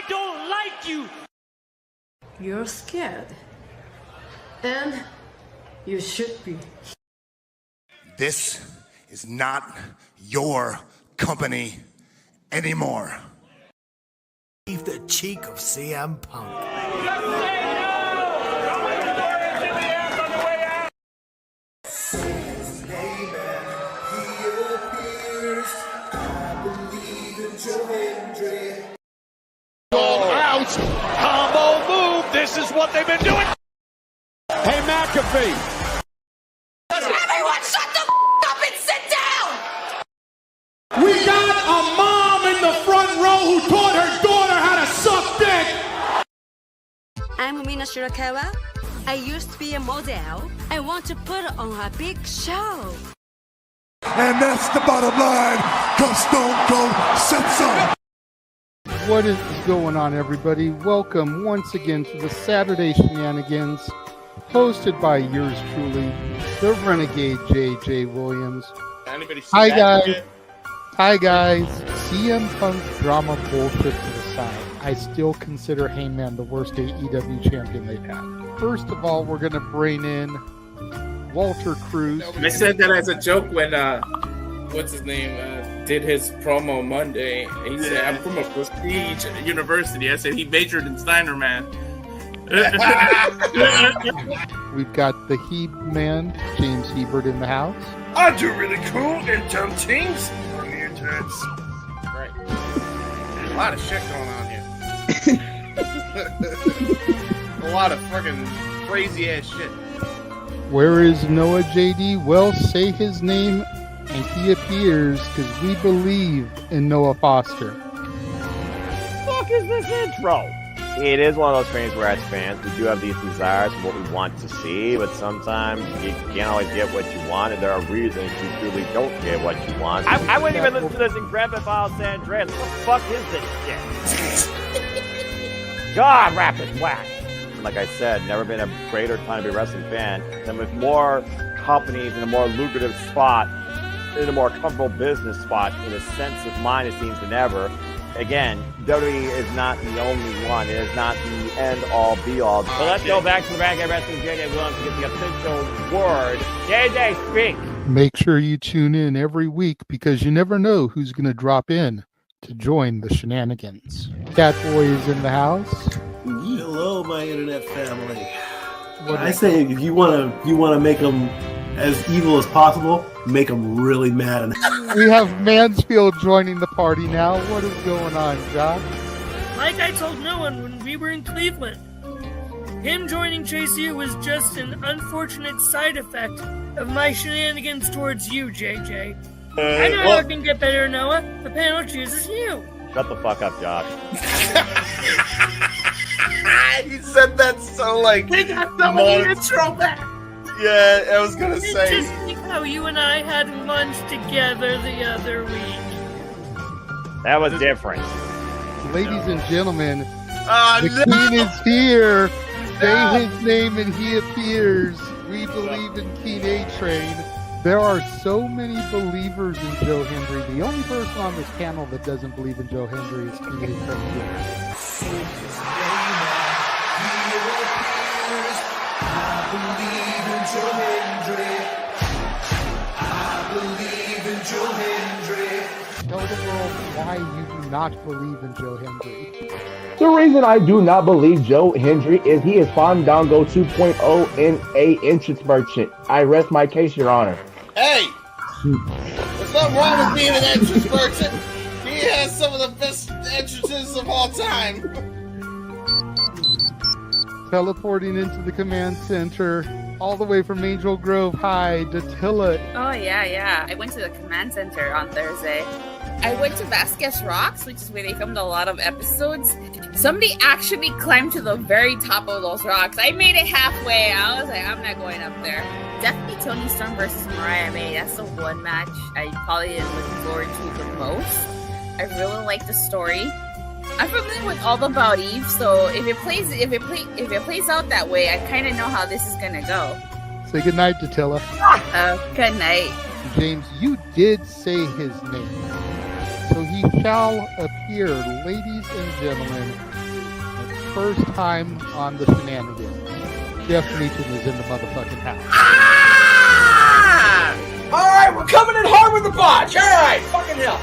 don't like you. You're scared. And you should be. This is not your company anymore. Leave the cheek of CM Punk. Out. Combo move. This is what they've been doing. Hey, McAfee. Everyone shut the up and sit down! We got a mom in the front row who taught her daughter how to suck dick. I'm Mina Shirakawa. I used to be a model. I want to put on a big show. And that's the bottom line, because Stone Cold said so. What is going on, everybody? Welcome once again to the Saturday Shenanigans, hosted by yours truly, the Renegade J.J. Williams. Hi, guys. Hi, guys. CM Punk drama bullshit to the side. I still consider Heyman the worst AEW champion they've had. First of all, we're going to bring in Walter Cruz. I said that as a joke when, what's his name, did his promo Monday. He said, I'm from a prestige university. I said he majored in Steiner, man. We've got the Heb man, James Hebert, in the house. I do really cool and dumb things on the internet. Right. A lot of shit going on here. A lot of fucking crazy ass shit. Where is Noah JD? Well, say his name and he appears, because we believe in Noah Foster. Fuck is this intro? It is one of those things where as fans we do have these desires for what we want to see, but sometimes you can't always get what you want, and there are reasons you truly don't get what you want. I wouldn't even listen to this in Grand Theft Auto San Andreas. What the fuck is this shit? God, rapid whack. Like I said, never been a greater time to be a wrestling fan than with more companies in a more lucrative spot, in a more comfortable business spot, in a sense of mind, it seems, than ever. Again, WWE is not the only one. It is not the end-all, be-all. So let's go back to the Renegade Wrestling JJ Williams to get the official word. JJ, speak! Make sure you tune in every week, because you never know who's going to drop in to join the shenanigans. Catboy is in the house. Hello, my internet family. I say if you want to make them as evil as possible, make them really mad. We have Mansfield joining the party now. What is going on, Josh? Like I told no one when we were in Cleveland, him joining JCU was just an unfortunate side effect of my shenanigans towards you, JJ. I know how it can get better, Noah. The panel chooses you. Shut the fuck up, Josh. He said that so like. They got the intro back. Yeah, I was gonna say. Just like how you and I had lunch together the other week. That was different. Ladies and gentlemen, the King is here. Say his name and he appears. We believe in King A-Train. There are so many believers in Joe Hendry. The only person on this panel that doesn't believe in Joe Hendry is King A-Train. Tell the world why you do not believe in Joe Hendry. The reason I do not believe Joe Hendry is he is Fandango 2.0 in a entrance merchant. I rest my case, Your Honor. Hey! There's nothing wrong with being an entrance merchant. He has some of the best entrances of all time. Teleporting into the command center, all the way from Angel Grove High, Datilla. Oh, yeah. I went to the command center on Thursday. I went to Vasquez Rocks, which is where they filmed a lot of episodes. Somebody actually climbed to the very top of those rocks. I made it halfway. I was like, I'm not going up there. Definitely Toni Storm versus Mariah May. That's the one match I probably am looking forward to the most. I really like the story. I'm familiar with all about Eve, so if it plays out that way, I kind of know how this is gonna go. Say goodnight, Datilla. Good night. James, you did say his name. So he shall appear, ladies and gentlemen, the first time on the Shenanigans. Jeff Meacham is in the motherfucking house. All right, we're coming in hard with the botch. All right, fucking hell.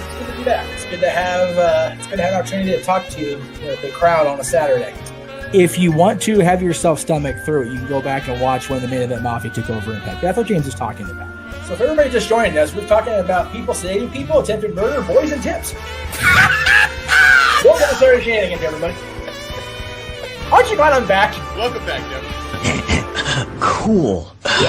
It's good to be back. It's good to have an opportunity to talk to the crowd on a Saturday. If you want to have yourself stomach through it, you can go back and watch when the Main Event Mafia took over Impact. That's what James was talking about. So if everybody just joined us, we're talking about people sedating people, attempted murder, boys, and tips. Welcome to Saturday Shenanigans, everybody. Aren't you glad I'm back? Welcome back, Jeff. Cool. Good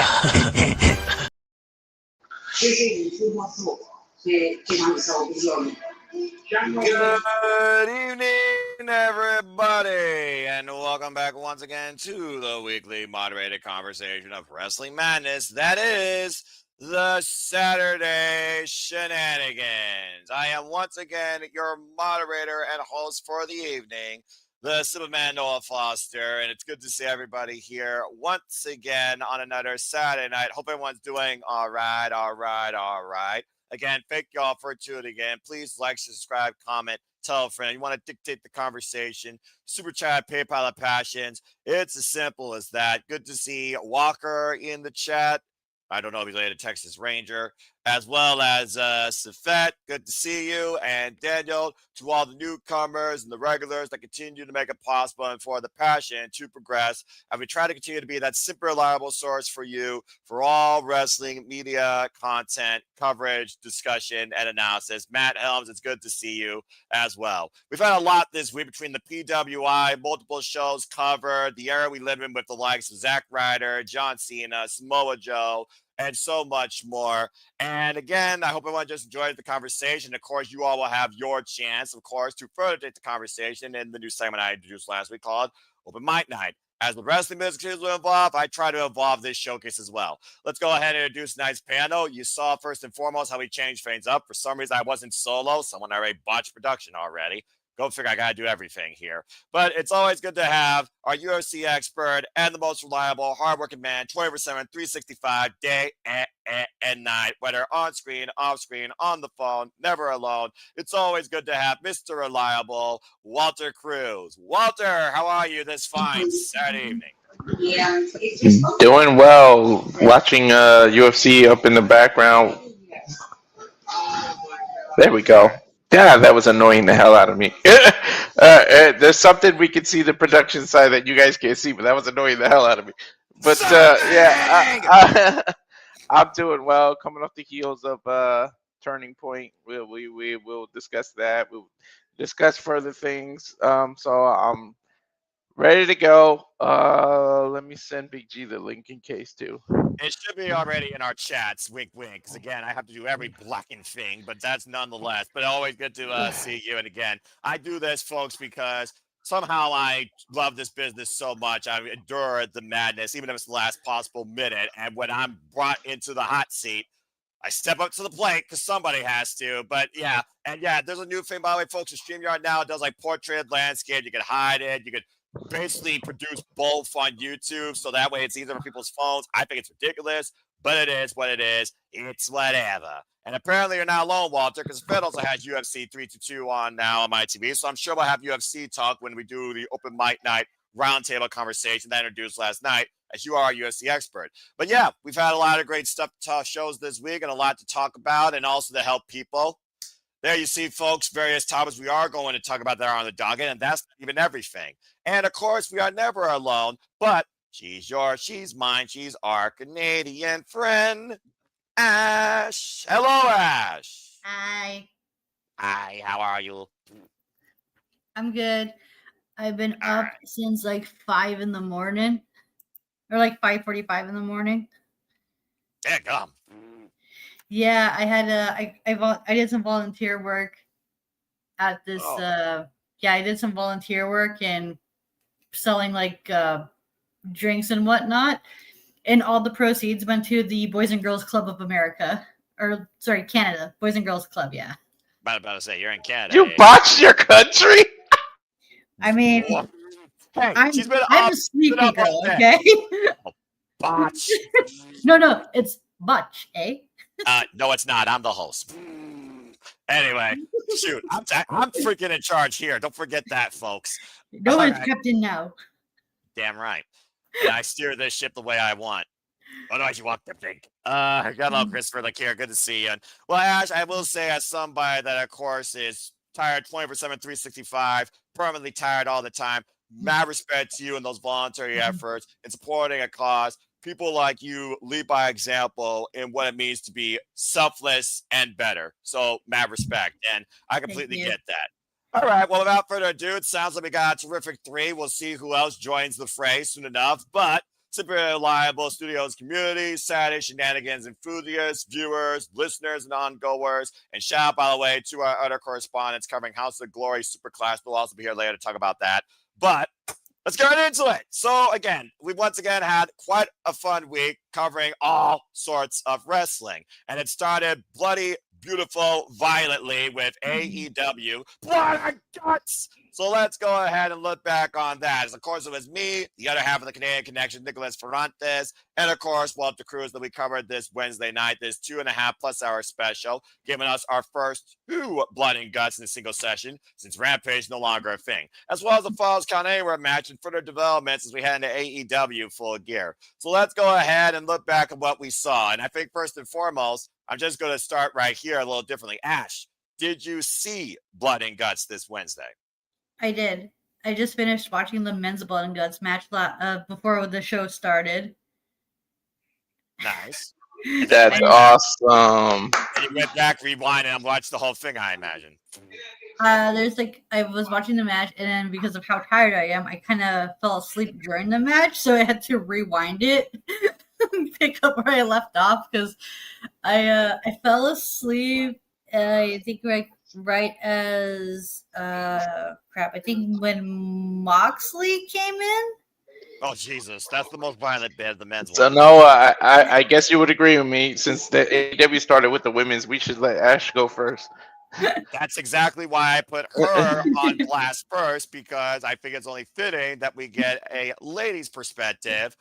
evening, everybody, and welcome back once again to the weekly moderated conversation of Wrestling Madness. That is the Saturday Shenanigans. I am once again your moderator and host for the evening, the Superman Noah Foster, and it's good to see everybody here once again on another Saturday night. Hope everyone's doing all right. Again, thank y'all for tuning in. Please like, subscribe, comment, tell a friend. You want to dictate the conversation, Super Chat, PayPal of Passions. It's as simple as that. Good to see Walker in the chat. I don't know if he's related to Texas Ranger, as well as Safet. Good to see you. And Daniel, to all the newcomers and the regulars that continue to make it possible and for the passion to progress. And we try to continue to be that super reliable source for you for all wrestling media content, coverage, discussion, and analysis. Matt Helms, it's good to see you as well. We've had a lot this week between the PWI, multiple shows covered, the era we live in with the likes of Zack Ryder, John Cena, Samoa Joe, and so much more. And again, I hope everyone just enjoyed the conversation. Of course, you all will have your chance, of course, to further take the conversation in the new segment I introduced last week called Open Mic Night. As with wrestling businesses will evolve, I try to evolve this showcase as well. Let's go ahead and introduce tonight's panel. You saw first and foremost how we changed things up. For some reason, I wasn't solo. Someone already botched production already. Go figure, I got to do everything here. But it's always good to have our UFC expert and the most reliable, hardworking man, 24/7, 365, day and night, whether on screen, off screen, on the phone, never alone. It's always good to have Mr. Reliable, Walter Cruz. Walter, how are you this fine Saturday evening? Doing well. Watching UFC up in the background. There we go. God, that was annoying the hell out of me. There's something we can see the production side that you guys can't see, but that was annoying the hell out of me. But I'm doing well. Coming off the heels of Turning Point, we will discuss that. We'll discuss further things. So I'm ready to go. Let me send Big G the link in case too. It should be already in our chats, wink, wink, because again, I have to do every blocking thing, but that's nonetheless. But always good to see you. And again, I do this, folks, because somehow I love this business so much. I endure the madness, even if it's the last possible minute. And when I'm brought into the hot seat, I step up to the plate because somebody has to. But yeah, and yeah, there's a new thing, by the way, folks. With StreamYard now, it does like portrait landscape. You can hide it. You could basically produce both on YouTube, so that way it's easier for people's phones. I think it's ridiculous, but it is what it is. It's whatever. And apparently you're not alone, Walter, because Fed also has UFC 322 on now on my TV, so I'm sure we'll have UFC talk when we do the Open Mic Night roundtable conversation that I introduced last night, as you are a UFC expert. But yeah, we've had a lot of great stuff to shows this week and a lot to talk about, and also to help people. There you see, folks, various topics we are going to talk about that are on the docket, and that's not even everything. And, of course, we are never alone, but she's yours, she's mine, she's our Canadian friend, Ash. Hello, Ash. Hi. Hi, how are you? I'm good. I've been up since like 5 in the morning, or like 5:45 in the morning. Yeah, come. Yeah, I had I did some volunteer work at this. I did some volunteer work and selling like drinks and whatnot, and all the proceeds went to the Boys and Girls Club of America, or sorry, Canada, Boys and Girls Club. Yeah. About to say you're in Canada. You botched your country. I mean, hey, I'm a sleepy girl. Okay. Botch. No, it's botch, eh? No, it's not. I'm the host. Anyway, shoot, I'm freaking in charge here. Don't forget that, folks. No one's captain now. Damn right. And I steer this ship the way I want. Otherwise, you want to think. Hello, Christopher Lakier. Good to see you. Well, Ash, I will say, as somebody that, of course, is tired 24/7, 365, permanently tired all the time, mad respect to you and those voluntary efforts in supporting a cause. People like you lead by example in what it means to be selfless and better. So, mad respect. And I completely get that. All right. Well, without further ado, it sounds like we got a terrific 3. We'll see who else joins the fray soon enough. But Super Reliable Studios community, Saturday Shenanigans enthusiasts, viewers, listeners, and ongoers. And shout out, by the way, to our other correspondents covering House of Glory Superclass. We'll also be here later to talk about that. But let's get right into it. So, again, we once again had quite a fun week covering all sorts of wrestling. And it started bloody, beautiful, violently with AEW Blood and Guts. So let's go ahead and look back on that. As of course, it was me, the other half of the Canadian Connection, Nicholas Ferrantes, and of course, Walter Cruz that we covered this Wednesday night, this 2.5+ hour special, giving us our first 2 Blood and Guts in a single session since Rampage is no longer a thing, as well as the Falls Count Anywhere match and further developments as we head into AEW Full Gear. So let's go ahead and look back at what we saw. And I think first and foremost, I'm just going to start right here a little differently. Ash, did you see Blood and Guts this Wednesday? I did. I just finished watching the men's Blood and Guts match before the show started. Nice. That's awesome. And you went back, rewind, and watched the whole thing, I imagine. I was watching the match, and then because of how tired I am, I kind of fell asleep during the match, so I had to rewind it, pick up where I left off, because I fell asleep. I think right as I think when Moxley came in. Oh Jesus, that's the most violent bit of the men's. So no, I guess you would agree with me. Since the AEW started with the women's, we should let Ash go first. That's exactly why I put her on blast first, because I think it's only fitting that we get a lady's perspective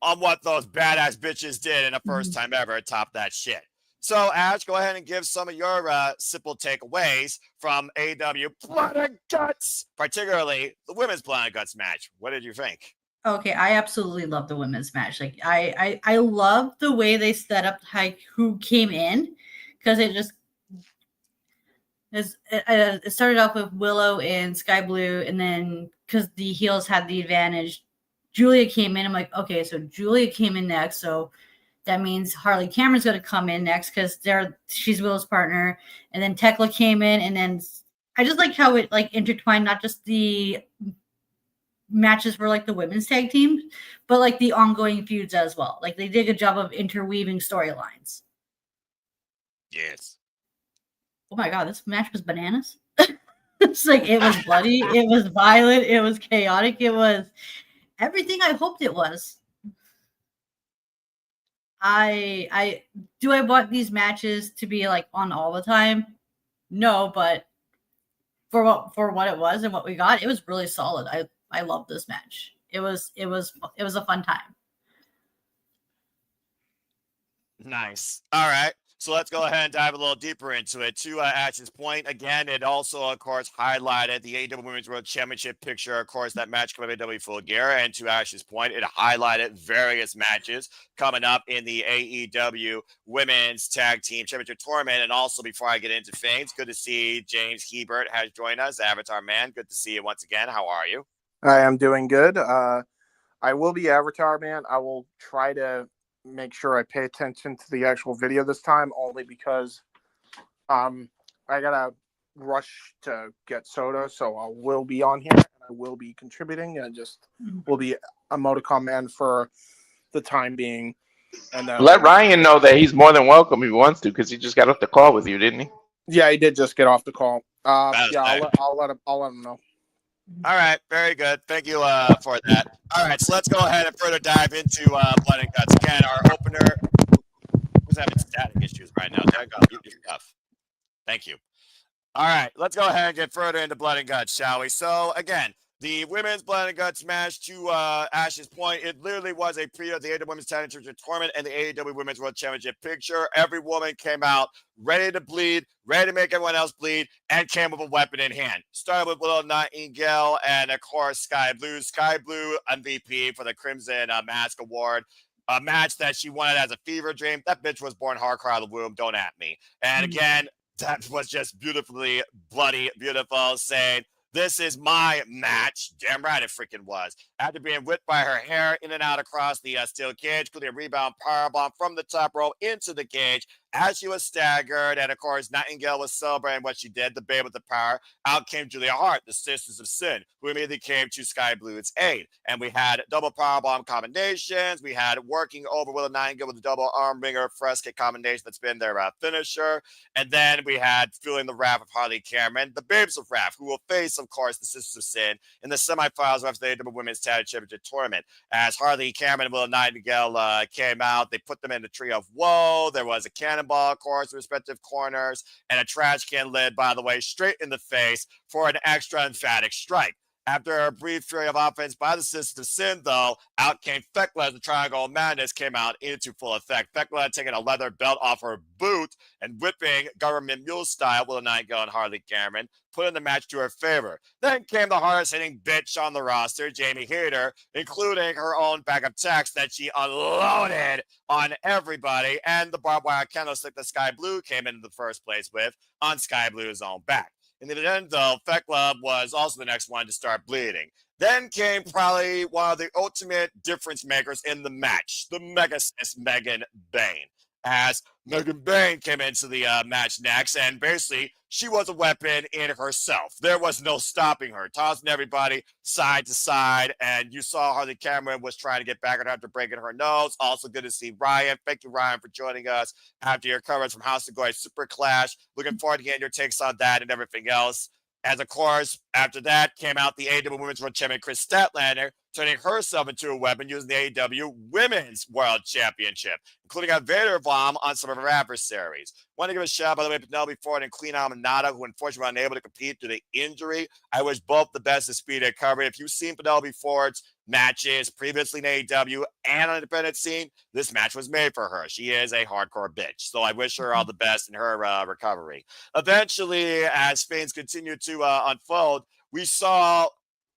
on what those badass bitches did in the first time ever top that shit. So, Ash, go ahead and give some of your simple takeaways from AEW Blood and Guts, particularly the women's Blood and Guts match. What did you think? Okay, I absolutely love the women's match. Like, I love the way they set up like who came in, because it started off with Willow and Sky Blue, and then because the heels had the advantage, Julia came in. I'm like, okay, so Julia came in next, so that means Harley Cameron's going to come in next because she's Willow's partner. And then Tekla came in, and then I just like how it like intertwined not just the matches for like the women's tag team, but like the ongoing feuds as well. Like they did a good job of interweaving storylines. Yes. Oh my God, this match was bananas. It's like it was bloody, it was violent, it was chaotic, it was everything I hoped it was. I want these matches to be like on all the time? No, but for what it was and what we got, it was really solid. I love this match. It was a fun time. Nice. All right. So let's go ahead and dive a little deeper into it. To Ash's point, again, it also, of course, highlighted the AEW Women's World Championship picture, of course, that match coming in AEW Full Gear. And to Ash's point, it highlighted various matches coming up in the AEW Women's Tag Team Championship Tournament. And also, before I get into things, good to see James Hebert has joined us, Avatar Man. Good to see you once again. How are you? I am doing good. I will be Avatar Man. I will try to make sure I pay attention to the actual video this time, only because I gotta rush to get soda, so I will be on here and I will be contributing and just will be emoticon man for the time being. And let Ryan know that he's more than welcome if he wants to, because he just got off the call with you, didn't he? Yeah, he did just get off the call. I'll let him know. All right, very good. Thank you for that. All right, so let's go ahead and further dive into Blood and Guts. Again, our opener was having static issues right now. There you go. Mute your stuff. Thank you. All right, let's go ahead and get further into Blood and Guts, shall we? So, again, The women's blood and guts match, to Ash's point, it literally was a preview of the AEW Women's Title Championship Tournament and the AEW Women's World Championship picture. Every woman came out ready to bleed, ready to make everyone else bleed, and came with a weapon in hand. Started with Little Nightingale and, of course, Sky Blue. Sky Blue MVP for the Crimson Mask Award. A match that she wanted as a fever dream. That bitch was born hardcore out of the womb. Don't at me. And again, that was just beautifully bloody, beautiful, saying, this is my match. Damn right it freaking was. After being whipped by her hair in and out across the steel cage, including a rebound powerbomb from the top rope into the cage as she was staggered. And, of course, Nightingale was celebrating what she did, the babe with the power. Out came Julia Hart, the Sisters of Sin, who immediately came to Sky Blue's aid. And we had double powerbomb combinations. We had working over Willow Nightingale with a double arm ringer fresca combination that's been their finisher. And then we had feeling the wrath of Harley Cameron, the Babes of Wrath, who will face, of course, the Sisters of Sin in the semifinals of the AEW Women's Tag Championship Tournament. As Harley Cameron and Willow Nightingale came out, they put them in the Tree of Woe. There was a cannonball, of course, respective corners, and a trash can lid, by the way, straight in the face for an extra emphatic strike. After a brief flurry of offense by the Sisters of Sin, though, out came Thekla as the Triangle of Madness came out into full effect. Thekla had taken a leather belt off her boot and whipping government mule style Willow Nightingale and Harley Cameron, putting the match to her favor. Then came the hardest hitting bitch on the roster, Jamie Hayter, including her own backup text that she unloaded on everybody, and the barbed wire candlestick that Sky Blue came into the first place with on Sky Blue's own back. In the end, though, Thekla was also the next one to start bleeding. Then came probably one of the ultimate difference makers in the match, the Mega Sis Megan Bayne. As Megan Bayne came into the match next, and basically she was a weapon in herself. There was no stopping her, tossing everybody side to side, and you saw Harley Cameron was trying to get back at her after breaking her nose. Also good to see Ryan. Thank you, Ryan, for joining us after your coverage from House of Glory Super Clash. Looking forward to getting your takes on that and everything else. As, of course, after that came out the AEW Women's World Champion Chris Statlander, turning herself into a weapon using the AEW Women's World Championship, including a Vader bomb on some of her adversaries. Want to give a shout out, by the way, Penelope Ford and Queen Aminata, who unfortunately were unable to compete due to injury. I wish both the best of speed recovery. If you've seen Penelope Ford's matches previously in AEW and on the independent scene, this match was made for her. She is a hardcore bitch, so I wish her all the best in her recovery. Eventually, as things continued to unfold, we saw,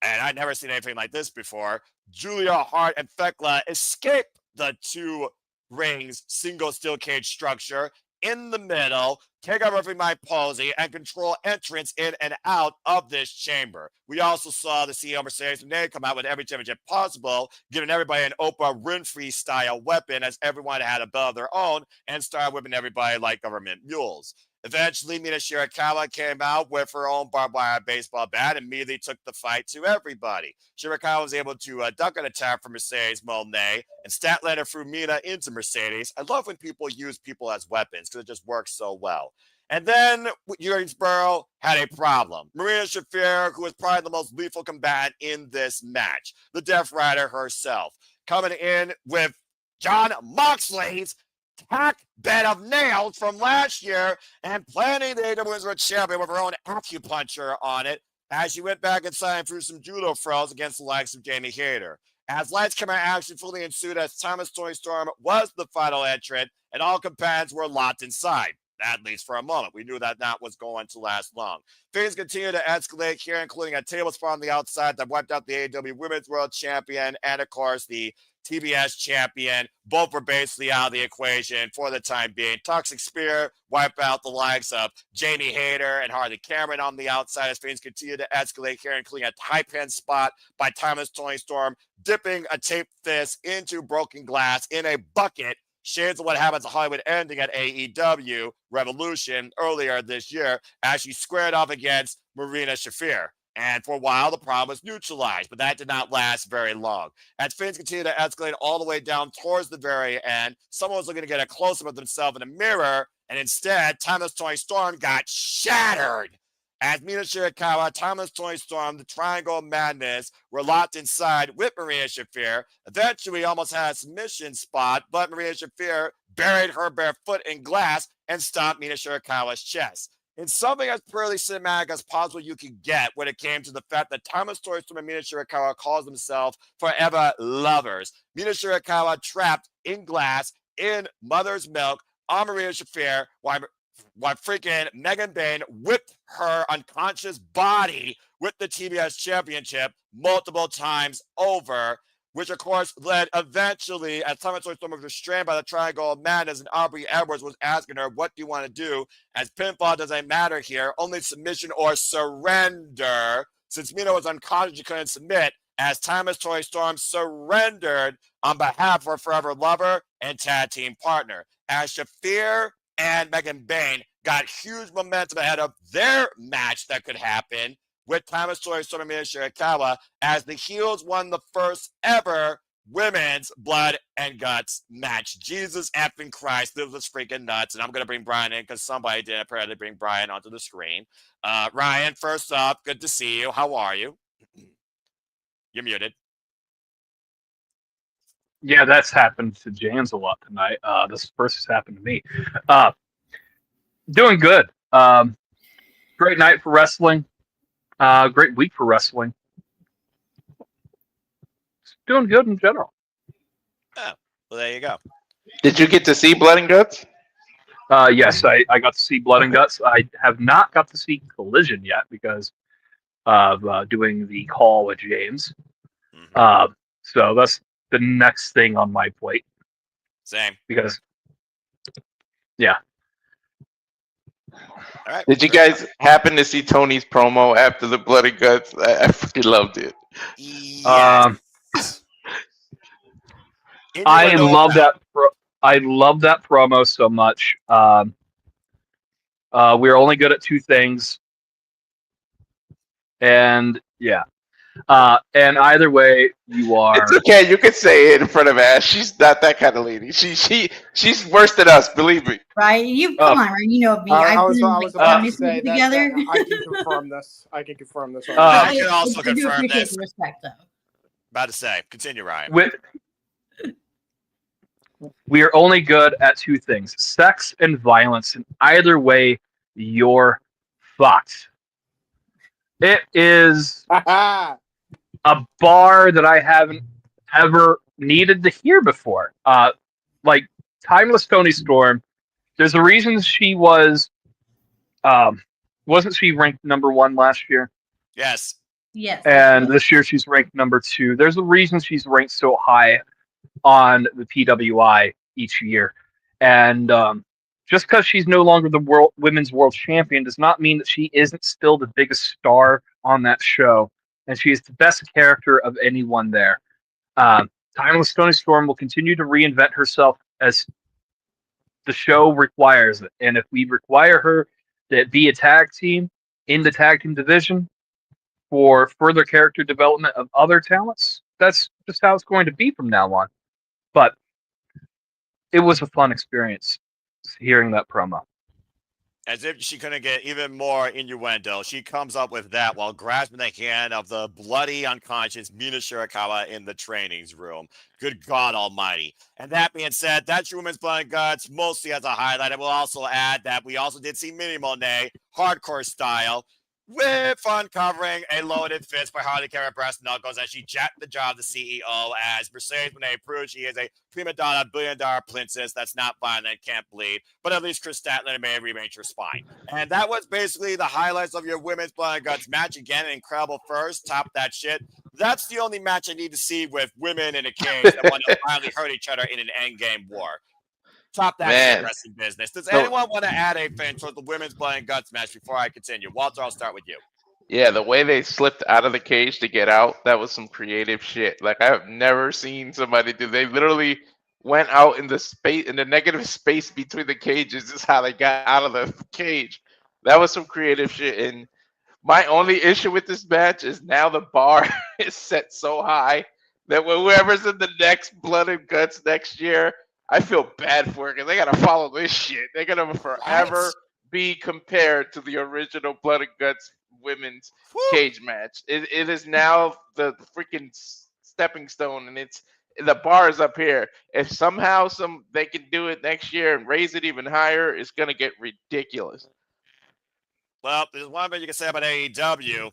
and I'd never seen anything like this before, Julia Hart and Thekla escape the two rings single steel cage structure in the middle, take over every Mike Posey, and control entrance in and out of this chamber. We also saw the CEO Mercedes Moné come out with every championship possible, giving everybody an Oprah Winfrey style weapon, as everyone had a belt of their own, and started whipping everybody like government mules. Eventually, Mina Shirakawa came out with her own barbed wire baseball bat and immediately took the fight to everybody. Shirakawa was able to duck an attack from Mercedes Moné, and Statlander threw Mina into Mercedes. I love when people use people as weapons because it just works so well. And then Urinsboro had a problem. Marina Shafir, who was probably the most lethal combatant in this match, the Death Rider herself, coming in with John Moxley's tack bed of nails from last year and planning the AEW Women's World Champion with her own acupuncture on it as she went back inside and threw some judo throws against the likes of Jamie Hayter. As lights camera action fully ensued as Thomas Tony Storm was the final entrant and all combatants were locked inside, at least for a moment. We knew that was going to last long. Things continue to escalate here, including a table spot on the outside that wiped out the AEW Women's World Champion and, of course, the TBS champion. Both were basically out of the equation for the time being. Toxic Spear wiped out the likes of Jamie Hayter and Harley Cameron on the outside as things continue to escalate here, including a high pin spot by Thomas Tony Storm, dipping a taped fist into broken glass in a bucket. Shades of what happens at Hollywood ending at AEW Revolution earlier this year as she squared off against Marina Shafir. And for a while, the problem was neutralized, but that did not last very long. As things continued to escalate all the way down towards the very end, someone was looking to get a close-up of themselves in a mirror, and instead, Thomas Tony Storm got shattered. As Mina Shirakawa, Thomas Tony Storm, the Triangle of Madness were locked inside with Maria Shafir. Eventually, almost had a submission spot, but Maria Shafir buried her bare foot in glass and stomped Mina Shirakawa's chest. in something as purely cinematic as possible you could get when it came to the fact that Timeless Story Storm and Mina Shirakawa calls themselves forever lovers. Mina Shirakawa trapped in glass in mother's milk on Maria Shafir while freaking Megan Bain whipped her unconscious body with the TBS championship multiple times over, which of course led eventually, as Timeless Story Storm was restrained by the Triangle of Madness, and Aubrey Edwards was asking her, what do you want to do? As pinfall doesn't matter here, only submission or surrender. Since Mina was unconscious, she couldn't submit, as Timeless Story Storm surrendered on behalf of her forever lover and tag team partner. As Shafir and Megan Bain got huge momentum ahead of their match that could happen with Timeless Story Storm and Mina Shirakawa, as the heels won the first ever women's blood and guts match. Jesus effing Christ, this was freaking nuts. And I'm going to bring Brian in because somebody did apparently bring Brian onto the screen. Ryan, first up, good to see you. How are you? You're muted. Yeah, that's happened to James a lot tonight. This first has happened to me. Doing good. Great night for wrestling. Great week for wrestling. Doing good in general. Oh, well, there you go. Did you get to see Blood and Guts? Yes, I got to see Blood and Guts. I have not got to see Collision yet because of doing the call with James. So that's the next thing on my plate. Same. Because, yeah. All right. Did you guys happen to see Tony's promo after the Blood and Guts? I freaking loved it. I love that. I love that promo so much. We're only good at two things, and yeah. And either way, you are. It's okay. You can say it in front of Ash. She's not that kind of lady. She's worse than us. Believe me. Right? You come on, right? You know me. I I've was been about to say that together. I can confirm this. I can confirm this. I can also I do confirm appreciate this. the respect, though. About to say, continue, Ryan. We are only good at two things: sex and violence. And either way, you're fucked. It is a bar that I haven't ever needed to hear before. Like Timeless Tony Storm, there's a reason she was, wasn't she ranked number 1 last year? Yes. Yes. And this year she's ranked number 2. There's a reason she's ranked so high on the PWI each year. And just because she's no longer the women's world champion does not mean that she isn't still the biggest star on that show. And she is the best character of anyone there. Timeless Tony Storm will continue to reinvent herself as the show requires it. And if we require her to be a tag team in the tag team division for further character development of other talents, that's just how it's going to be from now on. But it was a fun experience hearing that promo. As if she couldn't get even more innuendo, she comes up with that while grasping the hand of the bloody, unconscious Mina Shirakawa in the trainings room. Good God almighty. And that being said, that's your Women's Blood and Guts, mostly as a highlight. I will also add that we also did see Mini Monet, hardcore style, with uncovering a loaded fist by Harley Cara Breast Knuckles as she jacked the job of the CEO as Mercedes Monet proved she is a prima donna, billion-dollar princess that's not violent, can't bleed, but at least Chris Statler may have rearranged her spine. And that was basically the highlights of your Women's Blood and Guts match. Again, an incredible first. Top that shit. That's the only match I need to see with women in a cage that want to finally hurt each other in an endgame war. Top that wrestling business. Does anyone want to add anything towards the Women's Blood and Guts match before I continue? Walter, I'll start with you. Yeah, the way they slipped out of the cage to get out, that was some creative shit. Like, I have never seen somebody do. They literally went out in the space, in the negative space between the cages is how they got out of the cage. That was some creative shit. And my only issue with this match is now the bar is set so high that whoever's in the next Blood and Guts next year, I feel bad for it because they got to follow this shit. They're going to forever be compared to the original Blood and Guts women's cage match. It is now the freaking stepping stone, and it's the bar is up here. If somehow they can do it next year and raise it even higher, it's going to get ridiculous. Well, there's one thing you can say about AEW.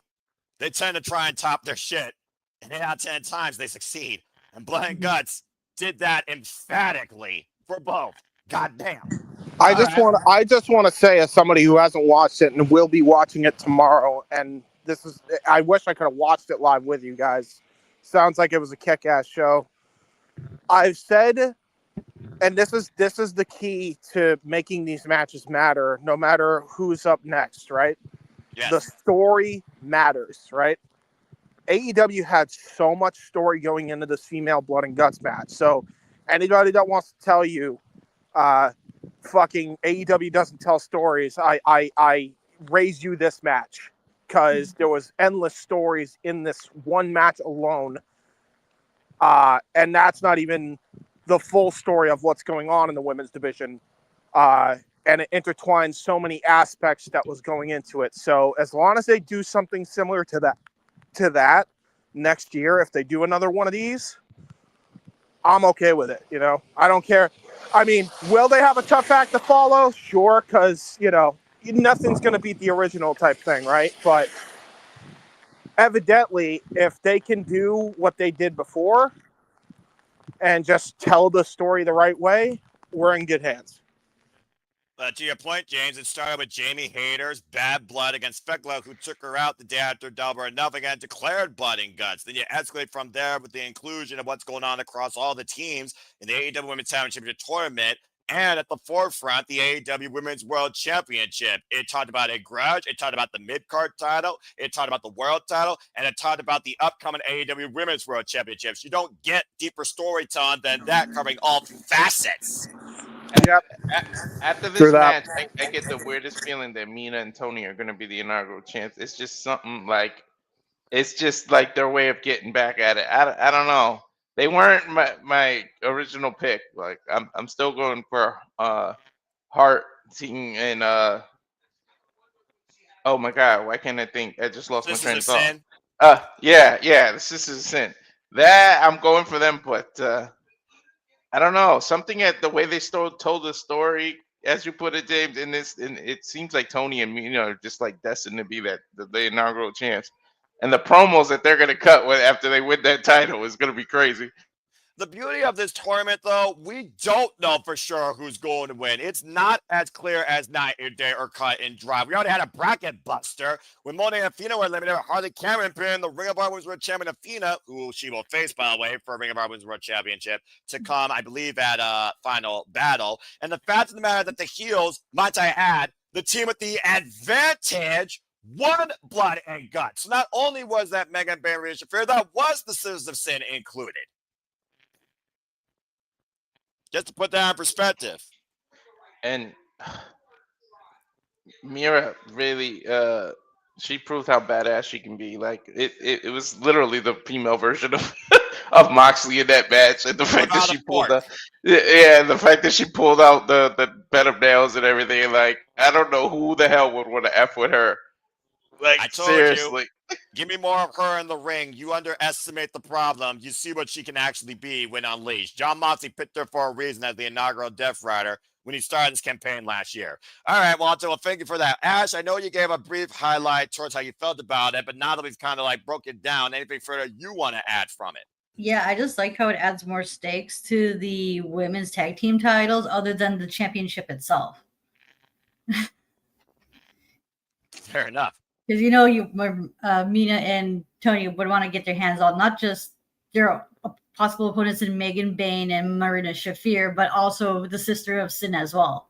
They tend to try and top their shit, and 8 out of 10 times they succeed. And Blood and Guts did that emphatically for both. God damn. I just want to say, as somebody who hasn't watched it and will be watching it tomorrow, and I wish I could have watched it live with you guys. Sounds like it was a kick-ass show. I've said, and this is the key to making these matches matter, no matter who's up next, right? Yes. The story matters, right? AEW had so much story going into this female Blood and Guts match. So anybody that wants to tell you fucking AEW doesn't tell stories, I raise you this match, because there was endless stories in this one match alone. And that's not even the full story of what's going on in the women's division. And it intertwines so many aspects that was going into it. So as long as they do something similar to that next year, if they do another one of these, I'm okay with it. You know, I don't care. I mean, will they have a tough act to follow? Sure, because, you know, nothing's going to beat the original type thing, right? But evidently, if they can do what they did before and just tell the story the right way, we're in good hands. To your point, James, it started with Jamie Hayter's bad blood against Fekla, who took her out the day after Double or Nothing and declared Blood and Guts. Then you escalate from there with the inclusion of what's going on across all the teams in the AEW Women's Championship tournament. And at the forefront, the AEW Women's World Championship. It talked about a grudge. It talked about the mid-card title. It talked about the world title. And it talked about the upcoming AEW Women's World Championships. You don't get deeper storytelling than that, covering all facets. Yep. After this match, I get the weirdest feeling that Mina and Tony are going to be the inaugural champs. It's just something like, it's just like their way of getting back at it. I don't know. They weren't my original pick. Like I'm still going for Hart Team and oh my god, why can't I think? I just lost my train of thought. Yeah, the Sisters of Sin. That I'm going for them, but I don't know. Something at the way they told the story, as you put it, James, and it seems like Tony and Mina are just like destined to be the inaugural champs. And the promos that they're gonna cut after they win that title is gonna be crazy. The beauty of this tournament, though, we don't know for sure who's going to win. It's not as clear as night or day or cut and dry. We already had a bracket buster when Monet and Athena were eliminated. Harley Cameron pinned the Ring of Honor Women's World Champion Athena, who she will face, by the way, for Ring of Honor Women's World Championship to come, I believe, at Final Battle. And the fact of the matter that the heels, might I add, the team with the advantage, won Blood and Guts. So not only was that Megan Bailey affair, that was the Sisters of Sin included. Just to put that in perspective. And Mira really, she proved how badass she can be. Like it was literally the female version of of Moxley in that match, and the fact that she pulled the fact that she pulled out the bed of nails and everything. Like I don't know who the hell would want to f with her. Like I told seriously. you, give me more of her in the ring. You underestimate the problem. You see what she can actually be when unleashed. John Moxley picked her for a reason as the inaugural Death Rider when he started this campaign last year. All right, well, thank you for that. Ash, I know you gave a brief highlight towards how you felt about it, but now that we've kind of like broke it down, anything further you want to add from it? Yeah, I just like how it adds more stakes to the women's tag team titles other than the championship itself. Fair enough. Because Mina and Tony would want to get their hands on not just their possible opponents in Megan Bain and Marina Shafir, but also the Sister of Sin as well.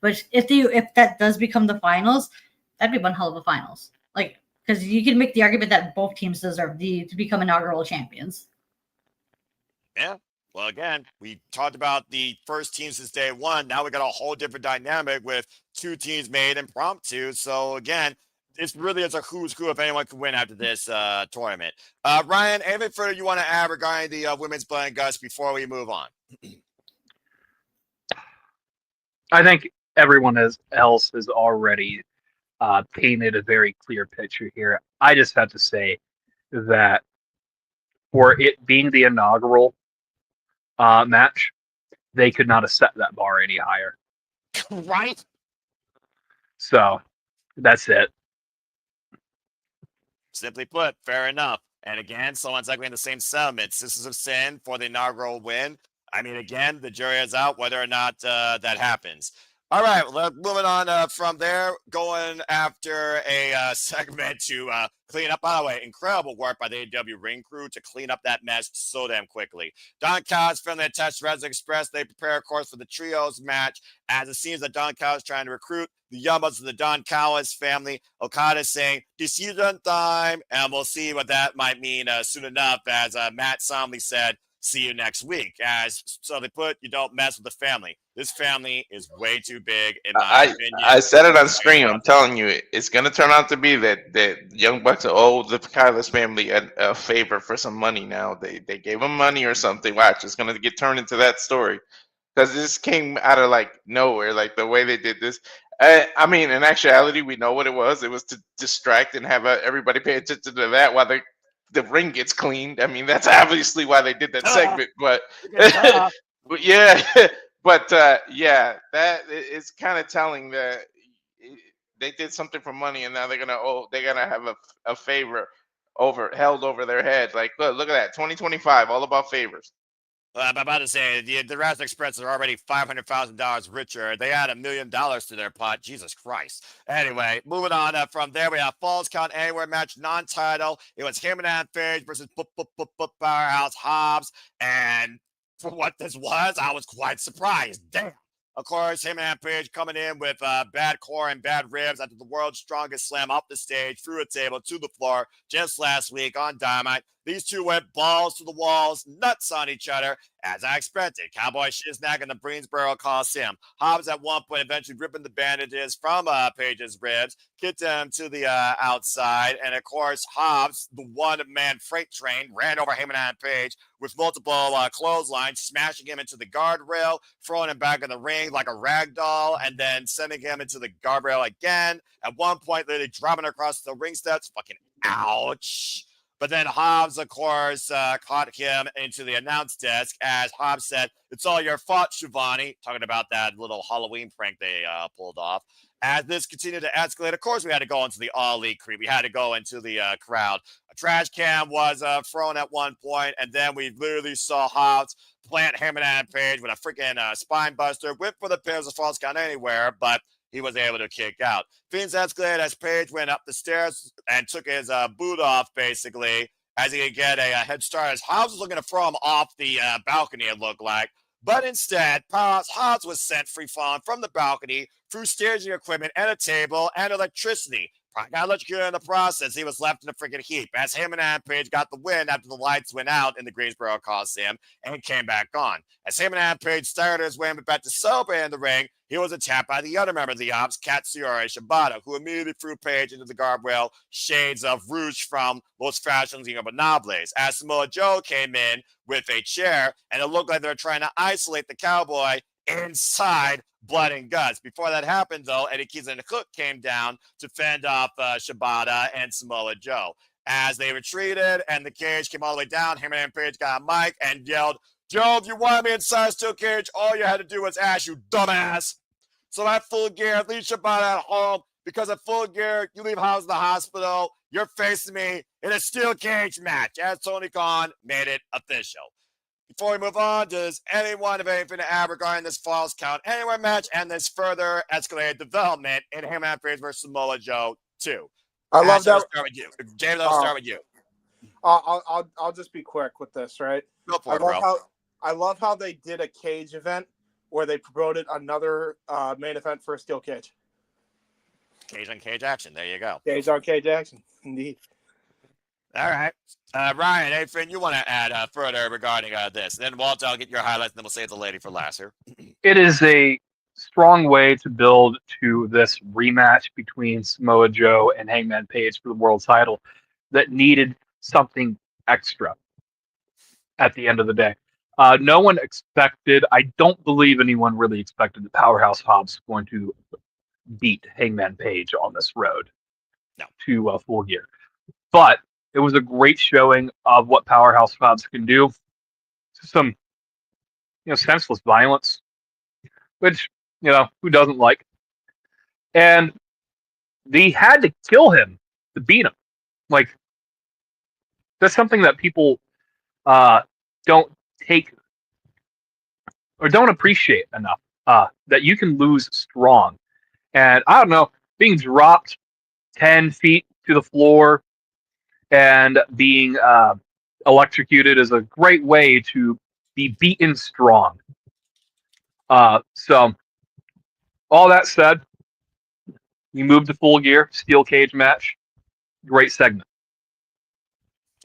But if that does become the finals, that'd be one hell of a finals. Like, because you can make the argument that both teams deserve to become inaugural champions. Yeah. Well, again, we talked about the first team since day one. Now we got a whole different dynamic with two teams made impromptu. So again, it's really a who's who if anyone can win after this tournament. Ryan, anything further you want to add regarding the women's Blood and Guts before we move on? I think everyone else has already painted a very clear picture here. I just have to say that for it being the inaugural match, they could not have set that bar any higher. Right? So That's it. Simply put, fair enough. And again, someone's likely in the same settlement. Sisters of Sin for the inaugural win. I mean, again, the jury is out whether or not that happens. All right, moving on from there, going after a segment to clean up. By the way, incredible work by the AEW ring crew to clean up that mess so damn quickly. Don Callis finally attached to Wrestling Express. They prepare, of course, for the trios match, as it seems that Don Callis is trying to recruit the young bucks of the Don Callis family. Okada is saying, decision time, and we'll see what that might mean soon enough, as Matt Somley said, see you next week. As so they put, you don't mess with the family. This family is way too big, in my opinion. I said it on stream. I'm telling you, it's going to turn out to be that Young Bucks owe the Callis family a favor for some money now. They gave them money or something. Watch, it's going to get turned into that story. Because this came out of like nowhere, like the way they did this. I mean, in actuality, we know what it was. It was to distract and have everybody pay attention to that while the ring gets cleaned. I mean, that's obviously why they did that segment. But, but yeah, but yeah, that is kind of telling that they did something for money, and now they're gonna have a favor held over their head. Like, look at that, 2025, all about favors. I'm about to say, the Wrestling Express are already $500,000 richer. They add $1 million to their pot. Jesus Christ. Anyway, moving on from there, we have Falls Count Anywhere match, non-title. It was Hangman Page versus Powerhouse Hobbs. And for what this was, I was quite surprised. Damn. Of course, Hangman Page coming in with bad core and bad ribs after the world's strongest slam off the stage, through a table to the floor just last week on Dynamite. These two went balls to the walls, nuts on each other, as I expected. Cowboy Shiznak in the Greensboro Coliseum. Hobbs at one point eventually ripping the bandages from Page's ribs, kicked him to the outside. And of course, Hobbs, the one-man freight train, ran over Hangman Page with multiple clotheslines, smashing him into the guardrail, throwing him back in the ring like a rag doll, and then sending him into the guardrail again. At one point, literally dropping across the ring steps. Fucking ouch. But then Hobbs, of course, caught him into the announce desk, as Hobbs said, "It's all your fault, Shivani," talking about that little Halloween prank they pulled off. As this continued to escalate, of course, we had to go into the all-elite creep. We had to go into the crowd. A trash can was thrown at one point, and then we literally saw Hobbs plant Hangman Page with a freaking spine buster, whip for the pins of Falls Count Anywhere, but he was able to kick out. Things escalated as Page went up the stairs and took his boot off, basically, as he could get a head start. As Hobbs was looking to throw him off the balcony, it looked like. But instead, Hobbs was sent free-falling from the balcony through staging equipment and a table and electricity. Got electrocuted in the process. He was left in a freaking heap. As Hangman Page got the win after the lights went out in the Greensboro Coliseum and came back on. As Hangman Page started his way back to sober in the ring, he was attacked by the other member of the Ops, Katsuyori Shibata, who immediately threw Page into the guardrail, shades of Rouge from Los Fashions Ingobernables. As Samoa Joe came in with a chair, and it looked like they were trying to isolate the Cowboy inside Blood and Guts. Before that happened, though, Eddie Kingston and Hook came down to fend off Shibata and Samoa Joe. As they retreated and the cage came all the way down, Hangman Page got a mic and yelled, "Joe, if you want me inside steel cage, all you had to do was ask, you dumbass." So at Full Gear, leave Shibata at home, because at Full Gear, you leave House in the hospital, you're facing me in a steel cage match, as Tony Khan made it official. Before we move on, does anyone have anything to add regarding this Falls Count Anywhere match and this further escalated development in Hangman Page versus Samoa Joe 2? I love that. I'll start with you. James, I'll start with you. I'll just be quick with this, right? Go for it, bro. I love how they did a cage event where they promoted another main event for a steel cage. Cage on cage action. There you go. Cage on cage action. Indeed. All right. Ryan, anything you want to add further regarding this? And then, Walter, I'll get your highlights, and then we'll save the lady for last here. It is a strong way to build to this rematch between Samoa Joe and Hangman Page for the world title that needed something extra at the end of the day. No one expected, I don't believe anyone really expected that Powerhouse Hobbs was going to beat Hangman Page on this road to Full Gear. But it was a great showing of what Powerhouse Hobbs can do. Some, senseless violence, which, who doesn't like? And they had to kill him to beat him. Like, that's something that people don't take or don't appreciate enough. That you can lose strong. And I don't know, being dropped 10 feet to the floor and being electrocuted is a great way to be beaten strong. So, all that said, we moved to Full Gear, steel cage match. Great segment.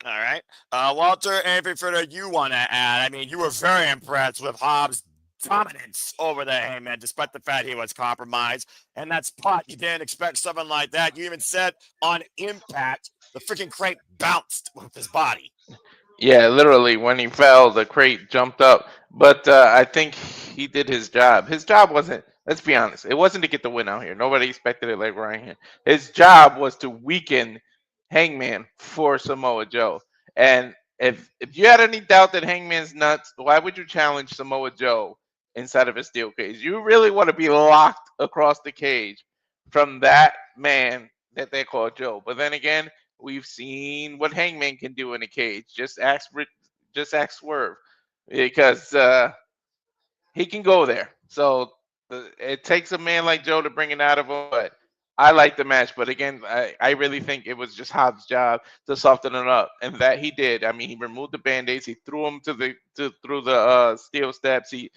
All right. Walter, anything further you want to add? I mean, you were very impressed with Hobbs' dominance over the Hangman, despite the fact he was compromised. And that spot, you didn't expect something like that. You even said on impact, the freaking crate bounced with his body. Yeah, literally, when he fell, the crate jumped up. But I think he did his job. His job wasn't, let's be honest, it wasn't to get the win out here. Nobody expected it like Ryan here. His job was to weaken Hangman for Samoa Joe. And if you had any doubt that Hangman's nuts, why would you challenge Samoa Joe inside of a steel cage? You really want to be locked across the cage from that man that they call Joe. But then again, we've seen what Hangman can do in a cage. Just ask Swerve, because he can go there. So it takes a man like Joe to bring it out of him. But I like the match. But again, I really think it was just Hobbs' job to soften it up, and that he did. I mean, he removed the band-aids. He threw him through the steel steps. He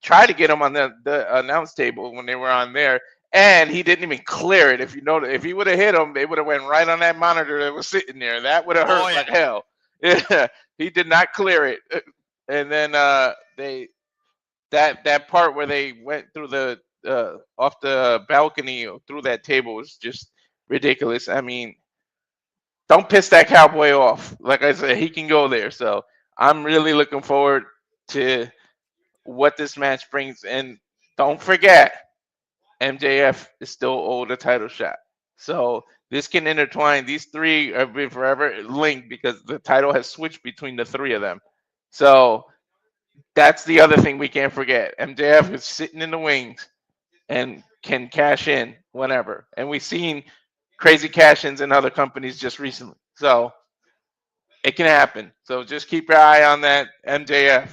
tried to get him on the announce table when they were on there. And he didn't even clear it. If you know, if he would have hit him, they would have went right on that monitor that was sitting there. That would have hurt like hell. Yeah, he did not clear it. And then that part where they went through the off the balcony or through that table was just ridiculous. I mean, don't piss that cowboy off. Like I said, he can go there. So I'm really looking forward to what this match brings. And don't forget, MJF is still owed a title shot. So this can intertwine. These three have been forever linked because the title has switched between the three of them. So that's the other thing we can't forget. MJF is sitting in the wings and can cash in whenever. And we've seen crazy cash-ins in other companies just recently. So it can happen. So just keep your eye on that MJF.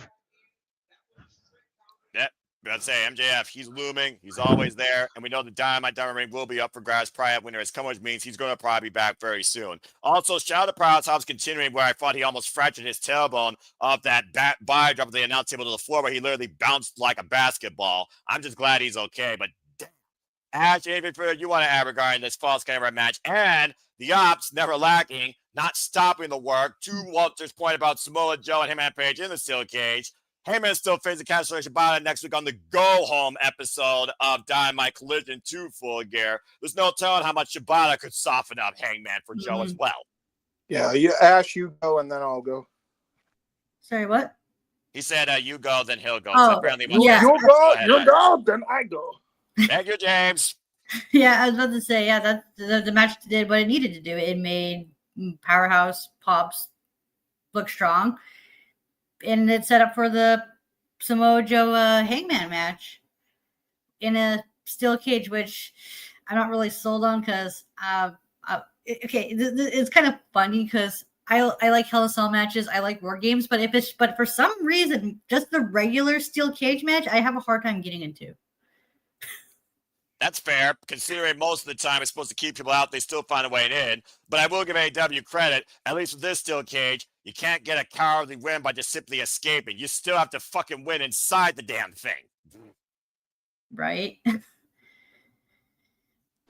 I'd say MJF, he's looming. He's always there. And we know the Diamond Ring will be up for grabs probably at winter as come, which means he's going to probably be back very soon. Also, shout out to Proud Hobbs continuing where I thought he almost fractured his tailbone off that body drop of the announce table to the floor where he literally bounced like a basketball. I'm just glad he's okay. But damn, Ash, anything further you want to add regarding this false camera match? And the ops never lacking, not stopping the work. To Walter's point about Samoa Joe and Hangman Page in the steel cage. Heyman still facing cancellation Shibata next week on the Go Home episode of Dynamite Collision 2 Full Gear. There's no telling how much Shibata could soften up Hangman for Joe as well. Yeah, Ash, you go, and then I'll go. Sorry, what? He said, you go, then he'll go. Oh, So apparently, yeah. You go, then I go. Thank you, James. Yeah, I was about to say, yeah, that the match did what it needed to do. It made Powerhouse Pops look strong. And it's set up for the Samoa Joe Hangman match in a steel cage, which I'm not really sold on because, it's kind of funny because I like Hell in a Cell matches, I like war games, but for some reason, just the regular steel cage match, I have a hard time getting into. That's fair, considering most of the time it's supposed to keep people out. They still find a way in. But I will give AEW credit, at least with this steel cage, you can't get a cowardly win by just simply escaping. You still have to fucking win inside the damn thing. Right?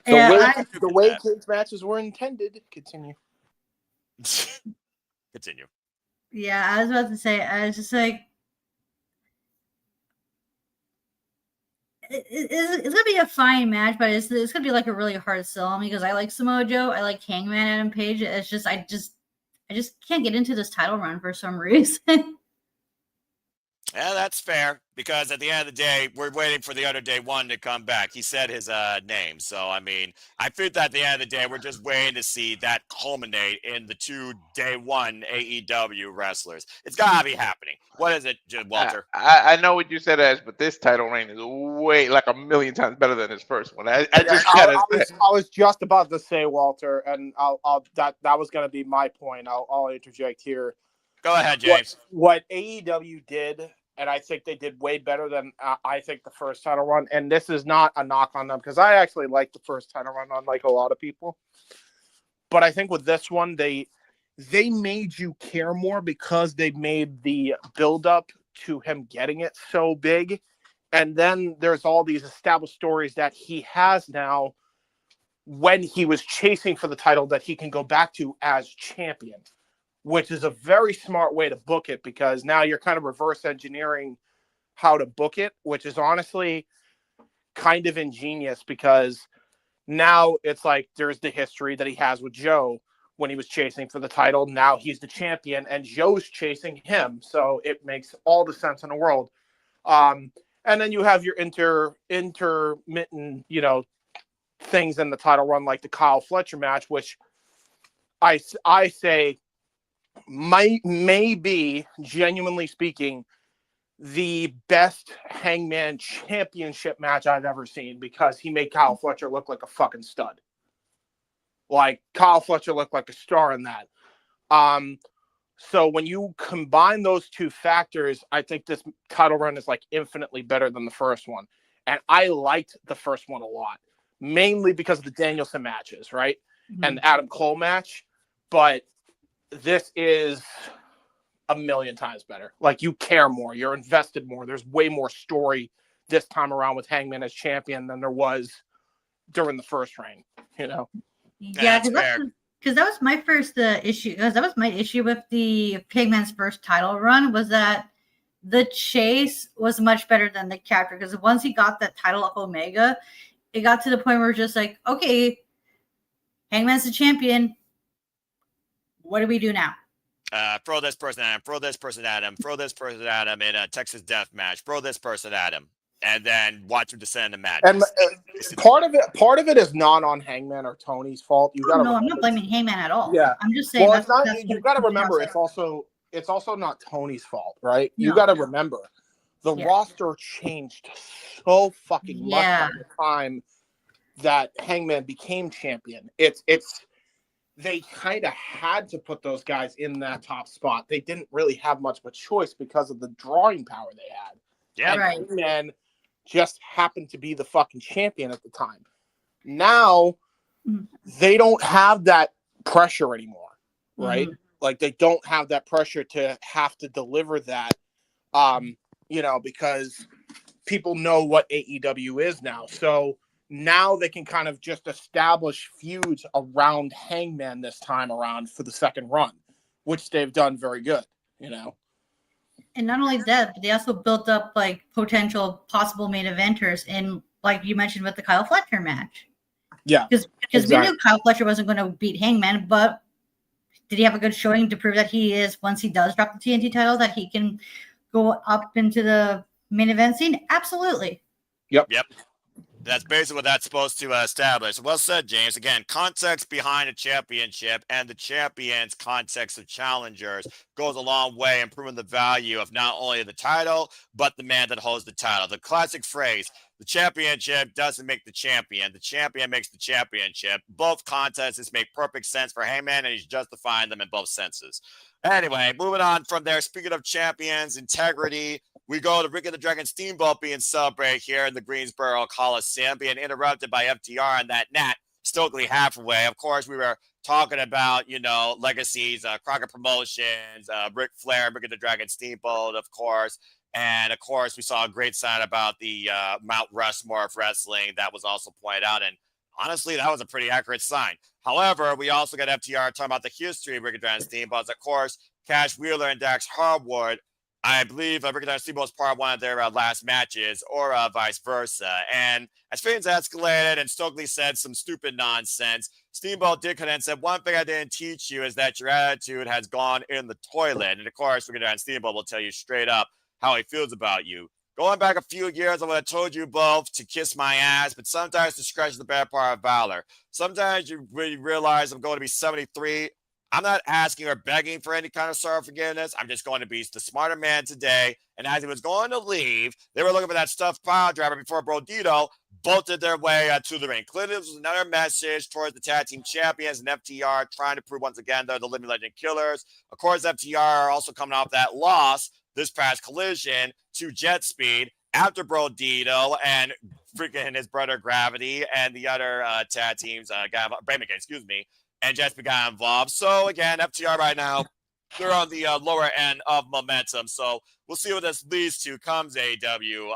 The way cage matches were intended. Continue. Continue. Yeah, I was about to say, I was just like, it's gonna be a fine match, but it's gonna be like a really hard sell on me because I like Samoa Joe, I like Hangman Adam Page. It's just I just can't get into this title run for some reason. Yeah, that's fair, because at the end of the day, we're waiting for the other day one to come back. He said his name. So, I mean, I think that at the end of the day, we're just waiting to see that culminate in the 2 day one AEW wrestlers. It's got to be happening. What is it, Walter? I know what you said, Ash, but this title reign is way like a million times better than his first one. I just gotta say. I was just about to say, Walter, and that was going to be my point. I'll interject here. Go ahead, James. What AEW did, and I think they did way better than I think the first title run. And this is not a knock on them, because I actually like the first title run, unlike a lot of people. But I think with this one, they made you care more, because they made the build-up to him getting it so big. And then there's all these established stories that he has now when he was chasing for the title that he can go back to as champion, which is a very smart way to book it, because now you're kind of reverse engineering how to book it, which is honestly kind of ingenious, because now it's like there's the history that he has with Joe when he was chasing for the title. Now he's the champion and Joe's chasing him. So it makes all the sense in the world. And then you have your intermittent, things in the title run, like the Kyle Fletcher match, which I say may be, genuinely speaking, the best Hangman Championship match I've ever seen, because he made Kyle Fletcher look like a fucking stud. Like, Kyle Fletcher looked like a star in that. So when you combine those two factors, I think this title run is like infinitely better than the first one. And I liked the first one a lot, mainly because of the Danielson matches, right? Mm-hmm. And the Adam Cole match. But this is a million times better. Like, you care more, you're invested more. There's way more story this time around with Hangman as champion than there was during the first reign, Yeah, because that was my first issue. Because that was my issue with the Hangman's first title run, was that the chase was much better than the capture. Because once he got that title off Omega, it got to the point where we're just like, okay, Hangman's the champion. What do we do now? Throw this person at him, throw this person at him, throw this person at him in a Texas death match, throw this person at him, and then watch him descend the match. And part of it is not on Hangman or Tony's fault. I'm not blaming Hangman at all. Yeah, I'm just saying. Well, it's not. You got to remember, it's also not Tony's fault, right? No. You got to remember, the roster changed so fucking much by the time that Hangman became champion. They kind of had to put those guys in that top spot. They didn't really have much of a choice because of the drawing power they had. Yeah, right. Hangman just happened to be the fucking champion at the time. Now they don't have that pressure anymore, right? Mm-hmm. Like, they don't have that pressure to have to deliver that, because people know what AEW is now. So now they can kind of just establish feuds around Hangman this time around for the second run, which they've done very good, And not only that, but they also built up like potential possible main eventers in, like you mentioned, with the Kyle Fletcher match. Yeah. Because we knew Kyle Fletcher wasn't going to beat Hangman, but did he have a good showing to prove that he is, once he does drop the TNT title, that he can go up into the main event scene? Absolutely. Yep. That's basically what that's supposed to establish. Well said, James. Again, context behind a championship and the champion's context of challengers goes a long way in proving the value of not only the title, but the man that holds the title. The classic phrase, the championship doesn't make the champion makes the championship. Both contests make perfect sense for Hangman, and he's justifying them in both senses. Anyway, moving on from there, speaking of champions, integrity, we go to Ricky the Dragon Steamboat being celebrated here in the Greensboro Coliseum, being interrupted by FTR and that Nat Stokely halfway. Of course, we were talking about, legacies, Crockett Promotions, Ric Flair, Ricky the Dragon Steamboat, of course. And, of course, we saw a great sign about the Mount Rushmore of wrestling that was also pointed out. And honestly, that was a pretty accurate sign. However, we also got FTR talking about the history of Ricky the Dragon Steamboat. Of course, Cash Wheeler and Dax Harwood, I believe Ricky the Dragon Steamboat was part of one of their last matches, or vice versa. And as things escalated and Stokely said some stupid nonsense, Steamboat did come in and said, one thing I didn't teach you is that your attitude has gone in the toilet. And of course, Ricky the Dragon Steamboat will tell you straight up how he feels about you. Going back a few years, I would have told you both to kiss my ass, but sometimes discretion is the bad part of valor. Sometimes you really realize I'm going to be 73. I'm not asking or begging for any kind of sorrow or forgiveness. I'm just going to be the smarter man today. And as he was going to leave, they were looking for that stuffed pile driver before Brodito bolted their way to the ring. Clearly, this was another message towards the tag team champions and FTR trying to prove once again they're the living legend killers. Of course, FTR are also coming off that loss this past Collision to Jet Speed after Brodito and freaking his brother Gravity and the other tag teams, and Jet Speed got involved. So again, FTR right now, they're on the lower end of momentum. So we'll see what this leads to comes AEW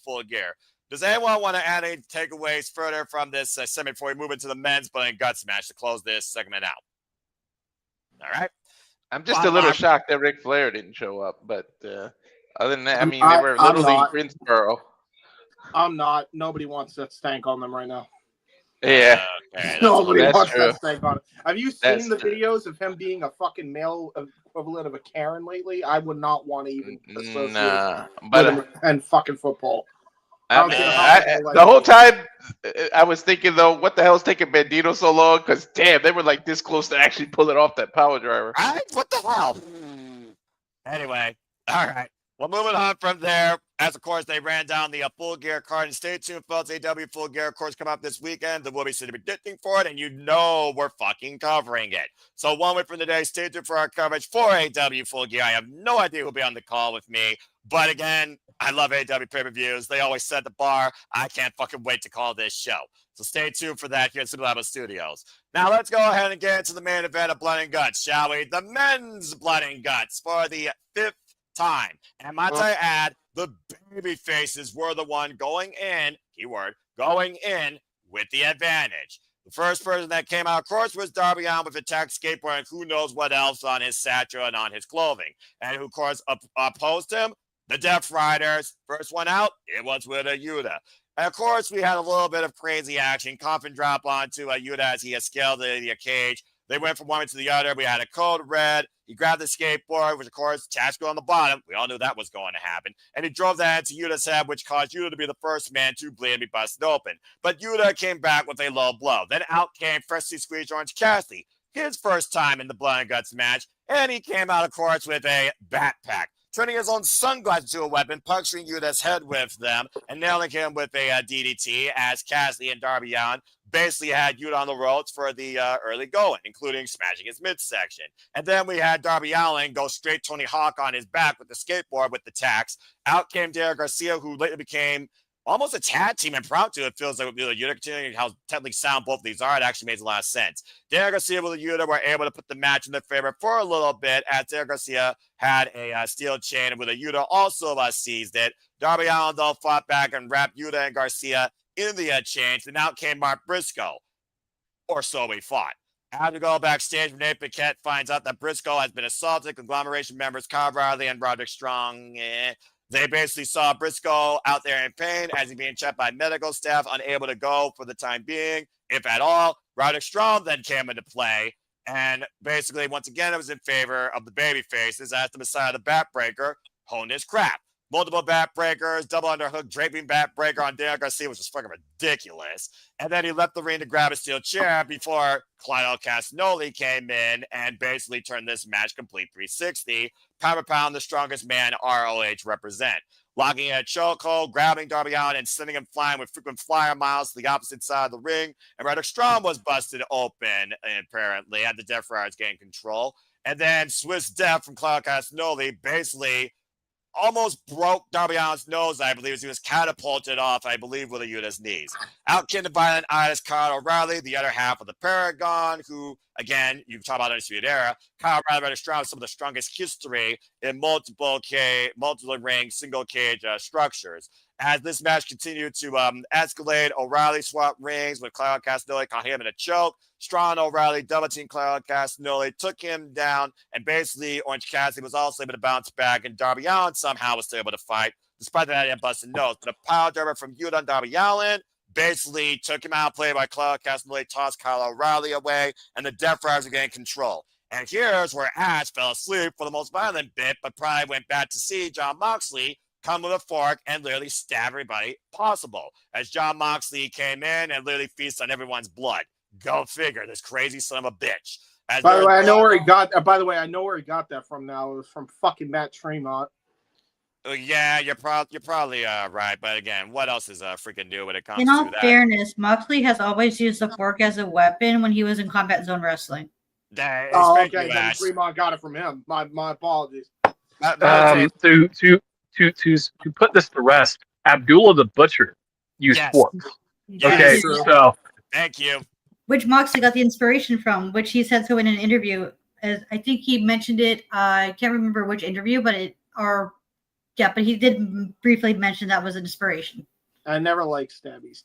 Full Gear. Does anyone want to add any takeaways further from this segment before we move into the men's blood and guts match to close this segment out? All right. I'm just a little shocked that Ric Flair didn't show up, but other than that, I mean, they were literally Greensboro. I'm not. Nobody wants that stank on them right now. Yeah. Okay, Nobody wants true. that stank on it. Have you seen the videos of him being a fucking male equivalent of a Karen lately? I would not want to even associate with him and fucking football. The whole time I was thinking though, what the hell's taking Bandito so long? Because damn, they were like this close to actually pulling off that power driver. What the hell? Anyway, all right. Well, moving on from there, as of course they ran down the Full Gear card, and stay tuned, folks. AEW Full Gear, of course, come up this weekend. We'll be predicting for it, and you know we're fucking covering it. So 1 week from today, stay tuned for our coverage for AEW Full Gear. I have no idea who'll be on the call with me, but again, I love AEW pay-per-views. They always set the bar. I can't fucking wait to call this show. So stay tuned for that here at Super Labo Studios. Now let's go ahead and get into the main event of Blood and Guts, shall we? The men's Blood and Guts for the 5th time. And might I add, the baby faces were the one going in, keyword, going in with the advantage. The first person that came out, of course, was Darby Allin with a tech skateboard and who knows what else on his satchel and on his clothing. And who, of course, opposed him? The Death Riders. First one out, it was with a Yuta. And, of course, we had a little bit of crazy action. Coffin drop onto Yuta as he scaled the cage. They went from one to the other. We had a code red. He grabbed the skateboard, which, of course, Tactical on the bottom. We all knew that was going to happen. And he drove that into Yuta's head, which caused Yuta to be the first man to bleed and be busted open. But Yuta came back with a low blow. Then out came freshly squeezed Orange Cassidy, his first time in the Blood and Guts match. And he came out, of course, with a backpack, turning his own sunglasses into a weapon, puncturing Yuta's head with them, and nailing him with a DDT as Cassidy and Darby Allin basically had Yuta on the ropes for the early going, including smashing his midsection. And then we had Darby Allin go straight Tony Hawk on his back with the skateboard with the tacks. Out came Derek Garcia, who later became almost a tag team impromptu. It feels like with Yuta, continuing how technically sound both of these are. It actually makes a lot of sense. Derek Garcia with Yuta were able to put the match in their favor for a little bit, as Derek Garcia had a steel chain, and with a Yuta also seized it. Darby Allin, though, fought back and wrapped Yuta and Garcia in the chains, and out came Mark Briscoe, or so we thought. After go backstage, Renee Paquette finds out that Briscoe has been assaulted. Conglomeration members Kyle Riley and Roderick Strong, they basically saw Briscoe out there in pain as he's being checked by medical staff, unable to go for the time being, if at all. Roderick Strong then came into play, and basically, once again, it was in favor of the babyfaces as the Messiah of the Backbreaker honed his crap. Multiple backbreakers, double underhook, draping backbreaker on Derek Garcia, which was fucking ridiculous. And then he left the ring to grab a steel chair before Claudio Castagnoli came in and basically turned this match complete 360. Pound for pound, the strongest man ROH represent. Locking in a chokehold, grabbing Darby Allin and sending him flying with frequent flyer miles to the opposite side of the ring. And Roderick Strong was busted open, apparently, had the Death Riders gain control. And then Swiss Death from Claudio Castagnoli basically almost broke Darby Allin's nose, I believe, as he was catapulted off, I believe, with a Yuta's knees. Out came the Violent Itis, Kyle O'Reilly, the other half of the Paragon, who, again, you talk about Undisputed Era. Kyle O'Reilly, rather strong, some of the strongest history in multiple ring, single cage structures. As this match continued to escalate, O'Reilly swapped rings with Claudio Castagnoli, caught him in a choke. Strong O'Reilly double team Claudio Castagnoli, took him down, and basically Orange Cassidy was also able to bounce back, and Darby Allin somehow was still able to fight, despite that he had busted nose. But a power driver from Yuta and Darby Allin basically took him out, played by Claudio Castagnoli, tossed Kyle O'Reilly away, and the Death Riders gained control. And here's where Ash fell asleep for the most violent bit, but probably went back to see Jon Moxley come with a fork and literally stab everybody possible. As Jon Moxley came in and literally feasts on everyone's blood. Go figure, this crazy son of a bitch. By the way, I know where he got. By the way, I know where he got that from. Now it was from fucking Matt Tremont. Yeah, you're probably right. But again, what else is freaking new when it comes In to all that? fairness, Moxley has always used the fork as a weapon when he was in Combat Zone Wrestling. Oh, okay. Then Tremont got it from him. My apologies. To put this to rest, Abdullah the Butcher used forks. Yes. Okay, so thank you. Which Moxley got the inspiration from, which he said so in an interview. As I think he mentioned it. I can't remember which interview, but but he did briefly mention that was an inspiration. I never like stabbies.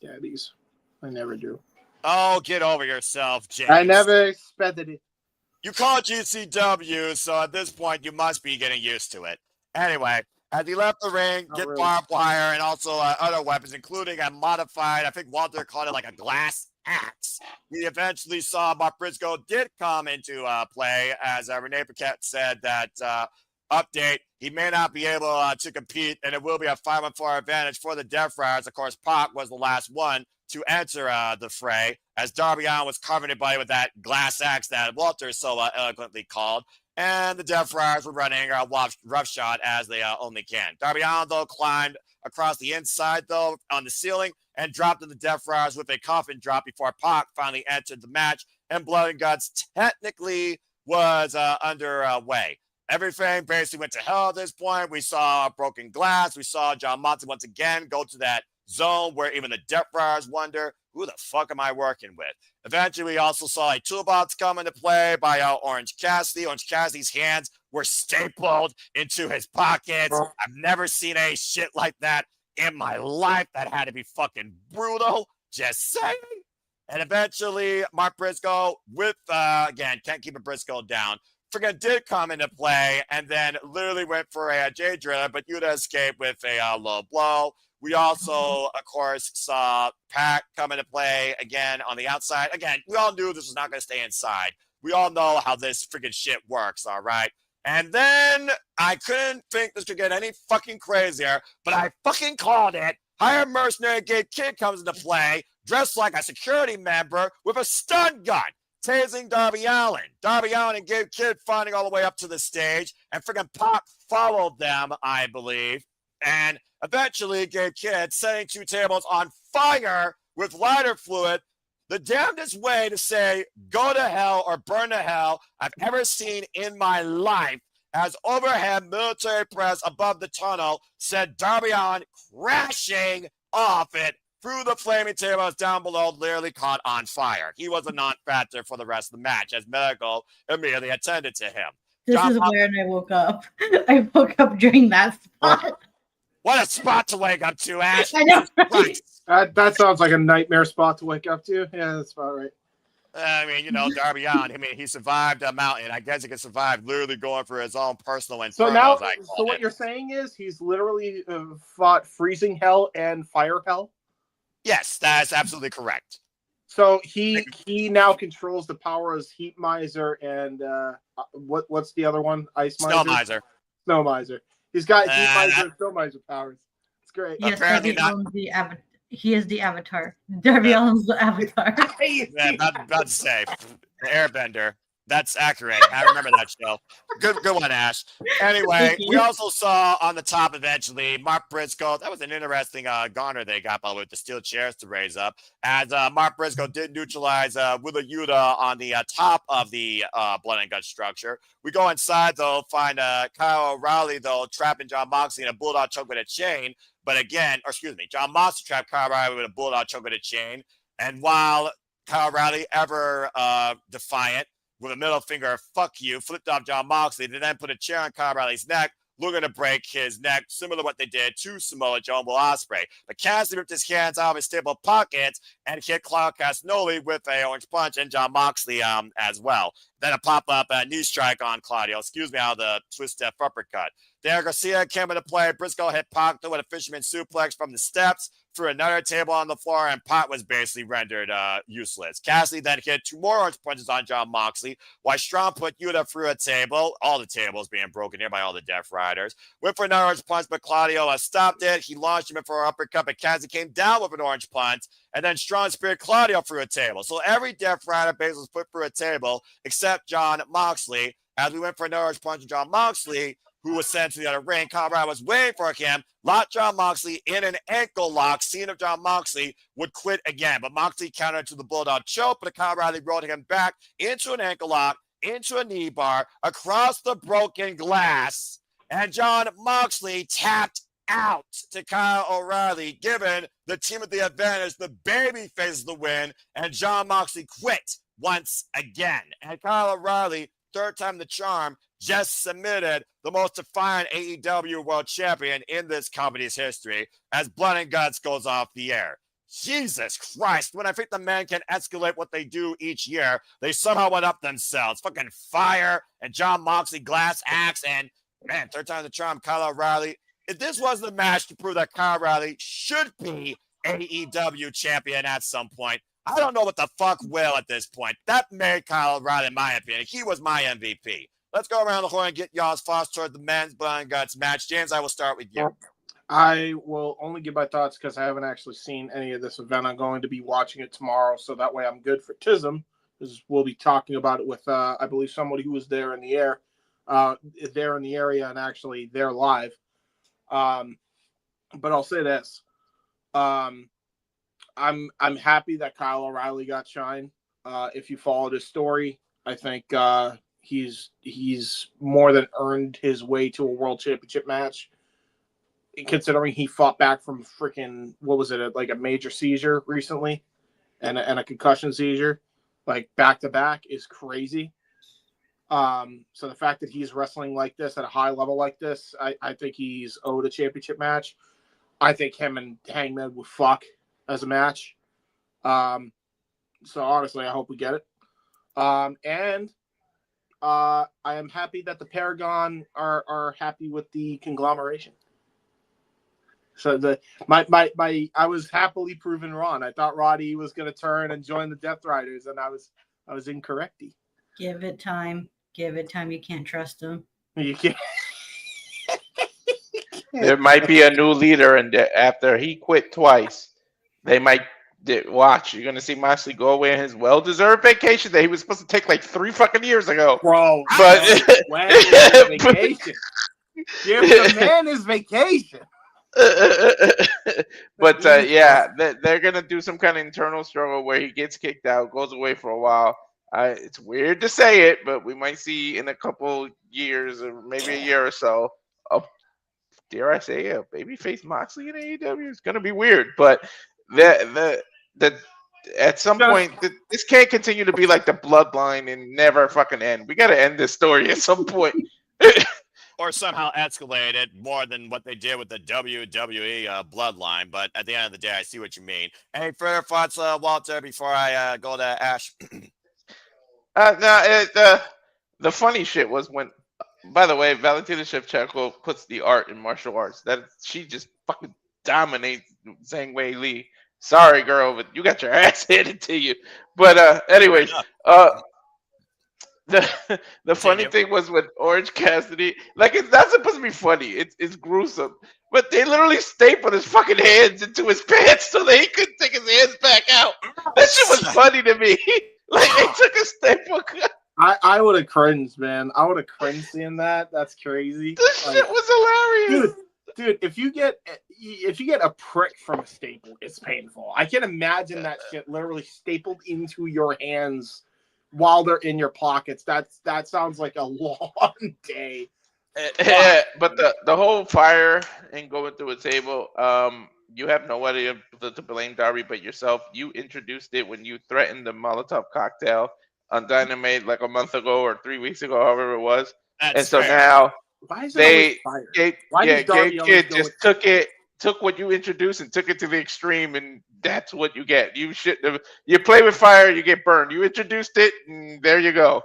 I never do. Oh, get over yourself, James. I never expected it. You call it GCW, so at this point, you must be getting used to it. Anyway, as he left the ring, get barbed wire and also other weapons, including a modified, I think Walter called it like a glass axe. We eventually saw Mark Briscoe did come into play, as Renee Paquette said that update, he may not be able to compete, and it will be a 5-on-4 advantage for the Death Riders. Of course, Pac was the last one to enter the fray, as Darby Allin was covering his body with that glass axe that Walter so eloquently called, and the Death Riders were running roughshod as they only can. Darby Allin, though, climbed across the inside, though, on the ceiling, and dropped to the Death Riders with a coffin drop before Pac finally entered the match, and Blood and Guts technically was underway. Everything basically went to hell at this point. We saw broken glass. We saw Jon Moxley once again go to that zone where even the Death Riders wonder, who the fuck am I working with? Eventually, we also saw a toolbox come into play by Orange Cassidy. Orange Cassidy's hands were stapled into his pockets. I've never seen a shit like that in my life. That had to be fucking brutal. Just saying. And eventually, Mark Briscoe with, again, can't keep a Briscoe down, did come into play and then literally went for a J Driller, but Yuta escaped with a low blow. We also, of course, saw Pac come into play again on the outside. Again, we all knew this was not going to stay inside. We all know how this freaking shit works, all right? And then I couldn't think this could get any fucking crazier, but I fucking called it. Hired mercenary Gabe Kidd comes into play, dressed like a security member with a stun gun, tasing Darby Allin. Darby Allin and Gabe Kidd finding all the way up to the stage, and freaking Pac followed them, I believe. And eventually, Gabe Kidd setting two tables on fire with lighter fluid, the damnedest way to say go to hell or burn to hell I've ever seen in my life, as overhead military press above the tunnel said Darby Allin crashing off it through the flaming tables down below, literally caught on fire. He was a non-factor for the rest of the match, as medical immediately attended to him. This is when I woke up. I woke up during that spot. What a spot to wake up to, Ash. I know, right? That sounds like a nightmare spot to wake up to. Yeah, that's about right. I mean, you know, Darby Allin, he survived a mountain. I guess he could survive literally going for his own personal inferno. So now, so what you're saying is he's literally fought freezing hell and fire hell? Yes, that's absolutely correct. So he now controls the power as Heat Miser and what's the other one? Ice Miser? Snow Miser. Snow Miser. He's got Heat Miser and Snow Miser powers. It's great. Yes, Darby Allin's he is the avatar. Darby Allin's the avatar. Yeah, about to say, the Airbender. That's accurate. I remember that show. Good one, Ash. Anyway, we also saw on the top eventually Mark Briscoe. That was an interesting garner they got by with the steel chairs to raise up. As Mark Briscoe did neutralize Willa Yuta on the top of the Blood and Guts structure. We go inside, though, find Kyle O'Reilly, though, trapping Jon Moxley in a bulldog choke with a chain. But again, Jon Moxley trapped Kyle O'Reilly with a bulldog choke with a chain. And while Kyle O'Reilly, ever defiant, with a middle finger, fuck you, flipped off Jon Moxley. They then put a chair on Kyle O'Reilly's neck, looking to break his neck, similar to what they did to Samoa Joe and Will Ospreay. But Cassidy ripped his hands out of his stable pockets and hit Claudio Castagnoli with a orange punch, and Jon Moxley as well. Then a pop-up knee strike on Claudio, out of the twist step uppercut. Daniel Garcia came into play. Briscoe hit Pac with a fisherman suplex from the steps. threw another table on the floor, and Pot was basically rendered useless. Cassidy then hit 2 more orange punches on Jon Moxley, while Strong put Yuta through a table. All the tables being broken here by all the Death Riders. Went for another orange punch, but Claudio stopped it. He launched him in for an uppercut, but Cassidy came down with an orange punch, and then Strong speared Claudio through a table. So every Death Rider basically was put through a table except Jon Moxley. As we went for another orange punch on Jon Moxley, who was sent to the other ring. Colorado was waiting for him, locked Jon Moxley in an ankle lock, seeing if Jon Moxley would quit again. But Moxley countered to the Bulldog choke, but Colorado rolled him back into an ankle lock, into a knee bar, across the broken glass, and Jon Moxley tapped out to Kyle O'Reilly, giving the team of the advantage, the baby faces the win, and Jon Moxley quit once again. And Kyle O'Reilly, third time the charm, just submitted the most defiant AEW World Champion in this company's history as Blood and Guts goes off the air. Jesus Christ, when I think the men can escalate what they do each year, they somehow went up themselves. Fucking Fire and Jon Moxley, Glass Axe, and, man, third time the charm, Kyle O'Reilly. If this was the match to prove that Kyle O'Reilly should be AEW champion at some point, I don't know what the fuck will at this point. That made Kyle O'Reilly, in my opinion. He was my MVP. Let's go around the horn and get y'all's thoughts toward the men's Blood and Guts match. James, I will start with you. I will only give my thoughts because I haven't actually seen any of this event. I'm going to be watching it tomorrow, so that way I'm good for TISM, because we'll be talking about it with, I believe, somebody who was there in the air, there in the area, and actually there live. But I'll say this. I'm happy that Kyle O'Reilly got shine. If you followed his story, I think he's more than earned his way to a world championship match, considering he fought back from freaking, what was it, like a major seizure recently and a concussion seizure, like back to back, is crazy. So the fact that he's wrestling like this at a high level like this, I think he's owed a championship match. I think him and Hangman would fuck as a match. So honestly, I hope we get it. And I am happy that the Paragon are happy with the conglomeration. So I was happily proven wrong. I thought Roddy was going to turn and join the Death Riders, and I was incorrect. Give it time. Give it time. You can't trust him. You can't. There might be a new leader, and after he quit twice, they might watch. You're gonna see Moxley go away on his well-deserved vacation that he was supposed to take like 3 fucking years ago. Bro, but vacation. Give the man his vacation. But yeah, they're gonna do some kind of internal struggle where he gets kicked out, goes away for a while. It's weird to say it, but we might see in a couple years, or maybe a year or so, dare I say, a babyface Moxley in AEW. It's gonna be weird, but at some point, this can't continue to be like the Bloodline and never fucking end. We gotta end this story at some point. Or somehow escalated more than what they did with the WWE Bloodline. But at the end of the day, I see what you mean. Any further thoughts, Walter, before I go to Ash? The funny shit was when, by the way, Valentina Shevchenko puts the art in martial arts. That she just fucking dominates Zhang Wei Li. Sorry, girl, but you got your ass handed to you. But anyways, the funny thing was with Orange Cassidy, like, it's not supposed to be funny. It's gruesome. But they literally stapled his fucking hands into his pants so that he couldn't take his hands back out. That shit was funny to me. Like, they took a staple. I would have cringed, man. I would have cringed seeing that. That's crazy. This shit was hilarious. Dude, if you get a prick from a staple, it's painful. I can imagine that shit literally stapled into your hands while they're in your pockets. That sounds like a long day. But the whole fire and going through a table, you have nobody to blame, Darby, but yourself. You introduced it when you threatened the Molotov cocktail on Dynamite like a month ago or 3 weeks ago, however it was. And so now they just took what you introduced and took it to the extreme, and that's what you get. You shouldn't have. You play with fire, you get burned. You introduced it, and there you go.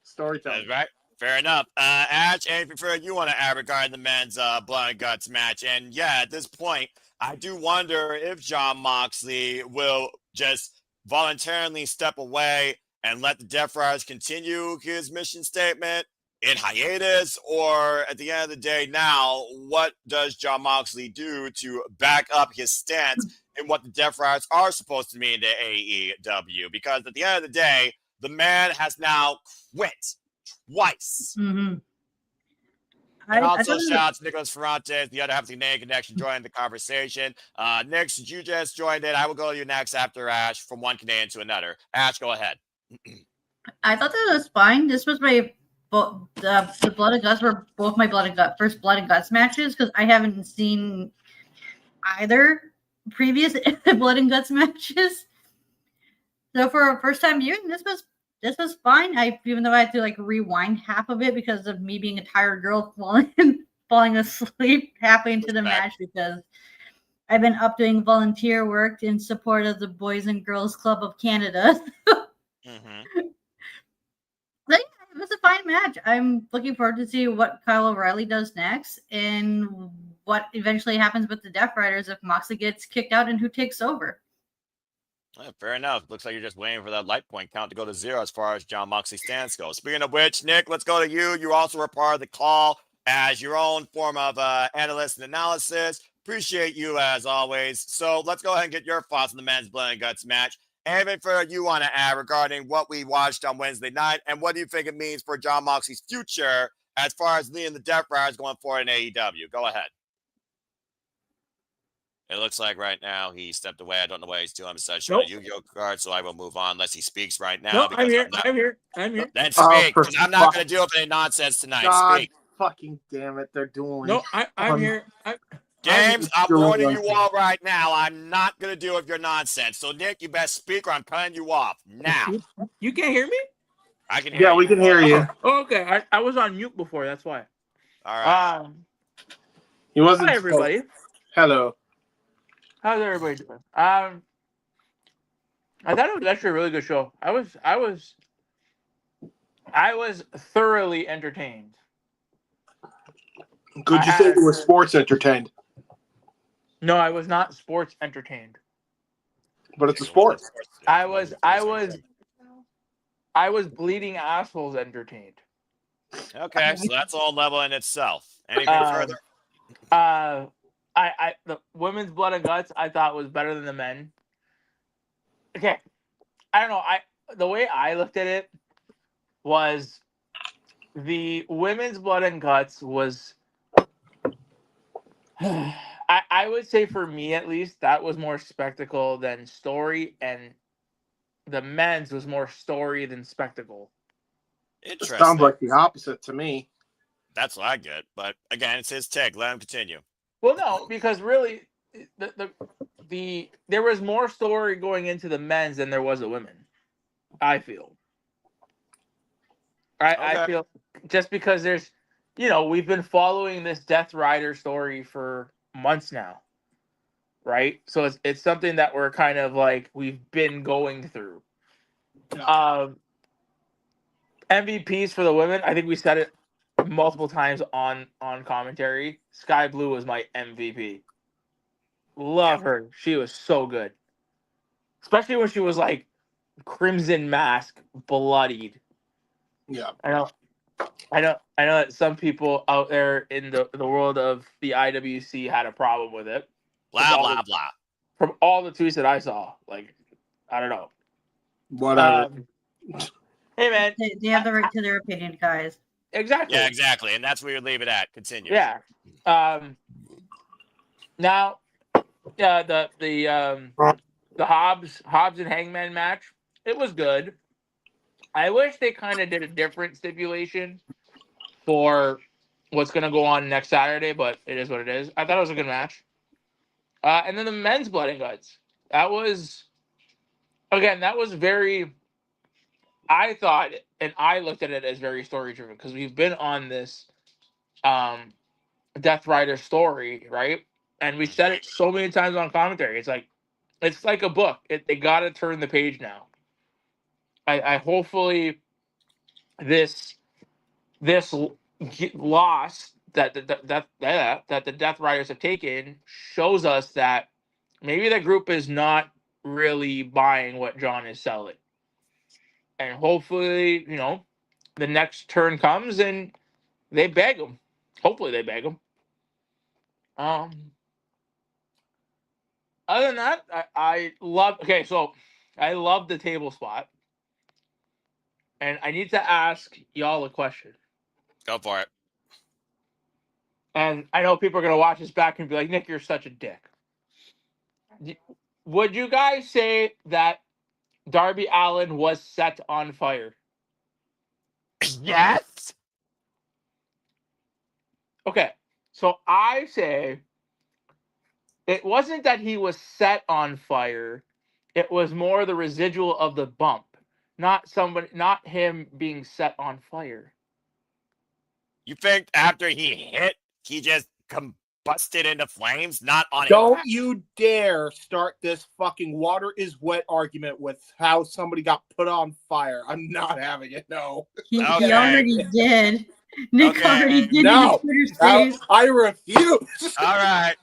Storytelling. That's right. Fair enough. Ash, anything further you want to add regarding the men's Blood and Guts match? And yeah, at this point, I do wonder if Jon Moxley will just voluntarily step away and let the Death Riders continue his mission statement in hiatus, or at the end of the day now, what does Jon Moxley do to back up his stance in what the Death Riders are supposed to mean to AEW? Because at the end of the day, the man has now quit twice. Mm-hmm. And also, shout out to Nicholas Ferrantes, the other half of the TNA Connection, joining the conversation. Nick, since you just joined in, I will go to you next after Ash, from one Canadian to another. Ash, go ahead. I thought that was fine. This was my the Blood and Guts were both my first Blood and Guts matches, because I haven't seen either previous Blood and Guts matches. So for a first time viewing, this was fine. Even though I had to like rewind half of it because of me being a tired girl falling asleep halfway into the match, because I've been up doing volunteer work in support of the Boys and Girls Club of Canada. But yeah, it was a fine match. I'm looking forward to see what Kyle O'Reilly does next and what eventually happens with the Death Riders if Moxley gets kicked out and who takes over. Fair enough. Looks like you're just waiting for that light point count to go to 0 as far as Jon Moxley's stance goes. Speaking of which, Nick, let's go to you. You also were part of the call as your own form of analyst and analysis. Appreciate you as always. So let's go ahead and get your thoughts on the men's Blood and Guts match. Anything further you want to add regarding what we watched on Wednesday night, and what do you think it means for Jon Moxley's future as far as leading the Death Riders going forward in AEW? Go ahead. It looks like right now he stepped away. I don't know what he's doing besides showing a Yu-Gi-Oh card, so I will move on unless he speaks right now. No, I'm here. Then speak, because I'm not going to deal with any nonsense tonight. God Speak. fucking damn it, they're doing. No, I'm here. James, I'm warning you all right now. I'm not going to deal with your nonsense. So, Nick, you best speak or I'm cutting you off now. You can't hear me? I can hear you. Yeah, we can hear you. Oh, okay. I was on mute before. That's why. All right. He wasn't. Hi, everybody. Hello. How's everybody doing? I thought it was actually a really good show. I was thoroughly entertained. Could you say you were sports entertained? No, I was not sports entertained. But it's a sport. I was bleeding assholes entertained. Okay, so that's all level in itself. Anything further? The women's Blood and Guts I thought was better than the men. Okay, I don't know. The way I looked at it was the women's Blood and Guts was. I would say for me at least that was more spectacle than story, and the men's was more story than spectacle. Interesting. Sounds like the opposite to me. That's what I get, but again, it's his take. Let him continue. Well, no, because really, there was more story going into the men's than there was the women. I feel. I feel just because there's, we've been following this Death Rider story for months now, right? So it's something that we're kind of like we've been going through. MVPs for the women, I think we said it multiple times on commentary. Sky Blue was my MVP. Love her. She was so good. Especially when she was like Crimson Mask bloodied. Yeah. I know that some people out there in the world of the IWC had a problem with it. Blah. From all the tweets that I saw. Like, I don't know. Whatever. Hey man. They have the right to their opinion, guys. Exactly. Yeah, exactly. And that's where you leave it at. Continue. Yeah. Now, the Hobbs and Hangman match, it was good. I wish they kind of did a different stipulation for what's going to go on next Saturday, but it is what it is. I thought it was a good match. And then the men's Blood and Guts. That was very, I thought, and I looked at it as very story-driven because we've been on this Death Rider story, right? And we said it so many times on commentary. It's like a book. They got to turn the page now. I hopefully this loss that the Death Riders have taken shows us that maybe the group is not really buying what John is selling. And hopefully, the next turn comes and they beg him. Hopefully they beg him. Other than that, I love. Okay, so I love the table spot, and I need to ask y'all a question. Go for it. And I know people are gonna watch this back and be like, "Nick, you're such a dick." Would you guys say that Darby Allin was set on fire? Yes. Okay, so I say it wasn't that he was set on fire. It was more the residual of the bump, not him being set on fire. You think after he hit, he just combusted into flames? Not on Don't impact? you dare start this fucking water is wet argument with how somebody got put on fire. I'm not having it. No. He already did. Nick already did No. in his Twitter space. I refuse. All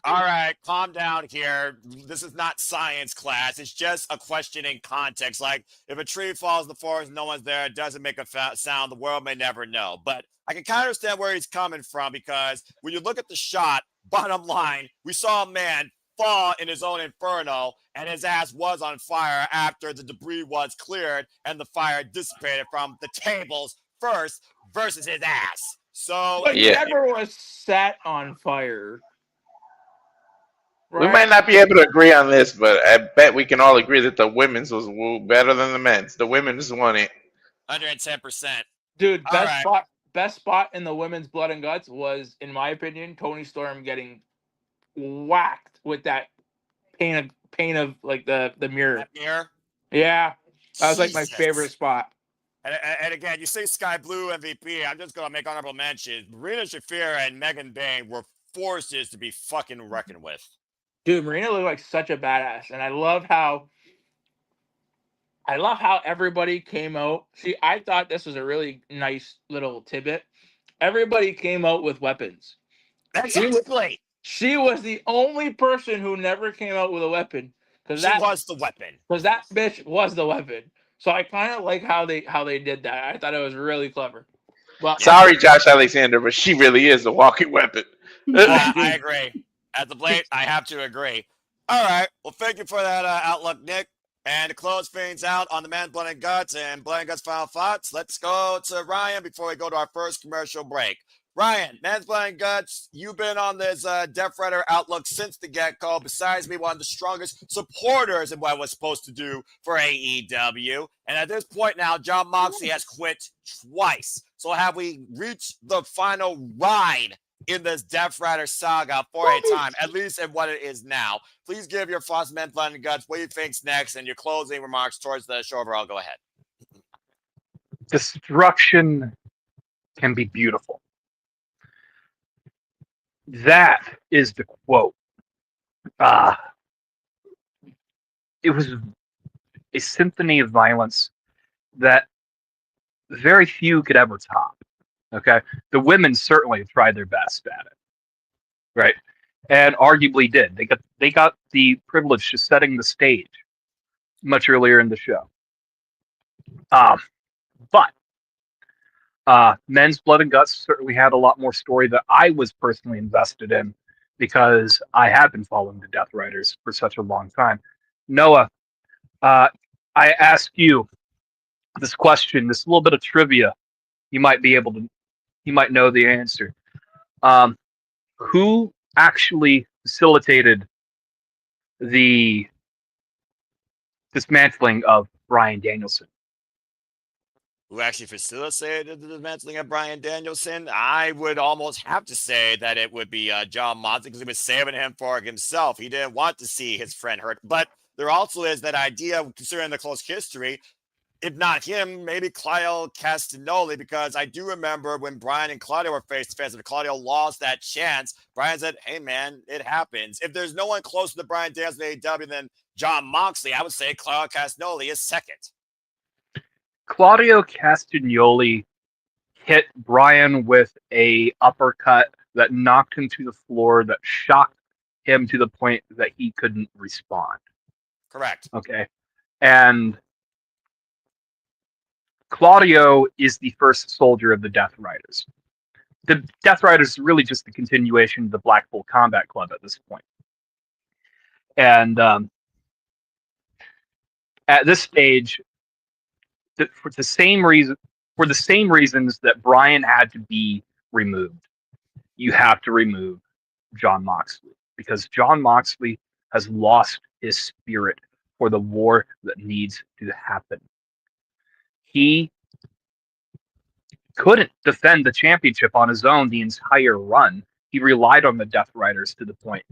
right. Calm down here. This is not science class. It's just a question in context. Like, if a tree falls in the forest and no one's there, it doesn't make a sound. The world may never know. But I can kind of understand where he's coming from, because when you look at the shot, bottom line, we saw a man fall in his own inferno, and his ass was on fire after the debris was cleared and the fire dissipated from the tables first versus his ass. So But never was set on fire. We might not be able to agree on this, but I bet we can all agree that the women's was better than the men's. The women's won it. 110%. Dude, best spot in the women's Blood and Guts was, in my opinion, Toni Storm getting whacked with that pane of like the mirror. That mirror? Yeah. That was like my Jesus. favorite spot. And again, you say Sky Blue MVP. I'm just going to make honorable mentions. Marina Shafir and Megan Bain were forces to be fucking reckoned with. Dude, Marina looked like such a badass. And I love how everybody came out. See, I thought this was a nice little tidbit. Everybody came out with weapons. Exactly. She was the only person who never came out with a weapon. She was the weapon. Because that bitch was the weapon. So I kind of like how they did that. I thought it was really clever. Well, Sorry, Josh Alexander, but she really is a walking weapon. I agree. At the blade, I have to agree. All right. Well, thank you for that outlook, Nick. And to close things out on the Men's Blood and Guts and Blood and Guts Final Thoughts, let's go to Ryan before we go to our first commercial break. Ryan, Men's Blood and Guts, you've been on this Death Rider outlook since the get-go. Besides being one of the strongest supporters in what was supposed to do for AEW. And at this point now, Jon Moxley has quit twice. So have we reached the final ride in this Death Rider saga for a time, at least in what it is now? Please give your thoughts, Men's Blood and Guts, what do you think's next, and your closing remarks towards the show overall. Go ahead. Destruction can be beautiful. That is the quote. It was a symphony of violence that very few could ever top. Okay, the women certainly tried their best at it, right, and arguably did. They got the privilege of setting the stage much earlier in the show. But Men's Blood and Guts certainly had a lot more story that I was personally invested in, because I have been following the Death Riders for such a long time. Noah, I ask you this question, this little bit of trivia. You might know the answer. Who actually facilitated the dismantling of Bryan Danielson? Who actually facilitated the dismantling of Bryan Danielson? I would almost have to say that it would be Jon Moxley, because he was saving him for himself. He didn't want to see his friend hurt. But there also is that idea, considering the close history, if not him, maybe Claudio Castagnoli, because I do remember when Bryan and Claudio were face-to-face, and Claudio lost that chance, Bryan said, hey, man, it happens. If there's no one closer to Bryan Danielson in AEW than Jon Moxley, I would say Claudio Castagnoli is second. Claudio Castagnoli hit Bryan with a uppercut that knocked him to the floor, that shocked him to the point that he couldn't respond. Correct. Okay. And Claudio is the first soldier of the Death Riders. The Death Riders is really just the continuation of the Blackpool Combat Club at this point. And at this stage, for the same reasons that Bryan had to be removed, you have to remove Jon Moxley, because Jon Moxley has lost his spirit for the war that needs to happen. He couldn't defend the championship on his own the entire run. He relied on the Death Riders to the point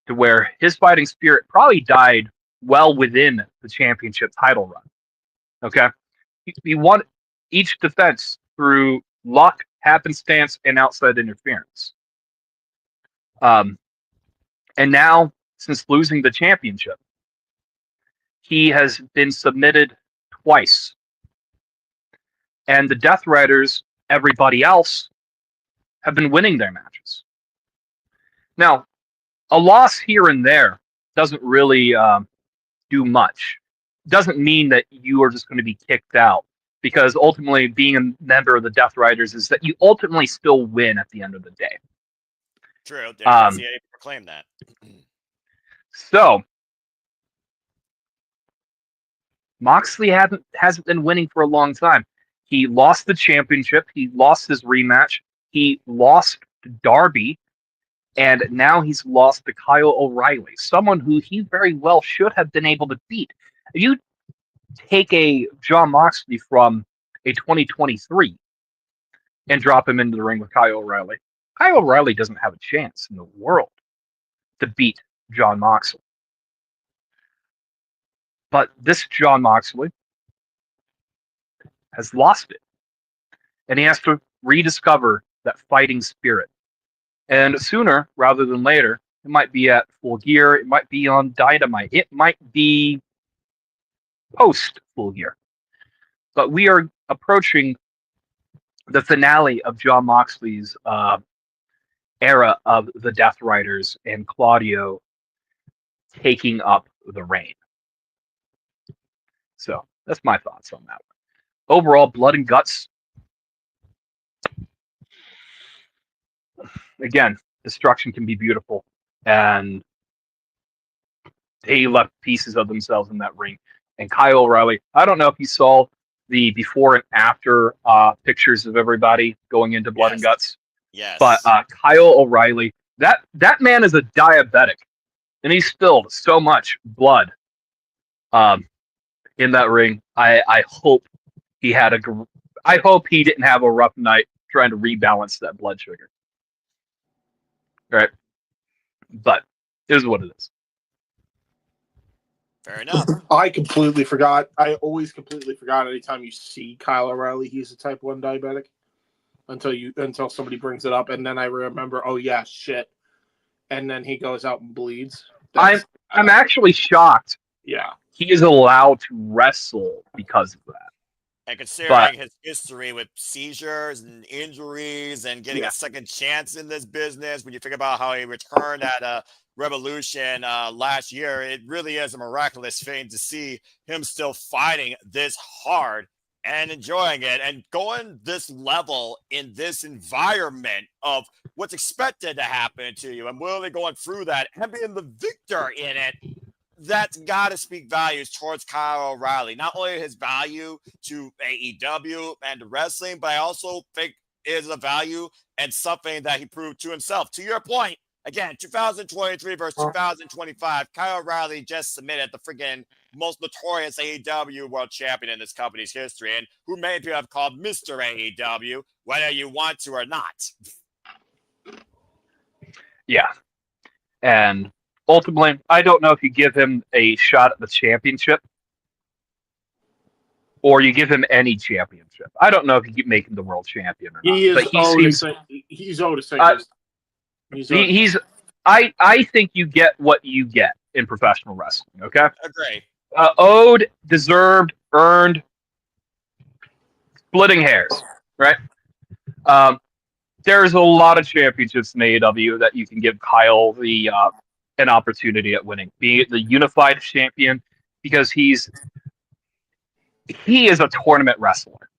to where his fighting spirit probably died well within the championship title run. Okay? He won each defense through luck, happenstance, and outside interference. And now, since losing the championship, he has been submitted twice. And the Death Riders, everybody else, have been winning their matches. Now, a loss here and there doesn't really do much. Doesn't mean that you are just going to be kicked out, because ultimately being a member of the Death Riders is that you ultimately still win at the end of the day. True. The NCAA proclaimed that. So, Moxley hasn't been winning for a long time. He lost the championship. He lost his rematch. He lost to Darby. And now he's lost to Kyle O'Reilly, someone who he very well should have been able to beat. If you take a Jon Moxley from a 2023 and drop him into the ring with Kyle O'Reilly doesn't have a chance in the world to beat Jon Moxley. But this Jon Moxley has lost it. And he has to rediscover that fighting spirit. And sooner rather than later, it might be at Full Gear, it might be on Dynamite, it might be post Full Gear. But we are approaching the finale of Jon Moxley's era of the Death Riders and Claudio taking up the reign. So that's my thoughts on that one. Overall, Blood and Guts. Again, destruction can be beautiful, and they left pieces of themselves in that ring. And Kyle O'Reilly, I don't know if you saw the before and after pictures of everybody going into Blood and Guts. Yes. But Kyle O'Reilly, that man is a diabetic, and he spilled so much blood in that ring. I hope he didn't have a rough night trying to rebalance that blood sugar. Right. But it is what it is. Fair enough. I completely forgot. I always completely forgot anytime you see Kyle O'Reilly, he's a type 1 diabetic. Until somebody brings it up, and then I remember, oh yeah, shit. And then he goes out and bleeds. I'm actually shocked. Yeah. He is allowed to wrestle because of that. And considering his history with seizures and injuries and getting a second chance in this business, when you think about how he returned at Revolution last year, it really is a miraculous thing to see him still fighting this hard and enjoying it and going this level in this environment of what's expected to happen to you and really going through that and being the victor in it. That's got to speak values towards Kyle O'Reilly. Not only his value to AEW and wrestling, but I also think is a value and something that he proved to himself. To your point, again, 2023 versus 2025, Kyle O'Reilly just submitted the friggin' most notorious AEW world champion in this company's history, and who many people have called Mr. AEW, whether you want to or not. Yeah. And ultimately, I don't know if you give him a shot at the championship or you give him any championship. I don't know if you keep making the world champion or not. He's owed a second. I think you get what you get in professional wrestling, okay? Agree. Owed, deserved, earned, splitting hairs, right? there's a lot of championships in AEW that you can give Kyle the an opportunity at winning, being the unified champion, because he is a tournament wrestler.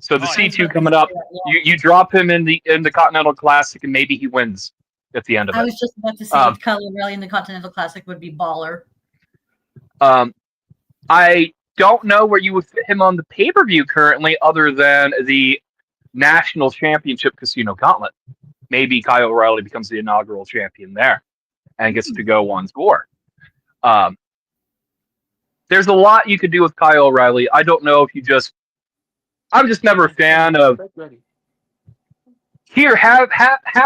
So the C2 coming up, you drop him in the Continental Classic, and maybe he wins at the end of it. I was just about to say if Kyle O'Reilly in the Continental Classic would be baller. I don't know where you would fit him on the pay-per-view currently, other than the National Championship Casino Gauntlet. Maybe Kyle O'Reilly becomes the inaugural champion there and gets to go on tour. There's a lot you could do with Kyle O'Reilly. I don't know if you just... I'm just never a fan of... Here, have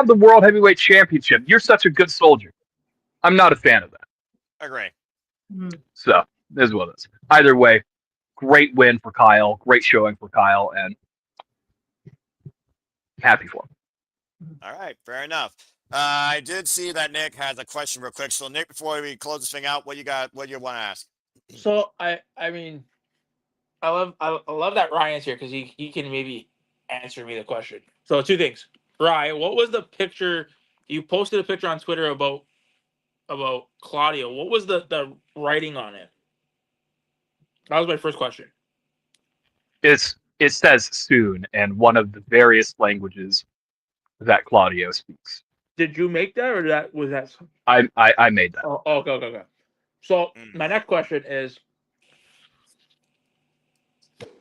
the World Heavyweight Championship. You're such a good soldier. I'm not a fan of that. Agree. So, this is what it is. Either way, great win for Kyle. Great showing for Kyle. And happy for him. All right, fair enough. I did see that Nick has a question real quick. So, Nick, before we close this thing out, what you got? What do you want to ask? So, I mean, I love that Ryan's here because he can maybe answer me the question. So, two things. Ryan, what was the picture? You posted a picture on Twitter about Claudio. What was the writing on it? That was my first question. It says soon, and one of the various languages that Claudio speaks. Did you make that, or was that? I made that. Oh, okay. So my next question is,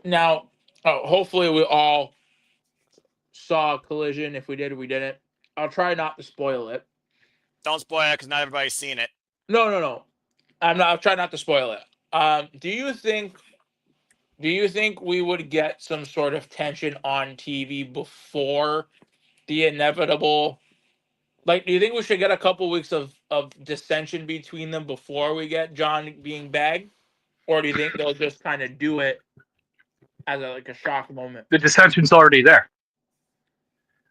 now, hopefully we all saw Collision. If we did, we didn't. I'll try not to spoil it. Don't spoil it because not everybody's seen it. No. I'll try not to spoil it. Do you think we would get some sort of tension on TV before the inevitable? Like, do you think we should get a couple weeks of dissension between them before we get John being bagged? Or do you think they'll just kind of do it as a shock moment? The dissension's already there.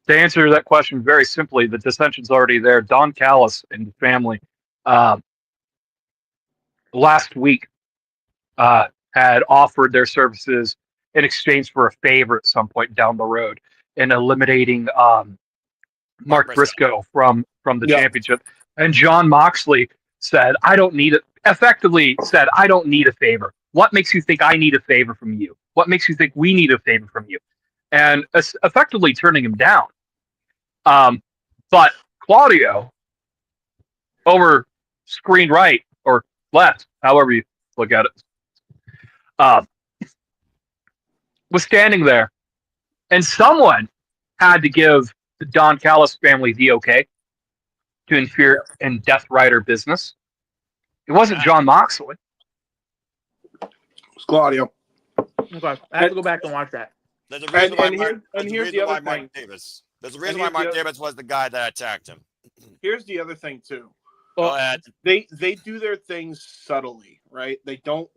To answer that question very simply, the dissension's already there. Don Callis and the family last week had offered their services in exchange for a favor at some point down the road in eliminating Mark Briscoe from the championship. And John Moxley said, I don't need it. Effectively said, I don't need a favor. What makes you think I need a favor from you? What makes you think we need a favor from you? And effectively turning him down. But Claudio, over screen right or left, however you look at it, was standing there, and someone had to give the Don Callis family the okay to interfere in Death Rider business. It wasn't John Moxley. It was Claudio. Okay, I have to go back and watch that. There's a reason why here's the other thing. There's a reason why Mark Davis was the guy that attacked him. Here's the other thing too. Well, they do their things subtly, right? They don't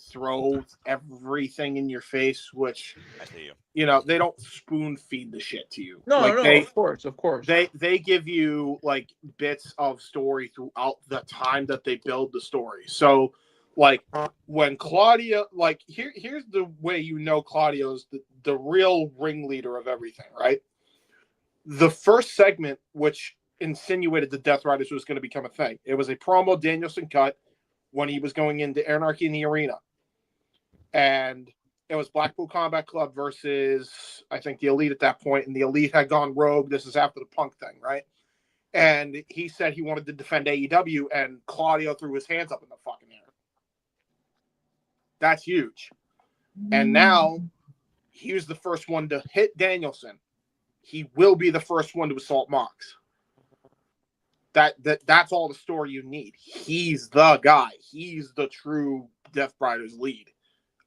throw everything in your face, which I see they don't spoon feed the shit to you. No, of course. They give you bits of story throughout the time that they build the story. So when Claudio, here's the way Claudio's the real ringleader of everything, right? The first segment, which insinuated the Death Riders was going to become a thing. It was a promo Danielson cut when he was going into Anarchy in the Arena. And it was Blackpool Combat Club versus, I think, the Elite at that point. And the Elite had gone rogue. This is after the Punk thing, right? And he said he wanted to defend AEW, and Claudio threw his hands up in the fucking air. That's huge. And now he was the first one to hit Danielson. He will be the first one to assault Mox. That's all the story you need. He's the guy. He's the true Death Riders lead.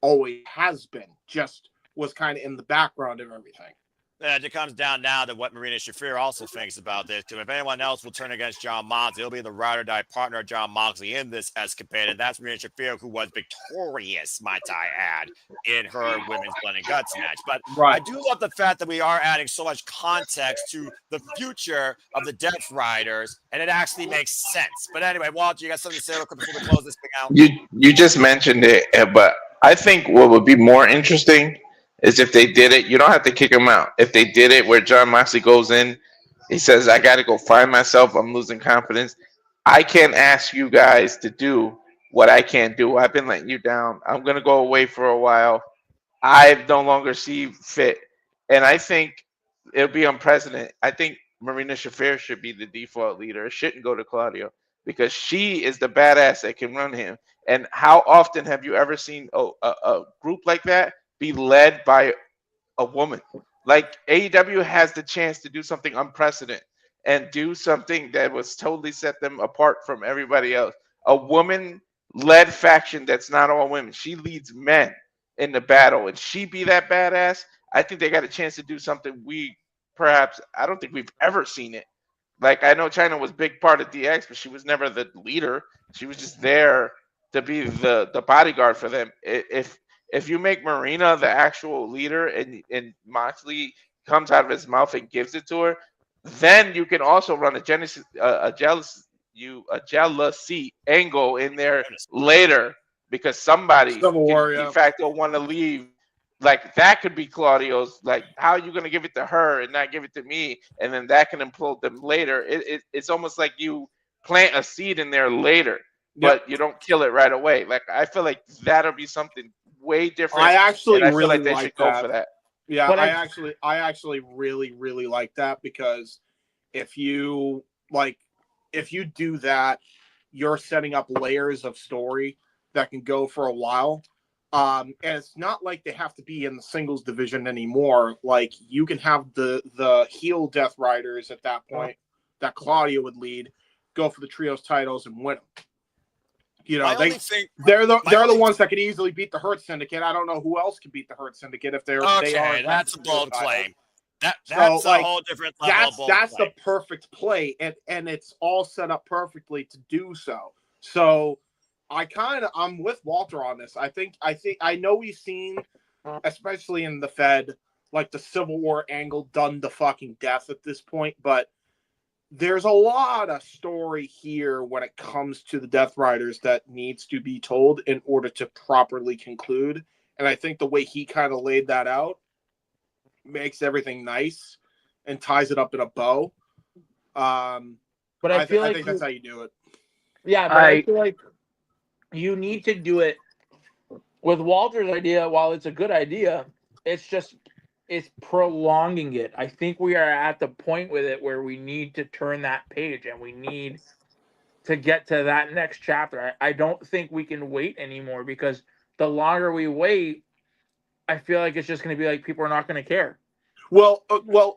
Always has been. Just was kind of in the background of everything. It comes down now to what Marina Shafir also thinks about this too. If anyone else will turn against John Moxley, he'll be the ride or die partner of John Moxley in this escapade, and that's Marina Shafir, who was victorious, might I add, in her women's blood and guts match. But I do love the fact that we are adding so much context to the future of the Death Riders, and it actually makes sense. But anyway, Walt, you got something to say real quick before we close this thing out? You just mentioned it, but I think what would be more interesting is if they did it, you don't have to kick him out. If they did it where Jon Moxley goes in, he says, I got to go find myself. I'm losing confidence. I can't ask you guys to do what I can't do. I've been letting you down. I'm going to go away for a while. I no longer see fit. And I think it'll be unprecedented. I think Marina Shafir should be the default leader. It shouldn't go to Claudio because she is the badass that can run him. And how often have you ever seen a group like that be led by a woman? Like AEW has the chance to do something unprecedented and do something that was totally set them apart from everybody else. A woman-led faction that's not all women. She leads men in the battle, and she be that badass. I think they got a chance to do something I don't think we've ever seen it. Like, I know China was a big part of DX, but she was never the leader. She was just there to be the bodyguard for them. If you make Marina the actual leader and Moxley comes out of his mouth and gives it to her, then you can also run a jealousy angle in there later because somebody de facto want to leave. Like, that could be Claudio's. Like, how are you going to give it to her and not give it to me? And then that can implode them later. It's almost like you plant a seed in there later, but you don't kill it right away. Like, I feel like that'll be something way different. I actually feel really like they should go for that. Yeah, But I actually really like that because if you do that, you're setting up layers of story that can go for a while. And it's not like they have to be in the singles division anymore. Like, you can have the heel Death Riders at that point that Claudio would lead, go for the trios titles and win them. You know, they're the ones that could easily beat the Hurt Syndicate. I don't know who else can beat the Hurt Syndicate if they're Okay, that's a bold claim. That's a whole different level. That's the perfect play, and it's all set up perfectly to do so. So I'm with Walter on this. I know we've seen, especially in the Fed, like the Civil War angle done to fucking death at this point, but there's a lot of story here when it comes to the Death Riders that needs to be told in order to properly conclude. And I think the way he kind of laid that out makes everything nice and ties it up in a bow. But I think that's how you do it. Yeah, but I feel like you need to do it with Walter's idea. While it's a good idea, it's prolonging it. I think we are at the point with it where we need to turn that page and we need to get to that next chapter. I don't think we can wait anymore because the longer we wait, I feel like it's just going to be like people are not going to care. Well,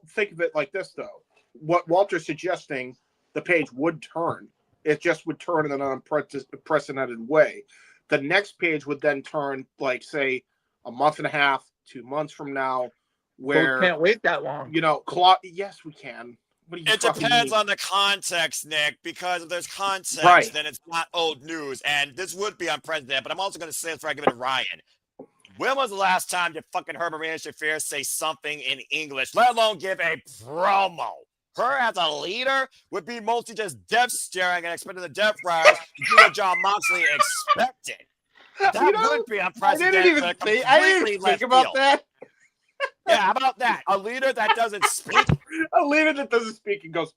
think of it like this, though. What Walter's suggesting, the page would turn. It just would turn in an unprecedented way. The next page would then turn, like, say, a month and a half, 2 months from now, where we can't wait that long. You know, yes, we can. It depends on the context, Nick, because if there's context, then it's not old news. And this would be unprecedented, but I'm also going to say this before I give it to Ryan. When was the last time you fucking heard Marina Shafir say something in English, let alone give a promo? Her as a leader would be mostly just death staring and expecting the Death Riders to do what John Moxley expected. That would be unprecedented. I didn't even think about that. Yeah, how about that? A leader that doesn't speak. A leader that doesn't speak and goes.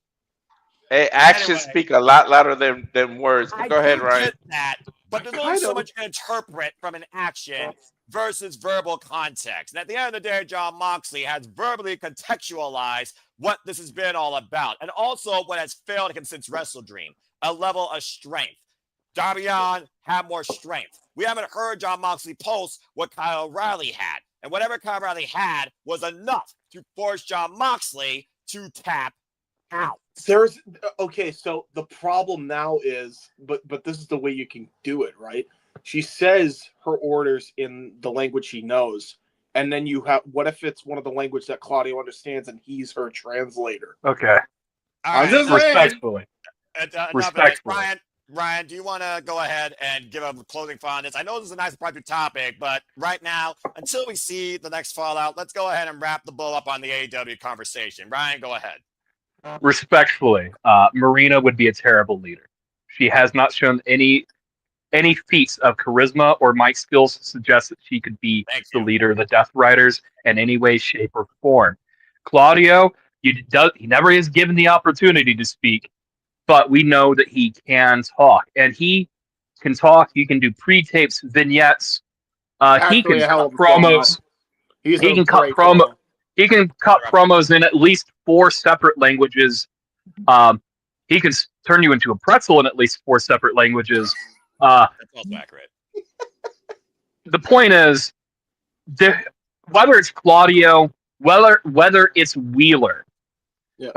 Hey, actions speak a lot louder than words. But go ahead, Ryan. Get that, but there's only so much you can interpret from an action versus verbal context. And at the end of the day, John Moxley has verbally contextualized what this has been all about, and also what has failed him since Wrestle Dream, a level of strength. Darby Allin had more strength. We haven't heard John Moxley post what Kyle O'Reilly had. And whatever Kyle O'Reilly had was enough to force John Moxley to tap out. So the problem now is, but this is the way you can do it, right? She says her orders in the language she knows, and then you have, what if it's one of the language that Claudio understands and he's her translator? Okay. I'm just respectfully. Respectfully. Ryan, do you want to go ahead and give a closing thought on this? I know this is a nice private topic, but right now, until we see the next fallout, let's go ahead and wrap the bull up on the AEW conversation. Ryan, go ahead. Respectfully, Marina would be a terrible leader. She has not shown any any feats of charisma or mic skills suggest that she could be the leader of the Death Riders in any way, shape, or form. Claudio, he never is given the opportunity to speak, but we know that he can talk, and he can talk. He can do pre-tapes, vignettes. He can cut promos. He can cut promo. He can cut promos in at least 4 separate languages. He can turn you into a pretzel in at least 4 separate languages. That's also accurate. The point is, whether it's Claudio, whether it's Wheeler,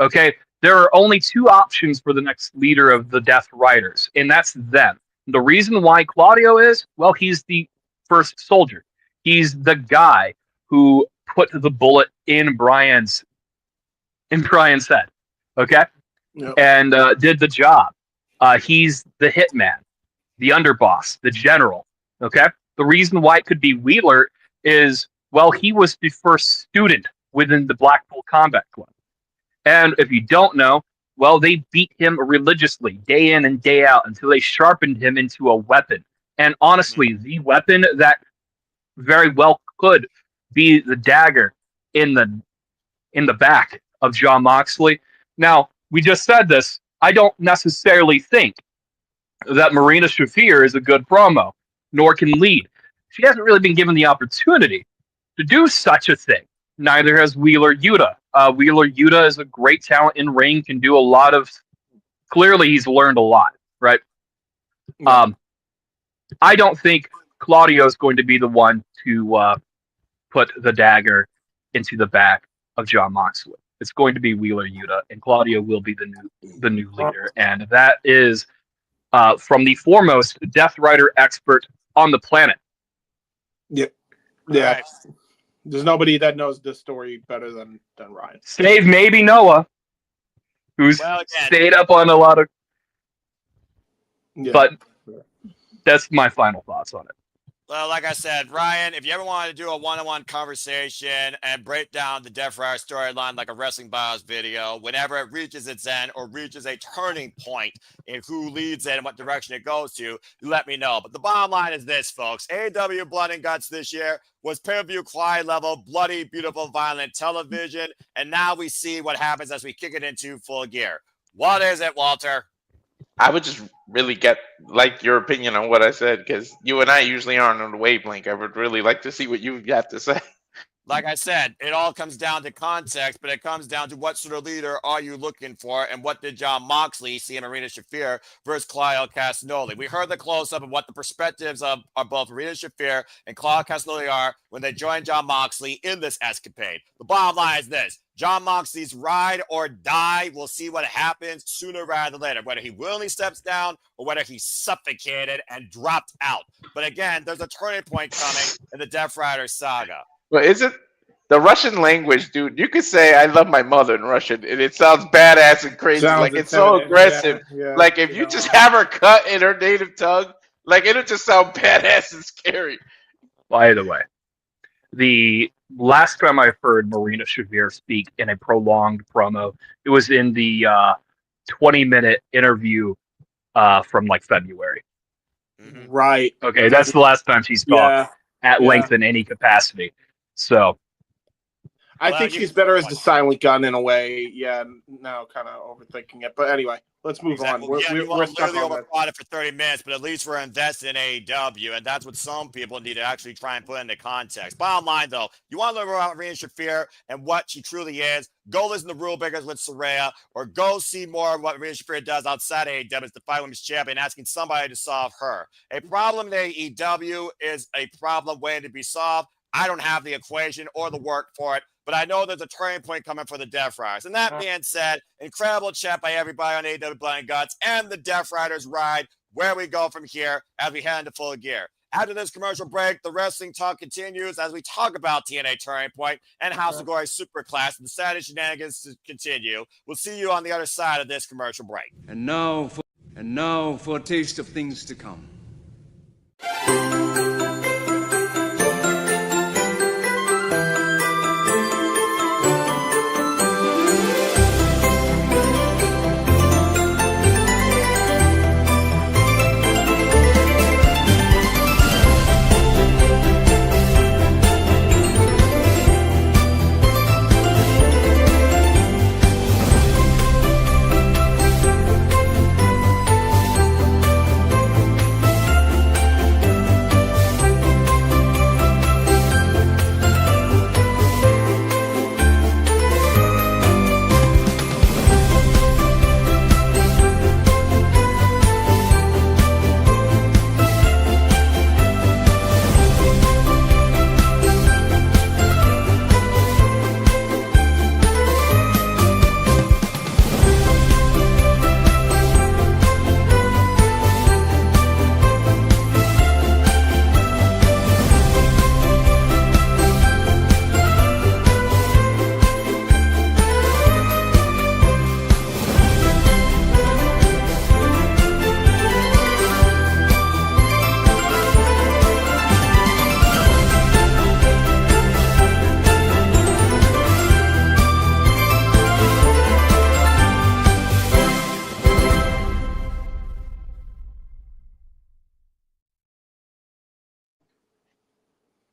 okay, there are only 2 options for the next leader of the Death Riders, and that's them. The reason why Claudio is, well, he's the first soldier. He's the guy who put the bullet in Brian's head, okay, and did the job. He's the hitman, the underboss, the general, okay. The reason why it could be Wheeler is, well, he was the first student within the Blackpool Combat Club. And if you don't know, well, they beat him religiously day in and day out until they sharpened him into a weapon. And honestly, the weapon that very well could be the dagger in the back of Jon Moxley. Now, we just said this. I don't necessarily think that Marina Shafir is a good promo, nor can lead. She hasn't really been given the opportunity to do such a thing. Neither has Wheeler Yuta. Wheeler Yuta is a great talent in ring, can do a lot of... Clearly, he's learned a lot, right? I don't think Claudio is going to be the one to put the dagger into the back of Jon Moxley. It's going to be Wheeler Yuta, and Claudio will be the new leader. And that is from the foremost Death Rider expert on the planet. Yeah. Right. There's nobody that knows this story better than Ryan. Save maybe Noah, who's stayed up on a lot of... But that's my final thoughts on it. Well, like I said, Ryan, if you ever wanted to do a one-on-one conversation and break down the Death Rider storyline like a Wrestling Bios video, whenever it reaches its end or reaches a turning point in who leads it and what direction it goes to, you let me know. But the bottom line is this, folks. AEW Blood and Guts this year was pay-per-view quality level, bloody, beautiful, violent television. And now we see what happens as we kick it into full gear. What is it, Walter? I would just really like your opinion on what I said, because you and I usually aren't on the wavelength. I would really like to see what you got to say. Like I said, it all comes down to context, but it comes down to what sort of leader are you looking for, and what did Jon Moxley see in Marina Shafir versus Claudio Castagnoli. We heard the close-up of what the perspectives of both Marina Shafir and Claudio Castagnoli are when they joined Jon Moxley in this escapade. The bottom line is this. Jon Moxley's ride or die. We'll see what happens sooner rather than later, whether he willingly steps down or whether he's suffocated and dropped out. But again, there's a turning point coming in the Death Rider saga. Well, is it the Russian language, dude? You could say "I love my mother" in Russian, and it sounds badass and crazy. Like it's so aggressive. Yeah, like if you just have her cut in her native tongue, like it'll just sound badass and scary. By the way, the last time I heard Marina Shafir speak in a prolonged promo, it was in the 20-minute interview from like February. Right. Okay, that's the last time she's talked at length in any capacity. So I think she's better as the silent gun in a way. Yeah, now kind of overthinking it. But anyway, let's move on. We're stuck literally on overthought it for 30 minutes, but at least we're invested in AEW, and that's what some people need to actually try and put into context. Bottom line, though, you want to learn about Marina Shafir and what she truly is, go listen to Rule Breakers with Saraya, or go see more of what Marina Shafir does outside AEW as the Fight Women's Champion, asking somebody to solve her. A problem in AEW is a problem waiting to be solved. I don't have the equation or the work for it, but I know there's a turning point coming for the Death Riders. And that being said, incredible chat by everybody on AEW Blood and Guts and the Death Riders ride, where we go from here as we head into full gear. After this commercial break, the wrestling talk continues as we talk about TNA Turning Point and House of Glory Superclass, and the Saturday Shenanigans to continue. We'll see you on the other side of this commercial break. And now for a taste of things to come.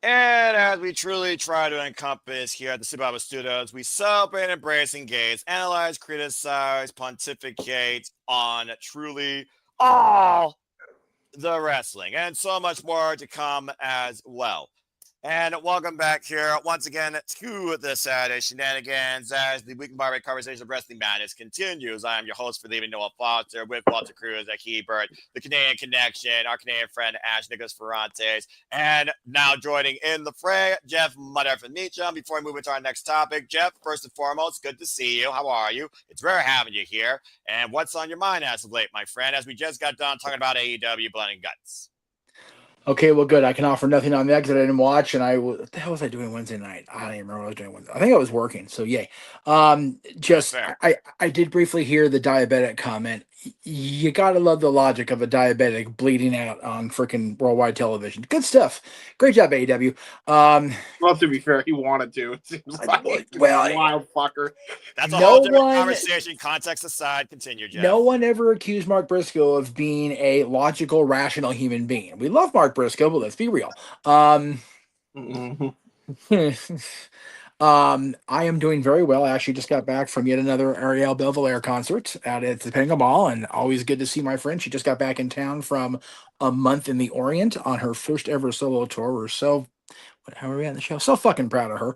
And as we truly try to encompass here at the Superchatted Studios, we celebrate, embrace, engage, analyze, criticize, pontificate on truly all the wrestling and so much more to come as well. And welcome back here once again to the Saturday Shenanigans as the weekly barber conversation of Wrestling Madness continues. I am your host for leaving Noah Foster with Walter Cruz, Hebert, the Canadian Connection, our Canadian friend Ash Nicholas Ferrantes, and now joining in the fray, Jeff Mudder from Meacham. Before we move into our next topic, Jeff, first and foremost, good to see you. How are you? It's rare having you here. And what's on your mind as of late, my friend, as we just got done talking about AEW Blood and Guts? Okay, well, good. I can offer nothing on that because I didn't watch, and what the hell was I doing Wednesday night? I don't even remember what I was doing Wednesday. I think I was working, so yay. I did briefly hear the diabetic comment. You gotta love the logic of a diabetic bleeding out on freaking worldwide television. Good stuff. Great job, AEW. Well, to be fair, he wanted to. It seems like wild fucker. That's a whole different conversation. Context aside, continue, Jeff. No one ever accused Mark Briscoe of being a logical, rational human being. We love Mark Briscoe, but let's be real. I am doing very well. I actually just got back from yet another Ariel Belvalere concert out at the Penga Mall, and always good to see my friend. She just got back in town from a month in the Orient on her first ever solo tour. We're so, how are we on the show? So fucking proud of her.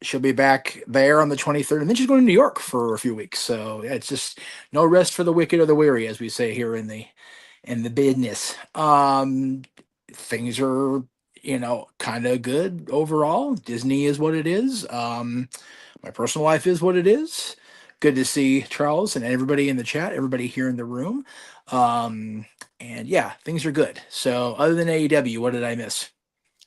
She'll be back there on the 23rd, and then she's going to New York for a few weeks. So yeah, it's just no rest for the wicked or the weary, as we say here in the business. Things are, kind of good overall. Disney is what it is. My personal life is what it is. Good to see Charles and everybody in the chat, everybody here in the room. And yeah, things are good. So other than AEW, what did I miss?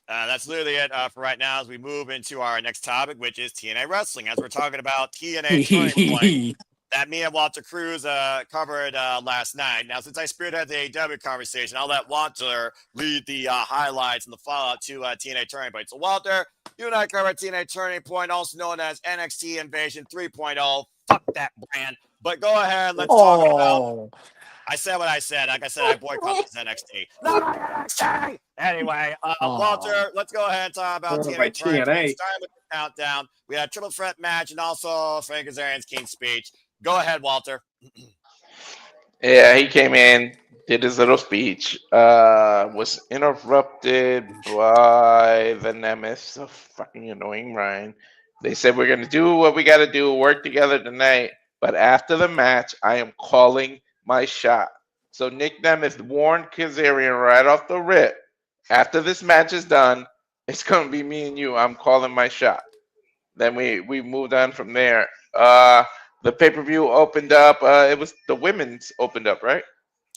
That's literally it for right now as we move into our next topic, which is TNA Wrestling. As we're talking about TNA Turning Point, that me and Walter Cruz covered last night. Now, since I spearheaded the AEW conversation, I'll let Walter read the highlights and the follow-up to TNA Turning Point. So, Walter, you and I covered TNA Turning Point, also known as NXT Invasion 3.0. Fuck that brand. But go ahead, let's talk about... I said what I said. Like I said, I boycott this NXT. Not my NXT! Anyway, Walter, let's go ahead and talk about TNA. Starting with the countdown. We had a triple threat match and also Frank Kazarian's King's speech. Go ahead, Walter. Yeah, he came in, did his little speech, was interrupted by the nemesis of fucking annoying Ryan. They said, we're going to do what we got to do, work together tonight. But after the match, I am calling my shot. So Nick Nemeth warned Kazarian right off the rip. After this match is done, it's going to be me and you. I'm calling my shot. Then we moved on from there. The pay-per-view opened up. It was the women's opened up, right?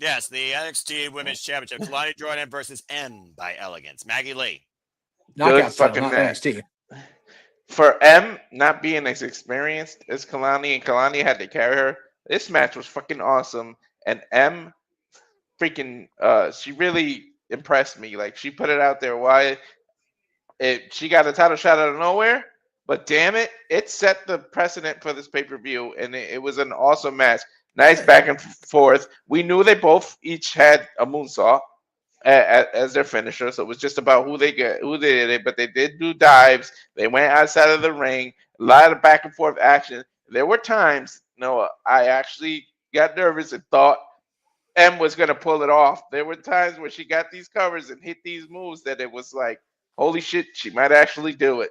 Yes, the NXT Women's Championship. Kalani Jordan versus M by Elegance. Maggie Lee. Knockout title, not NXT. For M not being as experienced as Kalani, and Kalani had to carry her, this match was fucking awesome. And M freaking she really impressed me. Like, she put it out there she got a title shot out of nowhere, but damn it, it set the precedent for this pay-per-view, and it was an awesome match. Nice back and forth. We knew they both each had a moonsault as their finisher, so it was just about who did it, but they did do dives. They went outside of the ring. A lot of back and forth action. There were times, Noah, I actually got nervous and thought M was going to pull it off. There were times where she got these covers and hit these moves that it was like, holy shit, she might actually do it.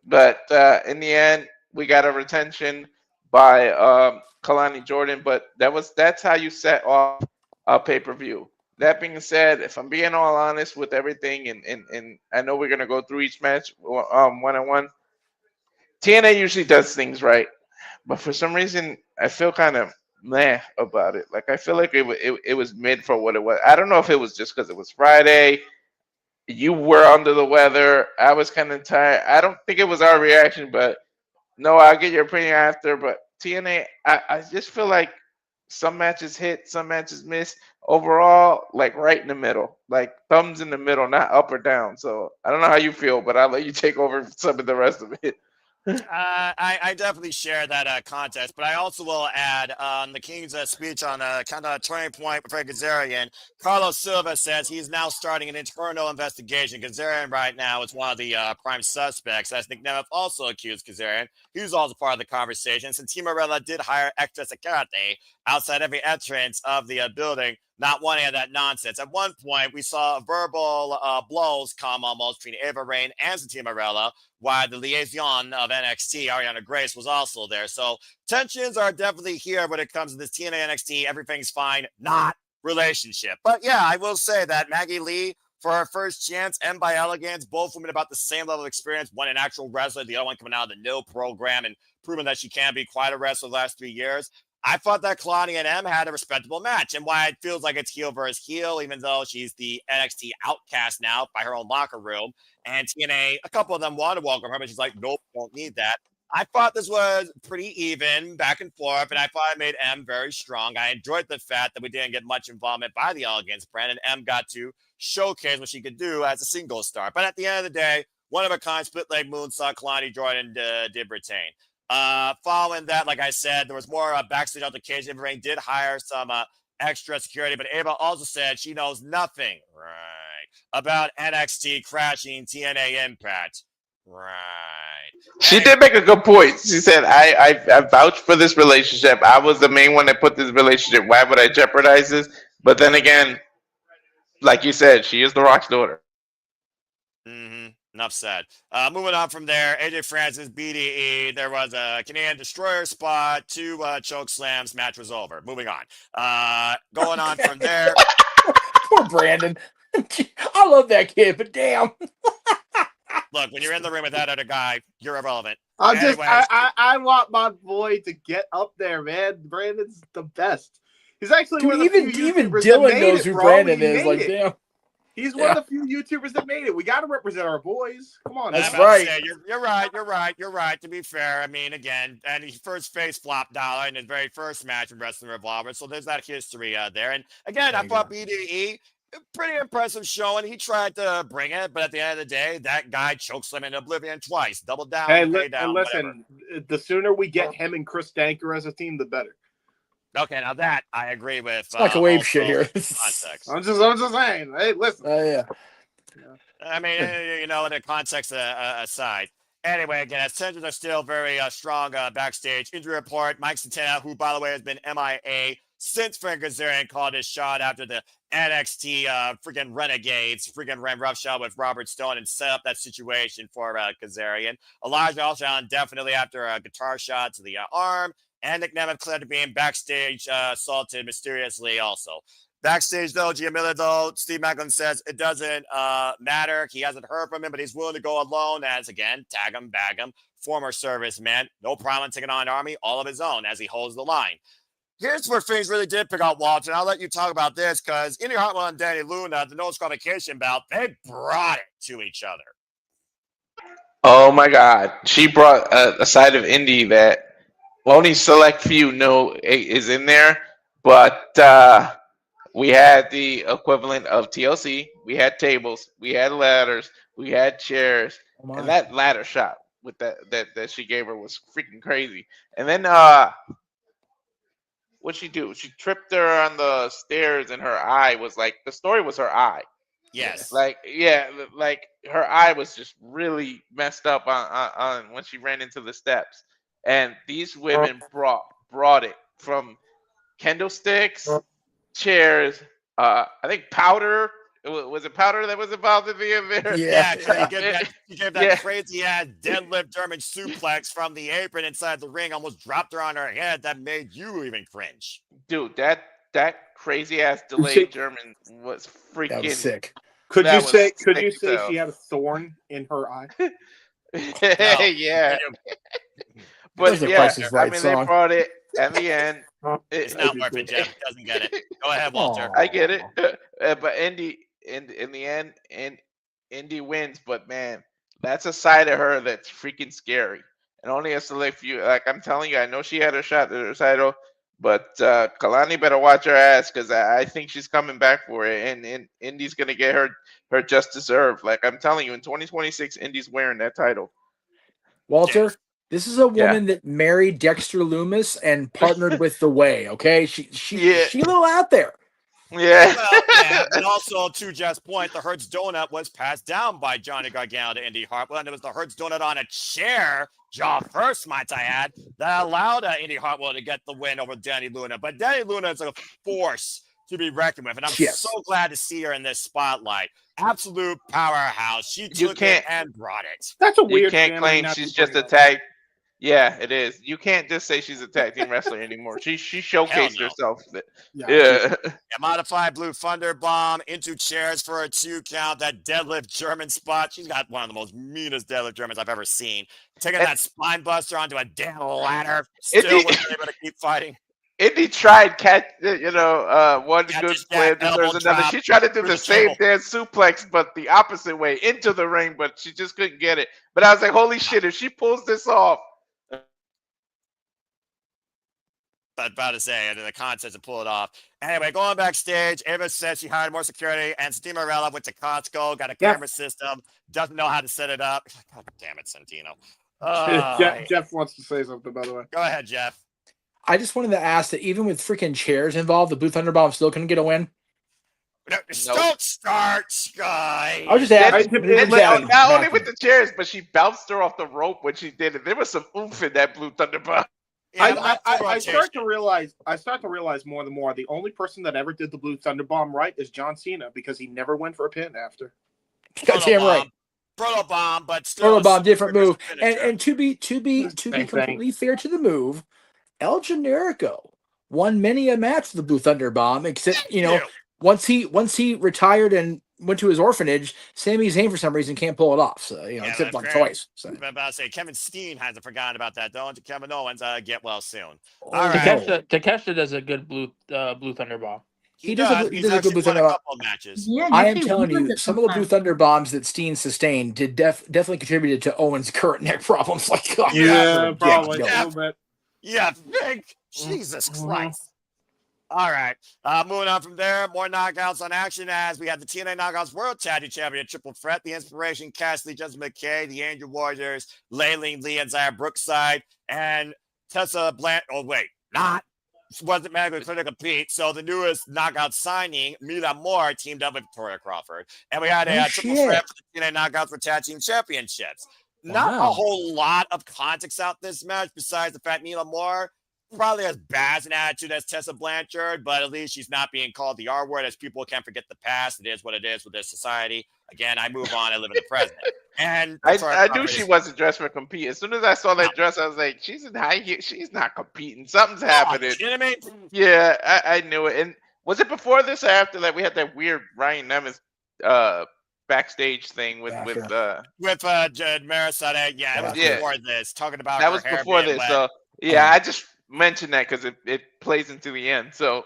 But in the end, we got a retention by Kalani Jordan. But that's how you set off a pay-per-view. That being said, if I'm being all honest with everything, and I know we're going to go through each match one-on-one, TNA usually does things right. But for some reason, I feel kind of meh about it. Like, I feel like it was mid for what it was. I don't know if it was just because it was Friday. You were under the weather. I was kind of tired. I don't think it was our reaction, but no, I'll get your opinion after. But TNA, I just feel like some matches hit, some matches missed. Overall, like right in the middle, like thumbs in the middle, not up or down. So I don't know how you feel, but I'll let you take over some of the rest of it. I definitely share that context, but I also will add on the King's speech on kind of a turning point for Kazarian. Carlos Silva says he's now starting an internal investigation. Kazarian right now is one of the prime suspects. As Nick Nemeth also accused Kazarian. He was also part of the conversation. Since Team Morella did hire extra security outside every entrance of the building, not wanting any of that nonsense. At one point, we saw verbal blows come almost between Ava Rain and Santina Morella, while the liaison of NXT, Ariana Grace, was also there. So tensions are definitely here when it comes to this TNA NXT. Everything's fine, not relationship. But yeah, I will say that Maggie Lee, for her first chance, and by Elegance, both women about the same level of experience. One an actual wrestler, the other one coming out of the NIL program and proving that she can be quite a wrestler the last 3 years. I thought that Kalani and M had a respectable match, and why it feels like it's heel versus heel, even though she's the NXT outcast now by her own locker room. And TNA, a couple of them want to welcome her, but she's like, nope, don't need that. I thought this was pretty even, back and forth, and I thought it made M very strong. I enjoyed the fact that we didn't get much involvement by the Elegance brand, and M got to showcase what she could do as a single star. But at the end of the day, one of a kind split leg moonsault, Kalani Jordan did retain. Following that, like I said, there was more backstage altercation. Ava Rain did hire some extra security, but Ava also said she knows nothing, about NXT crashing TNA Impact. She did make a good point. She said, I vouched for this relationship. I was the main one that put this relationship. Why would I jeopardize this? But then again, like you said, she is The Rock's daughter. Enough said. Moving on from there, AJ Francis, BDE. There was a Canadian Destroyer spot, 2 choke slams. Match was over. Moving on. Going on from there. Poor Brandon. I love that kid, but damn. Look, when you're in the ring with that other guy, you're irrelevant. I want my boy to get up there, man. Brandon's the best. He's actually one of the few even YouTubers Dylan that made knows it, who bro. Brandon He is. made Like, it. damn. He's one of the few YouTubers that made it. We got to represent our boys. Come on, That's now. right. Say, you're right. To be fair, I mean, again, and he first faced Flop Dollar in his very first match in Wrestling Revolver, so there's that history there. And again, I thought BDE, pretty impressive showing. He tried to bring it, but at the end of the day, that guy chokeslammed in Oblivion twice. Double down, pay down, And listen, the sooner we get him and Chris Danker as a team, the better. Okay, now that I agree with. It's like a wave shit here. Context. I'm just saying. Hey, listen. Yeah. I mean, the context aside. Anyway, again, as tensions are still very strong backstage. Injury report: Mike Santana, who by the way has been MIA since Frank Kazarian called his shot after the NXT freaking Renegades, freaking ran roughshod with Robert Stone and set up that situation for Kazarian. Elijah also definitely after a guitar shot to the arm. And Nick Nemeth cleared to being backstage assaulted mysteriously also. Backstage, though, Giamilla, though, Steve Macklin says it doesn't matter. He hasn't heard from him, but he's willing to go alone as, again, tag him, bag him, former serviceman. No problem taking on an army, all of his own as he holds the line. Here's where things really did pick up, Walter, and I'll let you talk about this because Indy Hartwell and Danny Luna, the no disqualification bout, they brought it to each other. Oh, my God. She brought a side of Indy that only select few know is in there, but we had the equivalent of TLC. We had tables, we had ladders, we had chairs, and that ladder shot with that she gave her was freaking crazy. And then what'd she do? She tripped her on the stairs, and her eye was like the story was her eye. Yes. Like her eye was just really messed up on when she ran into the steps. And these women brought it from candlesticks, chairs, I think powder. Was it powder that was involved in the event? Yeah, you gave that crazy ass deadlift German suplex from the apron inside the ring, almost dropped her on her head. That made you even cringe. Dude, that crazy ass delayed German was freaking That was sick. Could you say she had a thorn in her eye? Yeah. But yeah, I mean, they brought it at the end. It's not worth it, Jeff. Doesn't get it. Go ahead, Walter. I get it. But Indy, in the end, Indy wins. But man, that's a side of her that's freaking scary. And only a select few. Like I'm telling you, I know she had her shot at her title, but Kalani better watch her ass because I think she's coming back for it. And Indy's gonna get her just deserved. Like I'm telling you, in 2026, Indy's wearing that title. Walter, This is a woman that married Dexter Loomis and partnered with The Way. Okay, she a little out there. Well, yeah, but also to Jeff's point, the Hertz donut was passed down by Johnny Gargano to Indy Hartwell, and it was the Hertz donut on a chair, jaw first, might I add, that allowed Indy Hartwell to get the win over Danny Luna. But Danny Luna is a force to be reckoned with, and I'm so glad to see her in this spotlight. Absolute powerhouse. She took it and brought it. That's a weird. You can't claim she's just a tag. Yeah, it is. You can't just say she's a tag team wrestler anymore. She showcased herself. Yeah. A modified Blue Thunder Bomb into chairs for a 2 count. That deadlift German spot. She's got one of the most meanest deadlift Germans I've ever seen. Taking that spine buster onto a damn ladder. Still was able to keep fighting. Indy tried one good slam deserves another. She tried to do the same damn suplex, but the opposite way into the ring, but she just couldn't get it. But I was like, holy shit, if she pulls this off. About to say, and the contest to pull it off. Anyway, going backstage, Ava says she hired more security, and Steve Morella went to Costco, got a camera system, doesn't know how to set it up. God damn it, Santino. Jeff wants to say something, by the way. Go ahead, Jeff. I just wanted to ask that even with freaking chairs involved, the Blue Thunder Bomb still couldn't get a win. No, don't start, Sky. I was just asking. Not only with the chairs, but she bounced her off the rope when she did it. There was some oomph in that Blue Thunder Bomb. I start to realize more and more the only person that ever did the Blue Thunder Bomb right is John Cena, because he never went for a pin after. Goddamn right. Proto Bomb, but still Proto Bomb, different move. And to be completely fair to the move, El Generico won many a match with the Blue Thunder Bomb, except once he retired and went to his orphanage, Sami Zayn for some reason can't pull it off. So except like twice. So. I'm about to say Kevin Steen hasn't forgotten about that. Don't Kevin Owens get well soon. All right. Takeshita does a good Blue Thunder Bomb. He does a good Blue Thunder Bomb. Yeah, I am telling you, some of the Blue Thunder Bombs that Steen sustained did definitely contributed to Owens' current neck problems. Like, God, probably a little bit. Yeah, Jesus Christ. All right. Moving on from there, more knockouts on action as we have the TNA Knockouts World Tag Team Champion Triple Threat, the Inspiration, Cassidy, Justin McKay, the Angel Warriors, Layling Lee and Zaya Brookside, and Tessa Blanchard. Oh, wait, wasn't medically clear to compete. So the newest knockout signing, Mila Moore, teamed up with Victoria Crawford. And we had a Triple Threat for the TNA Knockouts for Tag Team Championships. Not a whole lot of context out this match besides the fact Mila Moore probably has bad an attitude as Tessa Blanchard, but at least she's not being called the R word, as people can't forget the past. It is what it is with this society. Again, I move on. I live in the present. And I knew she wasn't dressed for compete. As soon as I saw that dress, I was like, she's in high heel. She's not competing. Something's happening. You know what I mean? Yeah, I knew it. And was it before this or after that we had that weird Ryan Nemeth backstage thing with Marisade? Yeah, it was before this. Talking about that was before this. So yeah, I just mention that because it plays into the end. So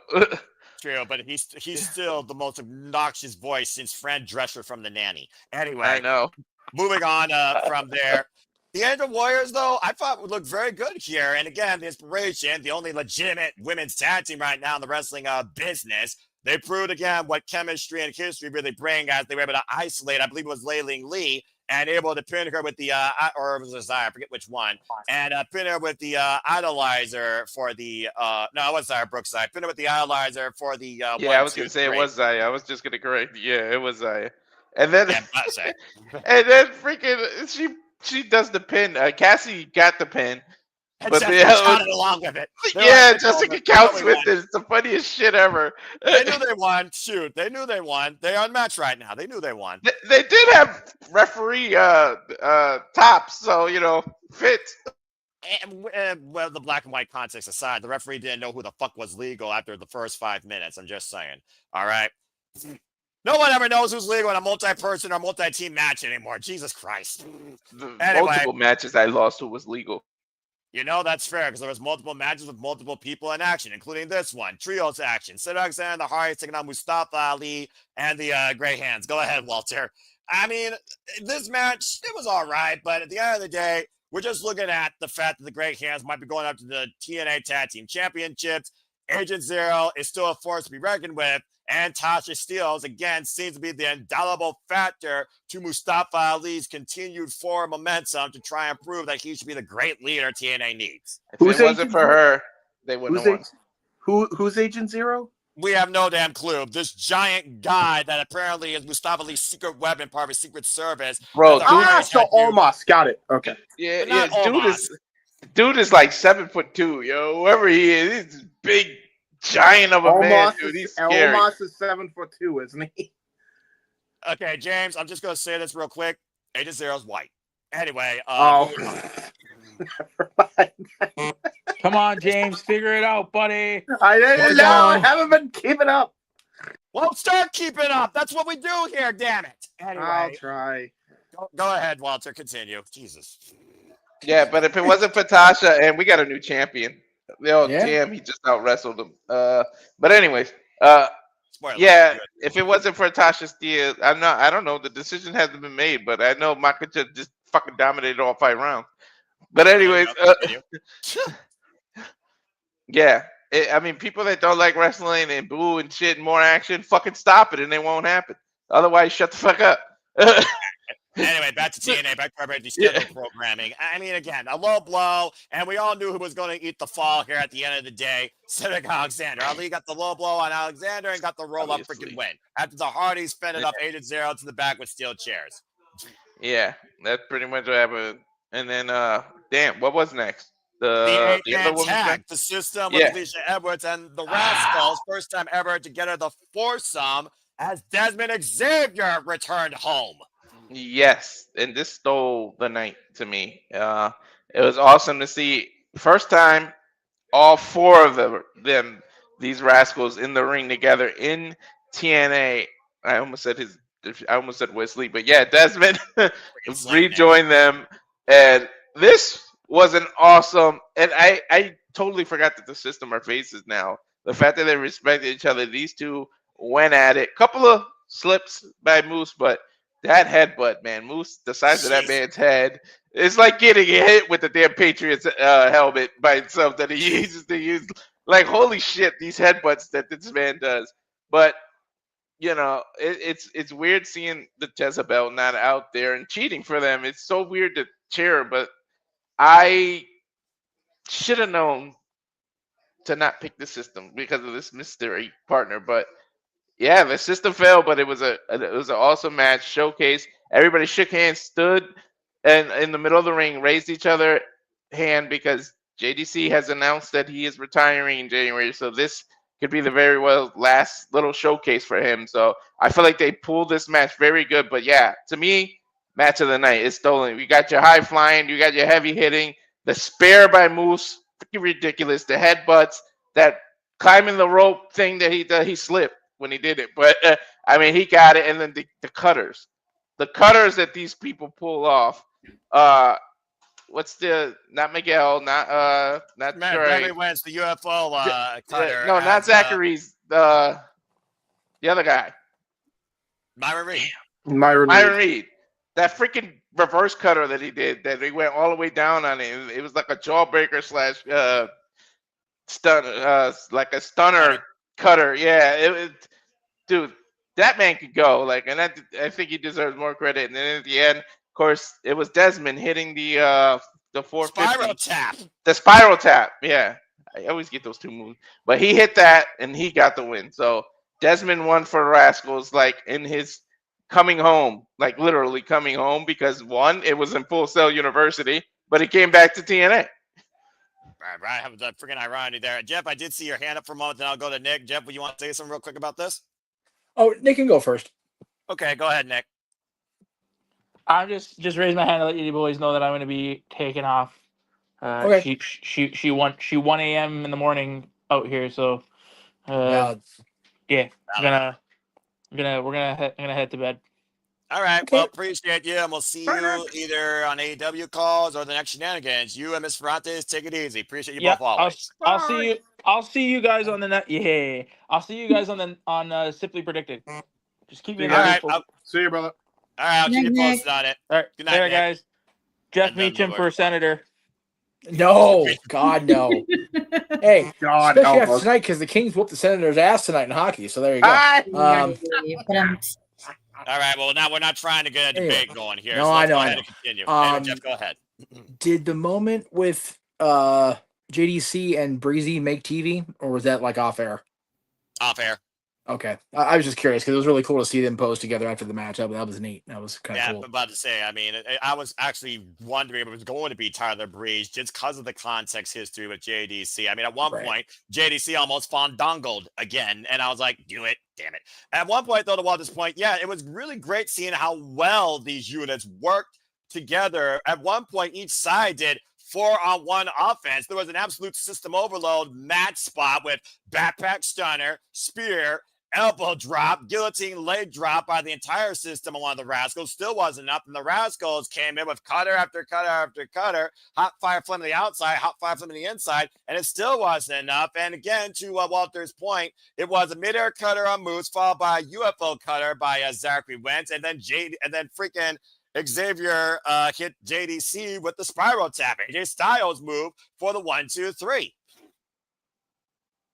true, but he's still the most obnoxious voice since Fran Drescher from The Nanny. Anyway, I know. Moving on from there. The Angel Warriors, though, I thought would look very good here. And again, the Inspiration, the only legitimate women's tag team right now in the wrestling business. They proved again what chemistry and history really bring as they were able to isolate, I believe it was Layling Lee, and able to pin her with the, or it was Zaya, I forget which one, and pin her with the idolizer for the, no, it was Zaya Brookside, pin her with the idolizer for the, yeah, I was going to say it was Zaya. I was just going to correct. Yeah, it was Zaya. And then, and then freaking, she does the pin. Cassie got the pin. But counted along with it. Yeah, Jessica counts with it. It's the funniest shit ever. They knew they won. Shoot, they knew they won. They're on match right now. They knew they won. They did have referee tops, so fit. And, well, the black and white context aside, the referee didn't know who the fuck was legal after the first 5 minutes. I'm just saying. All right. No one ever knows who's legal in a multi-person or multi-team match anymore. Jesus Christ. Anyway, multiple matches I lost who was legal. That's fair because there was multiple matches with multiple people in action, including this one. Trios action. Sid Alexander, the Hardy taking on Mustafa Ali and the Grey Hands. Go ahead, Walter. I mean, this match, it was all right, but at the end of the day, we're just looking at the fact that the Grey Hands might be going up to the TNA Tag Team Championships. Agent Zero is still a force to be reckoned with, and Tasha Steelz, again, seems to be the indelible factor to Mustafa Ali's continued forward momentum to try and prove that he should be the great leader TNA needs. If it wasn't for her, they wouldn't have won. Who's Agent Zero? We have no damn clue. This giant guy that apparently is Mustafa Ali's secret weapon, part of his secret service. Bro, so Omos. Got it. Okay. Yeah, dude is like 7'2", yo. Whoever he is, he's a big giant of a man, dude. He's scary. Omos is 7'2", isn't he? Okay, James, I'm just gonna say this real quick. Agent Zero's white. Anyway, Come on, James, figure it out, buddy. I didn't know. I haven't been keeping up. Well, start keeping up. That's what we do here, damn it. Anyway, I'll try. Go ahead, Walter. Continue. Jesus. Yeah, but if it wasn't for Tasha, and we got a new champion. Damn, he just out wrestled him. But anyways, yeah, if it wasn't for Tasha Steele, I don't know. The decision hasn't been made, but I know Makacha just fucking dominated all 5 rounds. But anyways, yeah. I mean, people that don't like wrestling and boo and shit and more action, fucking stop it, and it won't happen. Otherwise, shut the fuck up. Anyway, back to TNA, back to our scheduled programming. I mean, again, a low blow, and we all knew who was going to eat the fall here at the end of the day. Cedric Alexander. Ali got the low blow on Alexander and got the roll-up freaking win. After the Hardys fended up Agent Zero to the back with steel chairs. Yeah, that's pretty much what happened. And then, damn, what was next? The other tag, the system with Alicia Edwards and the Rascals. First time ever to get her the foursome as Desmond Xavier returned home. Yes, and this stole the night to me. It was awesome to see. First time, all 4 of these Rascals in the ring together in TNA. I almost said Wesley, but yeah, Desmond rejoined them, and this was an awesome. And I totally forgot that the system are faces now. The fact that they respected each other, these two went at it. Couple of slips by Moose, but that headbutt, man, Moose, the size of that man's head, it's like getting hit with the damn Patriots helmet by itself that he uses to use. Like, holy shit, these headbutts that this man does. But you know, it's weird seeing the Jezebel not out there and cheating for them. It's so weird to cheer her, but I should have known to not pick the system because of this mystery partner. But yeah, the system failed, but it was an awesome match, showcase. Everybody shook hands, stood and in the middle of the ring, raised each other hand because JDC has announced that he is retiring in January. So this could be the very well last little showcase for him. So I feel like they pulled this match very good. But yeah, to me, match of the night is stolen. You got your high flying, you got your heavy hitting, the spare by Moose, freaking ridiculous. The headbutts, that climbing the rope thing that he slipped when he did it. But I mean, he got it. And then the cutters that these people pull off. What's the not Miguel, not Barry Wentz, the UFO cutter. No, not Zachary's. The other guy. Myron Reed. Myron Reed. That freaking reverse cutter that he did, that he went all the way down on it. It was like a jawbreaker / stun, like a stunner cutter. Yeah, dude, that man could go. Like, and I think he deserves more credit. And then at the end, of course, it was Desmond hitting the 450. Spiral tap. The spiral tap. Yeah, I always get those two moves, but he hit that and he got the win. So Desmond won for Rascals, like in his coming home, like literally coming home, because one, it was in Full Sail University, but he came back to TNA. Right, I have the freaking irony there. Jeff, I did see your hand up for a moment, then I'll go to Nick. Jeff, would you want to say something real quick about this? Oh, Nick can go first. Okay, go ahead, Nick. I'm just raise my hand to let you boys know that I'm going to be taking off. Okay. She 1 a.m. in the morning out here, so yeah, we're gonna head to bed. All right. Okay. Well, appreciate you, and we'll see you either on AEW calls or the next Shenanigans. You and Miss Ferrantes, take it easy. Appreciate you both always. I'll see you guys on the net. Yeah, I'll see you guys on Simply Predicted. Just keep me in the loop. All right. See you, brother. All right, I'll keep you posted on it. All right. Good night, Nick. Guys. Jeff Meacham for senator. No, God, no. Hey, God, especially help after us. tonight, because the Kings whooped the Senators' ass tonight in hockey. So there you go. All right, well, now we're not trying to get a debate going here. No, so let's I know, go I ahead know. and continue. Anyway, Jeff, go ahead. Did the moment with JDC and Breezy make TV, or was that like off air? Off air. Okay, I was just curious because it was really cool to see them pose together after the match. That was neat. That was kind of Yeah, cool. I'm about to say, I mean, I was actually wondering if it was going to be Tyler Breeze just because of the context history with JDC. I mean, at one point, JDC almost fandangled again, and I was like, do it, damn it. At one point, though, to this point, yeah, it was really great seeing how well these units worked together. At one point, each side did 4-on-1 offense. There was an absolute system overload match spot with backpack stunner, spear, elbow drop, guillotine leg drop by the entire system on one of the Rascals. Still wasn't enough. And the Rascals came in with cutter after cutter after cutter, hot fire flame on the outside, hot fire flame on the inside, and it still wasn't enough. And again, to Walter's point, it was a midair cutter on Moose, followed by a UFO cutter by Zachary Wentz, and then freaking Xavier hit JDC with the spiral tap. AJ Styles move for the 1-2-3.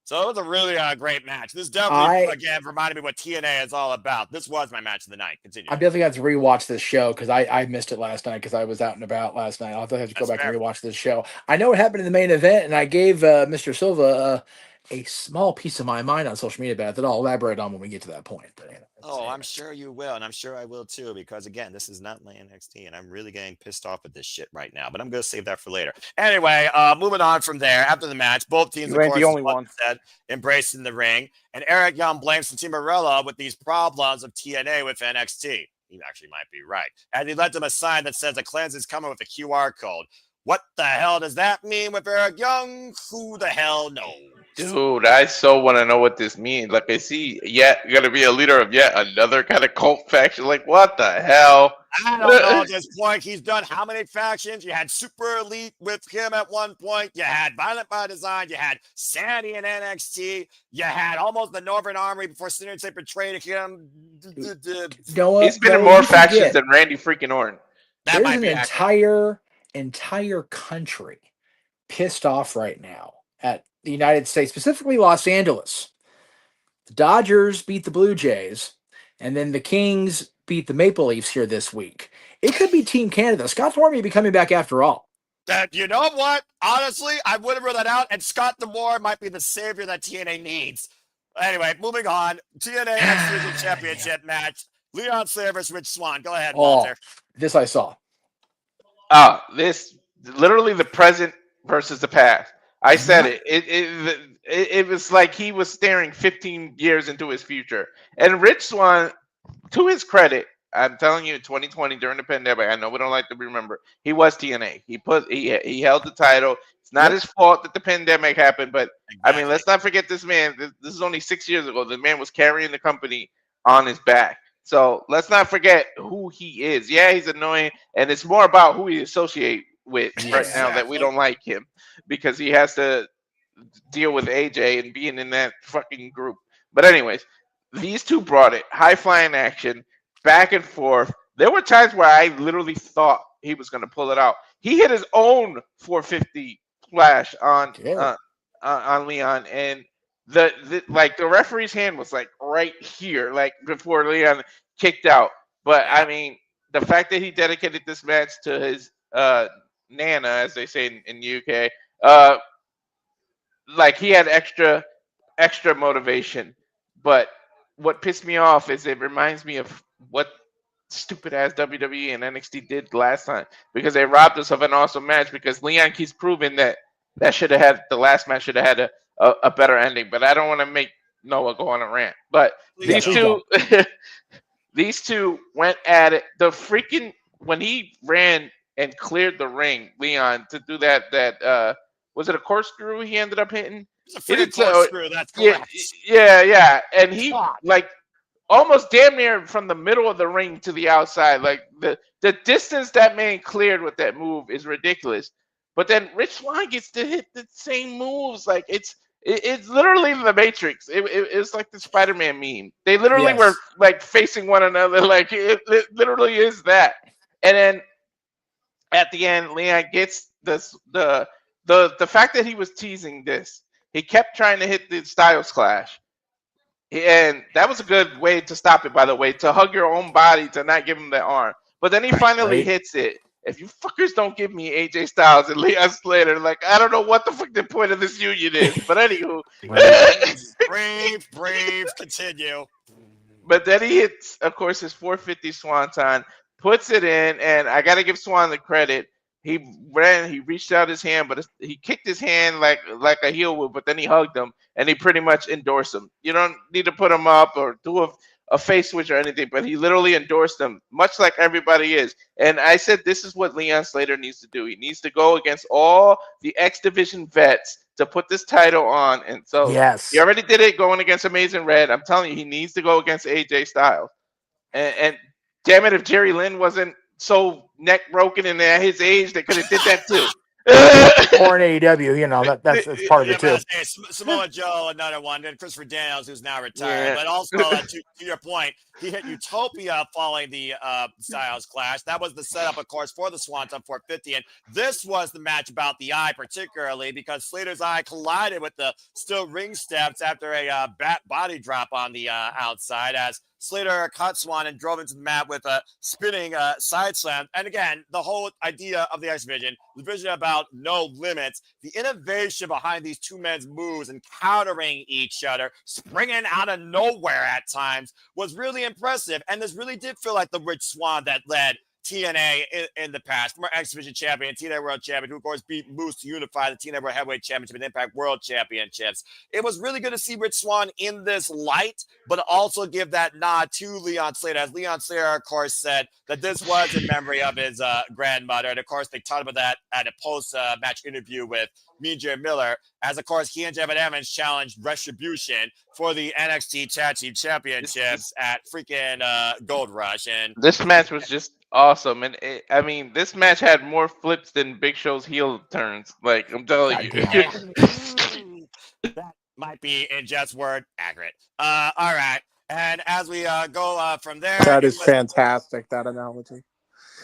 So it was a really great match. This definitely, again, reminded me what TNA is all about. This was my match of the night. Continue. I definitely have to rewatch this show because I missed it last night because I was out and about last night. I'll have to go back and rewatch this show. I know what happened in the main event, and I gave Mr. Silva a small piece of my mind on social media about it that I'll elaborate on when we get to that point. But, I'm sure you will, and I'm sure I will too, because again, this is not my NXT, and I'm really getting pissed off at this shit right now. But I'm going to save that for later. Anyway, moving on from there. After the match, both teams, You ain't the only one. said, embraced in the ring, and Eric Young blames Team Morella with these problems of TNA with NXT. He actually might be right, and he led them a sign that says a cleanse is coming with a QR code. What the hell does that mean with Eric Young? Who the hell knows? Dude, I so want to know what this means. Like, I see gonna be a leader of yet another kind of cult faction. Like, what the hell? I don't know at this point. He's done how many factions? You had Super Elite with him at one point. You had Violent by Design. You had Sandy in NXT. You had almost the Northern Army before Sinister betrayed him. He's been in more factions than Randy freaking Orton. There's an entire country pissed off right now at the United States, specifically Los Angeles. The Dodgers beat the Blue Jays, and then the Kings beat the Maple Leafs here this week. It could be Team Canada. Scott Moore may be coming back after all. You know what? Honestly, I would have ruled that out, and Scott Moore might be the savior that TNA needs. Anyway, moving on. TNA X-Division Championship match. Leon Slayer versus Rich Swann. Go ahead, Walter. This I saw. This literally the present versus the past. I said it. It was like he was staring 15 years into his future. And Rich Swann, to his credit, I'm telling you, 2020 during the pandemic, I know we don't like to remember, he was TNA. He held the title. It's not his fault that the pandemic happened, but I mean, let's not forget this man. This is only 6 years ago. The man was carrying the company on his back. So let's not forget who he is. Yeah, he's annoying, and it's more about who he associates with right now that we don't like him, because he has to deal with AJ and being in that fucking group. But anyways, these two brought it. High flying action, back and forth. There were times where I literally thought he was going to pull it out. He hit his own 450 flash on Leon, and the referee's hand was like right here, like before Leon kicked out. But I mean, the fact that he dedicated this match to his Nana, as they say in the UK, like he had extra motivation. But what pissed me off is it reminds me of what stupid ass WWE and NXT did last time, because they robbed us of an awesome match, because Leon keeps proving that should have had, the last match should have had a better ending. But I don't want to make Noah go on a rant. But these two went at it. The freaking, when he ran and cleared the ring, Leon, to do that was it a corkscrew he ended up hitting? It's a freaking corkscrew, that's correct. Yeah. And he like almost damn near from the middle of the ring to the outside. Like the distance that man cleared with that move is ridiculous. But then Rich Swann gets to hit the same moves. Like it's literally the Matrix. It's like the Spider-Man meme. They literally were like facing one another. Like it literally is that. And then at the end, Leon gets the the fact that he was teasing this, he kept trying to hit the Styles Clash. And that was a good way to stop it, by the way, to hug your own body, to not give him the arm. But then he finally hits it. If you fuckers don't give me AJ Styles and Leon Slater, like, I don't know what the fuck the point of this union is. But anywho. brave, continue. But then he hits, of course, his 450 Swanton, puts it in, and I got to give Swan the credit. He reached out his hand, but he kicked his hand like a heel would, but then he hugged him, and he pretty much endorsed him. You don't need to put him up or do a face switch or anything, but he literally endorsed him, much like everybody is. And I said this is what Leon Slater needs to do. He needs to go against all the X Division vets to put this title on. And so he already did it going against Amazing Red. I'm telling you, he needs to go against AJ Styles. And damn it, if Jerry Lynn wasn't so neck broken and at his age, they could have did that too. Or in AEW, that's part of it too. Samoa Joe, another one, and Christopher Daniels, who's now retired. But also, to your point, he hit Utopia following the Styles Clash. That was the setup, of course, for the Swanton 450. And this was the match about the eye, particularly because Slater's eye collided with the steel ring steps after a body drop on the outside, as Slater caught Swan and drove into the mat with a spinning side slam. And again, the whole idea of the X Division, the vision about no limits, the innovation behind these two men's moves and countering each other, springing out of nowhere at times, was really impressive. And this really did feel like the Rich Swann that led TNA in the past, former X Division champion, TNA World Champion, who of course beat Moose to unify the TNA World Heavyweight Championship and Impact World Championships. It was really good to see Rich Swann in this light, but also give that nod to Leon Slater, as Leon Slater, of course, said that this was in memory of his grandmother. And of course, they talked about that at a post-match interview with Mean Jay Miller, as of course he and Devin Evans challenged Retribution for the NXT Tag Team Championships at freaking Gold Rush. And this match was just awesome. And I mean, this match had more flips than Big Show's heel turns. Like, I'm telling you. That might be, in Jeff's word, accurate. All right. And as we go from there, that is fantastic, that analogy.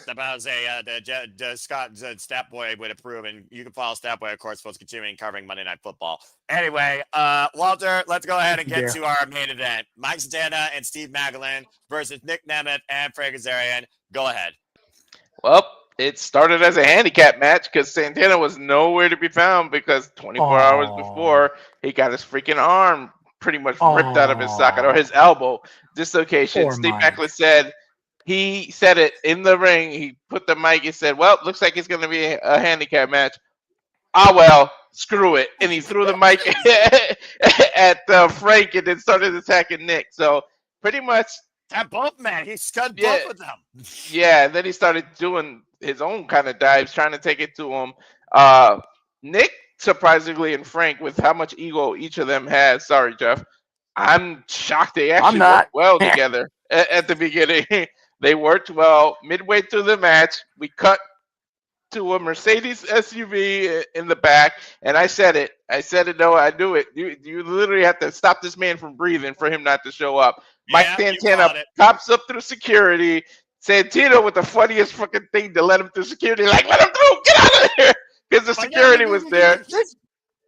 About to say the Scott Stat Boy would approve, and you can follow Stat Boy, of course, for continuing covering Monday Night Football. Anyway, Walter, let's go ahead and get to our main event: Mike Santana and Steve Maclin versus Nick Nemeth and Frank Kazarian. Go ahead. Well, it started as a handicap match because Santana was nowhere to be found because 24 hours before he got his freaking arm pretty much ripped out of his socket, or his elbow dislocation. Steve Maclin said. He said it in the ring. He put the mic. He said, well, looks like it's going to be a handicap match. Well, screw it. And he threw the mic at Frank and then started attacking Nick. So pretty much. That both men. He scud both of them. Yeah, and then he started doing his own kind of dives, trying to take it to him. Nick, surprisingly, and Frank, with how much ego each of them has. Sorry, Jeff. I'm shocked they actually worked well together at the beginning. They worked well. Midway through the match, we cut to a Mercedes SUV in the back, and I said it. No, I knew it. You literally have to stop this man from breathing for him not to show up. Mike Santana pops up through security. Santino with the funniest fucking thing to let him through security. Like, let him through. Get out of here. Because the security was there.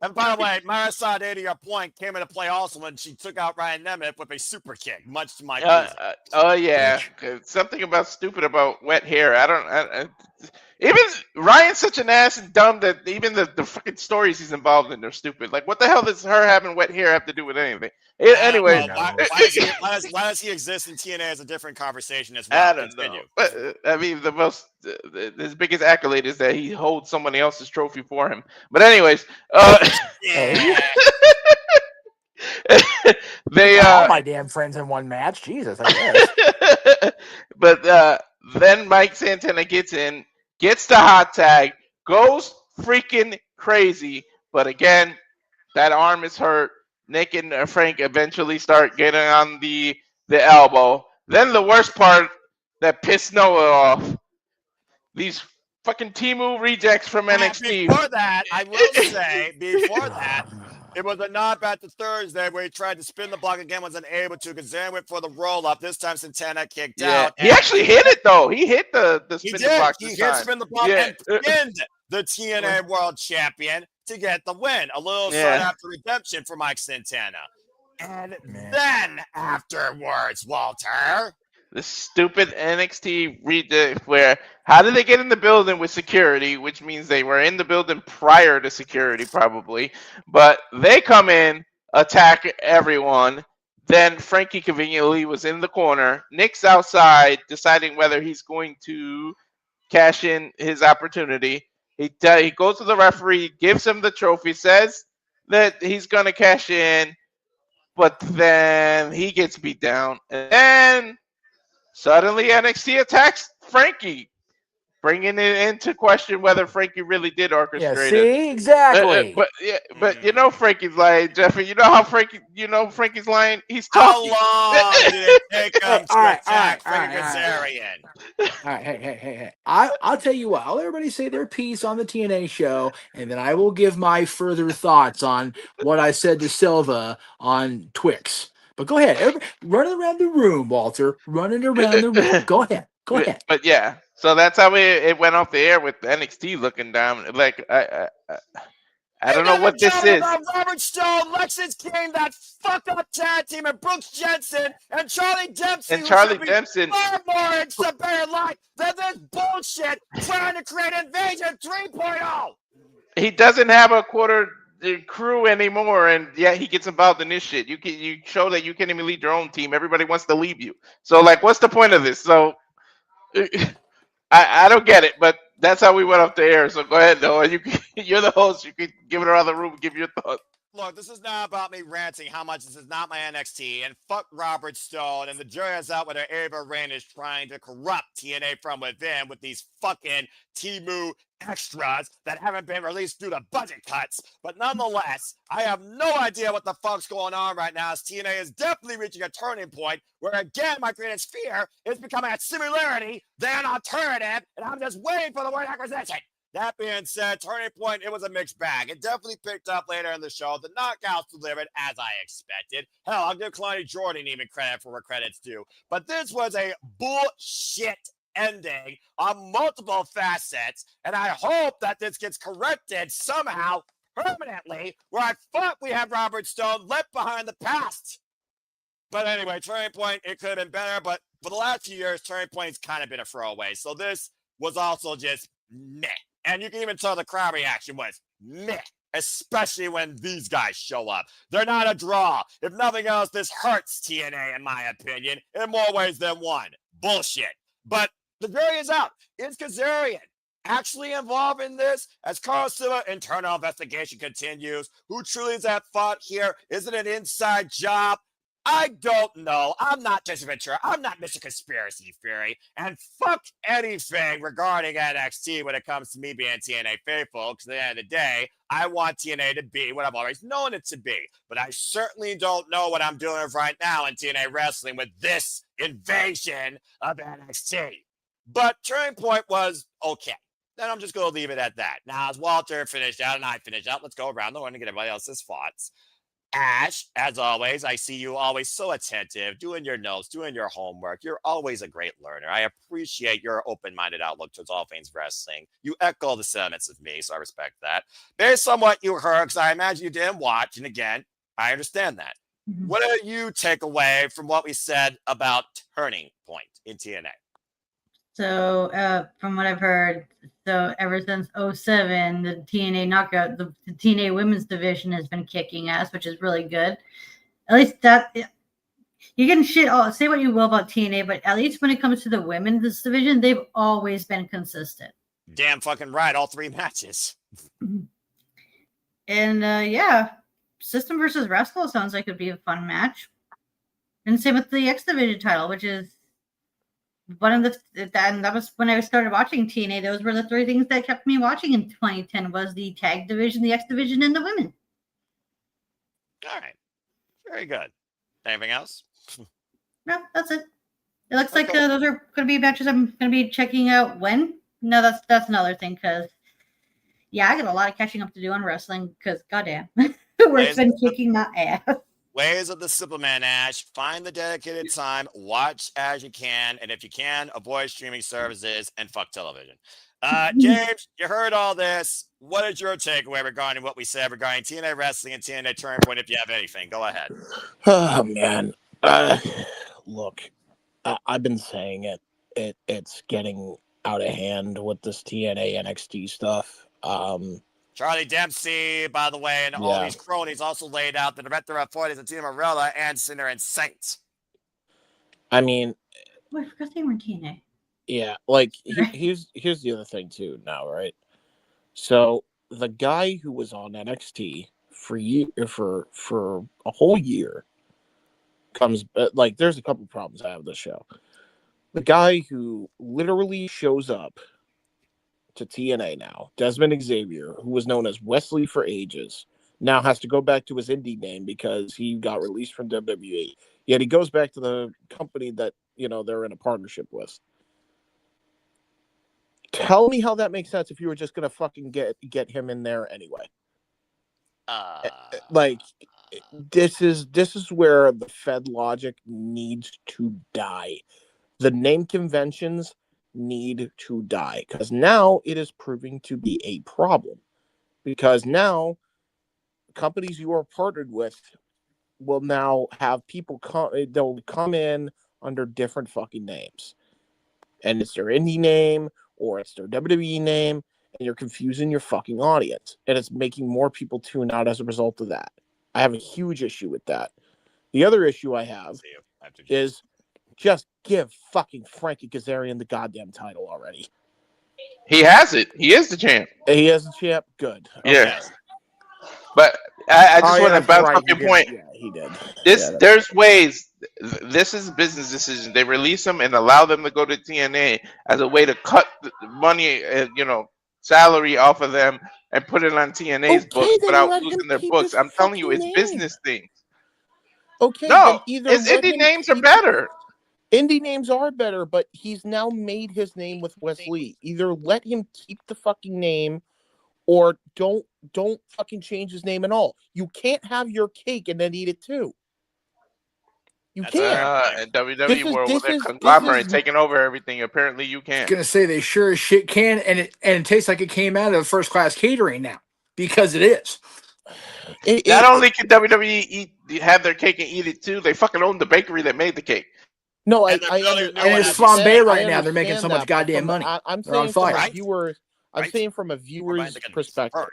And by the way, Marisol, to your point, came into play also when she took out Ryan Nemeth with a super kick, much to my yeah. Something about stupid about wet hair. Even Ryan's such an ass and dumb that even the fucking stories he's involved in are stupid. Like, what the hell does her having wet hair have to do with anything? Anyway. Why does he exist in TNA is a different conversation as well. I don't know. But, I mean, his biggest accolade is that he holds someone else's trophy for him. But anyways. They all my damn friends in one match. Jesus, I guess. But then Mike Santana gets in, gets the hot tag, goes freaking crazy. But again, that arm is hurt. Nick and Frank eventually start getting on the elbow. Then the worst part that pissed Noah off. These fucking Timu rejects from NXT. Before that, I will say, It was a nod back to Thursday where he tried to spin the block again, wasn't able to. Kazarian went for the roll up. This time Santana kicked out. He actually hit it though. He hit the spin the block. He did spin the block and pinned the TNA World Champion to get the win. A little side after redemption for Mike Santana. And then afterwards, Walter. The stupid NXT where how did they get in the building with security, which means they were in the building prior to security probably, but they come in, attack everyone, then Frankie conveniently was in the corner, Nick's outside deciding whether he's going to cash in his opportunity. He goes to the referee, gives him the trophy, says that he's going to cash in, but then he gets beat down, and then suddenly NXT attacks Frankie, bringing it into question whether Frankie really did orchestrate it. See, exactly. But you know Frankie's lying, Jeffrey. You know how Frankie's lying. He's talking. How long did it take him to attack Frankie Kazarian? All right, hey. I'll tell you what. I'll let everybody say their piece on the TNA show, and then I will give my further thoughts on what I said to Silva on Twix. But go ahead. Running around the room, Walter. Running around the room. Go ahead. But yeah, so that's how it went off the air with NXT looking down. Like, I don't know what this is. Robert Stone, Lexus King, that fucked up tag team, and Brooks Jensen, and Charlie Dempsey. And Charlie Dempsey. Far more in Superior Light than this bullshit trying to create Invasion 3.0. He doesn't have a quarter crew anymore, and yet he gets involved in this shit. You show that you can't even lead your own team. Everybody wants to leave you. So like, what's the point of this? So I don't get it, but that's how we went off the air. So go ahead, Noah. You're the host. You can give it around the room and give your thoughts. Look, this is not about me ranting how much this is not my NXT, and fuck Robert Stone, and the jury is out whether Ava Rain is trying to corrupt TNA from within with these fucking Temu extras that haven't been released due to budget cuts. But nonetheless, I have no idea what the fuck's going on right now, as TNA is definitely reaching a turning point where, again, my greatest fear is becoming a similarity than alternative, and I'm just waiting for the word acquisition. That being said, turning point, it was a mixed bag. It definitely picked up later in the show. The knockouts delivered as I expected. Hell, I'll give Kalani Jordan even credit for where credit's due. But this was a bullshit ending on multiple facets, and I hope that this gets corrected somehow permanently, where I thought we had Robert Stone left behind the past. But anyway, turning point, it could have been better, but for the last few years, turning point's kind of been a throwaway. So this was also just meh. And you can even tell the crowd reaction was meh, especially when these guys show up. They're not a draw. If nothing else, this hurts TNA, in my opinion, in more ways than one. Bullshit. But the jury is out. Is Kazarian actually involved in this? As Carl Silva internal investigation continues, who truly is at fault here? Is it an inside job? I don't know. I'm not Jesse Ventura. I'm not Mr. Conspiracy Theory. And fuck anything regarding NXT when it comes to me being TNA faithful, because at the end of the day, I want TNA to be what I've always known it to be. But I certainly don't know what I'm doing right now in TNA wrestling with this invasion of NXT. But turning point was okay. Then I'm just going to leave it at that. Now, as Walter finished out and I finished out, let's go around the horn and get everybody else's thoughts. Ash, as always, I see you always so attentive, doing your notes, doing your homework. You're always a great learner. I appreciate your open-minded outlook towards all things wrestling. You echo the sentiments of me, so I respect that. Based on what you heard, because I imagine you didn't watch, and again, I understand that. Mm-hmm. What do you take away from what we said about turning point in TNA? So, from what I've heard, so ever since 2007, the TNA knockout, the TNA women's division has been kicking ass, which is really good. At least that you can say what you will about TNA, but at least when it comes to the women's division, they've always been consistent. Damn fucking right, all 3 matches. And yeah, System versus Wrestle sounds like it'd be a fun match. And same with the X Division title, which is one of the, and that was when I started watching TNA. Those were the 3 things that kept me watching in 2010 was the tag division, the X division, and the women. All right. Very good. Anything else? No, that's it. It looks like those are going to be matches I'm going to be checking out when. No, that's another thing because, yeah, I got a lot of catching up to do on wrestling because, goddamn. Work's been kicking my ass. Ways of the Superman Ash. Find the dedicated time. Watch as you can. And if you can, avoid streaming services and fuck television. James, you heard all this. What is your takeaway regarding what we said regarding TNA Wrestling and TNA Turning Point? If you have anything, go ahead. Oh, man. Look, I've been saying it. It's getting out of hand with this TNA NXT stuff. Charlie Dempsey, by the way, and all these cronies also laid out the director of 40s and Tina Morella and Sinner and Saint. I mean, Oh, I forgot they were in TNA. yeah, like here's the other thing too now, right? So the guy who was on NXT for a whole year comes like there's a couple problems I have with this show. The guy who literally shows up to TNA now, Desmond Xavier, who was known as Wesley for ages, now has to go back to his indie name because he got released from WWE. Yet he goes back to the company that, they're in a partnership with. Tell me how that makes sense if you were just going to fucking get him in there anyway. Like, this is where the Fed logic needs to die. The name conventions need to die because now it is proving to be a problem, because now companies you are partnered with will now have people they'll come in under different fucking names, and it's their indie name or it's their WWE name, and you're confusing your fucking audience, and it's making more people tune out as a result of that. I have a huge issue with that. The other issue I have is just give fucking Frankie Kazarian the goddamn title already. He has it. He is the champ. He is the champ. Good. Okay. Yeah. But I just want to bounce off your point. Yeah, he did. There's ways. This is a business decision. They release them and allow them to go to TNA as a way to cut the money, salary off of them and put it on TNA's books without losing their books. I'm telling you, it's business things. Okay. No, his indie names are better. Indie names are better, but he's now made his name with Wesley. Either let him keep the fucking name, or don't fucking change his name at all. You can't have your cake and then eat it too. You can't. In WWE world, with their conglomerate taking over everything, apparently you can't. I was gonna say they sure as shit can, and it tastes like it came out of first class catering now, because it is. Not only can WWE have their cake and eat it too, they fucking own the bakery that made the cake. No, and it's flambe right now. They're making so much goddamn money. I'm They're on saying from fire. a viewer, I'm saying from a viewer's perspective.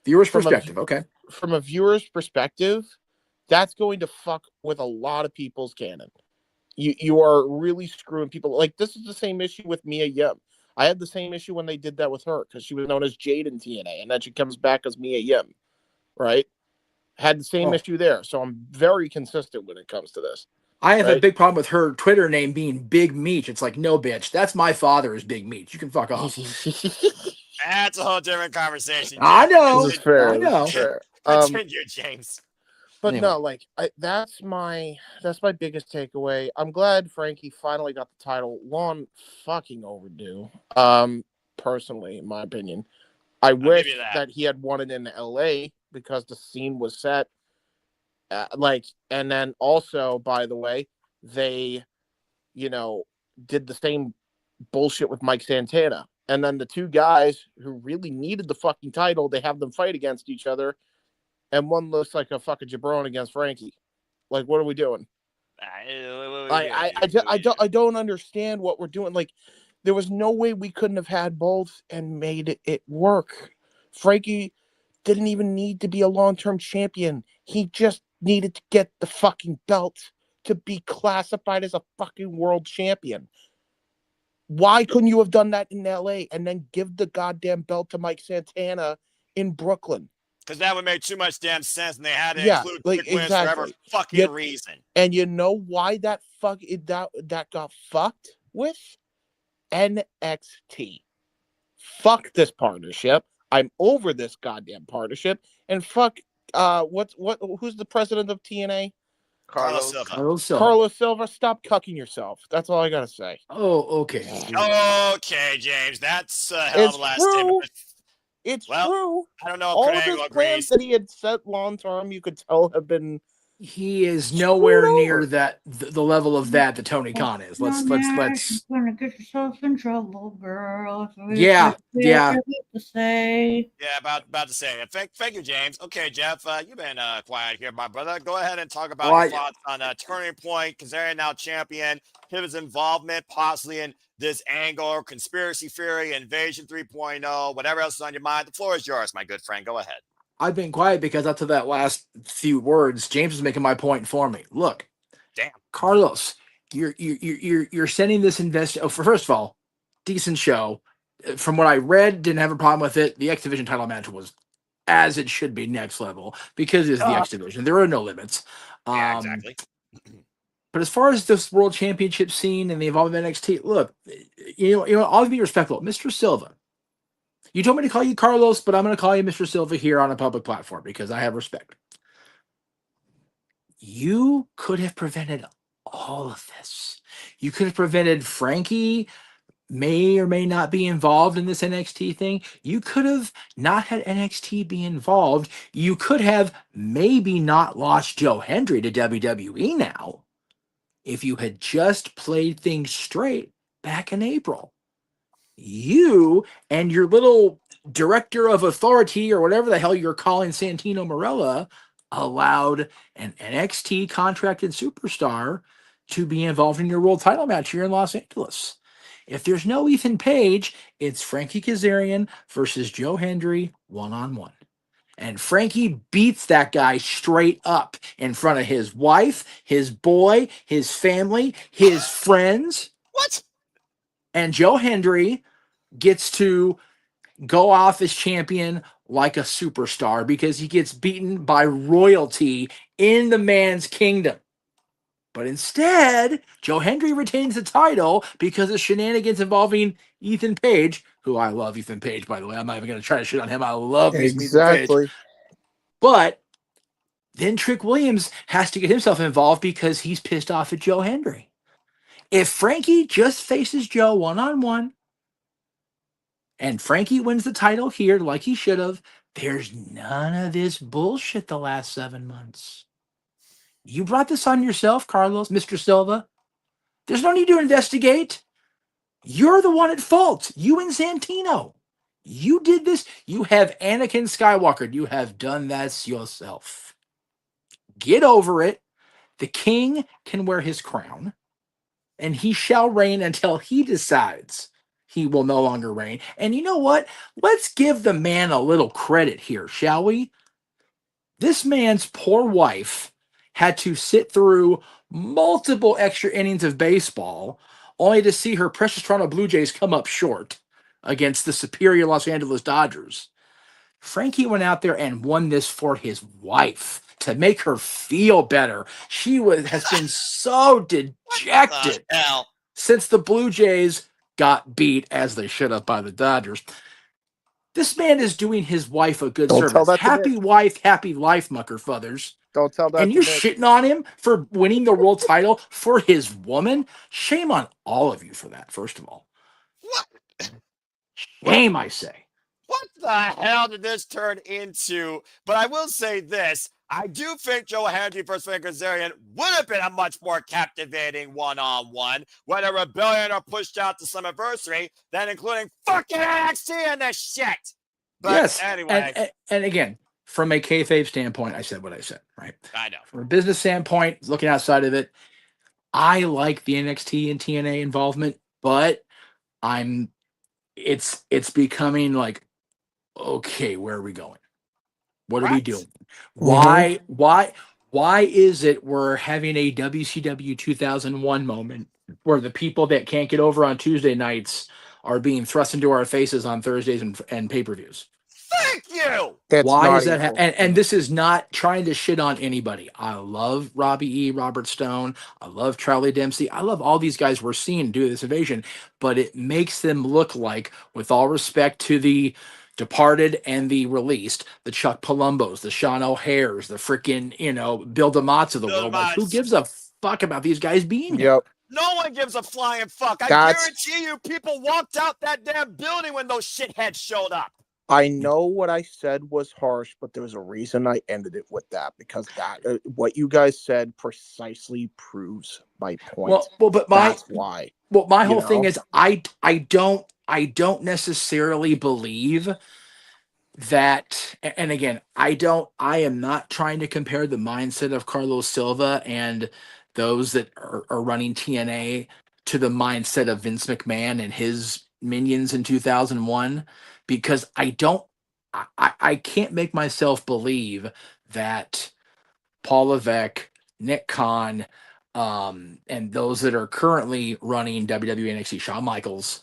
Viewer's perspective, okay. From a viewer's perspective, that's going to fuck with a lot of people's canon. You are really screwing people. Like, this is the same issue with Mia Yim. I had the same issue when they did that with her, because she was known as Jade in TNA, and then she comes back as Mia Yim, right? Had the same issue there. So I'm very consistent when it comes to this. I have a big problem with her Twitter name being Big Meech. It's like, no, bitch, that's my father is Big Meech. You can fuck off. That's a whole different conversation. I know. This is fair. I know. This is fair. Continue, James. But no, like that's my biggest takeaway. I'm glad Frankie finally got the title. Long fucking overdue. Personally, in my opinion, I wish that he had won it in LA because the scene was set. And then also, by the way, they, did the same bullshit with Mike Santana. And then the two guys who really needed the fucking title, they have them fight against each other. And one looks like a fucking jabron against Frankie. Like, what are we doing? I don't understand what we're doing. Like, there was no way we couldn't have had both and made it work. Frankie didn't even need to be a long-term champion. He just needed to get the fucking belt to be classified as a fucking world champion. Why couldn't you have done that in LA and then give the goddamn belt to Mike Santana in Brooklyn? Because that would make too much damn sense, and they had to include quick wins for every fucking reason. And you know why that got fucked with? NXT. Fuck this partnership. I'm over this goddamn partnership. And fuck who's the president of TNA? Carlos Silva. Carlos Silva, stop cucking yourself. That's all I gotta say. Oh, okay. Okay, James. That's a hell of a last statement. It's Well, true. I don't know if All Kurt of his Angle plans agrees. that he had set long term, you could tell, have been. He is nowhere Screwed near over. that the level of that Tony Khan is. Let's Gonna get yourself in trouble, girl. Yeah. To say. Yeah, about to say it. Thank you, James. Okay, Jeff, you've been quiet here, my brother. Go ahead and talk about your thoughts on Turning Point, Kazarian now champion, his involvement possibly in this angle or conspiracy theory, Invasion 3.0, whatever else is on your mind. The floor is yours, my good friend. Go ahead. I've been quiet because up to that last few words, James is making my point for me. Look, damn, Carlos, you're sending this first of all, decent show. From what I read, didn't have a problem with it. The X Division title match was as it should be, next level, because it's the X Division. There are no limits. Yeah, exactly. But as far as this World Championship scene and the involvement of NXT, look, you know, I'll be respectful, Mr. Silva. You told me to call you Carlos, but I'm going to call you Mr. Silva here on a public platform because I have respect. You could have prevented all of this. You could have prevented Frankie may or may not be involved in this NXT thing. You could have not had NXT be involved. You could have maybe not lost Joe Hendry to WWE now if you had just played things straight back in April. You and your little director of authority or whatever the hell you're calling Santino Marella allowed an NXT contracted superstar to be involved in your world title match here in Los Angeles. If there's no Ethan Page, it's Frankie Kazarian versus Joe Hendry one-on-one. And Frankie beats that guy straight up in front of his wife, his boy, his family, his friends. What? And Joe Hendry gets to go off as champion like a superstar because he gets beaten by royalty in the man's kingdom. But instead, Joe Hendry retains the title because of shenanigans involving Ethan Page, who I love Ethan Page, by the way. I'm not even going to try to shit on him. I love Ethan Page. But then Trick Williams has to get himself involved because he's pissed off at Joe Hendry. If Frankie just faces Joe one-on-one and Frankie wins the title here like he should have, there's none of this bullshit the last 7 months. You brought this on yourself, Carlos, Mr. Silva. There's no need to investigate. You're the one at fault. You and Santino. You did this. You have Anakin Skywalker. You have done that yourself. Get over it. The king can wear his crown, and he shall reign until he decides he will no longer reign. And you know what? Let's give the man a little credit here, shall we? This man's poor wife had to sit through multiple extra innings of baseball only to see her precious Toronto Blue Jays come up short against the superior Los Angeles Dodgers. Frankie went out there and won this for his wife to make her feel better. She has been so dejected since the Blue Jays got beat, as they should have, by the Dodgers. This man is doing his wife a good service. Happy wife, happy life, muckerfuthers. Don't tell that. And you're shitting on him for winning the world title for his woman? Shame on all of you for that, first of all. Shame, I say. What the hell did this turn into? But I will say this. I do think Joe Hendry versus Frankie Kazarian would have been a much more captivating one-on-one, whether Rebellion or pushed out to Slammiversary, than including fucking NXT in this shit. But yes. Anyway. And again, from a kayfabe standpoint, I said what I said, right? I know. From a business standpoint, looking outside of it, I like the NXT and TNA involvement, but it's becoming like, okay, where are we going? What are we doing? Why is it we're having a WCW 2001 moment where the people that can't get over on Tuesday nights are being thrust into our faces on Thursdays and pay-per-views? Thank you. Why is that? And this is not trying to shit on anybody. I love Robbie E. Robert Stone. I love Charlie Dempsey. I love all these guys we're seeing do this invasion, but it makes them look like, with all respect to the departed and the released, the Chuck Palombos, the Sean O'Hares, the freaking, Bill DeMotts of the world. Like, who gives a fuck about these guys being here? No one gives a flying fuck. I guarantee you people walked out that damn building when those shitheads showed up. I know what I said was harsh, but there was a reason I ended it with that, because that what you guys said precisely proves my point. But that's why. my you whole thing know? is I don't necessarily believe that, and again, I am not trying to compare the mindset of Carlos Silva and those that are running TNA to the mindset of Vince McMahon and his minions in 2001, because I can't make myself believe that Paul Levesque, Nick Khan, and those that are currently running WWE NXT, Shawn Michaels,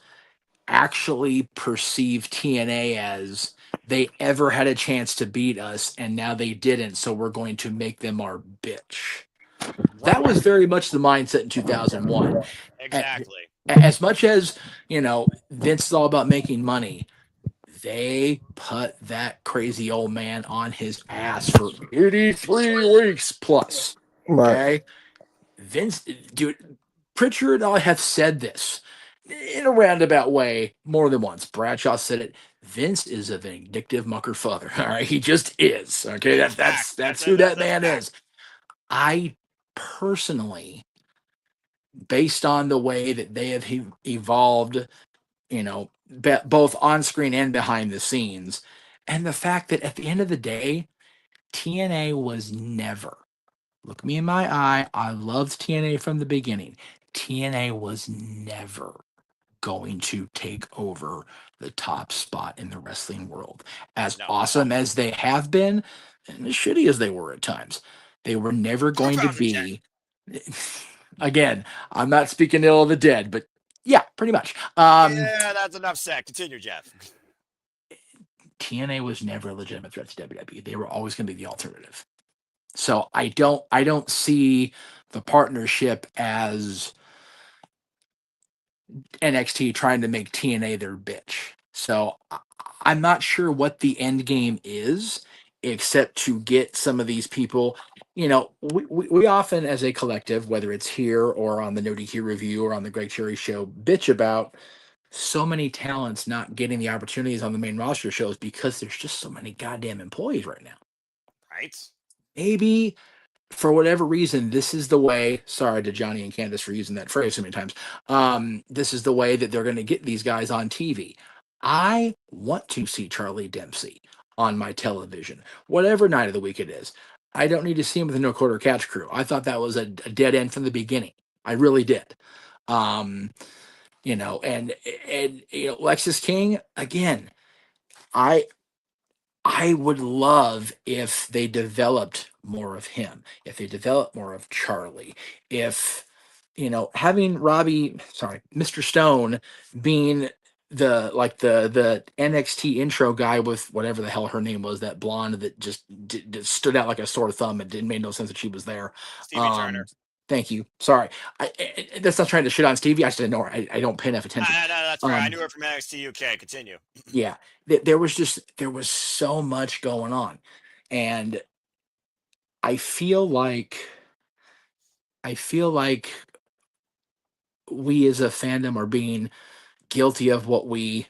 actually perceive TNA as they ever had a chance to beat us and now they didn't, so we're going to make them our bitch. That was very much the mindset in 2001. Exactly. As much as, Vince is all about making money, they put that crazy old man on his ass for 83 weeks plus. Right. Okay? Vince, dude, Pritchard and I have said this in a roundabout way more than once. Bradshaw said it. Vince is a vindictive mucker father. All right, he just is. Okay, that's who that man is. I personally, based on the way that they have evolved, both on screen and behind the scenes, and the fact that at the end of the day, TNA was never. Look me in my eye. I loved TNA from the beginning. TNA was never going to take over the top spot in the wrestling world. As awesome as they have been, and as shitty as they were at times, they were never going to be. Again, I'm not speaking ill of the dead, but yeah, pretty much. Yeah, that's enough said. Continue, Jeff. TNA was never a legitimate threat to WWE. They were always going to be the alternative. So I don't see the partnership as NXT trying to make TNA their bitch. So I'm not sure what the end game is, except to get some of these people. We often, as a collective, whether it's here or on the No DQ review or on the Greg Cherry show, bitch about so many talents not getting the opportunities on the main roster shows because there's just so many goddamn employees right now. Right. Maybe for whatever reason, this is the way. Sorry to Johnny and Candace for using that phrase so many times. This is the way that they're going to get these guys on TV. I want to see Charlie Dempsey on my television, whatever night of the week it is. I don't need to see him with the No Quarter Catch crew. I thought that was a dead end from the beginning. I really did. And Lexus King again. I would love if they developed more of him, if they developed more of Charlie, if having Mr. Stone being the NXT intro guy with whatever the hell her name was, that blonde that just stood out like a sore thumb. It didn't make no sense that she was there. Stevie Turner. Thank you. Sorry, that's not trying to shit on Stevie. I just didn't know her. I don't pay enough attention. No, that's right. I knew her from NXT UK. Continue. Yeah, there was so much going on, and I feel like we as a fandom are being guilty of what we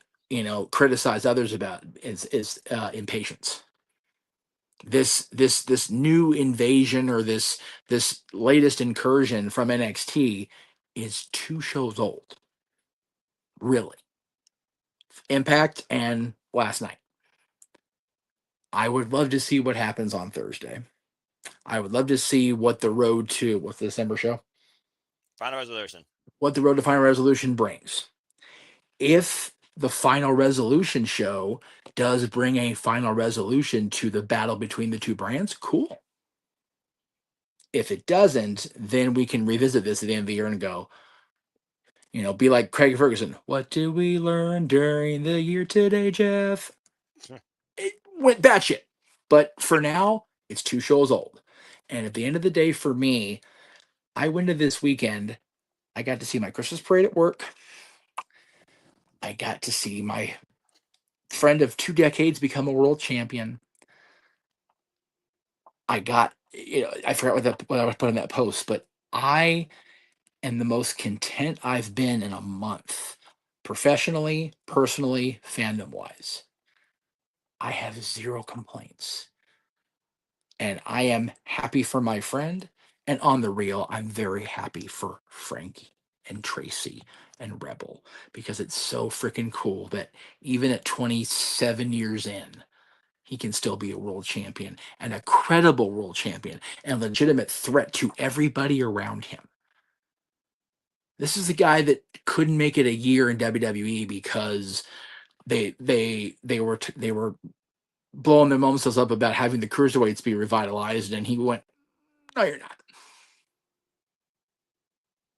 criticize others about is impatience. This new invasion or this latest incursion from NXT is 2 shows old. Really. Impact and last night. I would love to see what happens on Thursday. I would love to see what the road to what's the December show? Final resolution. What the road to final resolution brings. If the final resolution show does bring a final resolution to the battle between the two brands, cool. If it doesn't, then we can revisit this at the end of the year and go, be like Craig Ferguson. What did we learn during the year today, Jeff? It went batshit. But for now, it's 2 shows old. And at the end of the day, for me, I went to this weekend. I got to see my Christmas parade at work. I got to see my friend of 2 decades become a world champion. I got, I forgot what I was put in that post, but I am the most content I've been in a month, professionally, personally, fandom wise. I have zero complaints. And I am happy for my friend. And on the real, I'm very happy for Frankie and Tracy and Rebel because it's so freaking cool that even at 27 years in, he can still be a world champion and a credible world champion and legitimate threat to everybody around him. This is the guy that couldn't make it a year in WWE because they were blowing their themselves up about having the cruiserweights be revitalized, and he went, "No, you're not."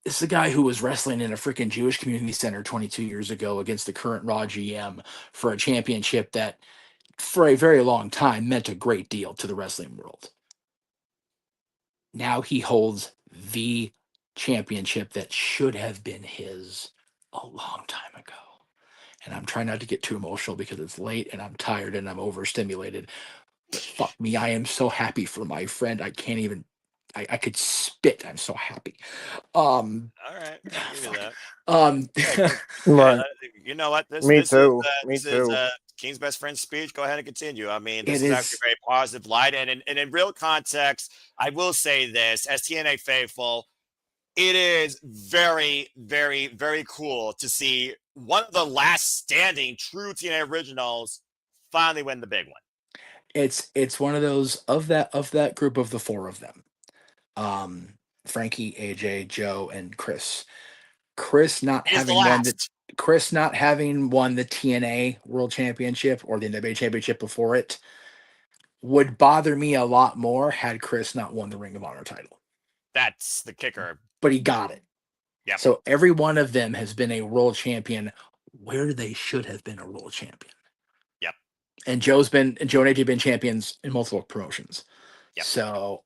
This is the guy who was wrestling in a freaking Jewish community center 22 years ago against the current Raw GM for a championship that, for a very long time, meant a great deal to the wrestling world. Now he holds the championship that should have been his a long time ago. And I'm trying not to get too emotional because it's late and I'm tired and I'm overstimulated. But fuck me, I am so happy for my friend. I can't even. I could spit. I'm so happy. All right, I'll give you that. Right. You know what? Me too. Me This too. is King's best friend speech. Go ahead and continue. I mean, this It is actually is- a very positive light, and in real context, I will say this: as TNA faithful, it is very, very, very cool to see one of the last standing true TNA originals finally win the big one. It's one of those of that group of the four of them. Frankie, AJ, Joe, and Chris. Chris not He's the having won the last. Chris not having won the TNA World Championship or the NWA Championship before it would bother me a lot more had Chris not won the Ring of Honor title. That's the kicker. But he got it. Yep. So every one of them has been a world champion where they should have been a world champion. Yep. And Joe and AJ have been champions in multiple promotions. Yep. So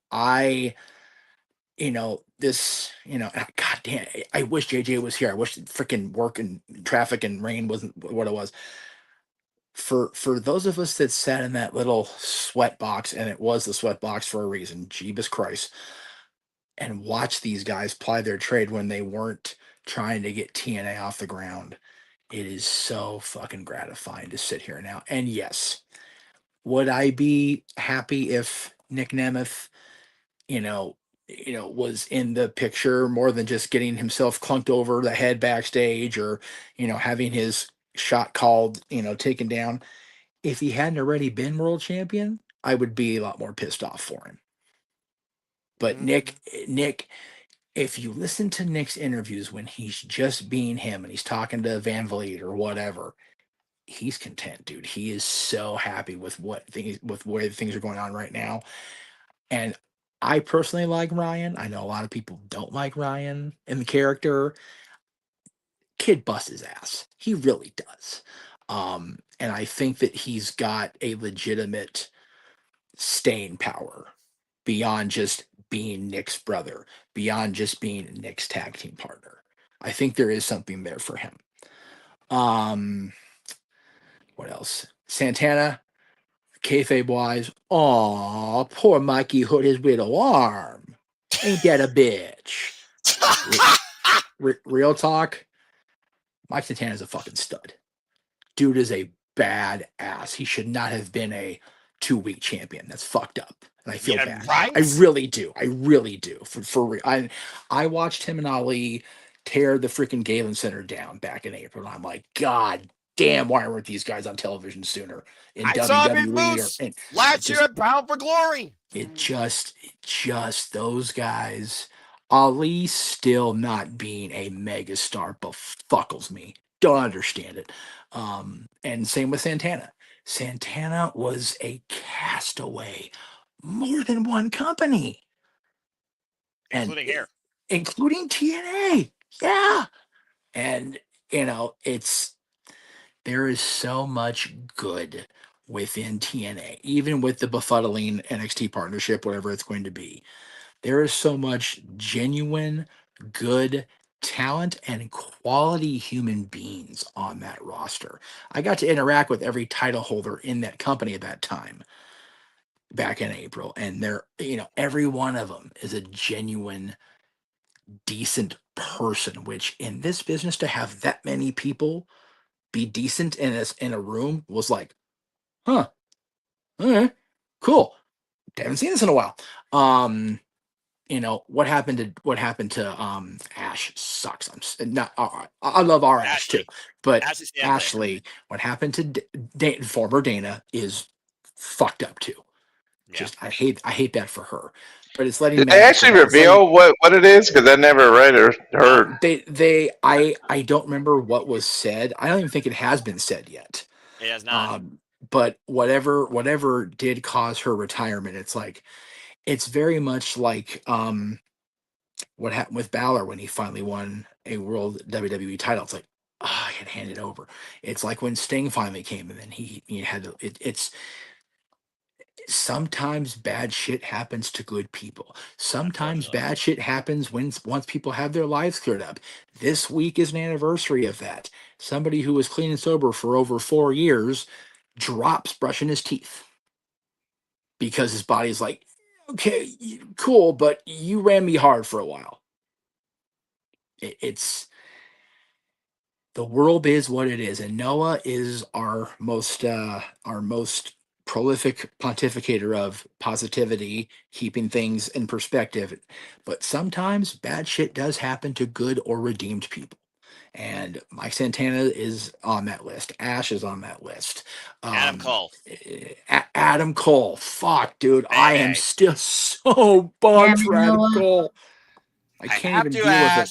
God damn, I wish JJ was here. I wish freaking work and traffic and rain wasn't what it was. For those of us that sat in that little sweat box, and it was the sweat box for a reason, Jeebus Christ, and watch these guys ply their trade when they weren't trying to get TNA off the ground. It is so fucking gratifying to sit here now. And yes, would I be happy if Nick Nemeth, was in the picture more than just getting himself clunked over the head backstage or, having his shot called, taken down? If he hadn't already been world champion, I would be a lot more pissed off for him. But Nick, if you listen to Nick's interviews when he's just being him and he's talking to Van Vliet or whatever, he's content, dude. He is so happy with where things are going on right now. And I personally like Ryan. I know a lot of people don't like Ryan in the character. Kid busts his ass. He really does. And I think that he's got a legitimate staying power beyond just being Nick's brother, beyond just being Nick's tag team partner. I think there is something there for him. What else? Santana, kayfabe wise, aw, poor Mikey hurt his little arm. Ain't that a bitch? Real talk, Mike Santana's a fucking stud. Dude is a badass. He should not have been a 2-week champion. That's fucked up. And I feel bad. Right? I really do. For real. I watched him and Ali tear the freaking Galen Center down back in April. And I'm like, God damn, why weren't these guys on television sooner in I saw Big WWE? Moose last year at Bound for Glory. It just those guys. Ali still not being a megastar befuckles me. Don't understand it. And same with Santana. Santana was a castaway, more than one company, Including here. including TNA. Yeah, and there is so much good within TNA, even with the befuddling NXT partnership, whatever it's going to be. There is so much genuine, good talent and quality human beings on that roster. I got to interact with every title holder in that company at that time back in April, and every one of them is a genuine, decent person, which in this business, to have that many people be decent in a room was like, huh, Okay, cool. Haven't seen this in a while. What happened to Ash sucks. Not I love our Ash too, but Ashley's family. Ashley, what happened to former Dana is fucked up too. Just I hate that for her. But it's letting Did they actually reveal what it is? Because I never read or heard. I don't remember what was said. I don't even think it has been said yet. It has not. But whatever did cause her retirement, it's very much like what happened with Balor when he finally won a world WWE title. It's like, I had handed over. It's like when Sting finally came and then he had to, it's sometimes bad shit happens to good people. Sometimes bad shit happens once people have their lives cleared up. This week is an anniversary of that. Somebody who was clean and sober for over 4 years drops brushing his teeth because his body's like, okay, cool, but you ran me hard for a while. It's the world is what it is, and Noah is our most prolific pontificator of positivity, keeping things in perspective. But sometimes bad shit does happen to good or redeemed people. And Mike Santana is on that list. Ash is on that list. Adam Cole. Adam Cole. Fuck, dude. I am still so bummed for Adam Cole. I can't even deal with it.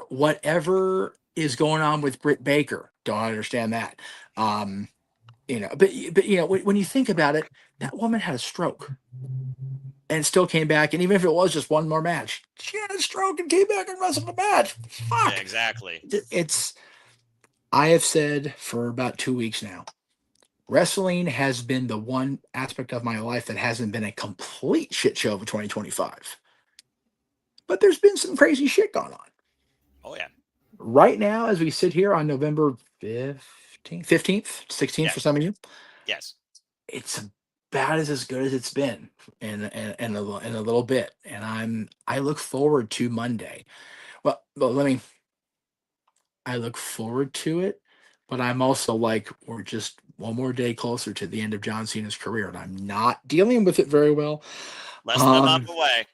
Whatever is going on with Britt Baker, don't understand that. But when you think about it, that woman had a stroke and still came back. And even if it was just one more match, she had a stroke and came back and wrestled the match. Fuck. Yeah, exactly. I have said for about 2 weeks now, wrestling has been the one aspect of my life that hasn't been a complete shit show of 2025. But there's been some crazy shit going on. Oh, yeah. Right now, as we sit here on November 15th, 16th for some of you. Yes. It's about as good as it's been in a little bit. And I look forward to Monday. Well, I look forward to it, but I'm also like, we're just one more day closer to the end of John Cena's career, and I'm not dealing with it very well. Less than a month away.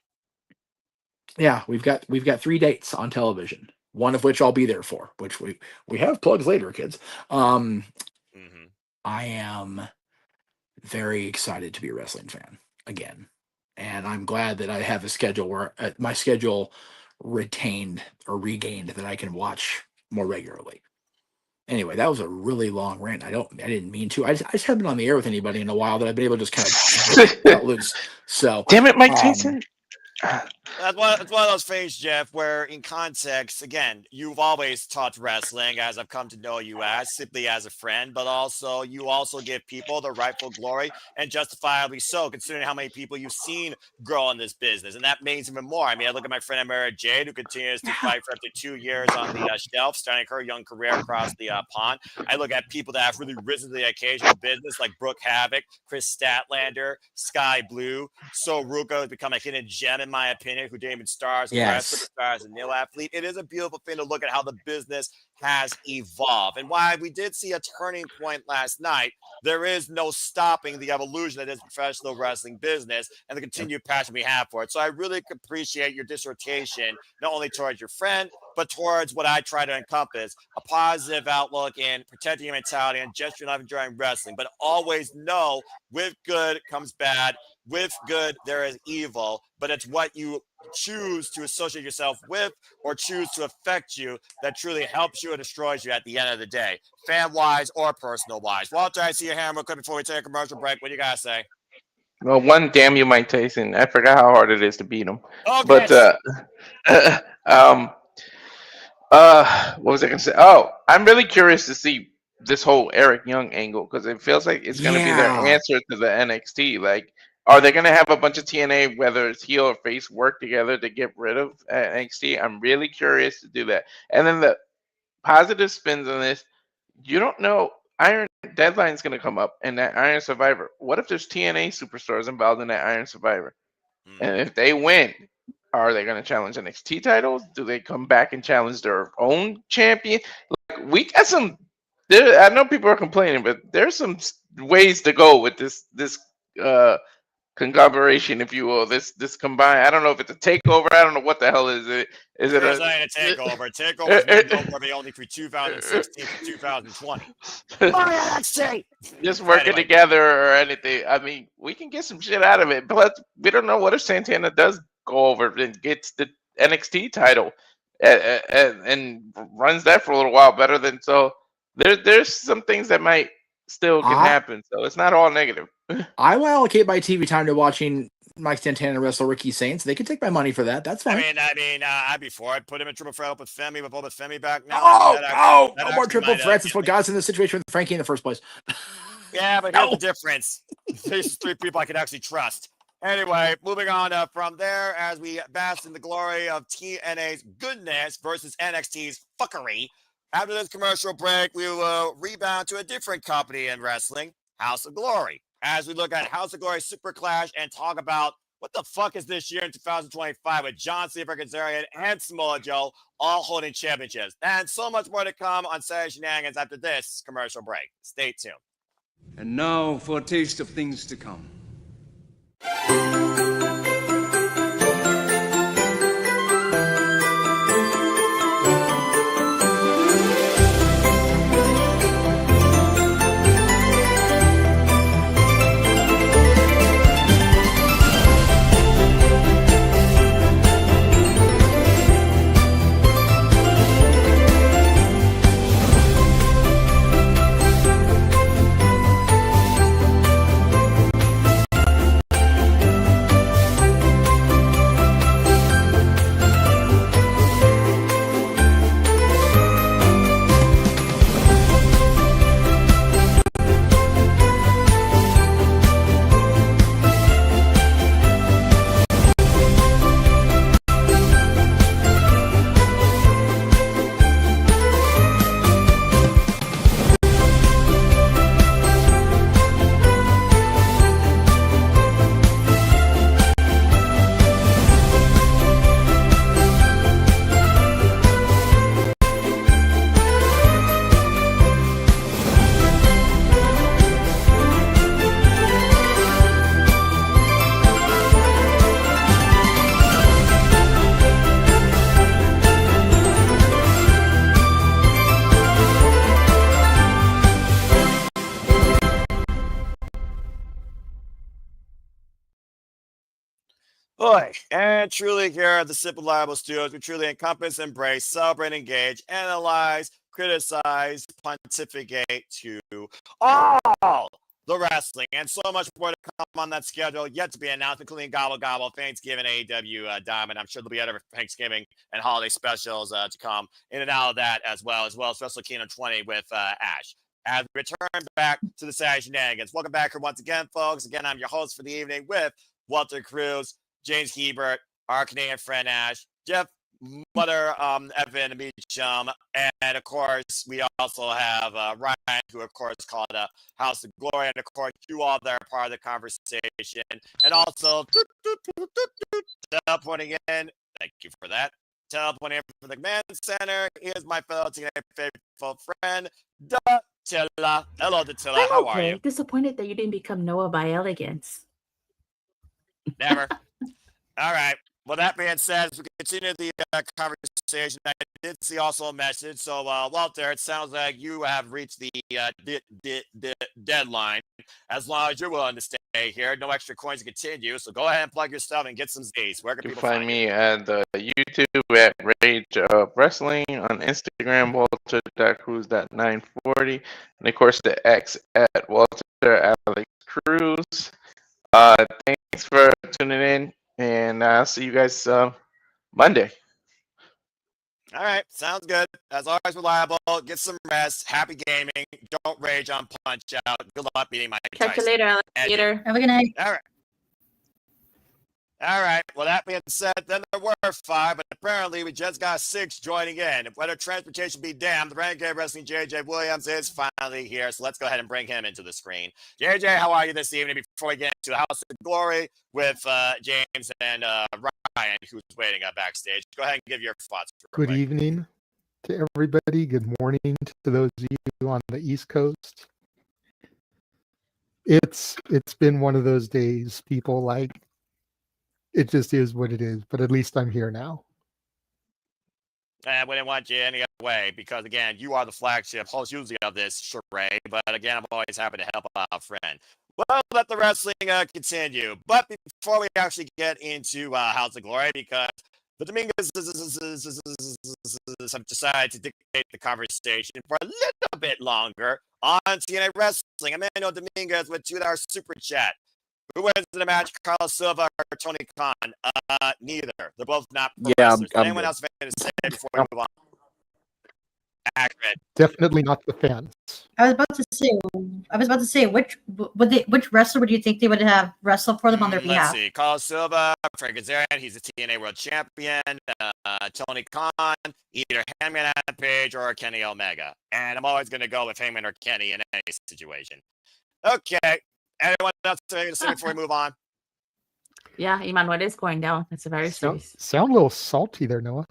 Yeah, we've got 3 dates on television, one of which I'll be there for, which we have plugs later, kids. I am very excited to be a wrestling fan again, and I'm glad that I have a schedule where my schedule regained that I can watch more regularly. Anyway, that was a really long rant. I didn't mean to. I just haven't been on the air with anybody in a while that I've been able to just kind of let loose. So damn it, Mike Tyson. That's one of those things, Jeff, where in context, again, you've always taught wrestling as I've come to know you as, simply as a friend, but also you also give people the rightful glory, and justifiably so, considering how many people you've seen grow in this business. And that means even more. I mean, I look at my friend Amara Jade, who continues to fight for up to 2 years on the shelf, starting her young career across the pond. I look at people that have really risen to the occasion of business, like Brooke Havoc, Chris Statlander, Sky Blue. So Ruka has become a hidden gem, in my opinion, who Damon Stars, superstars, and nil athlete. It is a beautiful thing to look at how the business has evolved. And while we did see a turning point last night, there is no stopping the evolution that is professional wrestling business and the continued passion we have for it. So I really appreciate your dissertation, not only towards your friend, but towards what I try to encompass, a positive outlook in protecting your mentality and just your life enjoying wrestling. But always know, with good comes bad. With good, there is evil, but it's what you choose to associate yourself with or choose to affect you that truly helps you and destroys you at the end of the day, fan-wise or personal-wise. Walter, I see your hand real quick before we take a commercial break. What do you guys say? Well, one, damn you, Mike Tyson. I forgot how hard it is to beat him. Okay. But what was I gonna say? Oh, I'm really curious to see this whole Eric Young angle because it feels like it's gonna be their answer to the NXT. Like, are they gonna have a bunch of TNA, whether it's heel or face, work together to get rid of NXT? I'm really curious to do that. And then the positive spins on this, you don't know. Iron Deadline's gonna come up and that Iron Survivor. What if there's TNA superstars involved in that Iron Survivor? And if they win, are they going to challenge NXT titles? Do they come back and challenge their own champion? Like, we got some I know people are complaining, but there's some ways to go with this conglomeration, if you will. This combined. I don't know if it's a takeover. I don't know what the hell is it. Is it There's not a takeover. Takeover is one noteworthy only for 2016 to 2020. NXT. Just working together or anything. I mean, we can get some shit out of it, but we don't know what if Santana does go over and gets the NXT title and runs that for a little while better than so. There's some things that might still can happen, so it's not all negative. I will allocate my TV time to watching Mike Santana wrestle Ricky Saints. They can take my money for that. That's fine. I'd be for it. Put him in triple threat with Femi, with Boba Femi back now. No more triple threats. That's what got us in the situation with Frankie in the first place. Yeah, but here's the difference. There's 3 people I can actually trust. Anyway, moving on from there as we bask in the glory of TNA's goodness versus NXT's fuckery. After this commercial break, we will rebound to a different company in wrestling, House of Glory, as we look at House of Glory Super Clash and talk about what the fuck is this year in 2025 with John Cena, Kazarian, and Samoa Joe all holding championships. And so much more to come on Saturday Shenanigans after this commercial break. Stay tuned. And now for a taste of things to come. Boy, and truly here at the Simple Liable Studios, we truly encompass, embrace, celebrate, engage, analyze, criticize, pontificate to all the wrestling and so much more to come on that schedule yet to be announced, including Gobble Gobble, Thanksgiving, AEW Diamond. I'm sure there'll be other Thanksgiving and holiday specials to come in and out of that as well as Wrestle Kingdom 20 with Ash. As we return back to the Saturday Shenanigans. Welcome back here once again, folks. Again, I'm your host for the evening with Walter Cruz, James Hebert, our Canadian friend Ash, Jeff, Mother Evan Meacham, and of course, we also have Ryan, who of course called House of Glory, and of course, you all there are part of the conversation. And also, teleporting in, thank you for that. Teleporting in from the command center is my fellow TNA faithful friend, Dattila. Hello, Dattila. How are you? Disappointed that you didn't become Noah by elegance. Never. All right. Well, that being said, as we continue the conversation, I did see also a message. So, Walter, it sounds like you have reached the deadline. As long as you're willing to stay here, no extra coins to continue. So go ahead and plug your stuff and get some Z's. Where can You people can find me at YouTube at Rage Wrestling, on Instagram Walter.Cruz.940, and of course the X at Walter Alex Cruz. Thanks for tuning in, and I'll see you guys Monday. All right, sounds good. As always, reliable. Get some rest. Happy gaming. Don't rage on Punch Out. Good luck beating Mike Catch Tyson. you later, alligator. Have a good night. All right. All right. Well, that being said, then there were 5, but apparently we just got 6 joining in. Whether transportation be damned, the Renegade Wrestling JJ Williams is finally here. So let's go ahead and bring him into the screen. JJ, how are you this evening? Before we get into the House of Glory with James and Ryan, who's waiting backstage, go ahead and give your thoughts. Good evening to everybody. Good morning to those of you on the East Coast. It's been one of those days, people. Like, it just is what it is. But at least I'm here now. I wouldn't want you any other way because, again, you are the flagship host usually of this charade. But, again, I'm always happy to help out a friend. Well, let the wrestling continue. But before we actually get into House of Glory, because the Dominguez have decided to dictate the conversation for a little bit longer on TNA Wrestling. Emmanuel Dominguez with $2 super chat. Who wins in the match, Carlos Silva or Tony Khan? Neither. They're both not pro wrestlers. Anyone else have to say before we move on? Accurate. Definitely not the fans. I was about to say, which wrestler would you think they would have wrestle for them on their behalf? Let's see. Carlos Silva, Frank Kazarian, he's a TNA World Champion. Tony Khan, either Hangman Adam Page or Kenny Omega. And I'm always going to go with Hangman or Kenny in any situation. Okay. Anyone else to say before we move on? Yeah, Emmanuel is going down. It's a very serious. Sound a little salty there, Noah.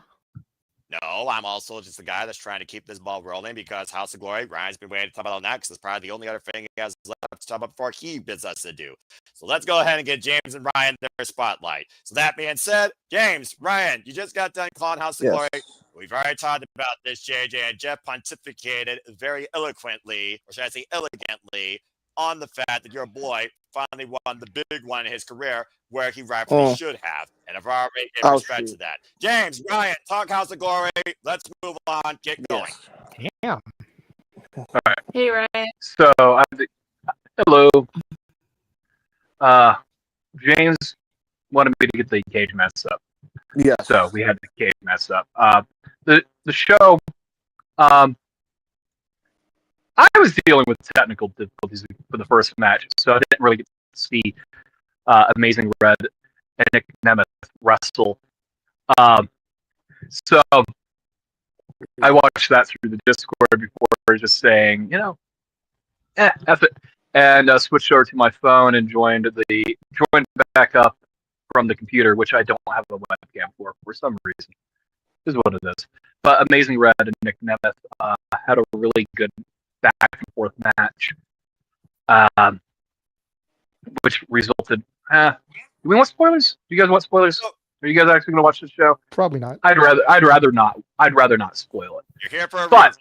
No, I'm also just the guy that's trying to keep this ball rolling because House of Glory, Ryan's been waiting to talk about that because it's probably the only other thing he has left to talk about before he bids us to do. So let's go ahead and get James and Ryan their spotlight. So that being said, James, Ryan, you just got done calling House of Glory. We've already talked about this, JJ, and Jeff pontificated very eloquently, or should I say elegantly, on the fact that your boy finally won the big one in his career where he rightfully should have. And I've already given respect to that. James, Ryan, talk House of Glory. Let's move on. Get going. Damn. All right. Hey, Ryan. So, hello. James wanted me to get the cage messed up. Yeah. So we had the cage messed up. The show. I was dealing with technical difficulties for the first match, so I didn't really get to see Amazing Red and Nick Nemeth wrestle. So I watched that through the Discord before just saying, F it, and switched over to my phone and joined back up from the computer, which I don't have a webcam for some reason. This is what it is. But Amazing Red and Nick Nemeth had a really good back and forth match, which resulted. Do we want spoilers? Do you guys want spoilers? Are you guys actually going to watch the show? Probably not. I'd rather not. I'd rather not spoil it. You're here for a but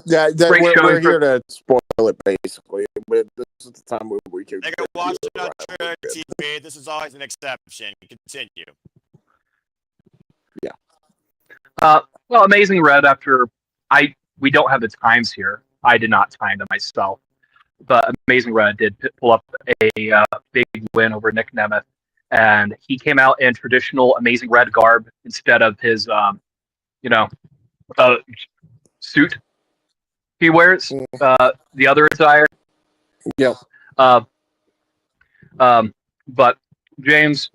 we're here to spoil it basically. But this is the time where we can. They can watch it on TV. This is always an exception. Continue. Yeah. Well, Amazing Red. We don't have the times here. I did not time them myself, but Amazing Red did pull up a big win over Nick Nemeth, and he came out in traditional Amazing Red garb instead of his, suit he wears, the other attire. Yeah. But James,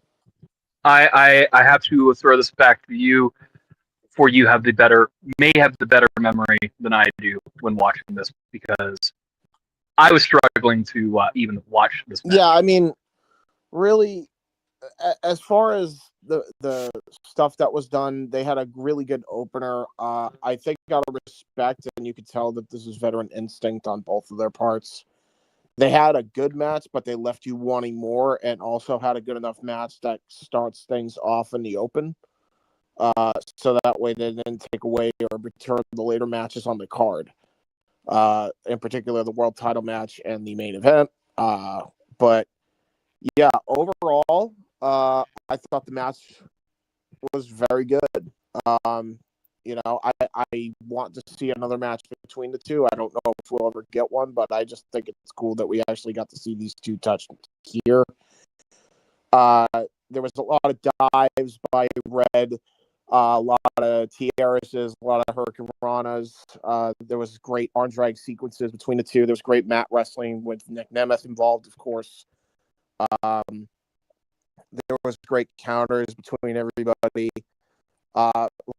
I have to throw this back to you. For you may have the better memory than I do when watching this, because I was struggling to even watch this match. Yeah, I mean, really, as far as the stuff that was done, they had a really good opener. I think out of respect, and you could tell that this is veteran instinct on both of their parts. They had a good match, but they left you wanting more, and also had a good enough match that starts things off in the open. So that way they didn't take away or return the later matches on the card. In particular, the world title match and the main event. But yeah, overall, I thought the match was very good. I want to see another match between the two. I don't know if we'll ever get one, but I just think it's cool that we actually got to see these two touch here. There was a lot of dives by Red. A lot of TRSs, a lot of Hurricane Ranas. There was great arm drag sequences between the two. There was great mat wrestling with Nick Nemeth involved, of course. There was great counters between everybody.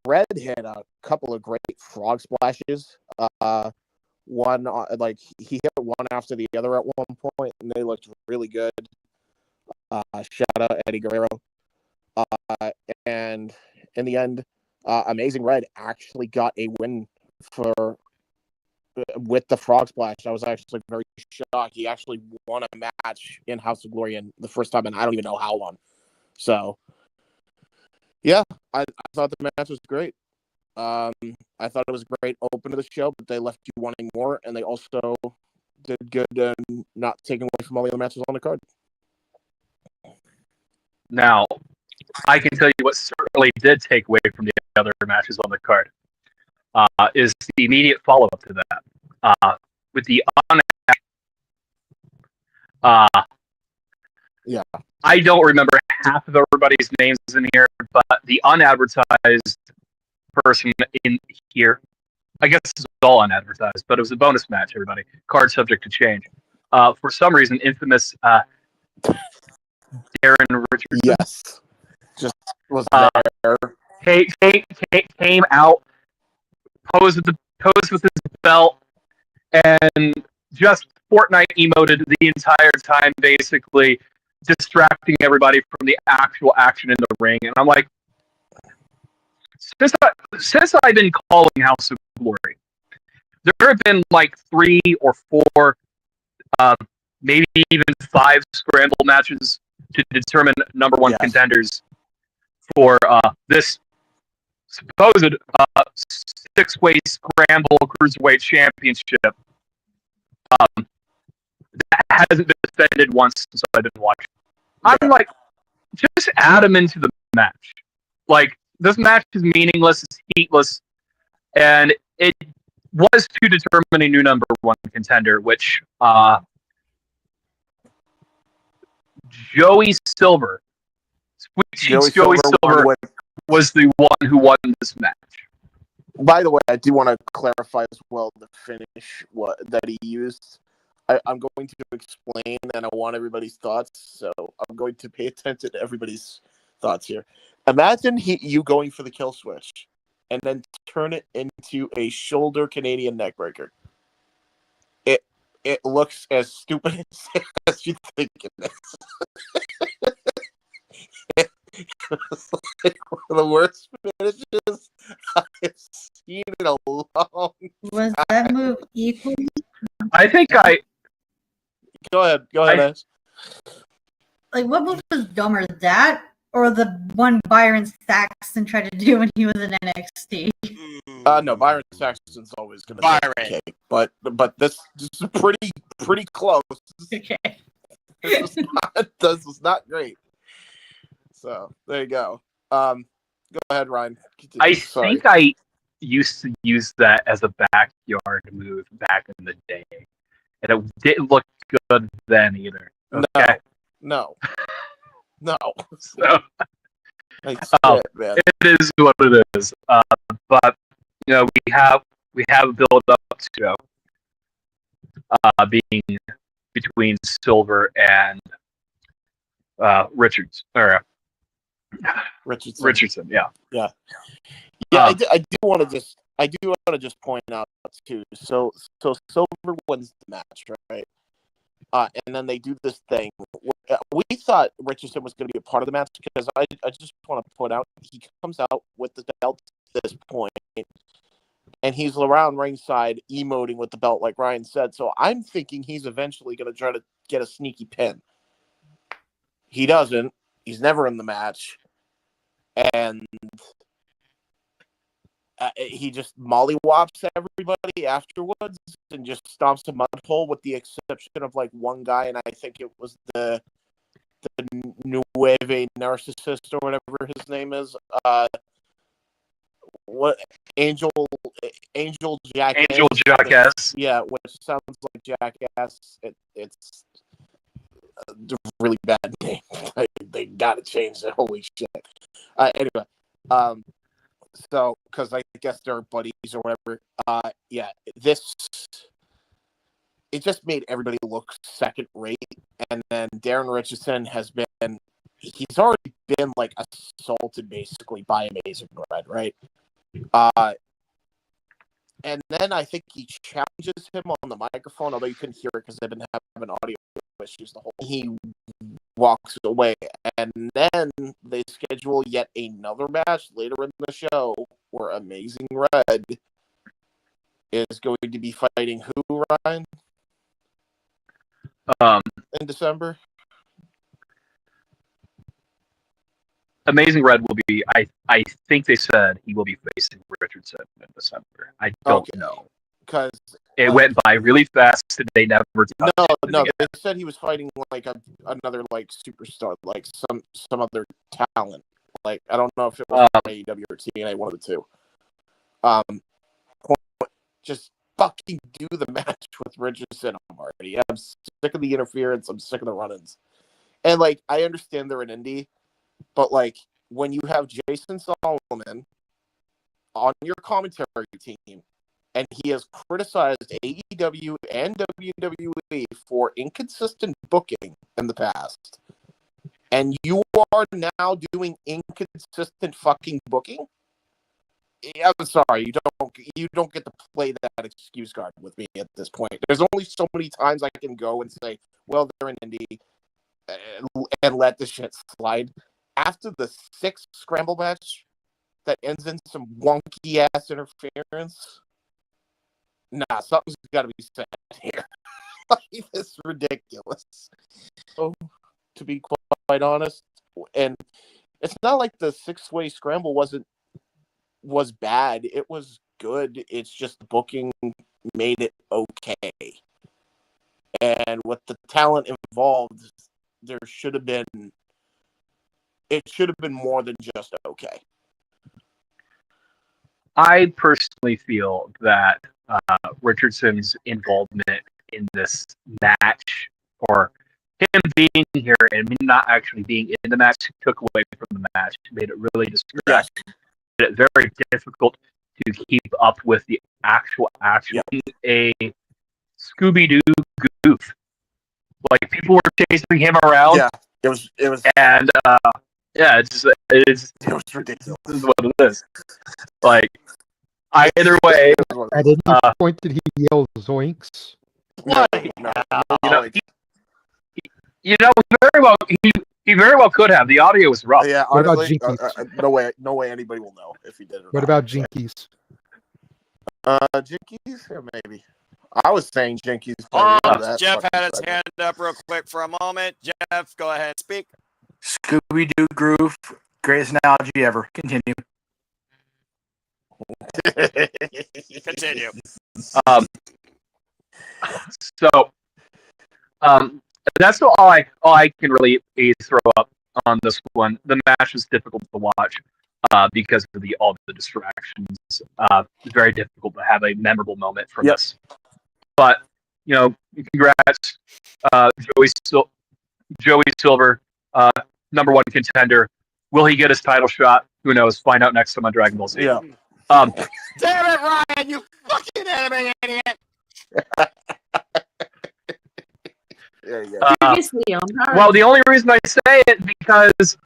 Red had a couple of great frog splashes. One, he hit one after the other at one point, and they looked really good. Shout out Eddie Guerrero. And in the end, Amazing Red actually got a win for with the frog splash. I was actually very shocked. He actually won a match in House of Glory in the first time, and I don't even know how long. So, yeah, I thought the match was great. I thought it was a great open to the show, but they left you wanting more, and they also did good not taking away from all the other matches on the card. Now, I can tell you what certainly did take away from the other matches on the card is the immediate follow-up to that. With the yeah, I don't remember half of everybody's names in here, but the unadvertised person in here, I guess it's all unadvertised, but it was a bonus match, everybody. Card subject to change. For some reason, infamous Darren Richardson. Yes. Just was there. Came out, posed with his belt, and just Fortnite emoted the entire time, basically distracting everybody from the actual action in the ring. And I'm like, since I've been calling House of Glory, there have been like 3 or 4, maybe even 5 scramble matches to determine number 1 contenders for this supposed 6-way scramble cruiserweight championship. That hasn't been defended once since I've been watching. I'm like, just add him into the match. Like, this match is meaningless, it's heatless, and it was to determine a new number 1 contender, which Joey Silver, Sweet Cheeks Joey Silver was the one who won this match. By the way, I do want to clarify as well the finish that he used. I'm going to explain, and I want everybody's thoughts, so I'm going to pay attention to everybody's thoughts here. Imagine you going for the kill switch, and then turn it into a shoulder Canadian neckbreaker. It looks as stupid as you think it is. It's like one of the worst finishes I've seen in a long time. Was that move equally? I think Go ahead, Ash. Like, what move was dumber, that or the one Byron Saxton tried to do when he was in NXT? No, Byron Saxton's always going to be okay, but this is pretty close. Okay. This was not great. So there you go. Go ahead, Ryan. I think I used to use that as a backyard move back in the day, and it didn't look good then either. Okay. No. So, man. It is what it is. But you know, we have a build up to being between Silver and Richardson. Yeah. I do want to just point out too. So Silver wins the match, right? And then they do this thing. We thought Richardson was going to be a part of the match because I just want to point out he comes out with the belt at this point, and he's around ringside emoting with the belt, like Ryan said. So I'm thinking he's eventually going to try to get a sneaky pin. He doesn't. He's never in the match. And he just mollywops everybody afterwards and just stomps a mud hole, with the exception of like one guy, and I think it was the Nueve Narcissist or whatever his name is. What Angel Jackass? Angel Jackass. Yeah, which sounds like Jackass. It's a really bad name. They gotta change it. Holy shit. Anyway, so because I guess they're buddies or whatever. Yeah, it just made everybody look second rate, and then Darren Richardson he's already been like assaulted basically by Amazing Red, right? And then I think he challenges him on the microphone, although you couldn't hear it because they've been having audio issues the whole. He walks away, and then they schedule yet another match later in the show where Amazing Red is going to be fighting who, Ryan? In December? Amazing Red will be. I think they said he will be facing Richardson in December. I don't know. Because it went by really fast. They never. No. They said he was fighting like another like superstar, like some other talent. Like I don't know if it was AEW or TNA, one of the two. Just fucking do the match with Richardson already. I'm sick of the interference. I'm sick of the run-ins. And like I understand they're an indie, but like when you have Jason Solomon on your commentary team, and he has criticized AEW and WWE for inconsistent booking in the past, and you are now doing inconsistent fucking booking. I'm sorry, you don't get to play that excuse card with me at this point. There's only so many times I can go and say, well, they're an indie, and let the shit slide. After the 6th scramble match that ends in some wonky ass interference, nah, something's got to be said here. Like, it's ridiculous. So, to be quite honest, and it's not like the 6-way scramble was bad. It was good. It's just the booking made it okay. And with the talent involved, it should have been more than just okay. I personally feel that Richardson's involvement in this match, or him being here and me not actually being in the match, took away from the match, made it really distracting. Made it very difficult to keep up with the actual action. A Scooby-Doo goof. Like, people were chasing him around. Yeah, it was, and it was ridiculous. This is what it is. Like, either way, At any point did he yell zoinks? Very well. He very well could have. The audio was rough. Yeah, What about honestly, Jinkies? no way anybody will know if he did or What not. about Jinkies? Jinkies? Yeah, maybe. I was saying Jinkies. Jeff had his hand up real quick for a moment. Jeff, go ahead and speak. Scooby-Doo groove, greatest analogy ever. Continue. Continue. That's all I can really throw up on this one. The match was difficult to watch because of all the distractions. It's very difficult to have a memorable moment from this. But congrats, Joey Silver, #1 contender. Will he get his title shot? Who knows? Find out next time on Dragon Ball Z. Yeah. Damn it, Ryan! You fucking anime idiot! There you Seriously, well, the only reason I say it because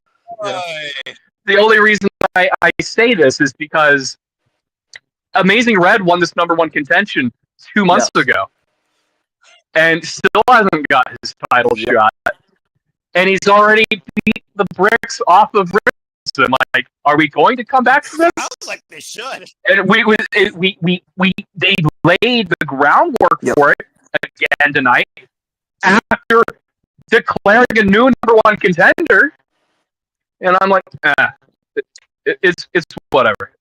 the only reason I say this is because Amazing Red won this #1 contention 2 months ago, and still hasn't got his title shot, and he's already beat the bricks off of Richardson. Like, are we going to come back to this? Sounds like they should. And they laid the groundwork for it again tonight after declaring a new #1 contender, and I'm like, it's whatever.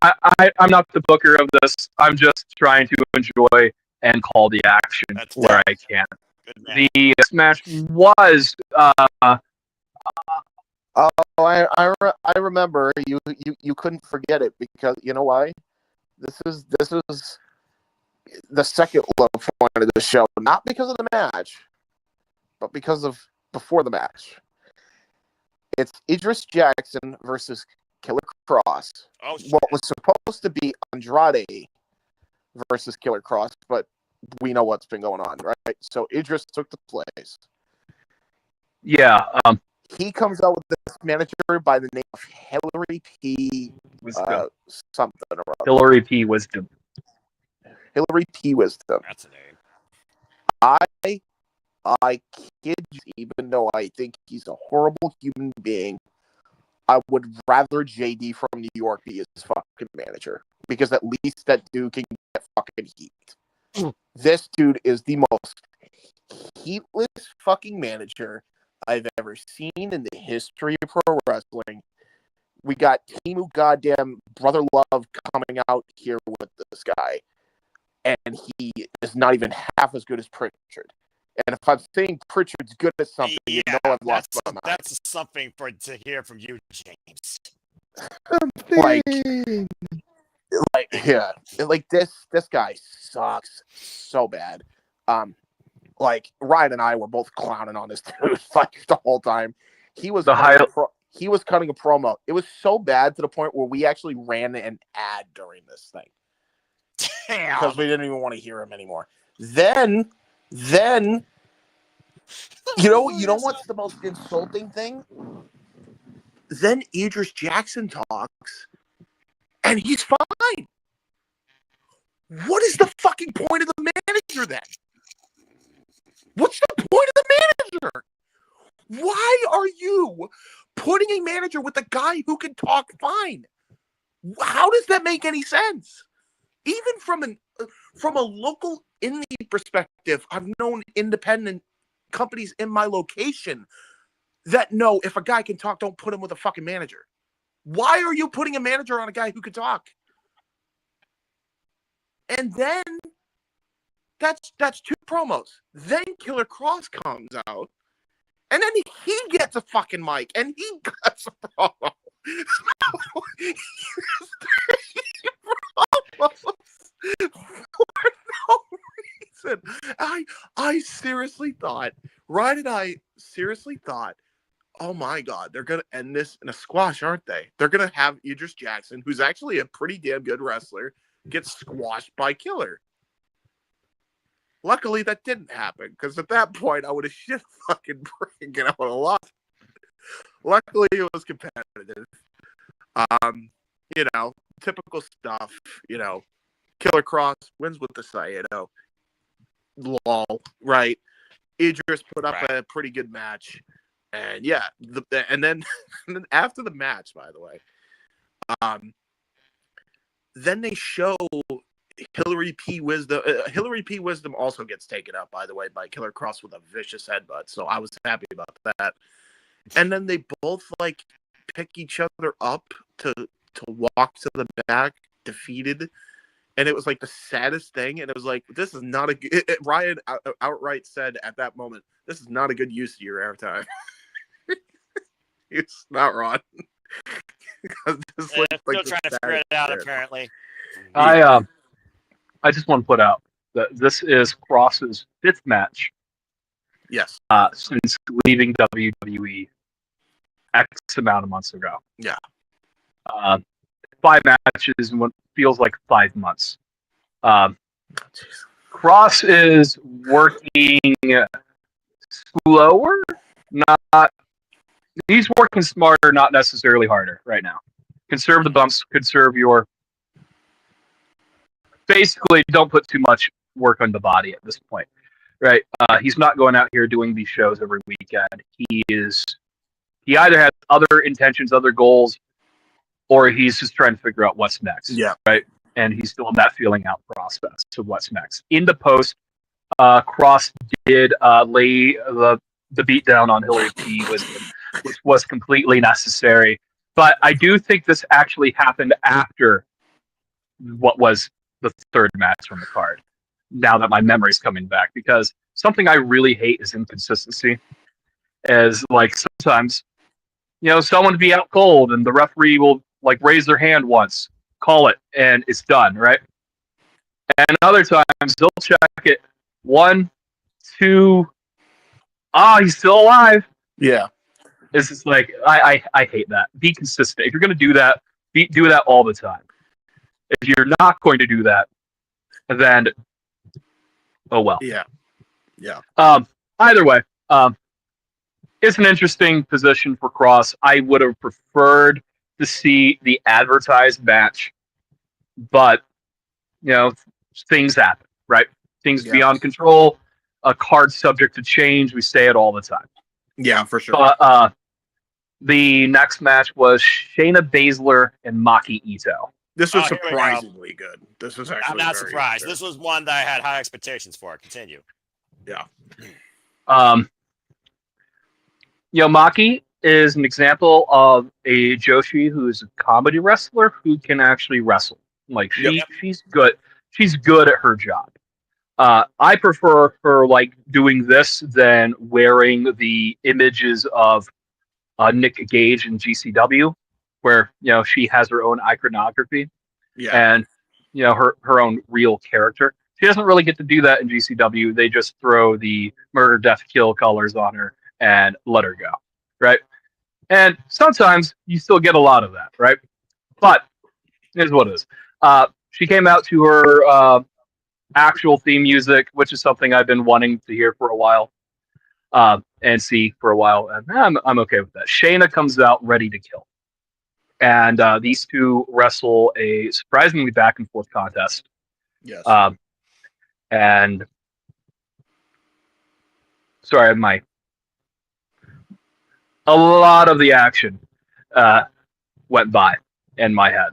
I'm not the booker of this. I'm just trying to enjoy and call the action where I can. The smash was. I remember you couldn't forget it because you know why? This is the second low point of the show, not because of the match, but because of before the match. It's Idris Jackson versus Killer Cross. What was supposed to be Andrade versus Killer Cross, but we know what's been going on, right? So Idris took the place. Yeah. He comes out with this manager by the name of Hillary P. Something or other. Hillary P. Wisdom. Hillary P. Wisdom. That's a name. I kid you, even though I think he's a horrible human being, I would rather JD from New York be his fucking manager. Because at least that dude can get fucking heat. This dude is the most heatless fucking manager I've ever seen in the history of pro wrestling. We got Timu goddamn Brother Love coming out here with this guy, and he is not even half as good as Pritchard. And if I'm saying Pritchard's good at something, you know I've lost my mind. That's something to hear from you, James. This guy sucks so bad. Ryan and I were both clowning on this dude the whole time. He was cutting a promo. It was so bad to the point where we actually ran an ad during this thing because we didn't even want to hear him anymore. Then you know what's the most insulting thing? Then Idris Jackson talks, and he's fine. What is the fucking point of the manager then? What's the point of the manager? Why are you putting a manager with a guy who can talk fine? How does that make any sense? Even from a local indie perspective, I've known independent companies in my location that know if a guy can talk, don't put him with a fucking manager. Why are you putting a manager on a guy who can talk? And then that's 2 promos. Then Killer Cross comes out, and then he gets a fucking mic, and he cuts a promo. For no reason. I seriously thought, Ryan and I seriously thought, oh my God, they're going to end this in a squash, aren't they? They're going to have Idris Jackson, who's actually a pretty damn good wrestler, get squashed by Killer. Luckily, that didn't happen, because at that point, I would have shit fucking breaking out a lot. Luckily, it was competitive. Typical stuff, Killer Cross wins with the Saito. Lol, right? Idris put up a pretty good match. And yeah, and then after the match, by the way, then they show Hillary P. Wisdom. Hillary P. Wisdom also gets taken out, by the way, by Killer Cross with a vicious headbutt. So I was happy about that. And then they both pick each other up to walk to the back, defeated. And it was the saddest thing. And it was this is not a good. Ryan outright said at that moment, this is not a good use of your airtime. It's not wrong. Still trying to figure it out, apparently. I just want to put out that this is Cross's 5th match. Yes. Since leaving WWE X amount of months ago. Yeah. 5 matches in what feels like 5 months. Cross is working slower, not. He's working smarter, not necessarily harder right now. Conserve the bumps, conserve your. Basically, don't put too much work on the body at this point, right? He's not going out here doing these shows every weekend. He either has other intentions, other goals, or he's just trying to figure out what's next. Yeah. Right. And he's still in that feeling out process of what's next. In the post, Cross did lay the beat down on Hillary P. which was completely necessary. But I do think this actually happened after what was the 3rd match from the card. Now that my memory's coming back, because something I really hate is inconsistency. As sometimes, someone be out cold and the referee will raise their hand once, call it, and it's done, right? And other times they'll check it 1, 2. He's still alive. Yeah. It's just I hate that. Be consistent. If you're going to do that, do that all the time. If you're not going to do that, then oh well. Yeah. Yeah. Either way, it's an interesting position for Cross. I would have preferred to see the advertised match, but things happen, right? Things beyond control. A card subject to change. We say it all the time. Yeah, for sure. But the next match was Shayna Baszler and Maki Ito. This was here we go. surprisingly good. This was actually I'm not very surprised. good. This was one that I had high expectations for. Continue. Yeah. Maki is an example of a Joshi who is a comedy wrestler who can actually wrestle. Like she's good. She's good at her job. I prefer her like doing this than wearing the images of Nick Gage in GCW, where she has her own iconography and her own real character. She doesn't really get to do that in GCW. They just throw the murder, death, kill colors on her and let her go, right? And sometimes you still get a lot of that, right? But here's what it is. She came out to her actual theme music, which is something I've been wanting to hear for a while and see for a while, and I'm okay with that. Shayna comes out ready to kill, and these two wrestle a surprisingly back and forth contest. Yes. And sorry, a lot of the action went by in my head.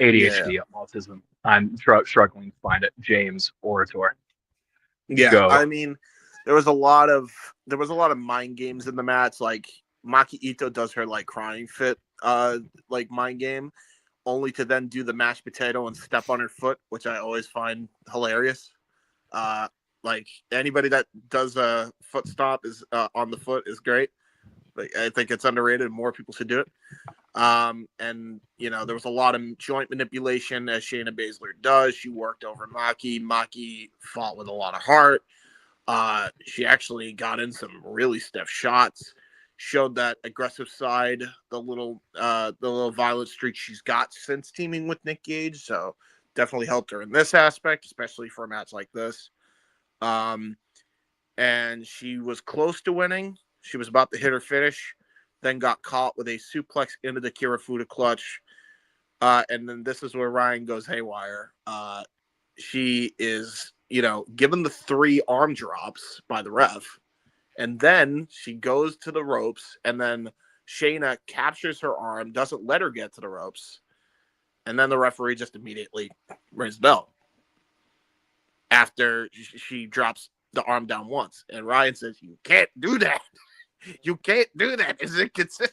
ADHD, autism. I'm struggling to find it. James Orator. Yeah, Go. I mean, there was a lot of mind games in the match. Like Maki Ito does her like crying fit, like mind game, only to then do the mashed potato and step on her foot, which I always find hilarious. Like anybody that does a foot stomp is on the foot is great. Like, I think it's underrated and more people should do it. And there was a lot of joint manipulation as Shayna Baszler does. She worked over Maki. Maki fought with a lot of heart. She actually got in some really stiff shots, showed that aggressive side, the little violent streak she's got since teaming with Nick Gage. So definitely helped her in this aspect, especially for a match like this. And she was close to winning. She was about to hit her finish, then got caught with a suplex into the Kirifuda clutch. And then this is where Ryan goes haywire. She is, given the 3 arm drops by the ref. And then she goes to the ropes. And then Shayna captures her arm, doesn't let her get to the ropes. And then the referee just immediately rings the bell after she drops the arm down once. And Ryan says, "You can't do that. You can't do that. It's inconsistent."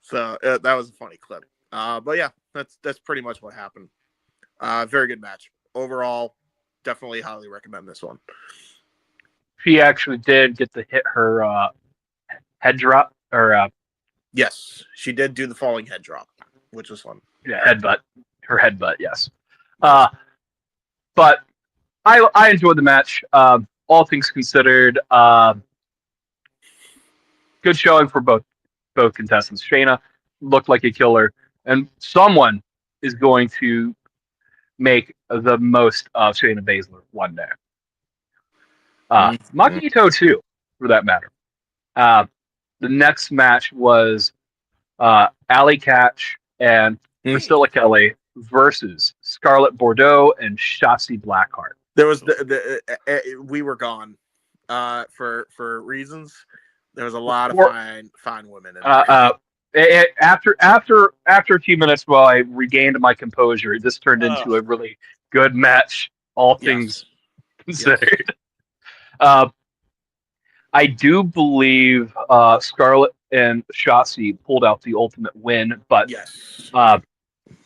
So that was a funny clip. But yeah, that's pretty much what happened. Very good match. Overall, definitely highly recommend this one. She actually did get to hit her head drop, or yes, she did do the falling head drop, which was fun. Yeah, headbutt. Her headbutt, yes. But I enjoyed the match. All things considered, good showing for both contestants. Shayna looked like a killer, and someone is going to make the most of Shayna Baszler one day. Maki Ito too, for that matter. The next match was Allie Katch and Priscilla Kelly versus Scarlett Bordeaux and Shotzi Blackheart. There was we were gone for reasons. There was a lot of fine women in there. After a few minutes, while I regained my composure, this turned into a really good match. All things considered. I do believe Scarlett and Shotzi pulled out the ultimate win, but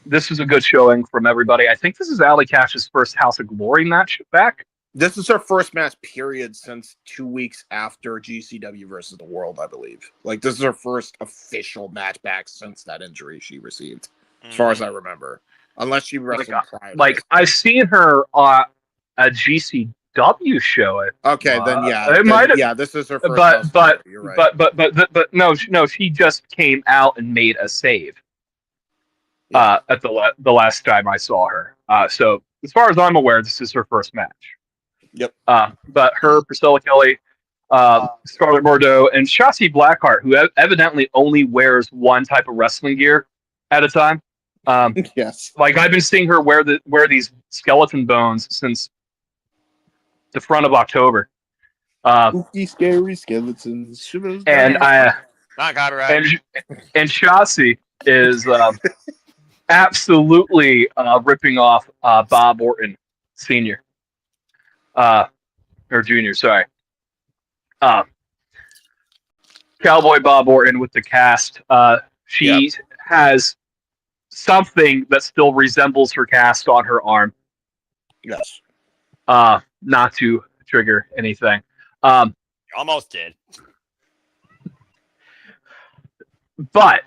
this is a good showing from everybody. I think this is Allie Katch's first House of Glory match back. This is her first match, period, since 2 weeks after GCW versus the World, I believe. Like, this is her first official match back since that injury she received, as far as I remember. Unless she wrestled prior. Like, I've seen her on a GCW show. Okay, then yeah. It might have. Yeah, this is her first. But you're right. but no, she just came out and made a save. At the last time I saw her. So as far as I'm aware, this is her first match. Yep. But her, Priscilla Kelly, Scarlett Bordeaux, and Shotzi Blackheart, who evidently only wears one type of wrestling gear at a time. Yes. Like, I've been seeing her wear these skeleton bones since the front of October. Spooky, scary skeletons. And not copyright. And Shotzi is absolutely ripping off Bob Orton Sr. Or Jr., sorry. Cowboy Bob Orton with the cast. She has something that still resembles her cast on her arm. Yes. Not to trigger anything. Almost did. But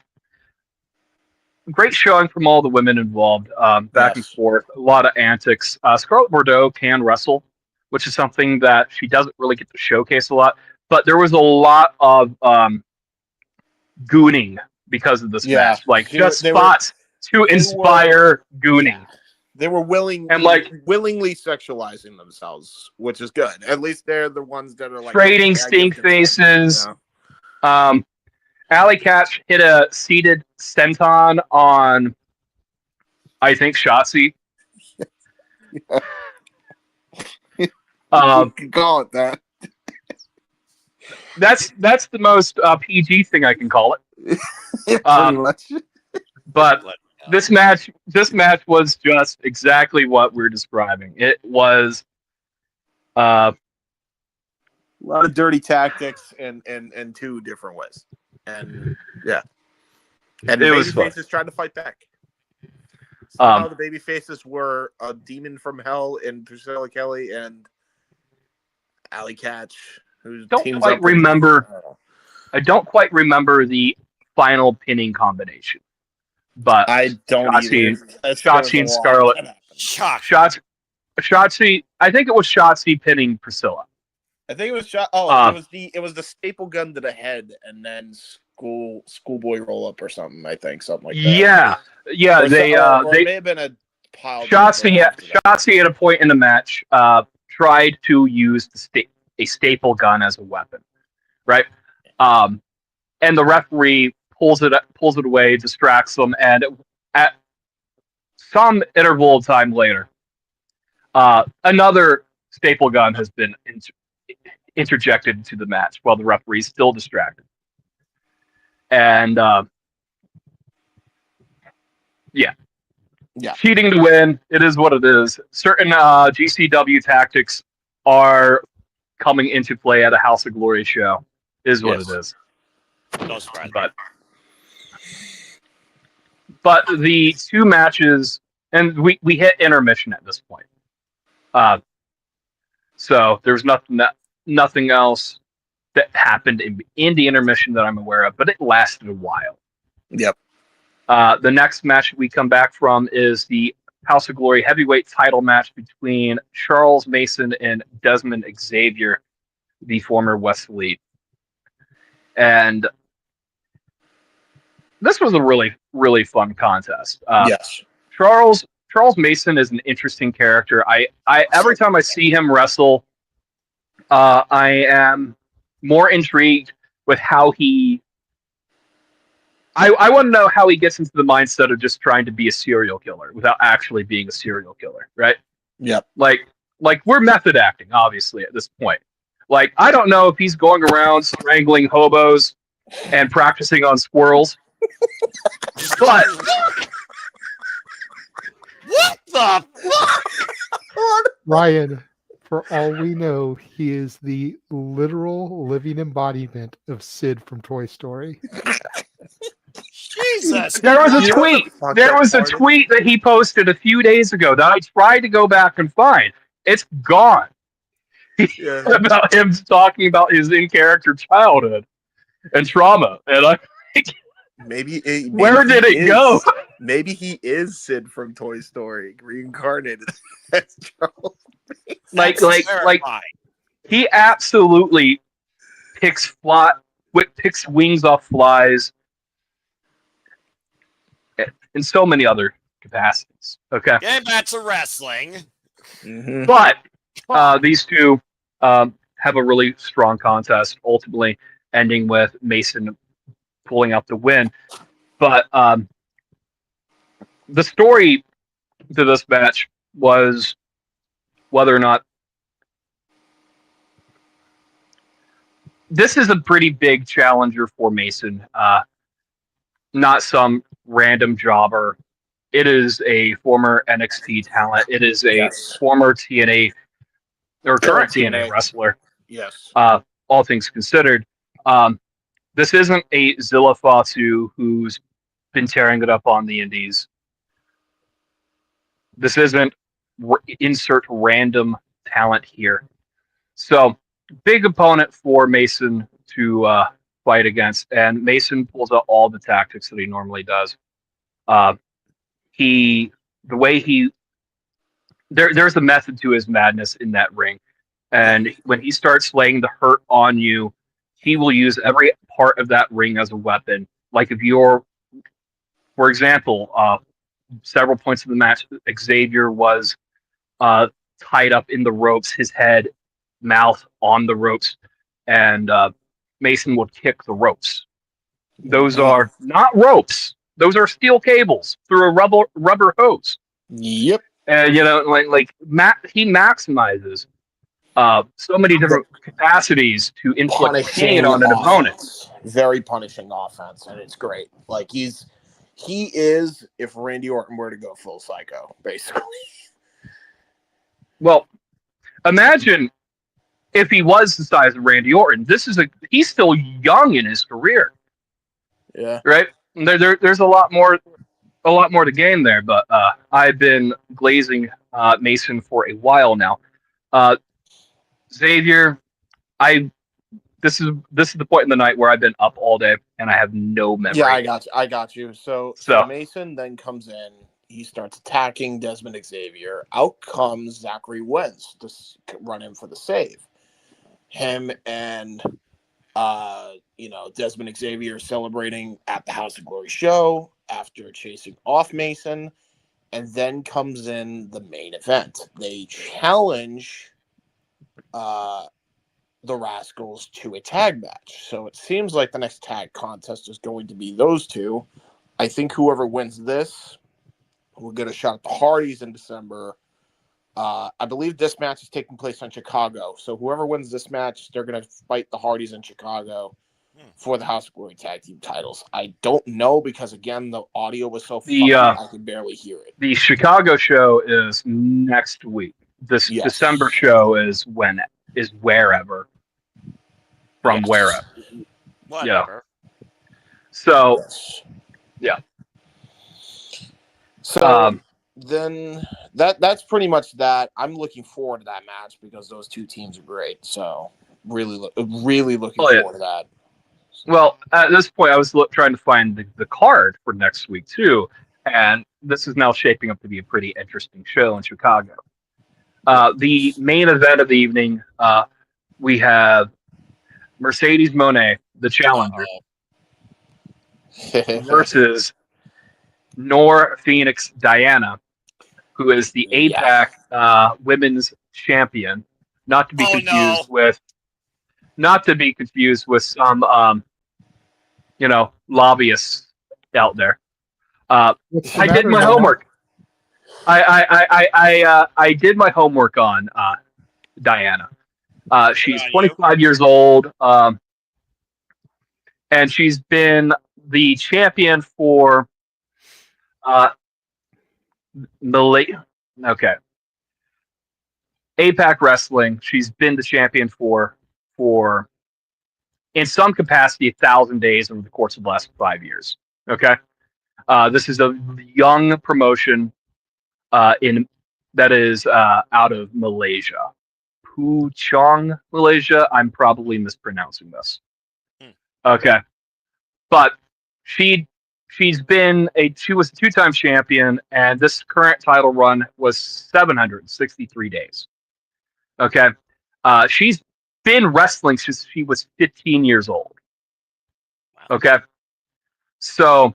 great showing from all the women involved. Back and forth, a lot of antics. Scarlett Bordeaux can wrestle, which is something that she doesn't really get to showcase a lot. But there was a lot of gooning because of this match, like spots to inspire gooning. They were willingly sexualizing themselves, which is good. At least they're the ones that are like trading stink faces. Alley Catch hit a seated senton on, I think, Shotzi. You can call it that. That's the most PG thing I can call it. Pretty much. But this match was just exactly what we're describing. It was a lot of dirty tactics and two different ways. And and the baby faces tried to fight back. Somehow the baby faces were a demon from hell in Priscilla Kelly and Alley Catch, who I don't quite remember the final pinning combination, but I don't either. Shotzi and Scarlett. Shotzi. I think it was Shotzi pinning Priscilla. I think it was it was the staple gun to the head and then schoolboy roll up or something. I think something like that. Yeah. Or They it may have been a pile. Shotzi at a point in the match tried to use a staple gun as a weapon, right? And the referee pulls it away, distracts them, and at some interval of time later, another staple gun has been interjected into the match while the referee is still distracted. And cheating to win. It is what it is. Certain GCW tactics are coming into play at a House of Glory show. Is what it is. No surprise. But the two matches, and we hit intermission at this point. So there's nothing else that happened in the intermission that I'm aware of, but it lasted a while. Yep. The next match we come back from is the House of Glory heavyweight title match between Charles Mason and Desmond Xavier, the former West Elite. And this was a really, really fun contest. Yes. Charles Mason is an interesting character. I every time I see him wrestle, I am more intrigued with how he. I want to know how he gets into the mindset of just trying to be a serial killer without actually being a serial killer, right? Yep. Like we're method acting, obviously, at this point. Like, I don't know if he's going around strangling hobos and practicing on squirrels, but what the fuck? Ryan, for all we know, he is the literal living embodiment of Sid from Toy Story. Jesus. There was a tweet. There was a tweet that he posted a few days ago that I tried to go back and find. It's gone. About him talking about his in-character childhood and trauma, and I maybe where did it go? Maybe he is Sid from Toy Story reincarnated as Charles. Like he absolutely picks wings off flies in so many other capacities. Okay, Getting back to wrestling, but these two have a really strong contest, ultimately ending with Mason pulling out the win. But the story to this match was whether or not this is a pretty big challenger for Mason, not some random jobber It is a former NXT talent. It is a Yes. former TNA or current TNA. TNA wrestler. Yes. All things considered, this isn't a Zilla Fatu who's been tearing it up on the indies. This isn't insert random talent here. So, big opponent for Mason to fight against, and Mason pulls out all the tactics that he normally does. There's a method to his madness in that ring, and when he starts laying the hurt on you, he will use every part of that ring as a weapon. Like if you're, for example, several points of the match, Xavier was tied up in the ropes, his head, mouth on the ropes, and Mason would kick the ropes. Those are not ropes; those are steel cables through a rubber hose. Yep. And he maximizes so many different capacities to inflict pain on an opponent. Very punishing offense, and it's great. Like he is if Randy Orton were to go full psycho, basically. Well, imagine if he was the size of Randy Orton. He's still young in his career. Yeah. Right? There's a lot more to gain there, but I've been glazing Mason for a while now. Xavier, this is the point in the night where I've been up all day and I have no memory. Yeah, I got you. So Mason then comes in. He starts attacking Desmond Xavier. Out comes Zachary Wentz to run in for the save. Him and Desmond Xavier celebrating at the House of Glory show after chasing off Mason, and then comes in the main event. They challenge the Rascals to a tag match. So it seems like the next tag contest is going to be those two. I think whoever wins this will get a shot at the Hardys in December. I believe this match is taking place in Chicago. So whoever wins this match, they're going to fight the Hardys in Chicago for the House of Glory tag team titles. I don't know because, again, the audio was so funky, I could barely hear it. The Chicago show is next week. This December show is wherever. From wherever. Whatever. Yeah. So, yeah. So then that's pretty much that. I'm looking forward to that match because those two teams are great. So really looking forward to that. Well, at this point, I was trying to find the card for next week too, and this is now shaping up to be a pretty interesting show in Chicago. The main event of the evening, we have Mercedes Moné, the challenger, versus Nor Phoenix Diana, who is the APAC women's champion. Not to be confused with some lobbyists out there. I did my homework. I did my homework on Diana. She's 25 years old, and she's been the champion for APAC Wrestling. She's been the champion for in some capacity 1,000 days over the course of the last 5 years. Okay, this is a young promotion that is out of Malaysia, Puchong, Malaysia. I'm probably mispronouncing this. Okay, but she was a two-time champion, and this current title run was 763 days. Okay, she's been wrestling since she was 15 years old. Okay, so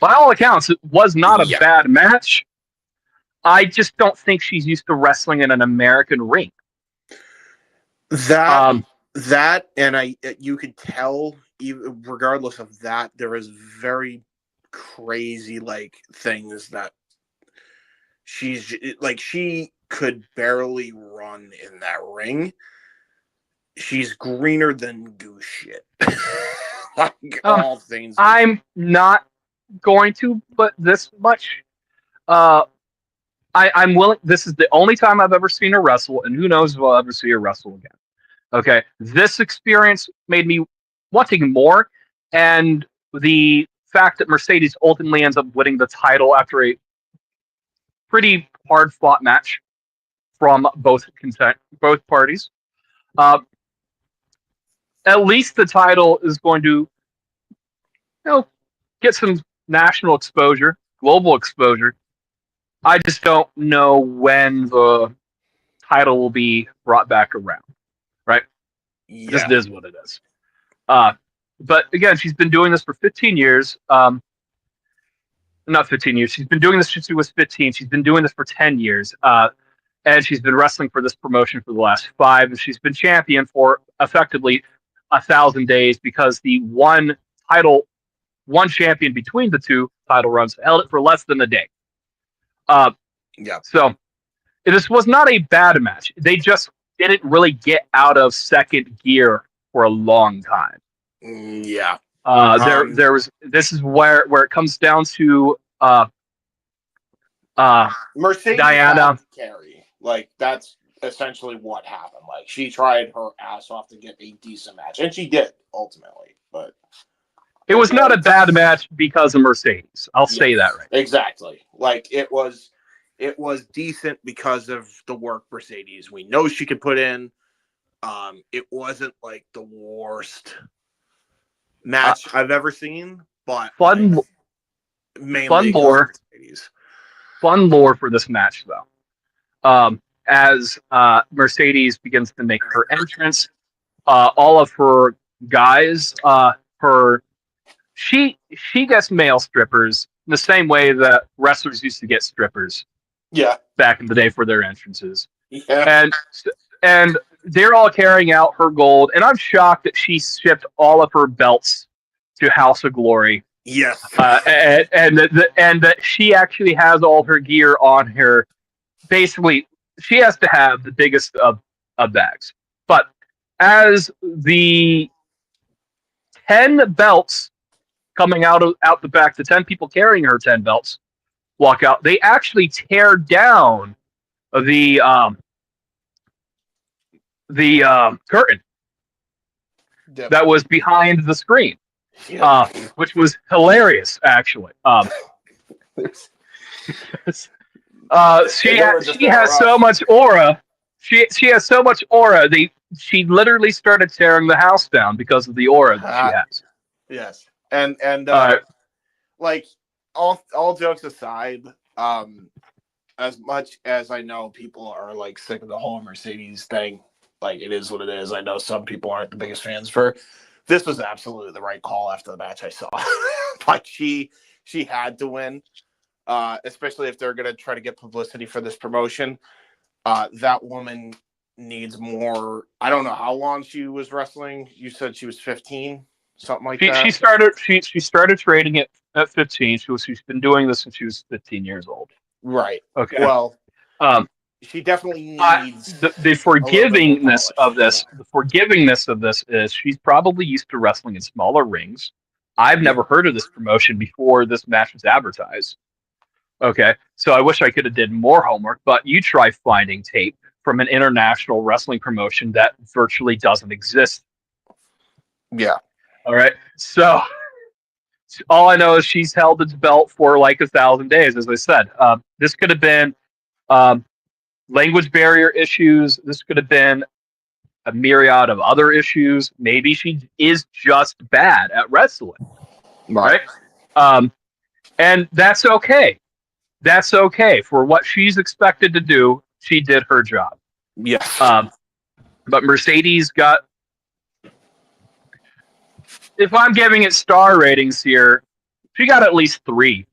by all accounts, it was not a bad match. I just don't think she's used to wrestling in an American ring. That and you could tell, even regardless of that, there is very crazy things that she could barely run in that ring. She's greener than goose shit. All things. I'm not going to, but this much. I'm willing. This is the only time I've ever seen her wrestle, and who knows if I'll ever see her wrestle again. Okay, this experience made me wanting more, and the fact that Mercedes ultimately ends up winning the title after a pretty hard-fought match from both parties. At least the title is going to, get some national exposure, global exposure. I just don't know when the title will be brought back around, right? Yeah. Just is what it is. But again, she's been doing this for 15 years. Not 15 years. She's been doing this since she was 15. She's been doing this for 10 years. And she's been wrestling for this promotion for the last 5. And she's been champion for effectively 1,000 days because the one champion between the two title runs held it for less than a day. So this was not a bad match. They just didn't really get out of second gear for a long time. Yeah. There was. This is where it comes down to Mercedes Diana. had to carry. Like, that's essentially what happened. Like, she tried her ass off to get a decent match, and she did ultimately. But it was not a bad match because of Mercedes. I'll say that right. Exactly. Like, it was decent because of the work Mercedes we know she could put in. It wasn't like the worst match I've ever seen, but fun lore for this match though. As Mercedes begins to make her entrance, all of her guys, she gets male strippers in the same way that wrestlers used to get strippers. Yeah. Back in the day for their entrances. Yeah. And they're all carrying out her gold, and I'm shocked that she shipped all of her belts to House of Glory. Yes. And that she actually has all her gear on her. Basically, she has to have the biggest of bags. But as the 10 belts coming out the back, the 10 people carrying her 10 belts walk out, they actually tear down the curtain that was behind the screen, which was hilarious, actually. She has so much aura. She has so much aura. She literally started tearing the house down because of the aura that she has. Yes, and like all jokes aside, as much as I know people are like sick of the whole Mercedes thing, like it is what it is. I know some people aren't the biggest fans for. This was absolutely the right call after the match I saw. Like she had to win, especially if they're gonna try to get publicity for this promotion. That woman needs more. I don't know how long she was wrestling. You said she was 15, something like that. She started trading it at 15. She's been doing this since she was 15 years old. Right. Okay. Well, she definitely needs the forgivingness of this. The forgivingness of this is she's probably used to wrestling in smaller rings. I've never heard of this promotion before this match was advertised. Okay, so I wish I could have did more homework, but you try finding tape from an international wrestling promotion that virtually doesn't exist. Yeah. All right. So all I know is she's held its belt for like 1,000 days, as I said. This could have been language barrier issues. This could have been a myriad of other issues. Maybe she is just bad at wrestling. Right. And that's okay. That's okay. For what she's expected to do, she did her job. Yeah. But Mercedes got... If I'm giving it star ratings here, she got at least 3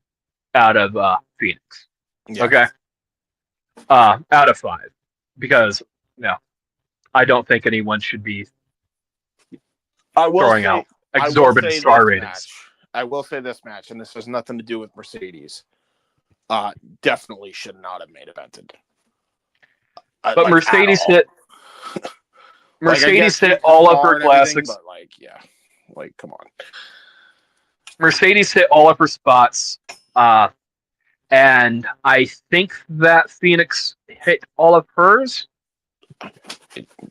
out of Phoenix. Yeah. Okay? Out of 5. Because, I don't think anyone should be throwing out exorbitant star ratings. I will say this match, and this has nothing to do with Mercedes, definitely should not have main evented. But Mercedes hit... Mercedes hit all of her classics. But come on. Mercedes hit all of her spots. and I think that Phoenix hit all of hers.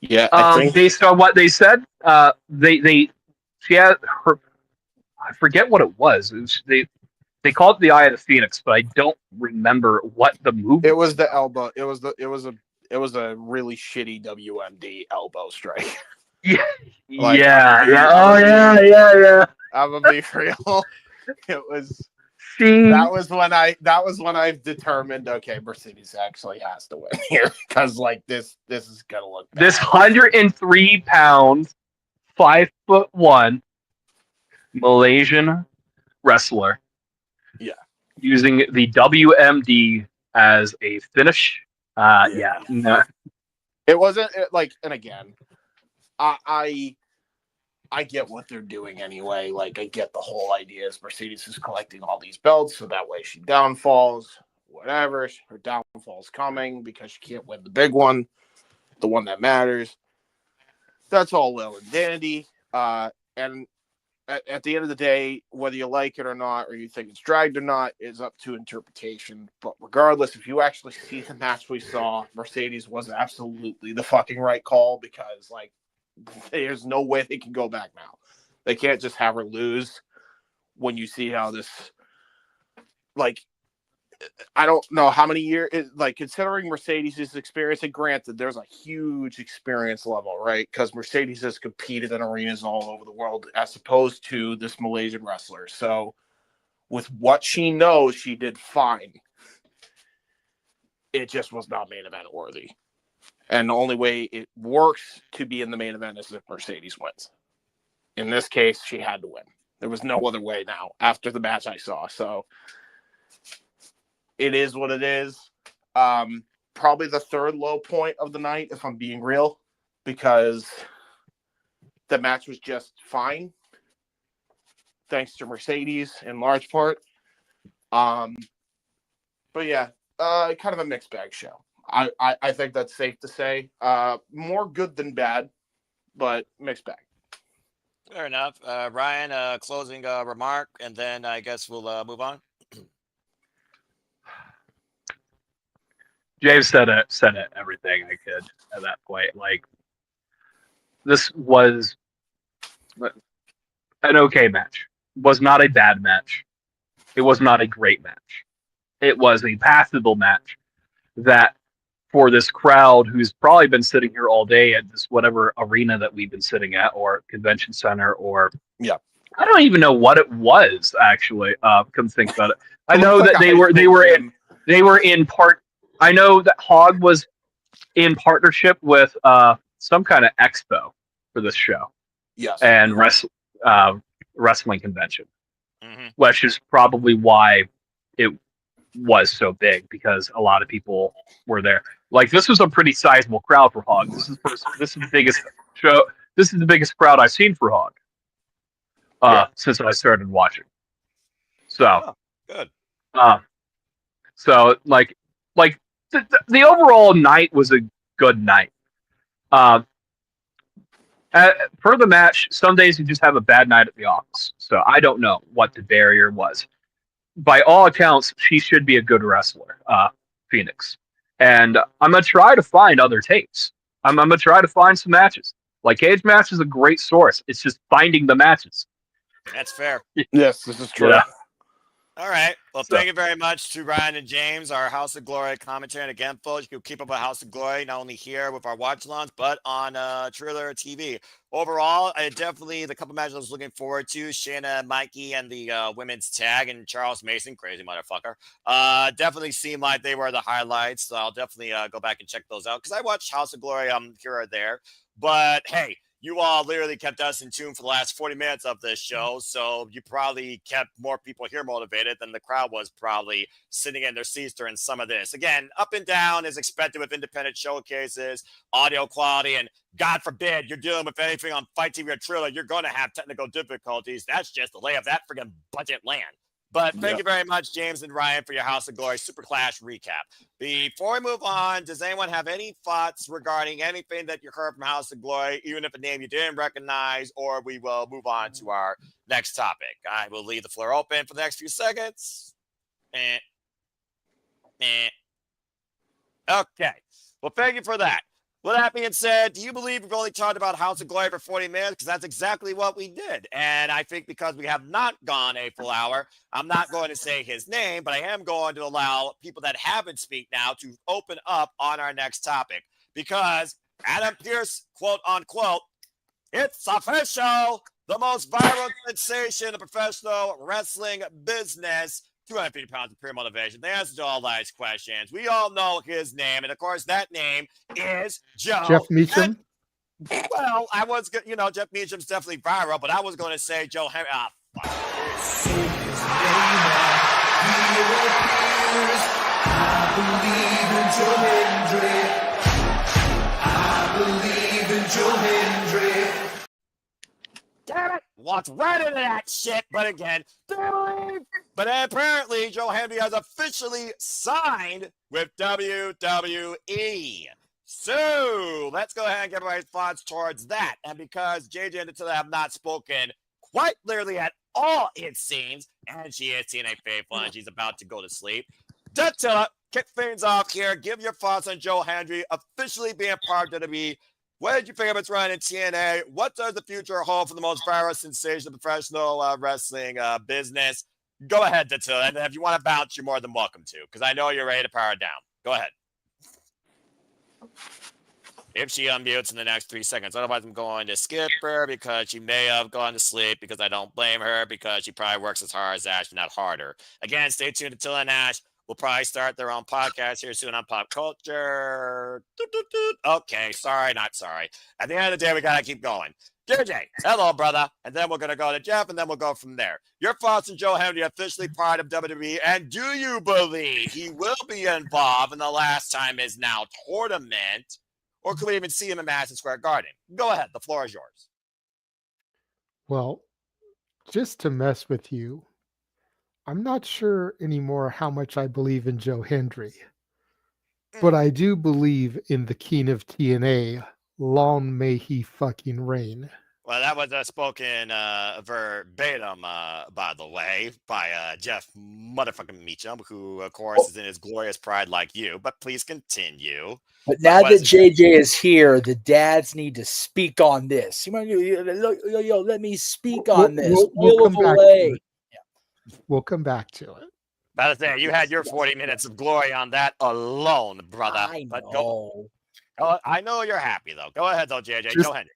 Yeah, I think based on what they said, she had her. I forget what it was. They called it the Eye of the Phoenix, but I don't remember what the move. it was the elbow. It was a really shitty WMD elbow strike. Yeah, Like, yeah. I'm gonna be real. It was. See, that was when I determined, okay, Mercedes actually has to win here because like this is gonna look bad. This 103 pound, 5'1" Malaysian wrestler, using the WMD as a finish. No. It wasn't and again, I get what they're doing anyway. Like, I get the whole idea is Mercedes is collecting all these belts so that way she downfalls, whatever. Her downfall's coming because she can't win the big one, the one that matters. That's all well and dandy. And at the end of the day, whether you like it or not, or you think it's dragged or not, is up to interpretation. But regardless, if you actually see the match we saw, Mercedes was absolutely the fucking right call because, like, there's no way they can go back now. They can't just have her lose when you see how this, like, I don't know how many years, like, considering Mercedes' experience, and granted, there's a huge experience level, right? Because Mercedes has competed in arenas all over the world as opposed to this Malaysian wrestler. So with what she knows, she did fine. It just was not main event worthy. And the only way it works to be in the main event is if Mercedes wins. In this case, she had to win. There was no other way now after the match I saw. So it is what it is. Probably the third low point of the night, if I'm being real, because the match was just fine. Thanks to Mercedes in large part. But yeah, kind of a mixed bag show. I think that's safe to say. More good than bad, but mixed bag. Fair enough. Ryan, closing remark, and then I guess we'll move on. James said everything I could at that point. Like, this was an okay match. It was not a bad match. It was not a great match. It was a passable match that, for this crowd who's probably been sitting here all day at this whatever arena that we've been sitting at, or convention center, or I don't even know what it was actually. Come think about it. I know that they were in part. I know that Hog was in partnership with some kind of expo for this show. Yes. And wrestling convention, which is probably why it was so big, because a lot of people were there. Like, this was a pretty sizable crowd for Hog. This is the biggest show. This is the biggest crowd I've seen for Hog since I started watching. So good. So like the overall night was a good night. For the match, some days you just have a bad night at the office. So I don't know what the barrier was. By all accounts, she should be a good wrestler, Phoenix. And I'm going to try to find other tapes. I'm going to try to find some matches. Like, Cage Match is a great source. It's just finding the matches. That's fair. Yes, this is true. Yeah. All right. Well, thank you very much to Ryan and James, our House of Glory commentary. And again, folks, you can keep up with House of Glory not only here with our watch alongs, but on Triller TV. Overall, I definitely, the couple matches I was looking forward to, Shanna, Mikey, and the women's tag, and Charles Mason, crazy motherfucker, definitely seemed like they were the highlights. So I'll definitely go back and check those out, because I watched House of Glory here or there. But hey, you all literally kept us in tune for the last 40 minutes of this show, so you probably kept more people here motivated than the crowd was probably sitting in their seats during some of this. Again, up and down is expected with independent showcases, audio quality, and God forbid you're dealing with anything on Fight TV or Triller, you're going to have technical difficulties. That's just the lay of that friggin' budget land. But thank you very much, James and Ryan, for your House of Glory Super Clash recap. Before we move on, does anyone have any thoughts regarding anything that you heard from House of Glory, even if a name you didn't recognize, or we will move on to our next topic? I will leave the floor open for the next few seconds. Okay. Well, thank you for that. With that being said, do you believe we've only talked about House of Glory for 40 minutes? Because that's exactly what we did. And I think because we have not gone a full hour, I'm not going to say his name, but I am going to allow people that haven't speak now to open up on our next topic. Because Adam Pearce, quote unquote, it's official. The most viral sensation in the professional wrestling business. 250 pounds of pure motivation. The answer to all life's questions. We all know his name. And of course, that name is Joe. Jeff Meacham? Well, I was, Jeff Meacham's definitely viral, but I was going to say Joe Hendry. I believe in Joe Hendry. Damn it! Walked right into that shit, but again, but apparently Joe Hendry has officially signed with WWE. So let's go ahead and get everybody's thoughts towards that. And because JJ and Attila have not spoken quite literally at all, it seems, and she is TNA faithful and she's about to go to sleep. Attila, kick things off here. Give your thoughts on Joe Hendry officially being part of WWE. What did you think of its run in TNA? What does the future hold for the most viral sensation of professional wrestling business? Go ahead, Attila. And if you want to bounce, you're more than welcome to, because I know you're ready to power down. Go ahead. If she unmutes in the next 3 seconds. Otherwise, I'm going to skip her because she may have gone to sleep, because I don't blame her, because she probably works as hard as Ash, not harder. Again, stay tuned to Attila and Ash. We'll probably start their own podcast here soon on Pop Culture. Okay, sorry, not sorry. At the end of the day, we got to keep going. JJ, hello, brother. And then we're going to go to Jeff, and then we'll go from there. Your thoughts on Joe Hendry officially part of WWE, and do you believe he will be involved in the Last Time Is Now tournament, or could we even see him in Madison Square Garden? Go ahead. The floor is yours. Well, just to mess with you, I'm not sure anymore how much I believe in Joe Hendry, but I do believe in the king of TNA. Long may he fucking reign. Well, that was spoken verbatim, by the way, by Jeff motherfucking Meacham, who, of course, is in his glorious pride like you. But please continue. But now that JJ is here, the dads need to speak on this. Yo, let me speak on this. We'll come back to it. We'll come back to it. By the way, you had your 40 minutes of glory on that alone, brother. I know. I know you're happy, though. Go ahead, though, JJ. Go ahead.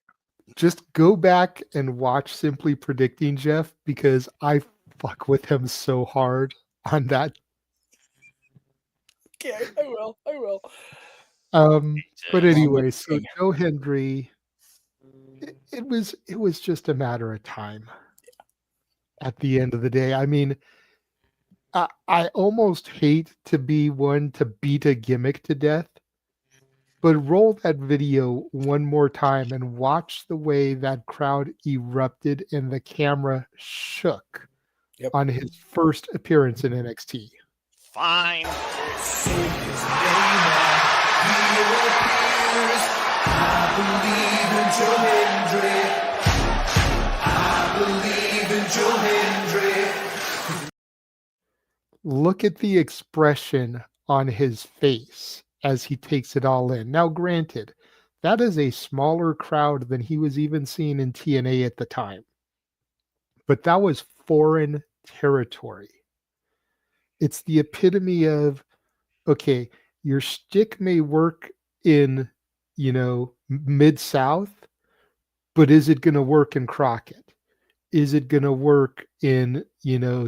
Just go back and watch Simply Predicting Jeff, because I fuck with him so hard on that. Okay, I will. But anyway, so Joe Hendry, it was just a matter of time. At the end of the day, I mean, I almost hate to be one to beat a gimmick to death, but roll that video one more time and watch the way that crowd erupted and the camera shook on his first appearance in NXT. Fine. Look at the expression on his face as he takes it all in. Now, granted, that is a smaller crowd than he was even seeing in TNA at the time. But that was foreign territory. It's the epitome of, okay, your shtick may work in, Mid-South, but is it going to work in Crockett? Is it going to work in,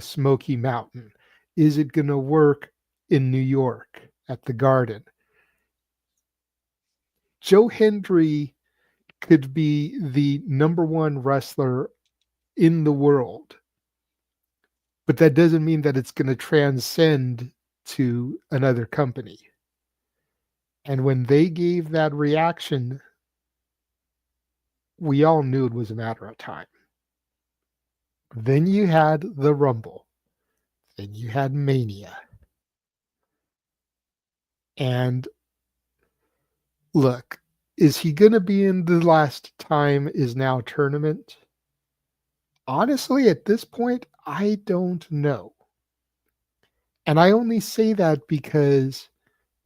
Smoky Mountain? Is it going to work in New York at the Garden? Joe Hendry could be the number one wrestler in the world, but that doesn't mean that it's going to transcend to another company. And when they gave that reaction, we all knew it was a matter of time. Then you had the Rumble. Then you had Mania. And look, is he going to be in the Last Time Is Now tournament? Honestly, at this point, I don't know. And I only say that because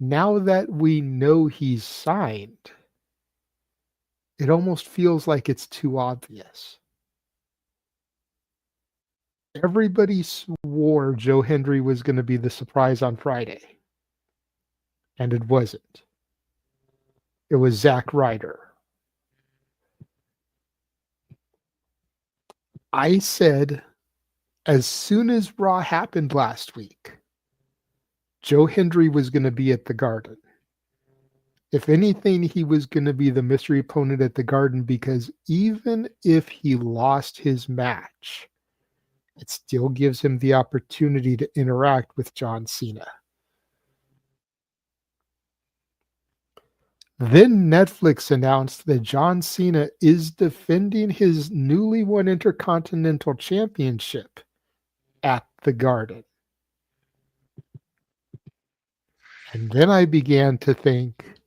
now that we know he's signed, it almost feels like it's too obvious. Everybody swore Joe Hendry was going to be the surprise on Friday. And it wasn't. It was Zack Ryder. I said, as soon as Raw happened last week, Joe Hendry was going to be at the Garden. If anything, he was going to be the mystery opponent at the Garden, because even if he lost his match, it still gives him the opportunity to interact with John Cena. Then Netflix announced that John Cena is defending his newly won Intercontinental Championship at the Garden. And then I began to think,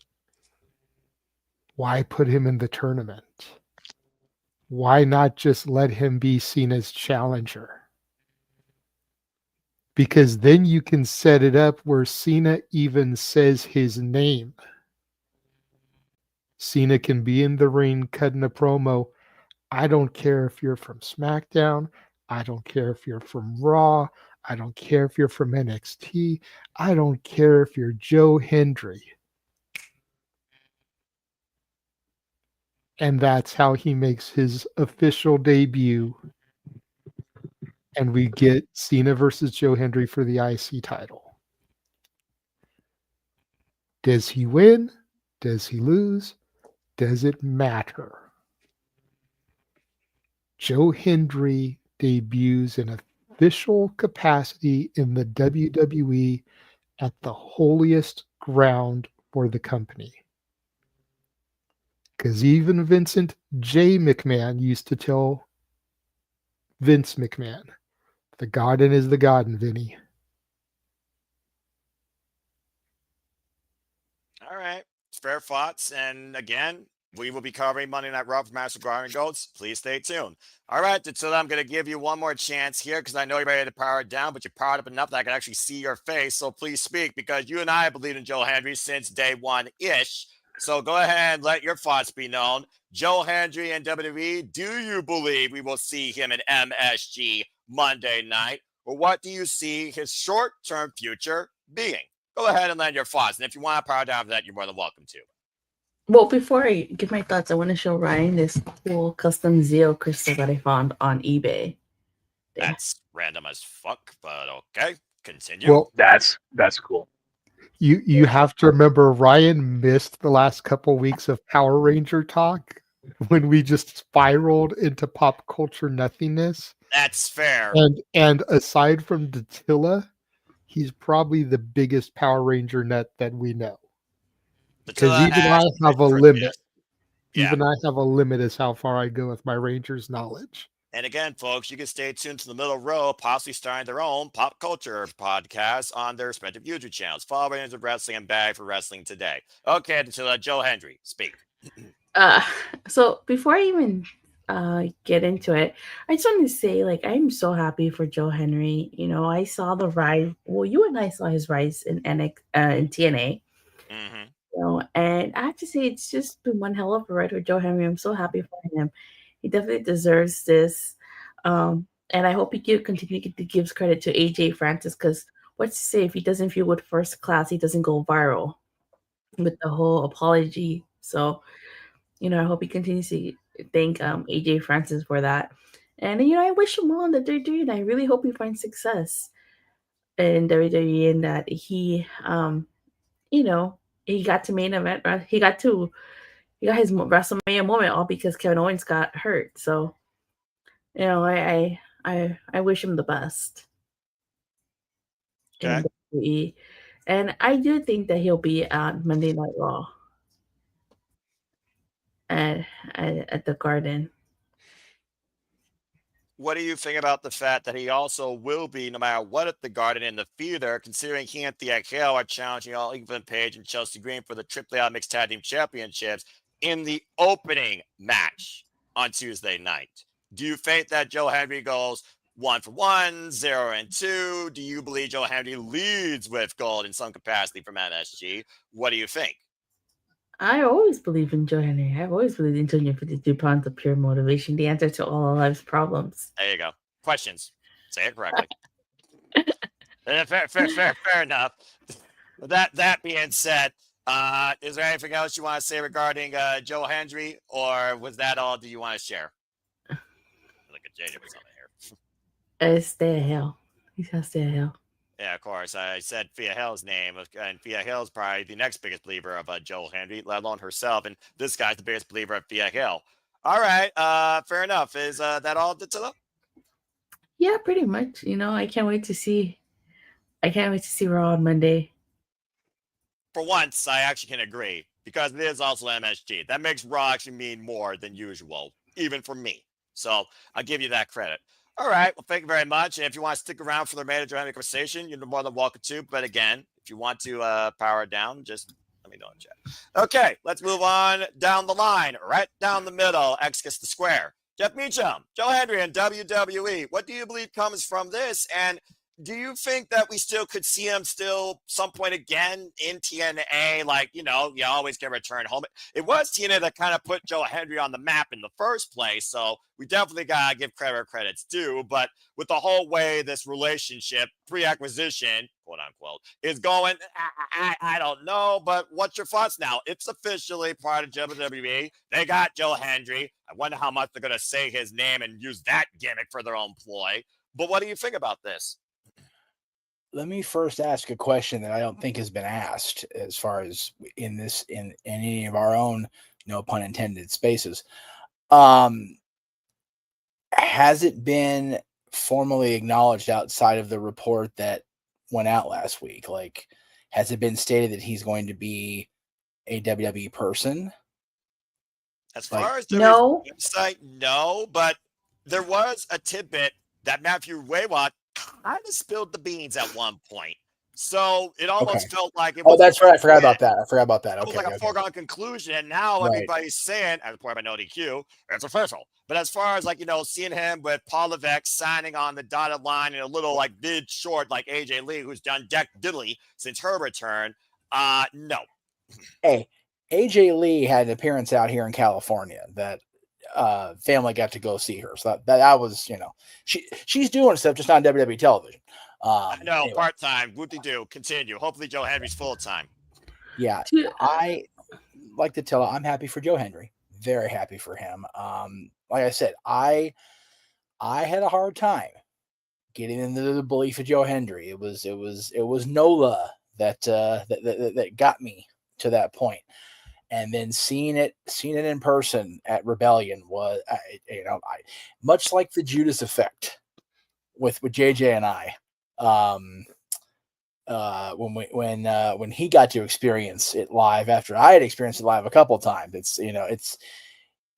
why put him in the tournament? Why not just let him be Cena's challenger? Because then you can set it up where Cena even says his name. Cena can be in the ring cutting a promo. I don't care if you're from SmackDown. I don't care if you're from Raw. I don't care if you're from NXT. I don't care if you're Joe Hendry. And that's how he makes his official debut. And we get Cena versus Joe Hendry for the IC title. Does he win? Does he lose? Does it matter? Joe Hendry debuts in official capacity in the WWE at the holiest ground for the company. Because even Vincent J. McMahon used to tell Vince McMahon, the Garden is the Garden, Vinny. All right. Fair thoughts. And again, we will be covering Monday Night Raw for Master Garden Goats. Please stay tuned. All right. So I'm going to give you one more chance here because I know you're ready to power it down, but you're powered up enough that I can actually see your face. So please speak, because you and I have believed in Joe Hendry since day one-ish. So go ahead and let your thoughts be known. Joe Hendry and WWE, do you believe we will see him in MSG Monday night? Or what do you see his short-term future being? Go ahead and lend your thoughts. And if you want to power down for that, you're more than welcome to. Well, before I give my thoughts, I want to show Ryan this cool custom Zeo crystal that I found on eBay. That's random as fuck, but okay. Continue. Well, that's cool. You have to remember, Ryan missed the last couple weeks of Power Ranger talk when we just spiraled into pop culture nothingness. That's fair. And aside from Dattila, he's probably the biggest Power Ranger nut that we know. Because even I have a limit. Even I have a limit as how far I go with my Rangers knowledge. And again, folks, you can stay tuned to the middle row, possibly starting their own pop culture podcast on their respective YouTube channels. Follow Rangers of Wrestling and Bag for Wrestling Today. Okay, to Joe Hendry, speak. So before I even get into it, I just want to say, like, I'm so happy for Joe Hendry. You know, I saw the rise. Well, you and I saw his rise in TNA. Mm-hmm. You know, and I have to say, it's just been one hell of a ride with Joe Hendry. I'm so happy for him. He definitely deserves this. And I hope he continue to give credit to AJ Francis, because what's to say if he doesn't feud with First Class, he doesn't go viral with the whole apology. So, you know, I hope he continues to thank AJ Francis for that. And, you know, I wish him well in that they're doing. I really hope he finds success in WWE and that he, you know, he got to main event. He got his WrestleMania moment all because Kevin Owens got hurt. So, you know, I wish him the best. Okay. And I do think that he'll be on Monday Night Raw at the Garden. What do you think about the fact that he also will be, no matter what, at the Garden in the theater, considering he and Thea Hale are challenging all Ethan Page and Chelsea Green for the AAA Mixed Tag Team Championships in the opening match on Tuesday night? Do you think that Joe Hendry goes, 1 for 1, 0 and 2. Do you believe Joe Hendry leads with gold in some capacity from MSG? What do you think? I always believe in Joe Henry. I've always believed in 252 pounds of pure motivation, the answer to all our life's problems. There you go. Questions. Say it correctly. Fair enough. That being said, is there anything else you want to say regarding Joe Hendry, or was that all do you want to share? Look at JJ was on here. Stay a hell. He's got to stay a hell. Yeah, of course. I said Fia Hill's name, and Fia Hill's probably the next biggest believer of Joe Hendry, let alone herself. And this guy's the biggest believer of Fia Hill. All right, fair enough. Is that all, Dattilo? Yeah, pretty much. I can't wait to see Raw on Monday. For once, I actually can agree, because it is also MSG. That makes Raw actually mean more than usual, even for me. So I'll give you that credit. All right. Well, thank you very much. And if you want to stick around for the remainder of the conversation, you're more than welcome to. But again, if you want to power it down, just let me know in chat. Okay, let's move on down the line, right down the middle. X gets the square. Jeff Meacham, Joe Hendry, and WWE. What do you believe comes from this? And do you think that we still could see him still some point again in TNA? Like, you always can return home. It was TNA that kind of put Joe Hendry on the map in the first place. So we definitely got to give credit where credit's due. But with the whole way this relationship, pre-acquisition, quote unquote, is going, I don't know. But what's your thoughts now? It's officially part of WWE. They got Joe Hendry. I wonder how much they're going to say his name and use that gimmick for their own ploy. But what do you think about this? Let me first ask a question that I don't think has been asked as far as in any of our own, no pun intended, spaces. Has it been formally acknowledged outside of the report that went out last week? Like, has it been stated that he's going to be a WWE person? As far as no website, no, but there was a tidbit that Matthew Waywat kind of spilled the beans at one point. So it almost felt like it was. Oh, that's right. I forgot about that. It was like a foregone conclusion. And now everybody's saying, as reported by No DQ, it's official. But as far as seeing him with Paul Levesque signing on the dotted line in a little mid short like AJ Lee, who's done deck diddly since her return, no. Hey, AJ Lee had an appearance out here in California that family got to go see her. So that was, she's doing stuff just on WWE television. No, part-time. Whoop-de-doo. Continue. Hopefully Joe Hendry's full-time. Yeah. I like to tell her I'm happy for Joe Hendry. Very happy for him. Like I said, I had a hard time getting into the belief of Joe Hendry. It was Nola that got me to that point. And then seeing it in person at Rebellion was, much like the Judas effect with JJ and I, when he got to experience it live after I had experienced it live a couple of times. It's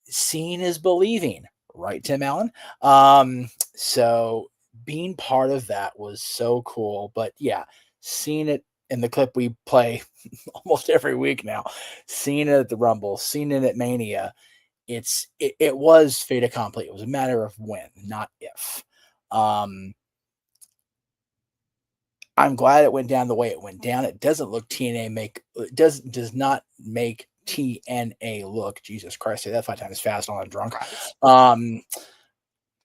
seeing is believing, right, Tim Allen? So being part of that was so cool. But yeah, seeing it in the clip we play almost every week now, seeing it at the Rumble, seeing it at Mania, it was fait accompli. It was a matter of when, not if. I'm glad it went down the way it went down. It doesn't look does not make TNA look, Jesus Christ, say that 5 times fast while I'm drunk.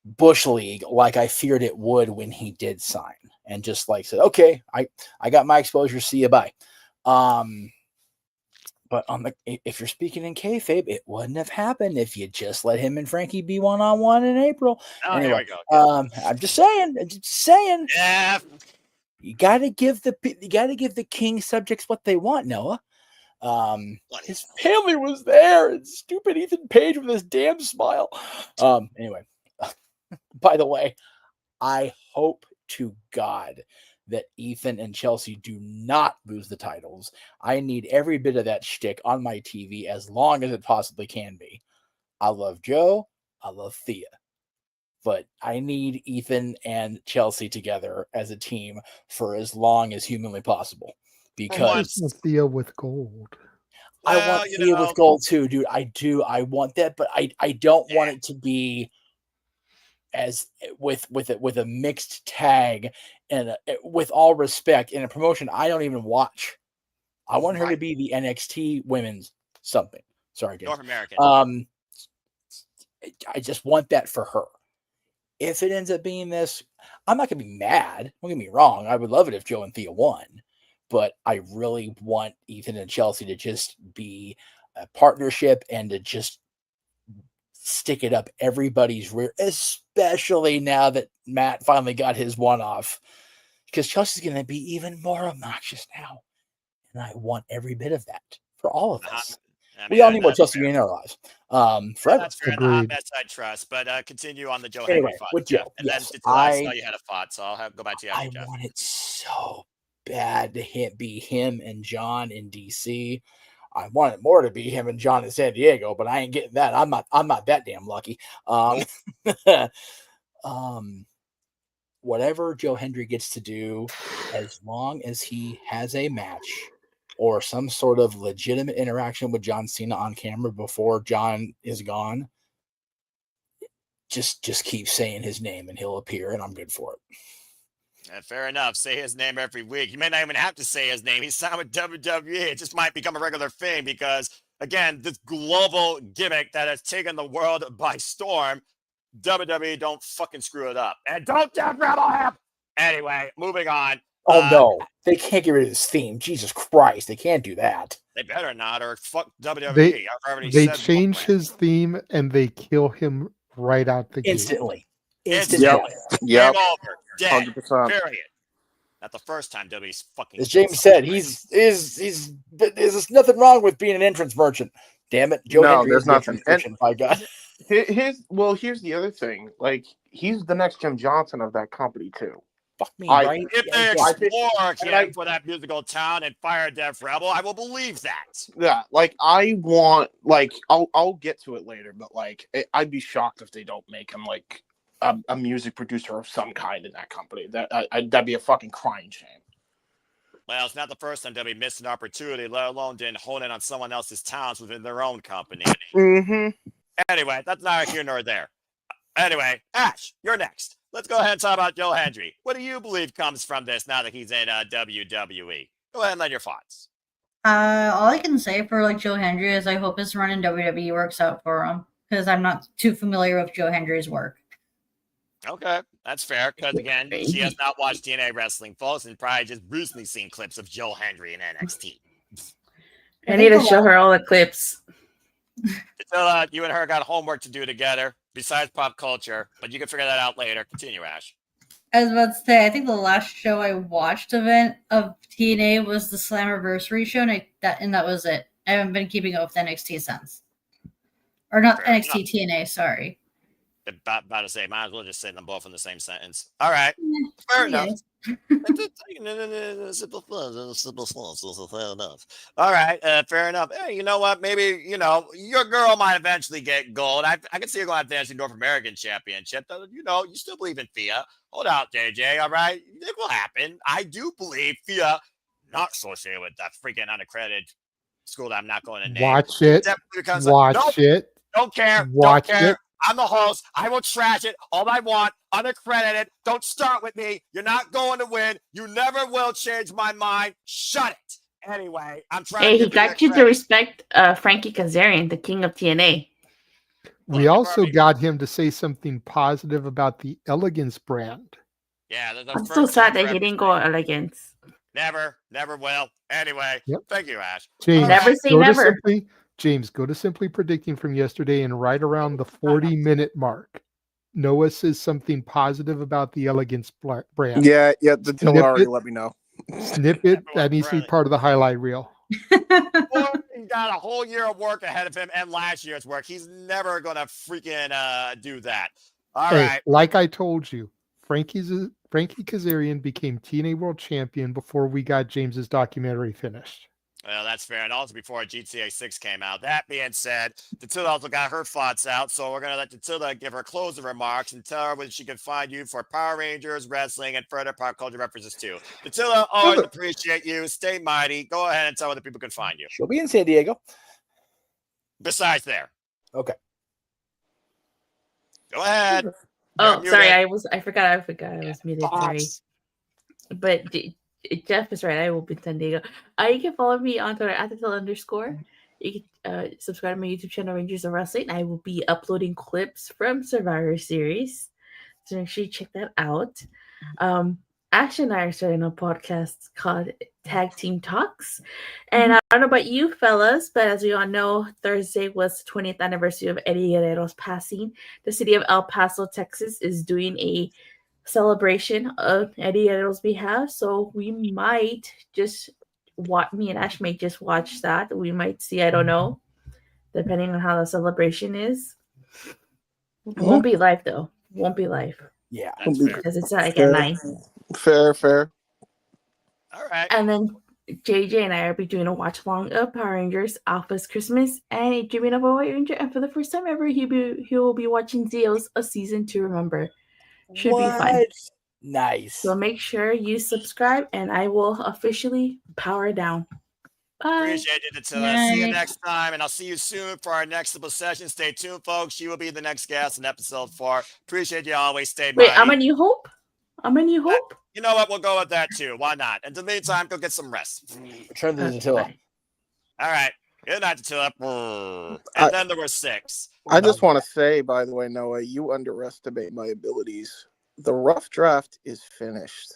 Bush League, like I feared it would when he did sign, and just said, okay, I got my exposure. See you, bye. But if you're speaking in kayfabe, it wouldn't have happened if you just let him and Frankie be one-on-one in April. Anyway, here we go. I'm just saying. Yeah. You gotta give the king subjects what they want, Noah. His family was there, and stupid Ethan Page with his damn smile. Anyway. By the way, I hope to God that Ethan and Chelsea do not lose the titles. I need every bit of that shtick on my TV as long as it possibly can be. I love Joe. I love Thea. But I need Ethan and Chelsea together as a team for as long as humanly possible. Because Thea with gold. I want Thea with gold too, dude. I do. I want that, but I don't want it to be as with a mixed tag, and with all respect, in a promotion I don't even watch. I want her to be the NXT women's something. Sorry, guys. North American. I just want that for her. If it ends up being this, I'm not going to be mad. Don't get me wrong. I would love it if Joe and Thea won, but I really want Ethan and Chelsea to just be a partnership and to just stick it up everybody's rear, especially now that Matt finally got his one off, because Chelsea's going to be even more obnoxious now. And I want every bit of that for all of us. We all need more Chelsea in our lives. Forever. That's fair. The hot mess I trust. But continue on the Joe Anyway, Hendry thought. with Joe, And yes, then I saw you had a thought, so I'll go back to you after, I Jeff. want it so bad to be him and John in DC. I want it more to be him and John in San Diego, but I ain't getting that. I'm not that damn lucky. Whatever Joe Hendry gets to do, as long as he has a match or some sort of legitimate interaction with John Cena on camera before John is gone, just keep saying his name and he'll appear, and I'm good for it. Fair enough. Say his name every week. You may not even have to say his name. He's signed with WWE. It just might become a regular thing because, again, this global gimmick that has taken the world by storm, WWE don't fucking screw it up. And don't Jeff Rebel him! Anyway, moving on. Oh, no. They can't get rid of this theme. Jesus Christ. They can't do that. They better not, or fuck WWE. I've already They said change his theme and they kill him right out the instantly. gate. Instantly. Yep. Game over. Dead. 100%. Period. Not the first time WWE's fucking. As James said, there's nothing wrong with being an entrance merchant. Damn it, Joe No, Hendry there's is the nothing. entrance merchant, by God. Here's the other thing. Like, he's the next Jim Johnson of that company too. Fuck me, right? If they explore him for that musical town and fire Def Rebel, I will believe that. Yeah, like I want, like I'll get to it later, but like I'd be shocked if they don't make him like a music producer of some kind in that company. That'd be a fucking crying shame. Well, it's not the first time WWE missed an opportunity, let alone didn't hone in on someone else's talents within their own company. Mm-hmm. Anyway, that's neither here nor there. Anyway, Ash, you're next. Let's go ahead and talk about Joe Hendry. What do you believe comes from this now that he's in WWE? Go ahead and let your thoughts. All I can say for like Joe Hendry is I hope his run in WWE works out for him because I'm not too familiar with Joe Hendry's work. Okay, that's fair because again, she has not watched TNA wrestling, folks, and probably just recently seen clips of Joe Hendry in NXT. I need to show her all the clips. So you and her got homework to do together besides pop culture, but you can figure that out later. Continue, Ash. I was about to say, I think the last show I watched of TNA was the Slammiversary show, and that was it. I haven't been keeping up with NXT since. Or not Fair NXT, enough. TNA, sorry. About to say, might as well just say them both in the same sentence. All right. Fair enough. Fair enough. All right. Fair enough. Hey, you know what? Maybe, your girl might eventually get gold. I can see her going after the North American Championship. You still believe in Thea. Hold out, JJ. All right. It will happen. I do believe Thea, not associated with that freaking unaccredited school that I'm not going to name. Watch it. Watch it. Don't care. Watch don't care. it. I'm the host. I will trash it all I want, unaccredited. Don't start with me. You're not going to win. You never will change my mind. Shut it. Anyway, I'm trying Hey, to he got you to respect Frankie Kazarian, the king of TNA. We also got him to say something positive about the Elegance brand. Yeah, I'm so sad that he didn't go Elegance. Never will. Anyway, Thank you, Ash. James, Never say go to never. James, go to Simply Predicting from yesterday and right around the 40-minute mark. Noah says something positive about the Elegance brand. Yeah, the Tiller already let me know. Snippet, that needs to be part of the highlight reel. He's got a whole year of work ahead of him and last year's work. He's never going to freaking do that. All right. Like I told you, Frankie Kazarian became TNA World Champion before we got James's documentary finished. Well, that's fair. And also before GTA 6 came out. That being said, Datilda also got her thoughts out. So we're going to let Datilda give her closing remarks and tell her where she can find you for Power Rangers, wrestling, and further pop culture references too. Datilda, always appreciate you. Stay mighty. Go ahead and tell where the people can find you. She'll be in San Diego. Besides there. Okay. Go ahead. You're Oh, sorry. muted. I forgot. I was muted. Sorry. But Jeff is right. I will be in San Diego. You can follow me on Twitter @the_. You can subscribe to my YouTube channel, Rangers of Wrestling. I will be uploading clips from Survivor Series. So make sure you check that out. Ash and I are starting a podcast called Tag Team Talks. And I don't know about you fellas, but as we all know, Thursday was the 20th anniversary of Eddie Guerrero's passing. The city of El Paso, Texas is doing a celebration of Eddie Guerrero's behalf. So we might just watch, me and Ash may just watch that. We might see, I don't know, depending on how the celebration is. It won't be live though. Won't be live. Yeah. Because it's like at 9. Fair. All right. And then JJ and I will be doing a watch along of Power Rangers Alpha's Christmas and Dreaming of a White Ranger. And for the first time ever, he will be watching Zio's A Season to Remember. Should be fun. Nice. So make sure you subscribe, and I will officially power down. Bye. Appreciate it, Attila. See you next time, and I'll see you soon for our next session. Stay tuned, folks. She will be the next guest in episode 4. Appreciate you always. Stay Wait, mighty. I'm a New Hope? I'm a New Hope? You know what? We'll go with that too. Why not? And in the meantime, go get some rest. Return to Attila. All right. Good night, Attila. And then there were 6. I just want to say, by the way, Noah, you underestimate my abilities. The rough draft is finished.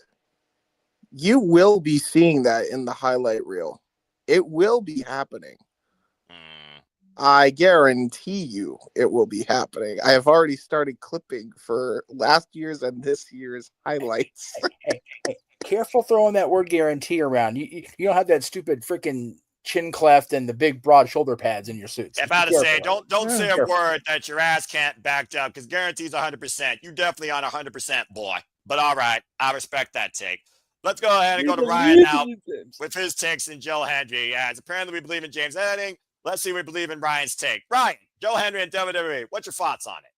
You will be seeing that in the highlight reel. It will be happening. I guarantee you it will be happening. I have already started clipping for last year's and this year's highlights. Hey, careful throwing that word guarantee around. You don't have that stupid freaking chin cleft and the big broad shoulder pads in your suits. I'm about to say, don't say a word that your ass can't back up, because guarantees 100%. You definitely on 100%, boy. But all right, I respect that take. Let's go ahead and go to Ryan now with his takes and Joe Hendry. As apparently we believe in James editing. Let's see if we believe in Ryan's take. Ryan, Joe Hendry and WWE, what's your thoughts on it?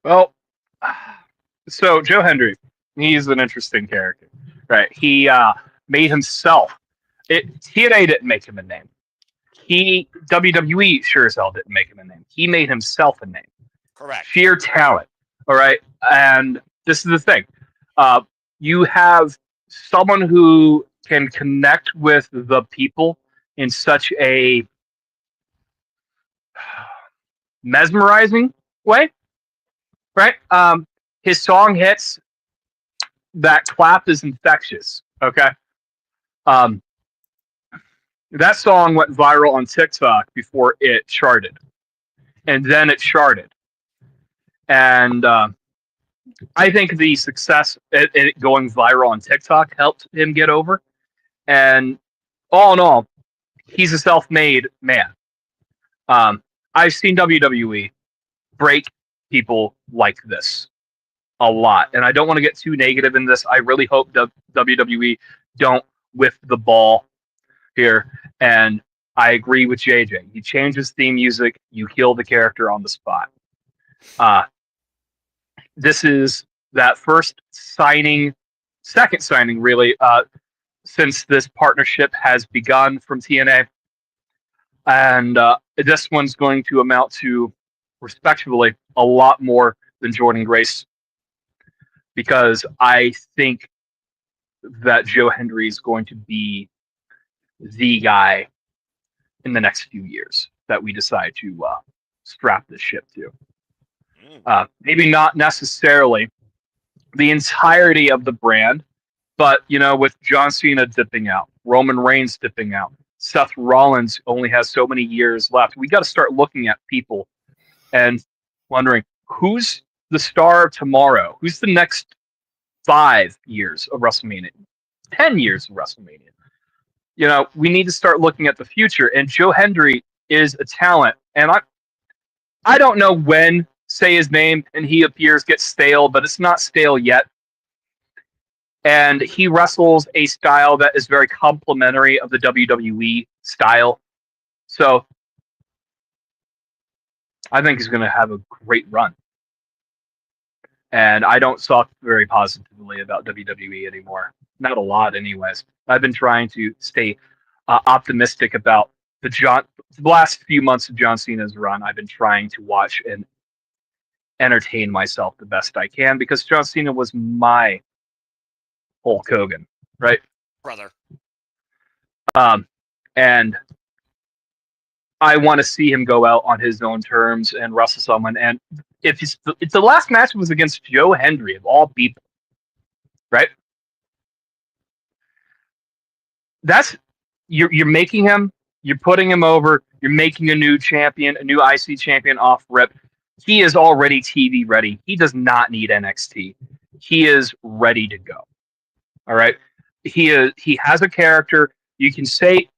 Well, so Joe Hendry, he's an interesting character, right? He made himself. TNA didn't make him a name. WWE sure as hell didn't make him a name. He made himself a name. Correct. Sheer talent. All right. And this is the thing. You have someone who can connect with the people in such a mesmerizing way, right? His song hits. That clap is infectious. Okay. That song went viral on TikTok before it charted, and then it charted. And I think the success at it going viral on TikTok helped him get over. And all in all, he's a self-made man. I've seen WWE break people like this a lot, and I don't want to get too negative in this. I really hope WWE don't whiff the ball here, and I agree with JJ. You change his theme music, you kill the character on the spot. This is that first signing, second signing really, since this partnership has begun from TNA. And this one's going to amount to, respectively, a lot more than Jordan Grace, because I think that Joe Hendry is going to be the guy in the next few years that we decide to strap this ship to. Maybe not necessarily the entirety of the brand, but, you know, with John Cena dipping out, Roman Reigns dipping out, Seth Rollins only has so many years left. We got to start looking at people and wondering, who's the star of tomorrow? Who's the next 5 years of WrestleMania? 10 years of WrestleMania? You know, we need to start looking at the future. And Joe Hendry is a talent. And I don't know when say his name and he appears gets stale, but it's not stale yet. And he wrestles a style that is very complimentary of the WWE style. So I think he's going to have a great run. And I don't talk very positively about WWE anymore. Not a lot, anyways. I've been trying to stay optimistic about the last few months of John Cena's run. I've been trying to watch and entertain myself the best I can, because John Cena was my Hulk Hogan, right? Brother. And I want to see him go out on his own terms and wrestle someone. And if it's the last match was against Joe Hendry of all people, right? That's you're making him, you're putting him over, you're making a new champion, a new IC champion off rip. He is already TV ready. He does not need NXT. He is ready to go. All right. He has a character. You can say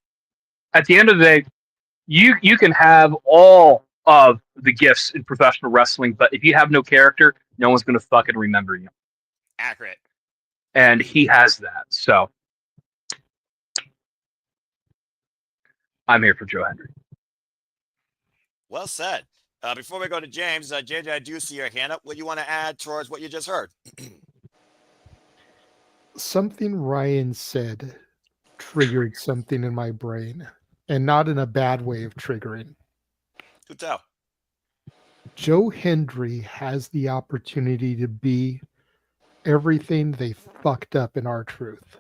at the end of the day, you can have all of the gifts in professional wrestling, but if you have no character, no one's gonna fucking remember you. Accurate. And he has that. So I'm here for Joe Hendry. Well said. Before we go to James, JJ, I do see your hand up. What do you want to add towards what you just heard? Something Ryan said triggered something in my brain, and not in a bad way of triggering. Good tell. Joe Hendry has the opportunity to be everything they fucked up in R-Truth.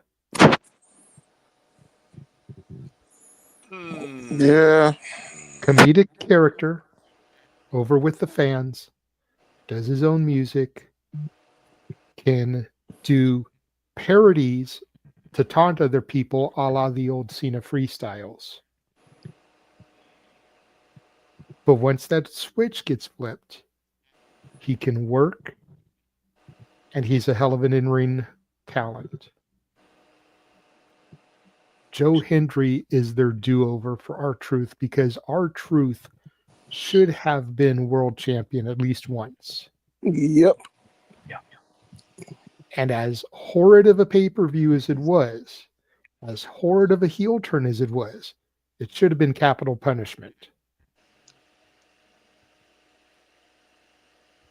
Yeah. Comedic character, over with the fans, does his own music, can do parodies to taunt other people a la the old Cena freestyles. But once that switch gets flipped, he can work, and he's a hell of an in-ring talent. Joe Hendry is their do-over for R-Truth, because R-Truth should have been world champion at least once. Yep. And as horrid of a pay-per-view as it was, as horrid of a heel turn as it was, it should have been capital punishment.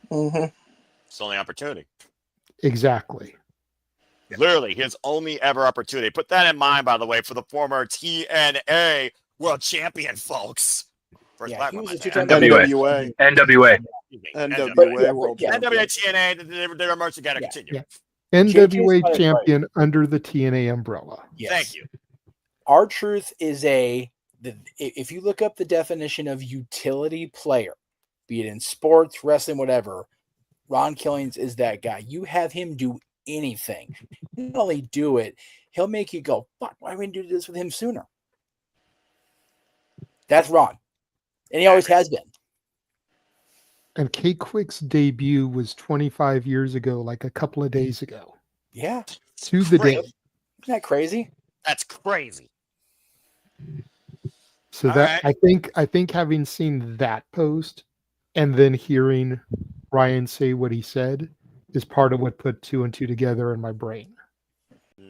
It's the only opportunity. Exactly. Literally, his only ever opportunity. Put that in mind, by the way, for the former TNA world champion, folks. First black one. NWA. NWA world NWA TNA, they were merged together. Continue. NWA champion under the TNA umbrella. Yes. Thank you. R-Truth is if you look up the definition of utility player, be it in sports, wrestling, whatever, Ron Killings is that guy. You have him do anything. Not only do it, he'll make you go, fuck, why didn't we do this with him sooner? That's Ron. And he always has been. And K-Quick's debut was 25 years ago, like a couple of days ago. Yeah. To the day. Isn't that crazy? That's crazy. So that I think having seen that post and then hearing Ryan say what he said is part of what put two and two together in my brain.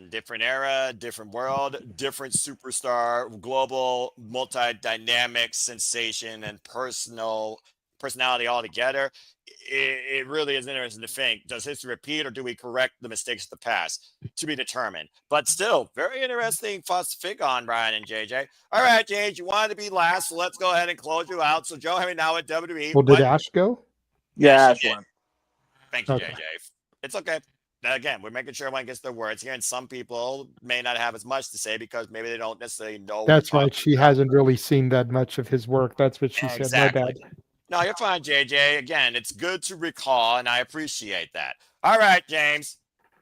Different era, different world, different superstar, global, multi-dynamic sensation and personality altogether. It really is interesting to think, does history repeat or do we correct the mistakes of the past? To be determined. But still, very interesting thoughts to think on, Brian and JJ. All right, JJ, you wanted to be last, so let's go ahead and close you out. So Joe Henry now at WWE. Well, did Ash go? Yeah, Ash won. Thank you, Okay. JJ. It's okay. Again, we're making sure everyone gets their words here, and some people may not have as much to say because maybe they don't necessarily know. That's right. She hasn't really seen that much of his work. That's what she said. My bad. No, you're fine, JJ. Again, it's good to recall, and I appreciate that. All right, James,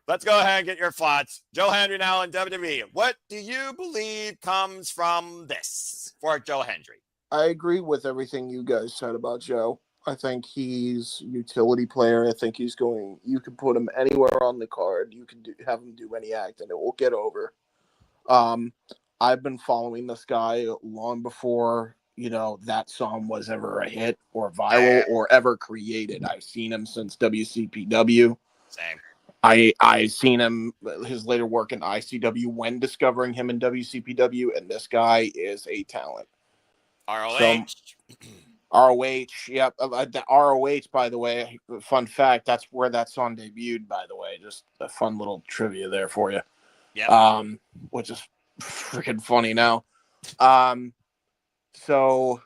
let's go ahead and get your thoughts. Joe Hendry now in WWE. What do you believe comes from this for Joe Hendry? I agree with everything you guys said about Joe. I think he's a utility player. I think he's going. You can put him anywhere on the card. You can have him do any act, and it will get over. I've been following this guy long before that song was ever a hit or viral or ever created. I've seen him since WCPW. Same. I seen him his later work in ICW when discovering him in WCPW, and this guy is a talent. ROH. ROH, yep. The ROH, by the way, fun fact, that's where that song debuted, by the way. Just a fun little trivia there for you. Yeah. Which is freaking funny now. So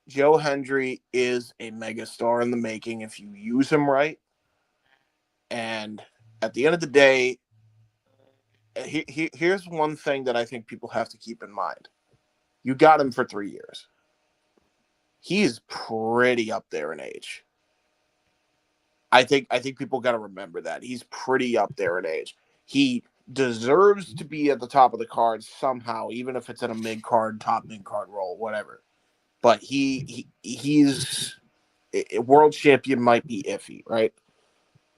Joe Hendry is a megastar in the making if you use him right. And at the end of the day, here's one thing that I think people have to keep in mind. You got him for 3 years. He's pretty up there in age. I think people got to remember that. He's pretty up there in age. He deserves to be at the top of the card somehow, even if it's in a mid-card, top mid-card role, whatever. But he's a world champion might be iffy, right?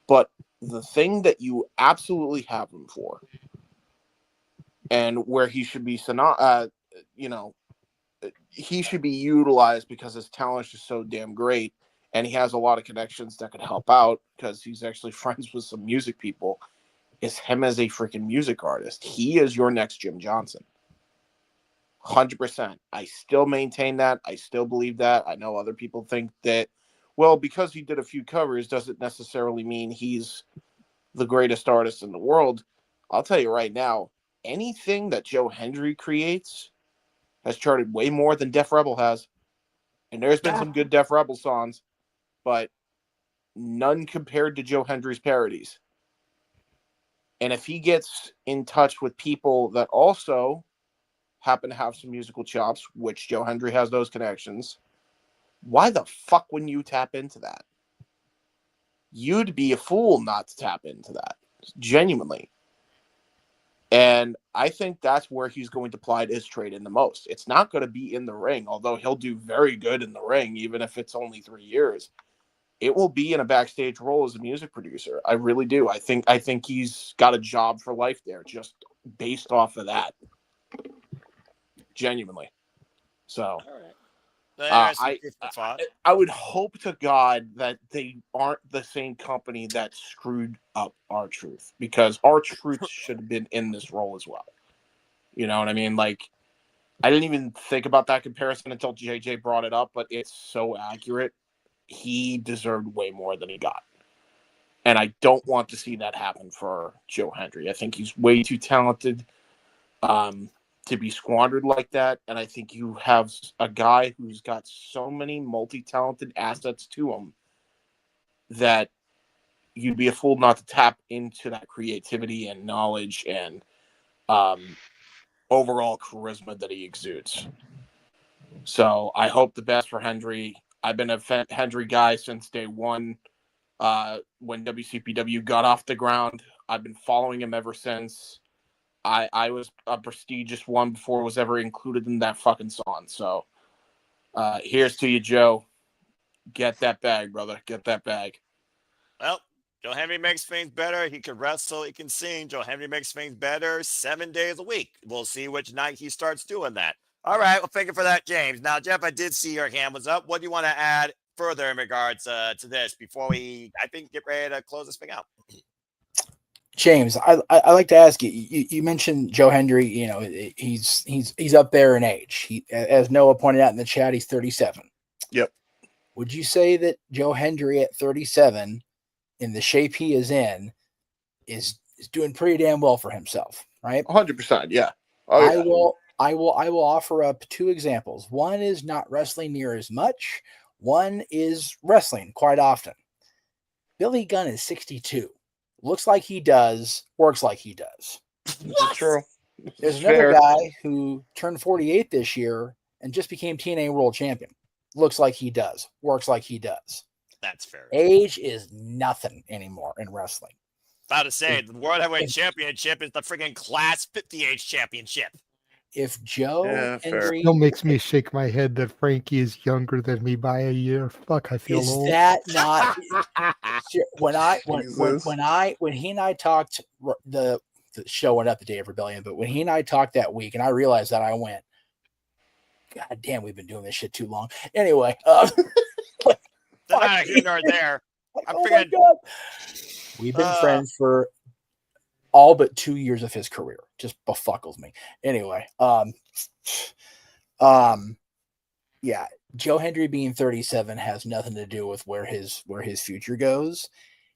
But the thing that you absolutely have him for, and where he should be, he should be utilized because his talent is just so damn great, and he has a lot of connections that could help out because he's actually friends with some music people, is him as a freaking music artist. He is your next Jim Johnson. 100%. I still maintain that. I still believe that. I know other people think that, well, because he did a few covers doesn't necessarily mean he's the greatest artist in the world. I'll tell you right now, anything that Joe Hendry creates has charted way more than Def Rebel has. And there's been some good Def Rebel songs, but none compared to Joe Hendry's parodies. And if he gets in touch with people that also happen to have some musical chops, which Joe Hendry has those connections, why the fuck wouldn't you tap into that? You'd be a fool not to tap into that. Genuinely. And I think that's where he's going to ply his trade in the most. It's not going to be in the ring, although he'll do very good in the ring, even if it's only 3 years. It will be in a backstage role as a music producer. I really do. I think he's got a job for life there, just based off of that. Genuinely. So I would hope to God that they aren't the same company that screwed up R-Truth, because R-Truth should have been in this role as well. You know what I mean? Like, I didn't even think about that comparison until JJ brought it up, but it's so accurate. He deserved way more than he got. And I don't want to see that happen for Joe Hendry. I think he's way too talented to be squandered like that. And I think you have a guy who's got so many multi-talented assets to him that you'd be a fool not to tap into that creativity and knowledge and overall charisma that he exudes. So I hope the best for Hendry. I've been a Hendry guy since day one. When WCPW got off the ground, I've been following him ever since. I was a prestigious one before it was ever included in that fucking song. So here's to you, Joe. Get that bag, brother. Get that bag. Well, Joe Hendry makes things better. He can wrestle. He can sing. Joe Hendry makes things better 7 days a week. We'll see which night he starts doing that. All right. Well, thank you for that, James. Now, Jeff, I did see your hand was up. What do you want to add further in regards to this before we, I think, get ready to close this thing out? James, I like to ask you. You mentioned Joe Hendry. You know, he's up there in age. He, as Noah pointed out in the chat, he's 37. Yep. Would you say that Joe Hendry at 37, in the shape he is in, is doing pretty damn well for himself? Right. 100%. Yeah. Oh, yeah. I will offer up two examples. One is not wrestling near as much. One is wrestling quite often. Billy Gunn is 62. Looks like he does, works like he does. This is true. There's another guy who turned 48 this year and just became TNA World Champion. Looks like he does, works like he does. That's fair. Age is nothing anymore in wrestling. About to say, the World Heavyweight Championship is the freaking Class 50H Championship. If Joe Hendry still makes me shake my head that Frankie is younger than me by a year. Fuck, I feel is old. that not when he and I talked, the show went up the Day of Rebellion, but when he and I talked that week and I realized that, I went, God damn, we've been doing this shit too long. Anyway, not here nor there. Oh my God. We've been friends for all but 2 years of his career. Just befuckles me. Anyway, yeah, Joe Hendry being 37 has nothing to do with where his future goes.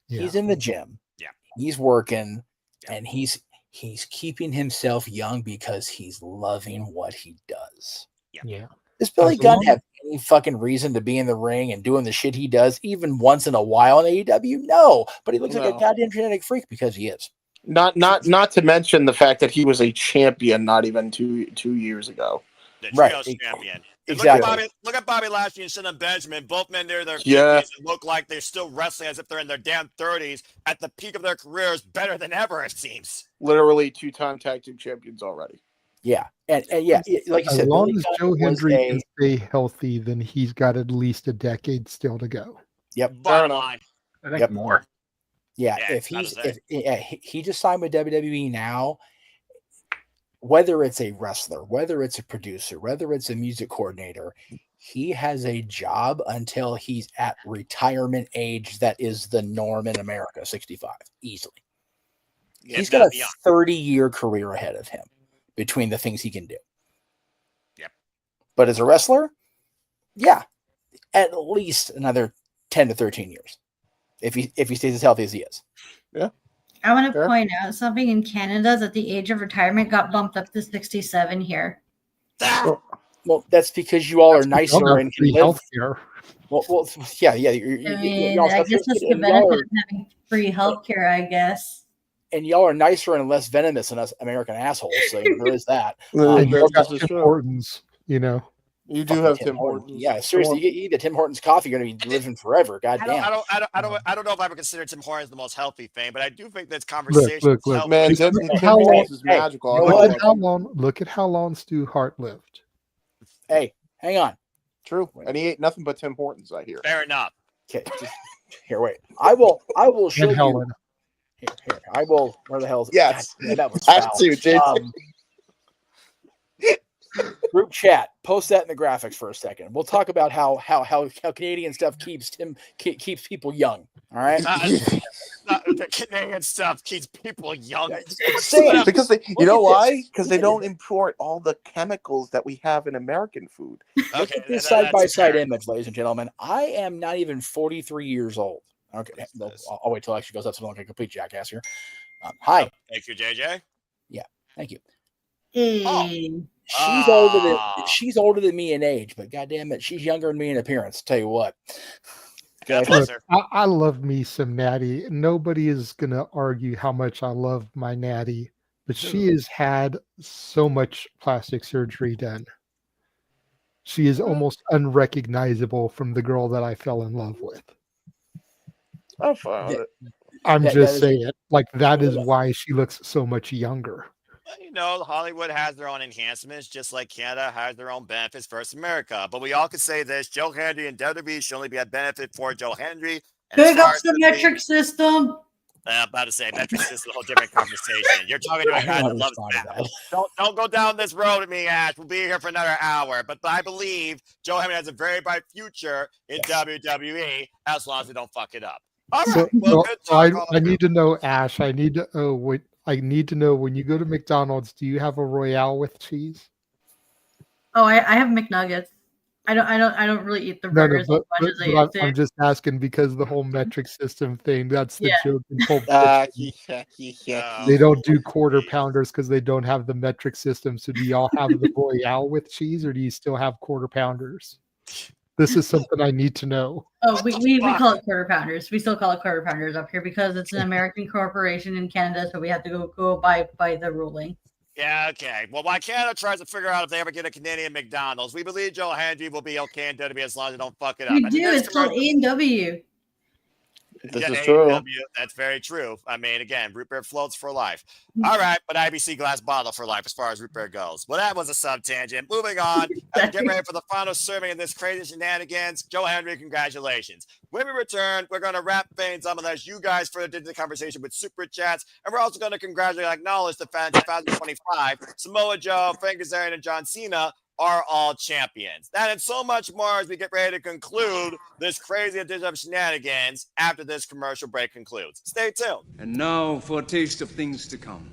Yeah. He's in the gym. Yeah. He's working, and he's keeping himself young because he's loving what he does. Yeah. Does Billy Gunn have any fucking reason to be in the ring and doing the shit he does even once in a while in AEW? No, but he looks like a goddamn genetic freak because he is. Not to mention the fact that he was a champion not even two years ago. The trios champion. And Exactly. Look at Bobby Lashley and Shannon Benjamin, both men near their 50s and look like they're still wrestling as if they're in their damn 30s at the peak of their careers, better than ever, it seems. Literally 2-time tag team champions already. Yeah. And yeah, like you said, as long Billy as Gunn Joe was Hendry a- can stay healthy, then he's got at least a decade still to go. Yep. Bottom line. I think more. Yeah, if he just signed with WWE now, whether it's a wrestler, whether it's a producer, whether it's a music coordinator, he has a job until he's at retirement age that is the norm in America, 65, easily. Yeah, He's got a 30-year career ahead of him between the things he can do. Yep. But as a wrestler, yeah, at least another 10 to 13 years if he stays as healthy as he is. Yeah. I want to point out something in Canada that the age of retirement got bumped up to 67 here. Well, that's because you all are nicer and can live. Healthcare. Well, yeah. I guess that's the benefit of having free healthcare, I guess. And y'all are nicer and less venomous than us American assholes. So there is that. And you've got Tim Hortons, you know. You do have Tim Hortons. Yeah, seriously, you eat the Tim Hortons coffee, you're going to be living forever. God damn. I don't know if I would consider Tim Hortons the most healthy thing, but I do think this conversation. Look. Man, Tim Hortons is magical. Look at how long Stu Hart lived. Hey, hang on. True, and he ate nothing but Tim Hortons. I hear. Fair enough. Okay, here, wait. I will show And you. Helen. Here, I will. Where the hell is it? Yes, God, that was have foul. to, Jason. Group chat. Post that in the graphics for a second. We'll talk about how Canadian stuff keeps people young. All right. The Canadian stuff keeps people young. Because you know why? Because they don't import all the chemicals that we have in American food. Look at this side-by-side image, ladies and gentlemen. I am not even 43 years old. Okay, I'll wait till it actually goes up so I don't get a complete jackass here. Hi. Thank you, JJ. Yeah, thank you. Hey. She's older than me in age, but goddamn it, she's younger than me in appearance. Tell you what. Look, I love me some Natty. Nobody is gonna argue how much I love my Natty, but she has had so much plastic surgery done. She is almost unrecognizable from the girl that I fell in love with. I'm fine with it. I'm just saying, like, that is why she looks so much younger. You know, Hollywood has their own enhancements, just like Canada has their own benefits versus America. But we all could say this: Joe Hendry and WWE should only be a benefit for Joe Hendry. Big up the metric system. I'm about to say metric system is a whole different conversation. You're talking to a guy that loves that. Don't go down this road with me, Ash. We'll be here for another hour. But I believe Joe Hendry has a very bright future in WWE as long as they don't fuck it up. All right. I need to know, Ash. I need to know when you go to McDonald's, do you have a Royale with cheese? Oh, I have McNuggets. I don't really eat the burgers as much as I used to. I'm just asking because the whole metric system thing, that's the joke in Pulp Fiction. They don't do quarter pounders because they don't have the metric system. So do y'all have the Royale with cheese, or do you still have quarter pounders? This is something I need to know. Oh, we call it quarter pounders. We still call it quarter pounders up here because it's an American corporation in Canada, so we have to go by the ruling. Yeah, okay. Well, while Canada tries to figure out if they ever get a Canadian McDonald's, we believe Joe Hendry will be okay in WWE as long as they don't fuck it up. We do. It's called A&W. This is true. That's very true. I mean, again, root beer floats for life. All right, but IBC glass bottle for life as far as root beer goes. Well, that was a sub-tangent. Moving on. Get ready for the final serving of this crazy shenanigans. Joe Hendry, congratulations. When we return, we're going to wrap things up unless you guys further did the conversation with Super Chats. And we're also going to congratulate and acknowledge the fans of 2025. Samoa Joe, Frank Kazarian, and John Cena are all champions. That and so much more as we get ready to conclude this crazy edition of Shenanigans after this commercial break concludes. Stay tuned. And now for a taste of things to come.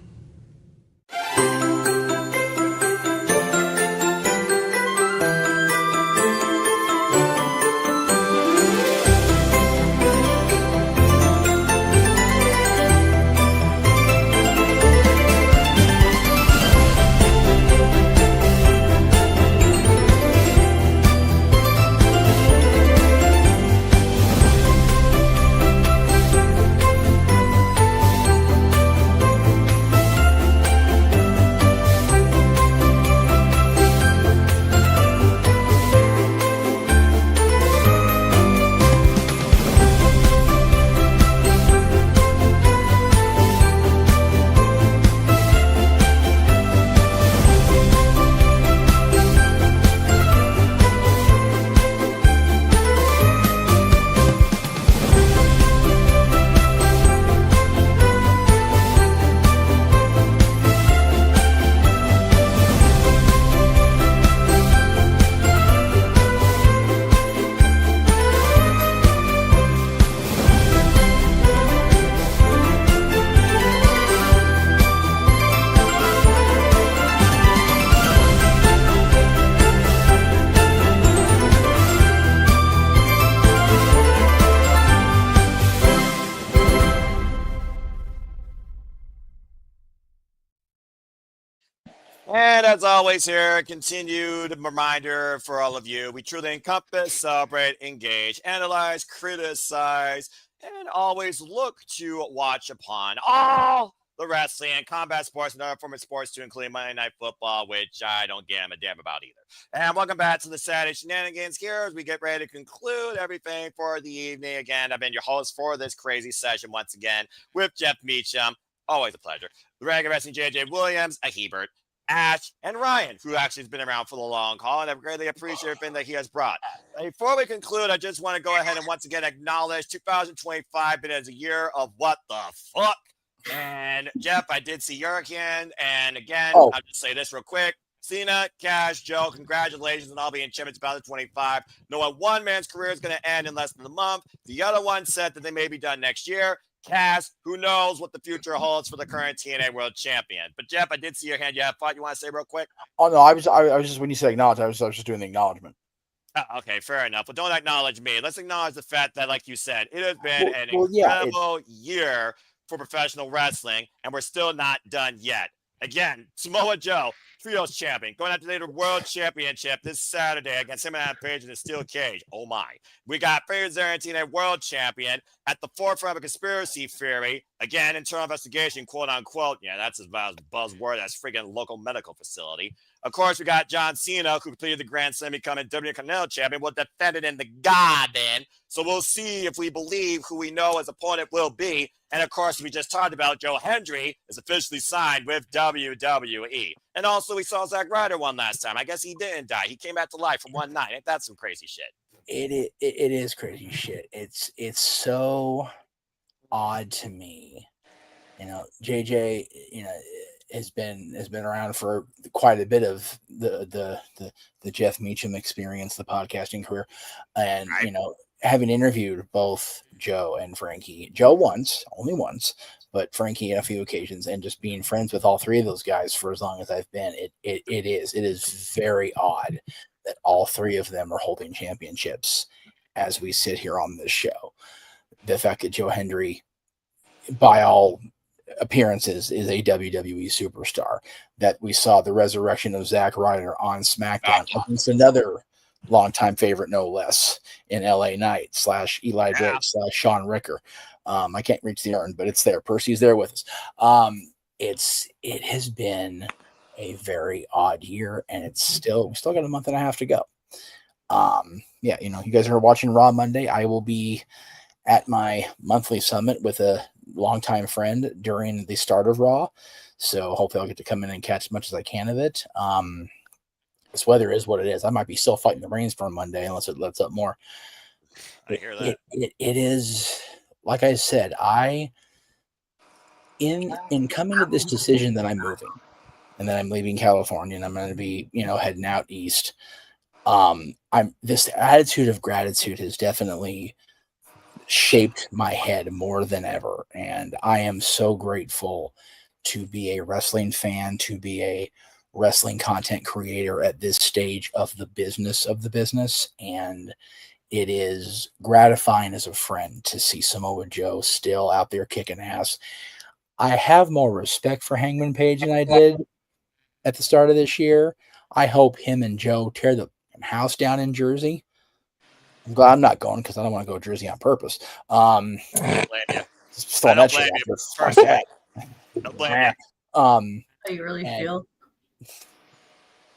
And as always here, continued reminder for all of you, we truly encompass, celebrate, engage, analyze, criticize, and always look to watch upon all the wrestling and combat sports and other form of sports to include Monday Night Football, which I don't give a damn about either. And welcome back to the Saturday Shenanigans here as we get ready to conclude everything for the evening. Again, I've been your host for this crazy session once again with Jeff Meacham. Always a pleasure. The regular wrestling JJ Williams, a Hebert, Ash, and Ryan, who actually has been around for the long haul, and I greatly appreciate everything that he has brought. Before we conclude, I just want to go ahead and once again acknowledge 2025 been as a year of what the fuck. And Jeff, I did see Hurricane, and again, I'll just say this real quick. Cena, Cash, Joe, congratulations on all being champions 2025. Knowing one man's career is going to end in less than a month. The other one said that they may be done next year. Cass, who knows what the future holds for the current TNA World Champion. But Jeff, I did see your hand. You have a thought you want to say real quick? Oh no, I was just when you said acknowledge, I was just doing the acknowledgement. Okay, fair enough. But don't acknowledge me. Let's acknowledge the fact that, like you said, it has been an incredible year for professional wrestling, and we're still not done yet. Again, Samoa Joe, Trios champion, going after the World Championship this Saturday against him and Page in a steel cage. Oh my. We got Fader Zarantino, World Champion, at the forefront of a conspiracy theory. Again, internal investigation, quote unquote. Yeah, that's as buzzword as friggin' local medical facility. Of course, we got John Cena, who completed the Grand Slam, becoming WWE Continental Champion, will defend it in the Garden. So we'll see if we believe who we know his opponent will be. And of course, we just talked about Joe Hendry is officially signed with WWE. And also, we saw Zack Ryder one last time. I guess he didn't die. He came back to life from one night. Ain't that some crazy shit? It is crazy shit. It's so odd to me. You know, JJ, you know, has been around for quite a bit of the Jeff Meacham experience, the podcasting career, and you know, having interviewed both Joe and Frankie, Joe only once, but Frankie on a few occasions, and just being friends with all three of those guys for as long as I've been, it is very odd that all three of them are holding championships as we sit here on this show. The fact that Joe Hendry, by all appearances, is a WWE superstar, that we saw the resurrection of Zack Ryder on SmackDown against another longtime favorite, no less, in LA Knight / Eli Drake / Sean Ricker. I can't reach the urn, but it's there. Percy's there with us. It has been a very odd year, and we still got a month and a half to go. Yeah, you know, you guys are watching Raw Monday. I will be at my monthly summit with a longtime friend during the start of Raw, so hopefully I'll get to come in and catch as much as I can of it. This weather is what it is. I might be still fighting the rains for Monday unless it lets up more. I hear that. It is, like I said, in coming to this decision that I'm moving and that I'm leaving California and I'm going to be, you know, heading out east. This attitude of gratitude has definitely shaped my head more than ever, and I am so grateful to be a wrestling fan, to be a wrestling content creator at this stage of the business, and it is gratifying as a friend to see Samoa Joe still out there kicking ass. I have more respect for Hangman Page than I did at the start of this year. I hope him and Joe tear the house down in Jersey. I'm glad I'm not going because I don't want to go to Jersey on purpose. I don't blame you. I don't blame you. Personally. Don't blame you. How you really feel?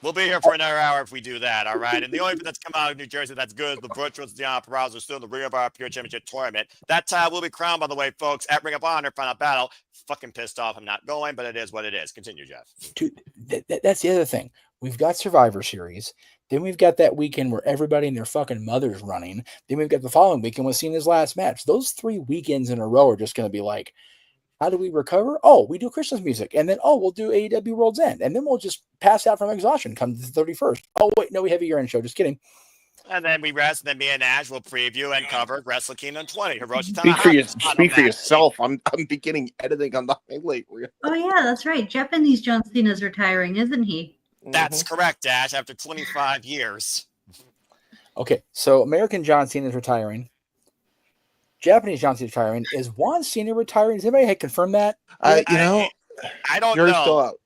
We'll be here for another hour if we do that, all right? And the only thing that's come out of New Jersey that's good is the virtuals, the Perazzo, still in the Ring of Honor Pure Championship Tournament. That title will be crowned, by the way, folks, at Ring of Honor Final Battle. Fucking pissed off I'm not going, but it is what it is. Continue, Jeff. Dude, that's the other thing. We've got Survivor Series. Then we've got that weekend where everybody and their fucking mother's running. Then we've got the following weekend with Cena's last match. Those 3 weekends in a row are just going to be like, how do we recover? Oh, we do Christmas music. And then, we'll do AEW World's End. And then we'll just pass out from exhaustion come the 31st. Oh, wait, no, we have a year-end show. Just kidding. And then we rest, and then me and Ash will preview and cover Wrestle Kingdom 20. Speak for yourself. I'm beginning editing on the highlight reel. Oh yeah, that's right. Japanese John Cena's retiring, isn't he? That's correct, Ash, after 25 years. Okay, so American John Cena is retiring. Japanese John Cena retiring. Is Juan Cena retiring? Does anybody confirm that? I don't Jury's know. still out.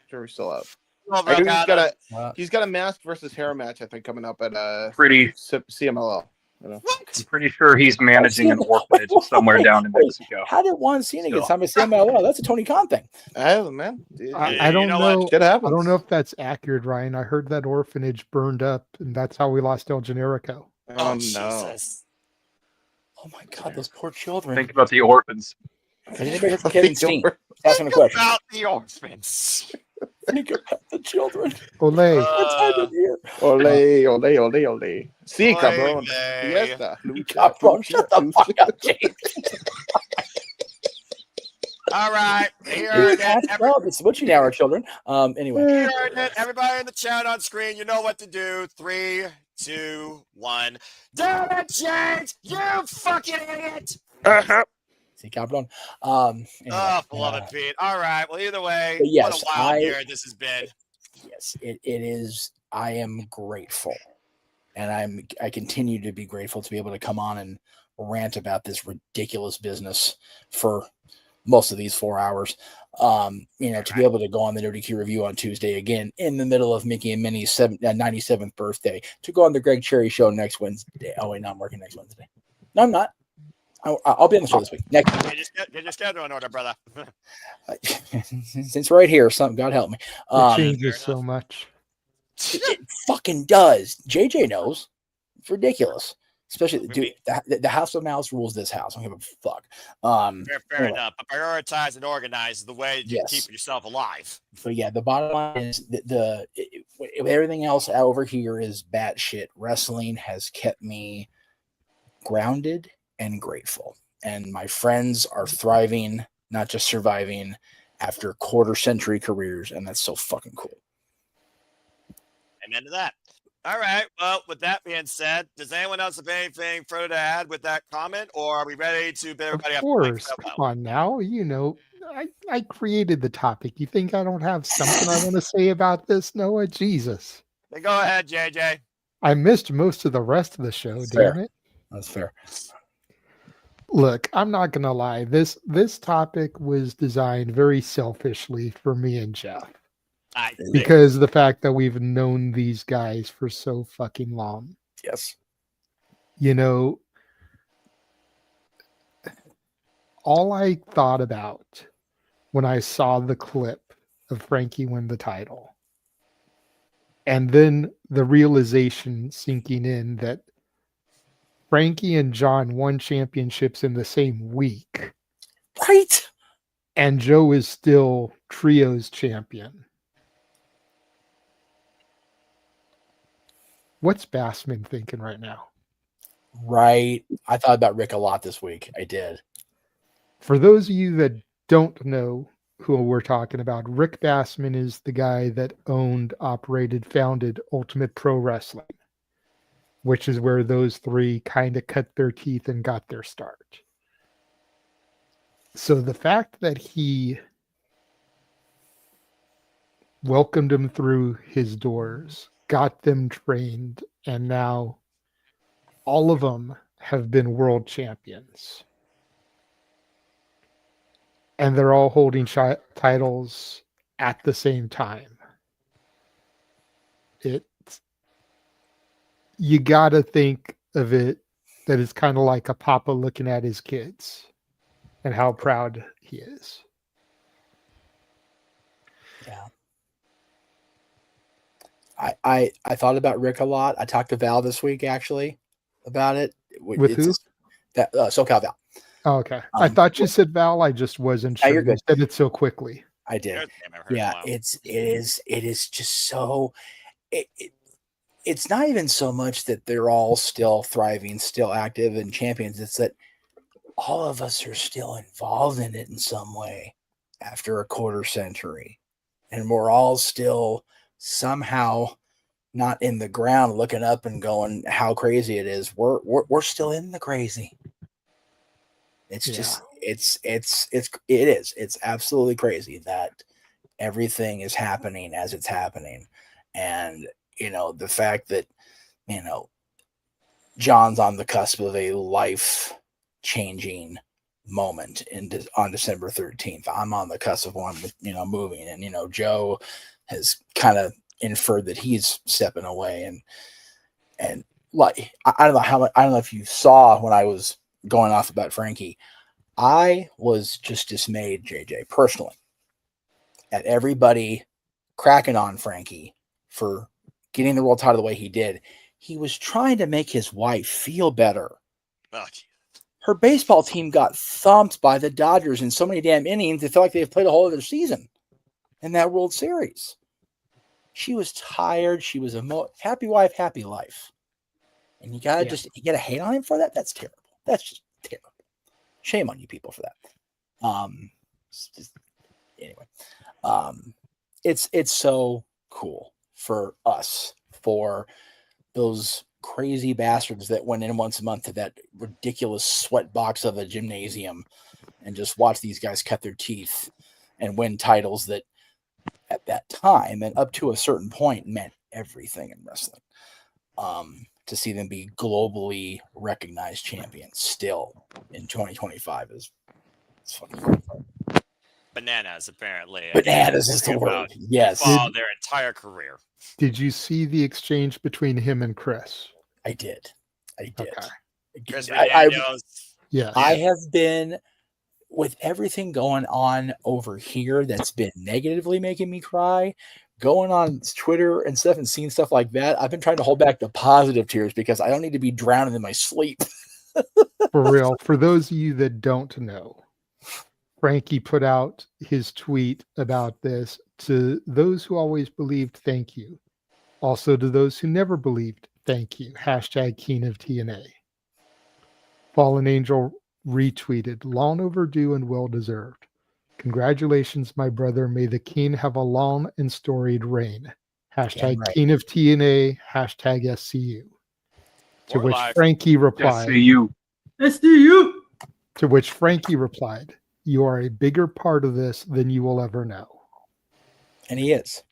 Jury's still out. I heard he's got a mask versus hair match, I think, coming up at CMLL. You know? I'm pretty sure he's managing an orphanage somewhere down in Mexico. How did Juan Cena get signed by CMLL? That's a Tony Khan thing. Man. I don't know. Shit happens. I don't know if that's accurate, Ryan. I heard that orphanage burned up, and that's how we lost El Generico. Oh, no. Jesus. Oh my God, those poor children. Think about the orphans. Has anybody heard from Kevin Steen? Asking a question. About the orphans. Think about the children. Ole. What's happened here? Ole. Sí, cabrón. Fiesta. Cabrón, shut the fuck up, James. All right. It's what you now are, children. Anyway. Everybody in the chat on screen, you know what to do. 3, 2, 1. Damn it, James! You fucking idiot! See, cabrón. Anyway, beloved Pete. All right. Well, either way, yes, what a wild year this has been. Yes, it is. I am grateful, and I continue to be grateful to be able to come on and rant about this ridiculous business for most of these 4 hours. To be able to go on the Dirty Q review on Tuesday again in the middle of Mickey and Minnie's 97th birthday, to go on the Greg Cherry show next Wednesday. Oh wait, no, I'm working next Wednesday. No, I'm not. I'll be on the show this week. Next. Get your schedule in order, brother. Since right here, something. God help me. It changes so much. It fucking does. JJ knows. It's ridiculous. Especially, dude, the House of Mouse rules this house. I don't give a fuck. Fair enough. But prioritize and organize is the way you keep yourself alive. But yeah, the bottom line is everything else over here is batshit. Wrestling has kept me grounded and grateful. And my friends are thriving, not just surviving, after quarter-century careers, and that's so fucking cool. Amen to that. All right. Well, with that being said, does anyone else have anything further to add with that comment, or are we ready to bid everybody up? Of course. Come on now. I created the topic. You think I don't have something I want to say about this, Noah? Jesus. Then go ahead, JJ. I missed most of the rest of the show, damn it. That's fair. Look, I'm not gonna lie. This topic was designed very selfishly for me and Jeff. Because of the fact that we've known these guys for so fucking long. Yes. All I thought about when I saw the clip of Frankie win the title, and then the realization sinking in that Frankie and John won championships in the same week. Right. And Joe is still Trios champion. What's Bassman thinking right now? Right. I thought about Rick a lot this week. I did. For those of you that don't know who we're talking about, Rick Bassman is the guy that owned, operated, founded Ultimate Pro Wrestling, which is where those three kind of cut their teeth and got their start. So the fact that he welcomed them through his doors, got them trained, and now all of them have been world champions. And they're all holding titles at the same time. You got to think of it that it's kind of like a papa looking at his kids and how proud he is. Yeah. I thought about Rick a lot. I talked to Val this week actually about it. With who? SoCal Val. Oh, okay. I thought you said Val. I just wasn't sure. You're good. You said it so quickly. I did. Yeah, it is just so. It's not even so much that they're all still thriving, still active and champions. It's that all of us are still involved in it in some way after a quarter century, and we're all still somehow not in the ground looking up and going how crazy it is. We're still in the crazy. It's just it's absolutely crazy that everything is happening as it's happening. And the fact that John's on the cusp of a life changing moment on December 13th. I'm on the cusp of one with moving, and Joe has kind of inferred that he's stepping away. And like, I don't know if you saw when I was going off about Frankie, I was just dismayed, JJ, personally, at everybody cracking on Frankie for getting the world title the way he did. He was trying to make his wife feel better. Oh, her baseball team got thumped by the Dodgers in so many damn innings, they felt like they've played a whole other season in that World Series. She was tired. She was happy wife, happy life. And you gotta you gotta hate on him for that? That's terrible. That's just terrible. Shame on you people for that. It's so cool for us, for those crazy bastards that went in once a month to that ridiculous sweat box of a gymnasium and just watch these guys cut their teeth and win titles that at that time and up to a certain point meant everything in wrestling. To see them be globally recognized champions still in 2025 is fucking cool. Bananas, apparently. Bananas is the word. Yes. Follow their entire career. Did you see the exchange between him and Chris? I did. Okay. Chris I have been, with everything going on over here that's been negatively making me cry, going on Twitter and stuff and seeing stuff like that, I've been trying to hold back the positive tears because I don't need to be drowning in my sleep. For real. For those of you that don't know, Frankie put out his tweet about this. To those who always believed, thank you. Also to those who never believed, thank you. # King of TNA. Fallen Angel retweeted, long overdue and well deserved. Congratulations, my brother. May the king have a long and storied reign. # King of TNA, # SCU. To which Frankie replied, SCU. SCU. To which Frankie replied, you are a bigger part of this than you will ever know. And he is.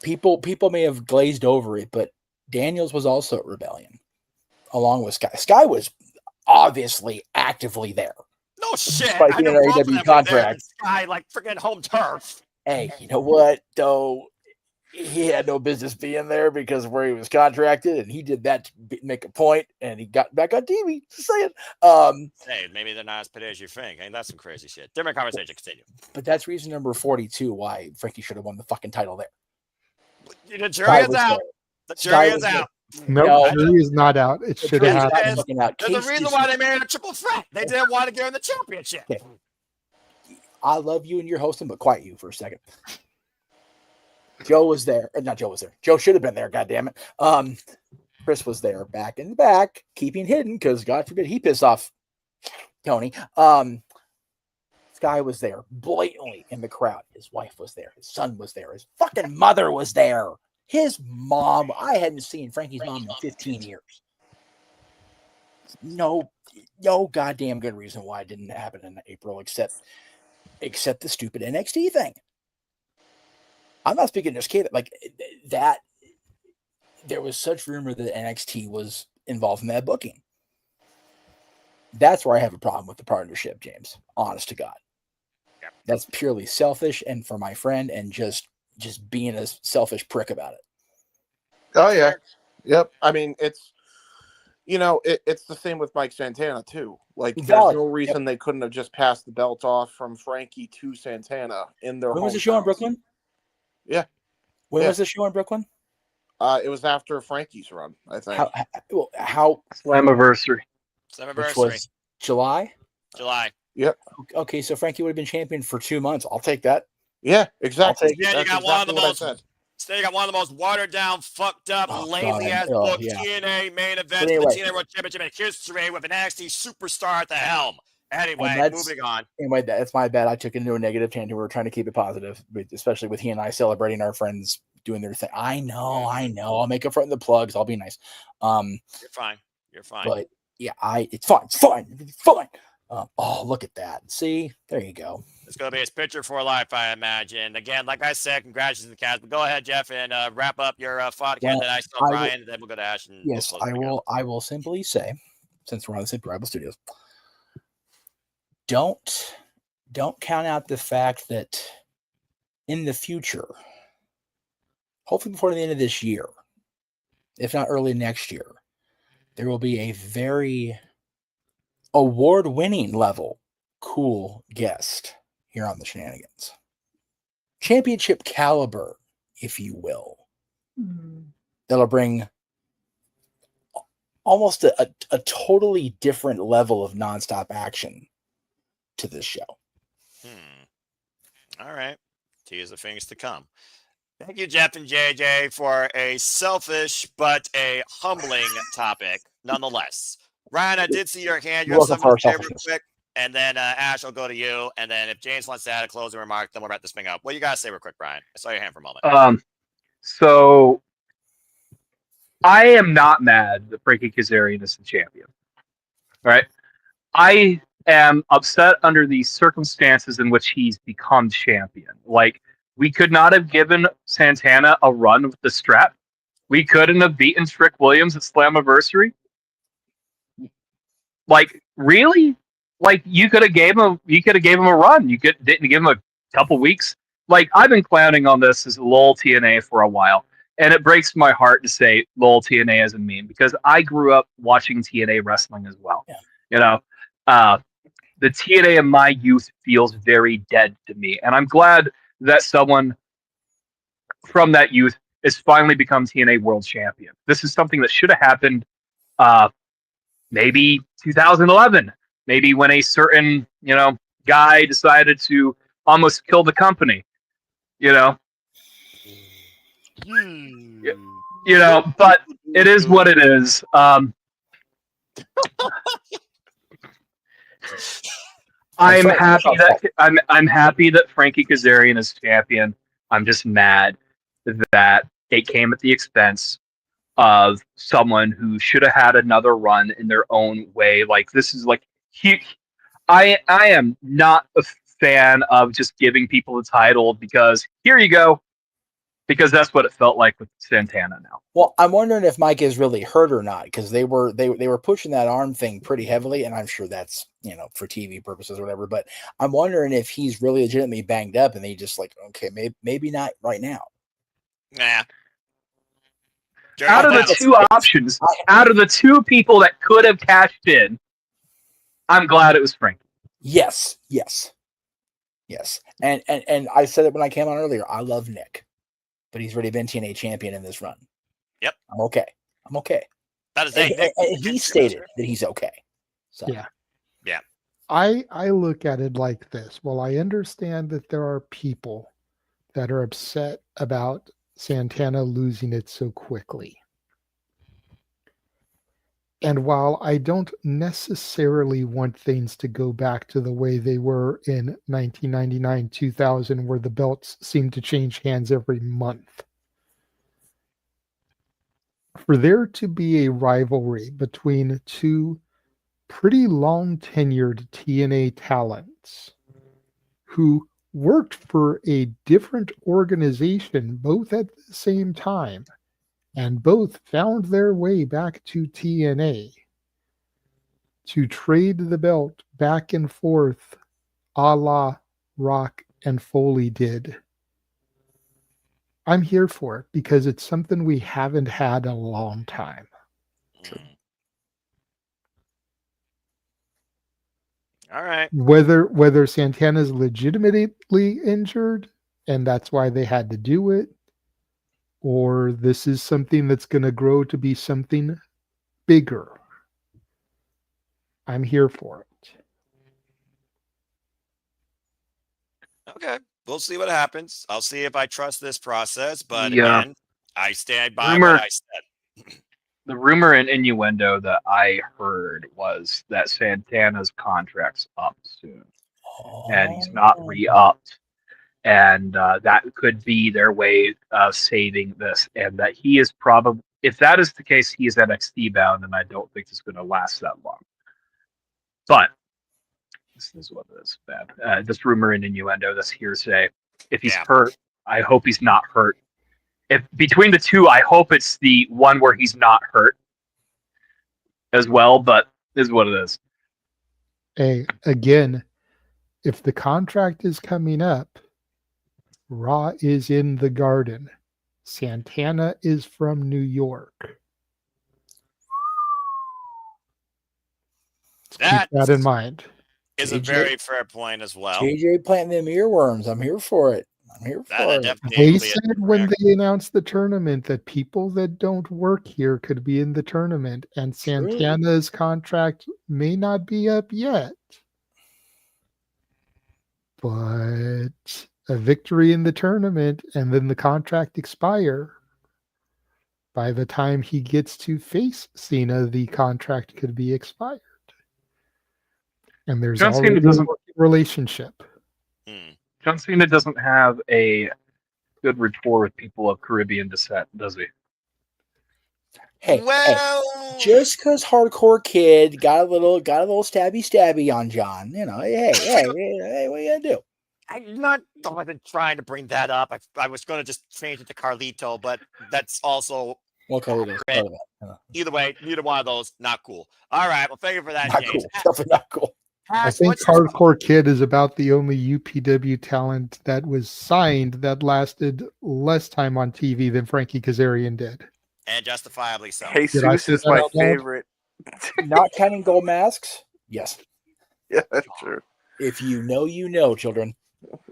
People may have glazed over it, but Daniels was also at Rebellion, along with Sky. Sky was obviously actively there. No shit. Despite being an AEW contract. Sky, like freaking home turf. Hey, you know what, though? He had no business being there because of where he was contracted, and he did that to make a point, and he got back on TV. Just saying. Hey, maybe they're not as petty as you think. Hey, that's some crazy shit. Different conversation. Continue. But that's reason number 42 why Frankie should have won the fucking title there. The jury is out. The jury is out. No, jury is not out. It should have happened. There's a reason why they made a triple threat. They didn't want to give him the championship. Okay. I love you and your hosting, but quiet you for a second. Joe was there. Not Joe was there. Joe should have been there, goddammit. Chris was there back in the back, keeping hidden because God forbid he piss off Tony. Sky was there blatantly in the crowd. His wife was there. His son was there. His fucking mother was there. His mom. I hadn't seen Frankie's mom in 15 years. No goddamn good reason why it didn't happen in April except the stupid NXT thing. I'm not speaking just Kate. Like that, there was such rumor that NXT was involved in that booking. That's where I have a problem with the partnership, James. Honest to God. Yep. That's purely selfish and for my friend and just being a selfish prick about it. Oh, yeah. Yep. I mean, it's the same with Mike Santana, too. Like, there's no reason they couldn't have just passed the belt off from Frankie to Santana in their When was the show in Brooklyn? Yeah. When was the show in Brooklyn? It was after Frankie's run, I think. How Slammiversary. Which was July? July. Yep. Okay, so Frankie would have been champion for 2 months. I'll take that. Yeah, exactly. Yeah, you got one of the most watered down, fucked up, lazy ass book TNA main event, the TNA World Championship in history with an NXT superstar at the helm. Anyway, moving on. Anyway, that's my bad. I took it into a negative tangent. We were trying to keep it positive, especially with he and I celebrating our friends doing their thing. I know. I'll make up for it in the plugs. I'll be nice. You're fine. But yeah, it's fine. Oh, look at that. See, there you go. It's going to be his picture for life, I imagine. Again, like I said, congratulations to the cast. But go ahead, Jeff, and wrap up your podcast that I saw Brian, and then we'll go to Ash. And yes, I will simply say, since we're on the same Rival Studios, don't count out the fact that in the future, hopefully before the end of this year, if not early next year, there will be a very award-winning level cool guest here on the Shenanigans. Championship caliber, if you will. That'll bring almost a totally different level of nonstop action to this show. All right. Tease the things to come. Thank you, Jeff and JJ, for a selfish but a humbling topic, nonetheless. Ryan, I did see your hand. You have something to say real quick, and then Ash, I'll go to you. And then if James wants to add a closing remark, then we'll wrap this thing up. What you gotta say real quick, Brian? I saw your hand for a moment. So I am not mad that Frankie Kazarian is the champion. All right. I am upset under the circumstances in which he's become champion. Like, we could not have given Santana a run with the strap. We couldn't have beaten Trick Williams at Slammiversary. Like, really? Like, you could have gave him a run. You didn't give him a couple weeks. Like, I've been clowning on this as LOL TNA for a while, and it breaks my heart to say LOL TNA as a meme, because I grew up watching TNA wrestling as well. Yeah. You know, the TNA in my youth feels very dead to me, and I'm glad that someone from that youth has finally become TNA World Champion. This is something that should have happened maybe 2011, maybe when a certain, guy decided to almost kill the company, but it is what it is. I'm happy that Frankie Kazarian is champion. I'm just mad that it came at the expense of someone who should have had another run in their own way. Like, this is like I am not a fan of just giving people the title because here you go, because that's what it felt like with Santana now. Well, I'm wondering if Mike is really hurt or not, because they were pushing that arm thing pretty heavily, and I'm sure that's for TV purposes or whatever. But I'm wondering if he's really legitimately banged up, and they just like, okay, maybe not right now. Nah. Out of the two options, out of the two people that could have cashed in, I'm glad it was Frankie. Yes. And I said it when I came on earlier. I love Nick, but he's already been TNA champion in this run. Yep. I'm okay. That is and he stated that he's okay. So yeah. Yeah. I look at it like this. Well, I understand that there are people that are upset about Santana losing it so quickly. And while I don't necessarily want things to go back to the way they were in 1999, 2000, where the belts seemed to change hands every month, for there to be a rivalry between two pretty long-tenured TNA talents who worked for a different organization both at the same time, and both found their way back to TNA to trade the belt back and forth a la Rock and Foley did. I'm here for it because it's something we haven't had in a long time. All right. Whether Santana's legitimately injured and that's why they had to do it, or this is something that's going to grow to be something bigger, I'm here for it. Okay. We'll see what happens. I'll see if I trust this process, but Yeah. again, I stand by what I said. The rumor and innuendo that I heard was that Santana's contract's up soon, and he's not re-upped. And that could be their way of saving this. And that he is probably, if that is the case, he is NXT bound, and I don't think it's going to last that long. But this is what it is, man. This rumor and innuendo, this hearsay. If he's hurt, I hope he's not hurt. If between the two, I hope it's the one where he's not hurt as well, but this is what it is. Hey, again, if the contract is coming up, Raw is in the Garden. Santana is from New York. That Keep that in mind. is a very fair point as well. JJ planting them earworms. I'm here for it. I'm here for it. They said when they announced the tournament that people that don't work here could be in the tournament, and Santana's contract may not be up yet. But a victory in the tournament and then the contract expire. By the time he gets to face Cena, the contract could be expired. And there's John Cena already a doesn't- working relationship. John Cena doesn't have a good rapport with people of Caribbean descent, does he? Hey, just because Hardcore Kid got a little stabby on John, hey, what you gonna do? I wasn't trying to bring that up. I was going to just change it to Carlito, but that's also Carlito's part of that. Either way, neither one of those not cool. All right, well, thank you for that, Not James. cool. Definitely not cool. I think Hardcore Kid is about the only UPW talent that was signed that lasted less time on TV than Frankie Kazarian did. And justifiably so. Jesus is my favorite. Not counting gold masks? Yes. Yeah, that's true. If you know, you know, children.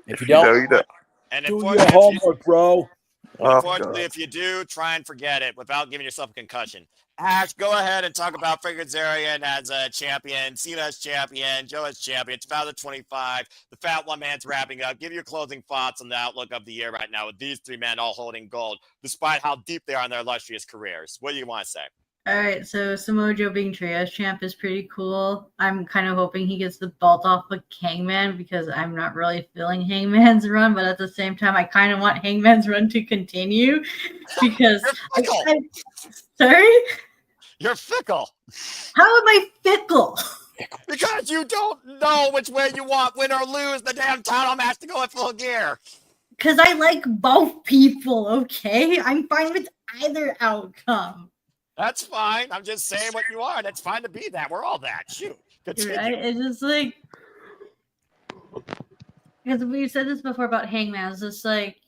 If you you know, don't, you know. And do unfortunately, your homework, bro. Unfortunately, if you do, try and forget it without giving yourself a concussion. Ash, go ahead and talk about Frankie Kazarian as a champion, Cena as champion, Joe as champion. 2025. The Fat One Man's wrapping up. Give your closing thoughts on the outlook of the year right now with these three men all holding gold, despite how deep they are in their illustrious careers. What do you want to say? All right, so Samoa Joe being trios champ is pretty cool. I'm kind of hoping he gets the belt off of Hangman because I'm not really feeling Hangman's run, but at the same time, I kind of want Hangman's run to continue because sorry? You're fickle. How am I fickle? Because you don't know which way you want, win or lose the damn title match to go in full gear. Because I like both people, okay? I'm fine with either outcome. That's fine. I'm just saying what you are. That's fine to be that. We're all that. Shoot. Continue. Right? It's just like, because we've said this before about Hangman. It's just like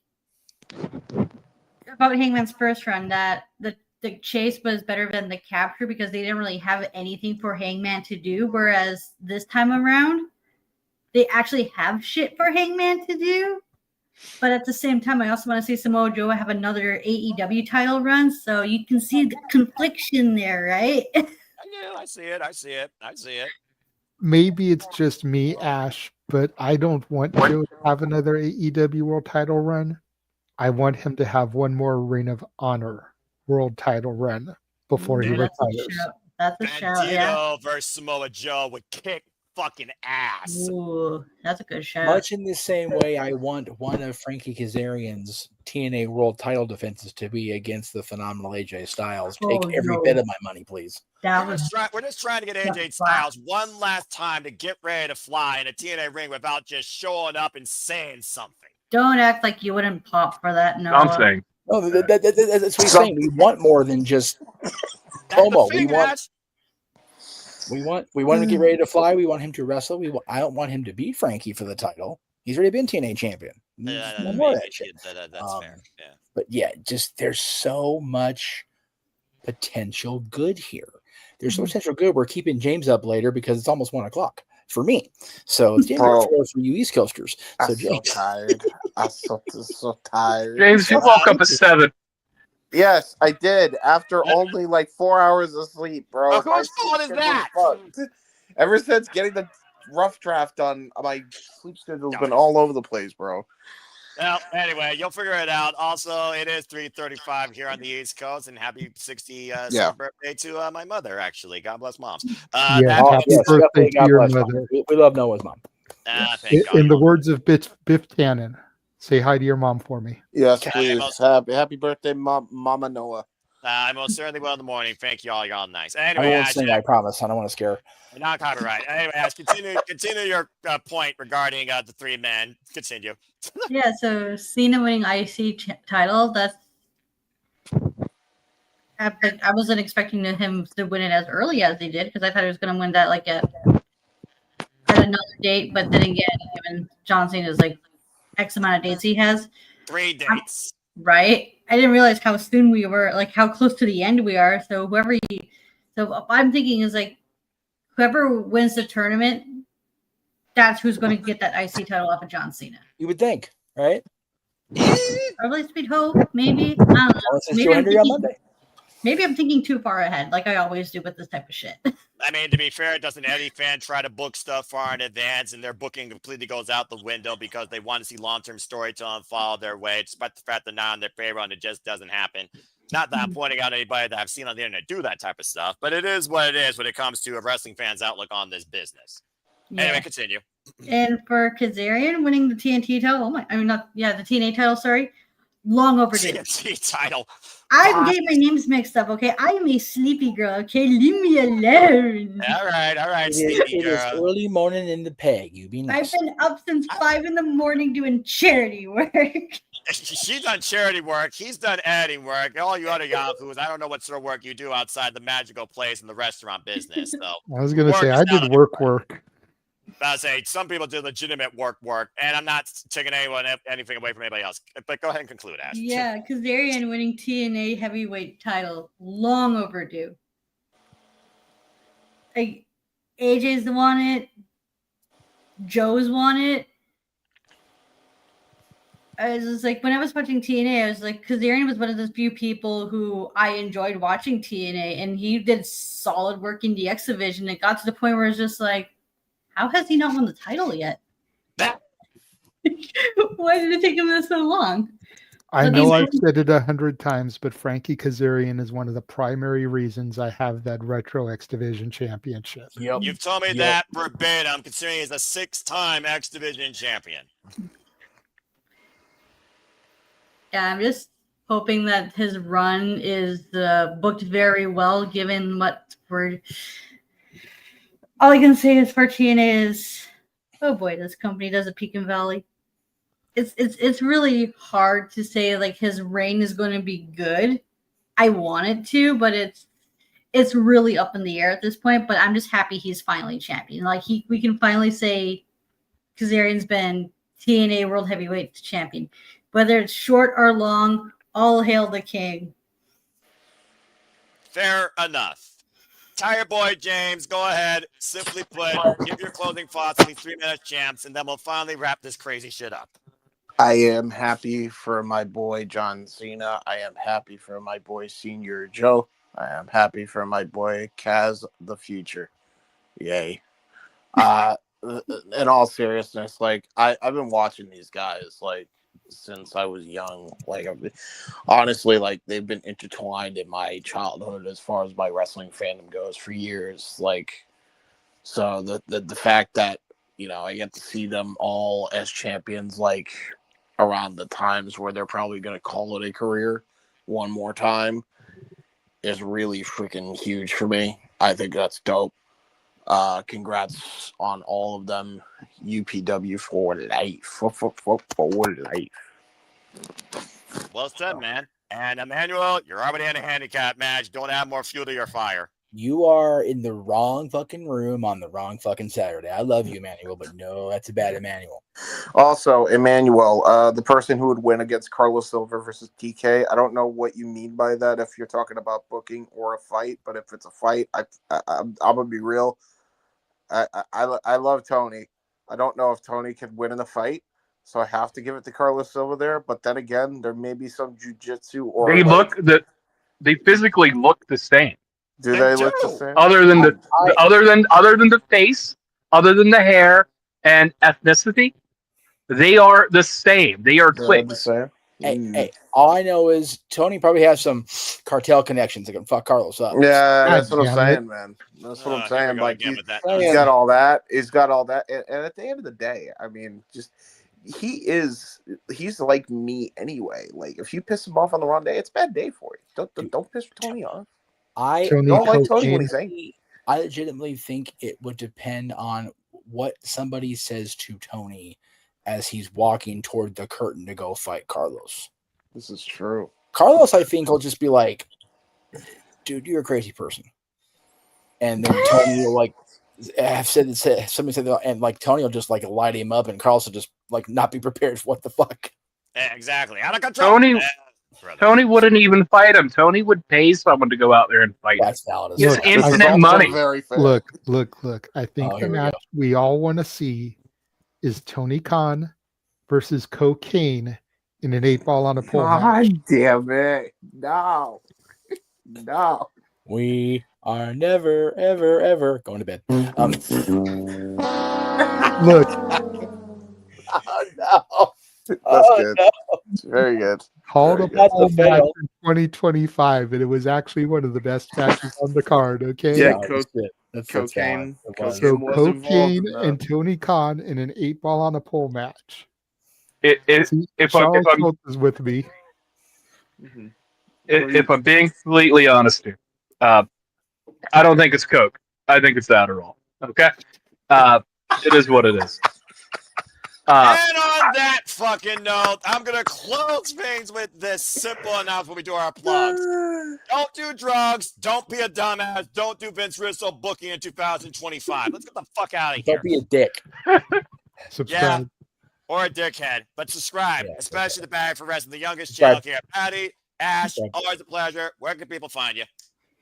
about Hangman's first run that the chase was better than the capture because they didn't really have anything for Hangman to do. Whereas this time around, they actually have shit for Hangman to do. But at the same time, I also want to see Samoa Joe have another AEW title run, so you can see the confliction there, right? I see it. Maybe it's just me, Ash, but I don't want Joe to have another AEW World Title run. I want him to have one more Reign of Honor World Title run before he retires. That's a shout, yeah. Bandito versus Samoa Joe would kick fucking ass. Ooh, that's a good shout. Much in the same way, I want one of Frankie Kazarian's TNA World Title defenses to be against the phenomenal AJ Styles. Take every bit of my money, please. We're just trying to get AJ Styles one last time to get ready to fly in a TNA ring without just showing up and saying something. Don't act like you wouldn't pop for that. No, I'm saying. No, that's what he's saying. We want more than just promo. We want him to get ready to fly. We want him to wrestle. I don't want him to beat Frankie for the title. He's already been TNA champion. That's fair. Yeah. But yeah, just there's so much potential good here. There's so much potential good. We're keeping James up later because it's almost 1:00 for me. So it's January 4th for you East Coasters. So I'm so tired. I'm so tired. James, you woke up at 7. Yes, I did. After only like 4 hours of sleep, bro. Whose fault is that? Ever since getting the rough draft done, my sleep schedule's been all over the place, bro. Well, anyway, you'll figure it out. Also, it is 3:35 here on the East Coast, and happy 60th birthday to my mother, actually. God bless moms. Happy birthday to your mother. We love Noah's mom. In the words of Biff Tannen, say hi to your mom for me. Yes, please. Happy birthday, Mama Noah. I most certainly will in the morning. Thank you all. You're all nice. I Anyway, won't sing, I promise. I don't want to scare her. Not copyright. Anyway, Ash, continue your point regarding the three men. Continue. Yeah, so Cena winning IC title, that's I wasn't expecting him to win it as early as he did because I thought he was going to win that like at another date. But then again, even John Cena is like X amount of dates he has. 3 dates. Right? I didn't realize how soon we were, like how close to the end we are. So so I'm thinking is like whoever wins the tournament, that's who's going to get that IC title off of John Cena. You would think, right? Or at least we'd hope. Maybe I don't know. Maybe I'm thinking too far ahead, like I always do with this type of shit. I mean, to be fair, doesn't any fan try to book stuff far in advance, and their booking completely goes out the window because they want to see long-term storytelling follow their way, despite the fact they're not in their favor, and it just doesn't happen. Not that I'm pointing out anybody that I've seen on the internet do that type of stuff, but it is what it is when it comes to a wrestling fan's outlook on this business. Anyway, continue. And for Kazarian winning the TNT title, the TNA title, sorry, long overdue. TNT title. I'm getting my names mixed up, okay? I am a sleepy girl, okay? Leave me alone. All right, It sleepy is girl. early morning in the peg. You be nice. I've been up since 5 a.m. doing charity work. She's done charity work. He's done editing work. All you other yahoos, I don't know what sort of work you do outside the magical place in the restaurant business. So I was going to say, I did work. I say some people do legitimate work, and I'm not taking anything away from anybody else. But go ahead and conclude, Ash. Yeah, Kazarian winning TNA heavyweight title, long overdue. Like AJ's won it, Joe's won it. I was just like, when I was watching TNA, I was like, Kazarian was one of those few people who I enjoyed watching TNA, and he did solid work in the X division. It got to the point where it's just like, how has he not won the title yet? Why did it take him so long? I know I've said it 100 times, but Frankie Kazarian is one of the primary reasons I have that Retro X Division championship. You've told me that verbatim, considering he's a 6-time X Division champion. Yeah, I'm just hoping that his run is booked very well, given what we're... All I can say is for TNA is, oh boy, this company does a peak and valley. It's really hard to say like his reign is going to be good. I want it to, but it's really up in the air at this point. But I'm just happy he's finally champion. Like we can finally say Kazarian's been TNA World Heavyweight Champion, whether it's short or long. All hail the king. Fair enough. Tire Boy James, go ahead. Simply put, give your closing thoughts on these 3-minute champs, and then we'll finally wrap this crazy shit up. I am happy for my boy John Cena. I am happy for my boy Senior Joe. I am happy for my boy Kaz the Future. Yay. In all seriousness, like I've been watching these guys like since I was young. Like honestly, like they've been intertwined in my childhood as far as my wrestling fandom goes for years. Like, so the fact that, you know, I get to see them all as champions, like around the times where they're probably going to call it a career one more time, is really freaking huge for me. I think that's dope. Congrats on all of them. UPW for life. For life. Well said, man. And Emmanuel, you're already in a handicap match. Don't add more fuel to your fire. You are in the wrong fucking room on the wrong fucking Saturday. I love you, Emmanuel, but no, that's a bad Emmanuel. Also, Emmanuel, the person who would win against Carlos Silva versus TK, I don't know what you mean by that, if you're talking about booking or a fight, but if it's a fight, I'm gonna be real. I love Tony. I don't know if Tony can win in a fight, so I have to give it to Carlos Silva there. But then again, there may be some jiu-jitsu or they physically look the same. Do they look the same? Other than the face, other than the hair and ethnicity, they are the same. They are twins. Hey, all I know is Tony probably has some cartel connections that can fuck Carlos up. Yeah, that's what I'm saying, man. That's what I'm saying. Like, he's got all that. He's got all that. And at the end of the day, I mean, just he's like me anyway. Like, if you piss him off on the wrong day, it's a bad day for you. Don't piss Tony off. I don't like Tony when he's angry. I legitimately think it would depend on what somebody says to Tony as he's walking toward the curtain to go fight Carlos. This is true. Carlos, I think, will just be like, dude, you're a crazy person. And then Tony will, like, have said somebody said that, and like Tony will just like light him up, and Carlos will just like not be prepared for what the fuck. Exactly. Out of control. Tony wouldn't even fight him. Tony would pay someone to go out there and fight him. That's valid. It's infinite money. Look. I think Oh, the here we match go. we all want to see is Tony Khan versus Cocaine in an 8-ball on a pole match. God damn it. No. No. We are never, ever, ever going to bed. Look. Oh no. That's good. No. It's very good. Called a That's pole a match fail. in 2025, and it was actually one of the best matches on the card. Okay. Yeah, That's cocaine. valid. It was. So was involved Cocaine in that. and Tony Khan in an 8-ball on a pole match. If Charles I'm Schultz is with me. if I'm being completely honest here, I don't think it's Coke. I think it's Adderall. Okay, it is what it is. And on that fucking note, I'm going to close things with this simple announcement when we do our plugs. Don't do drugs. Don't be a dumbass. Don't do Vince Russo booking in 2025. Let's get the fuck out of here. Don't be a dick. Subscribe. Yeah, or a dickhead. But subscribe, especially the Bag for Wrestling, the youngest Subscribe. channel here. Patty, Ash, Subscribe. always a pleasure. Where can people find you?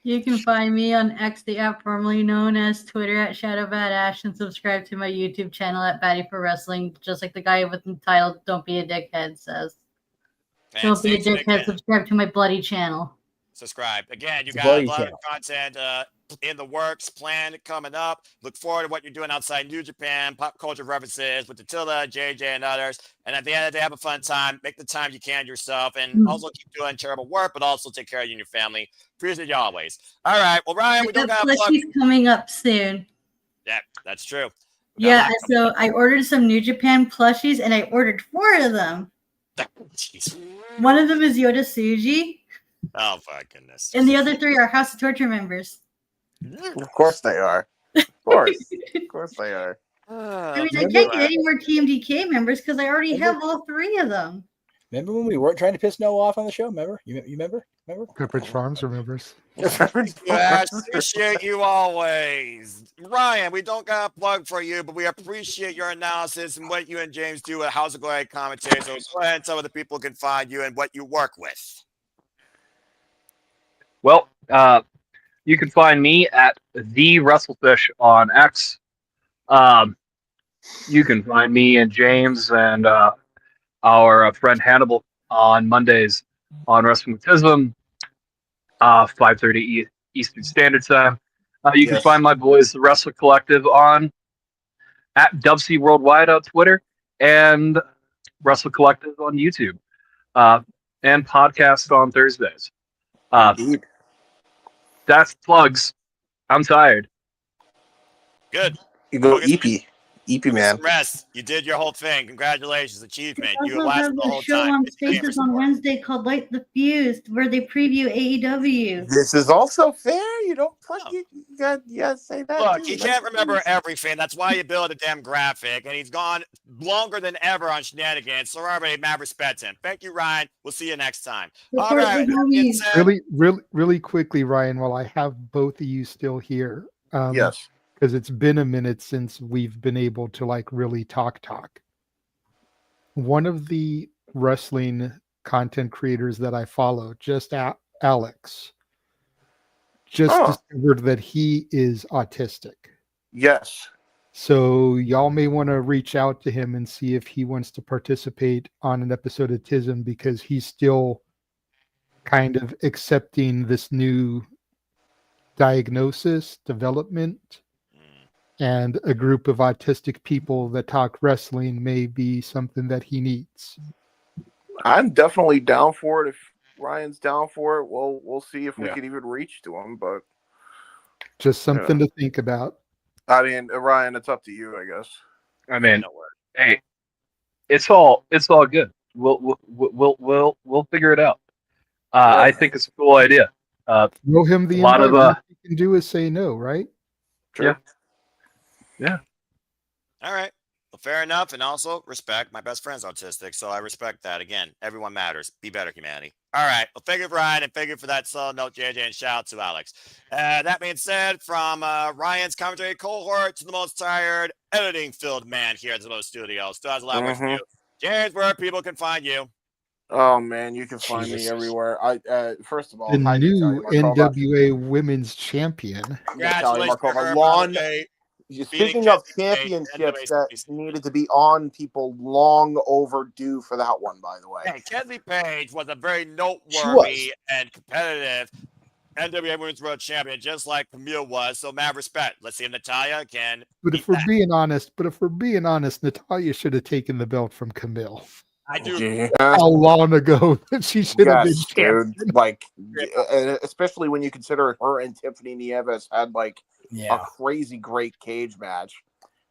You can find me on X, the app formerly known as Twitter at ShadowBadAsh, and subscribe to my YouTube channel at Batty for Wrestling, just like the guy with the title "Don't Be a Dickhead" says. Don't be a dickhead. Subscribe to my bloody channel. Subscribe. Again, you It's a got bloody a lot channel. of content in the works, planned, coming up. Look forward to what you're doing outside New Japan, pop culture references with Attila, JJ, and others. And at the end of the day, have a fun time. Make the time you can yourself. And also keep doing terrible work, but also take care of you and your family. Appreciate you always. All right. Well, Ryan, we don't got to plug. Plushies coming up soon. Yeah, that's true. Yeah, so I ordered some New Japan plushies, and I ordered 4 of them. Jeez. One of them is Yoda Tsuji, Oh, my goodness. and the other 3 are House of Torture members. Of course they are. Of course. Of course they are. I mean, I can't get any more TMDK members because I already have all 3 of them. Remember when we weren't trying to piss Noah off on the show? Remember? You remember? Pepperidge Farms remembers. Yes, appreciate you always. Ryan, we don't got a plug for you, but we appreciate your analysis and what you and James do at House of Glory Commentary. So go ahead and tell other people can find you and what you work with. Well, you can find me at the WrestleFish on X. You can find me and James and our friend Hannibal on Mondays on Wrestling with Tism, 5:30 Eastern Standard Time. You can find my boys, the Wrestler Collective, on at WC Worldwide on Twitter and Wrestler Collective on YouTube, and podcast on Thursdays. That's plugs. I'm tired. Good. You go EP. EP, man. Rest. You did your whole thing. Congratulations. Achievement. I You also lasted have the a whole show time. on Spaces on Wednesday called Light the Fuse, where they preview AEW. This is also fair. You don't plug it. You gotta say that. Look, too. you can't remember everything. That's why you build a damn graphic. And he's gone longer than ever on Shenanigans. So everybody, mad respect him. Thank you, Ryan. We'll see you next time. All right. Really quickly, Ryan, while I have both of you still here. Yes. Because it's been a minute since we've been able to like really talk. One of the wrestling content creators that I follow, Alex, discovered that he is autistic. Yes. So y'all may want to reach out to him and see if he wants to participate on an episode of TISM, because he's still kind of accepting this new diagnosis, development, and a group of autistic people that talk wrestling may be something that he needs. I'm definitely down for it. If Ryan's down for it, we'll see if we can even reach to him. But just something to think about. I mean, Ryan, it's up to you, I guess. I mean, hey, it's all good. We'll figure it out. I think it's a cool idea. Throw him the invite. What he can do is say no, right? True. Yeah. All right. Well, fair enough. And also respect. My best friend's autistic, so I respect that. Again, everyone matters. Be better, humanity. All right. Well, thank you, Ryan, and thank you for that solid note, JJ, and shout out to Alex. That being said, from Ryan's commentary cohort to the most tired editing-filled man here at the Zillow Studio. Still has a lot of work to do. James, where people can find you. Oh man, you can find me everywhere. First of all, The hi new Natalia Markova. NWA Women's Champion. Natalia Congratulations to Markova. her, Long. Monday. Speaking of championships that needed to be on people, long overdue for that one, by the way. Hey, Kenzie Page was a very noteworthy and competitive NWA Women's World Champion, just like Camille was. So, mad respect. Let's see if Natalia can. But if we're being honest, Natalia should have taken the belt from Camille. I do. Yeah. How long ago that she should have been champion? Dude. Like, especially when you consider her and Tiffany Nieves had like a crazy great cage match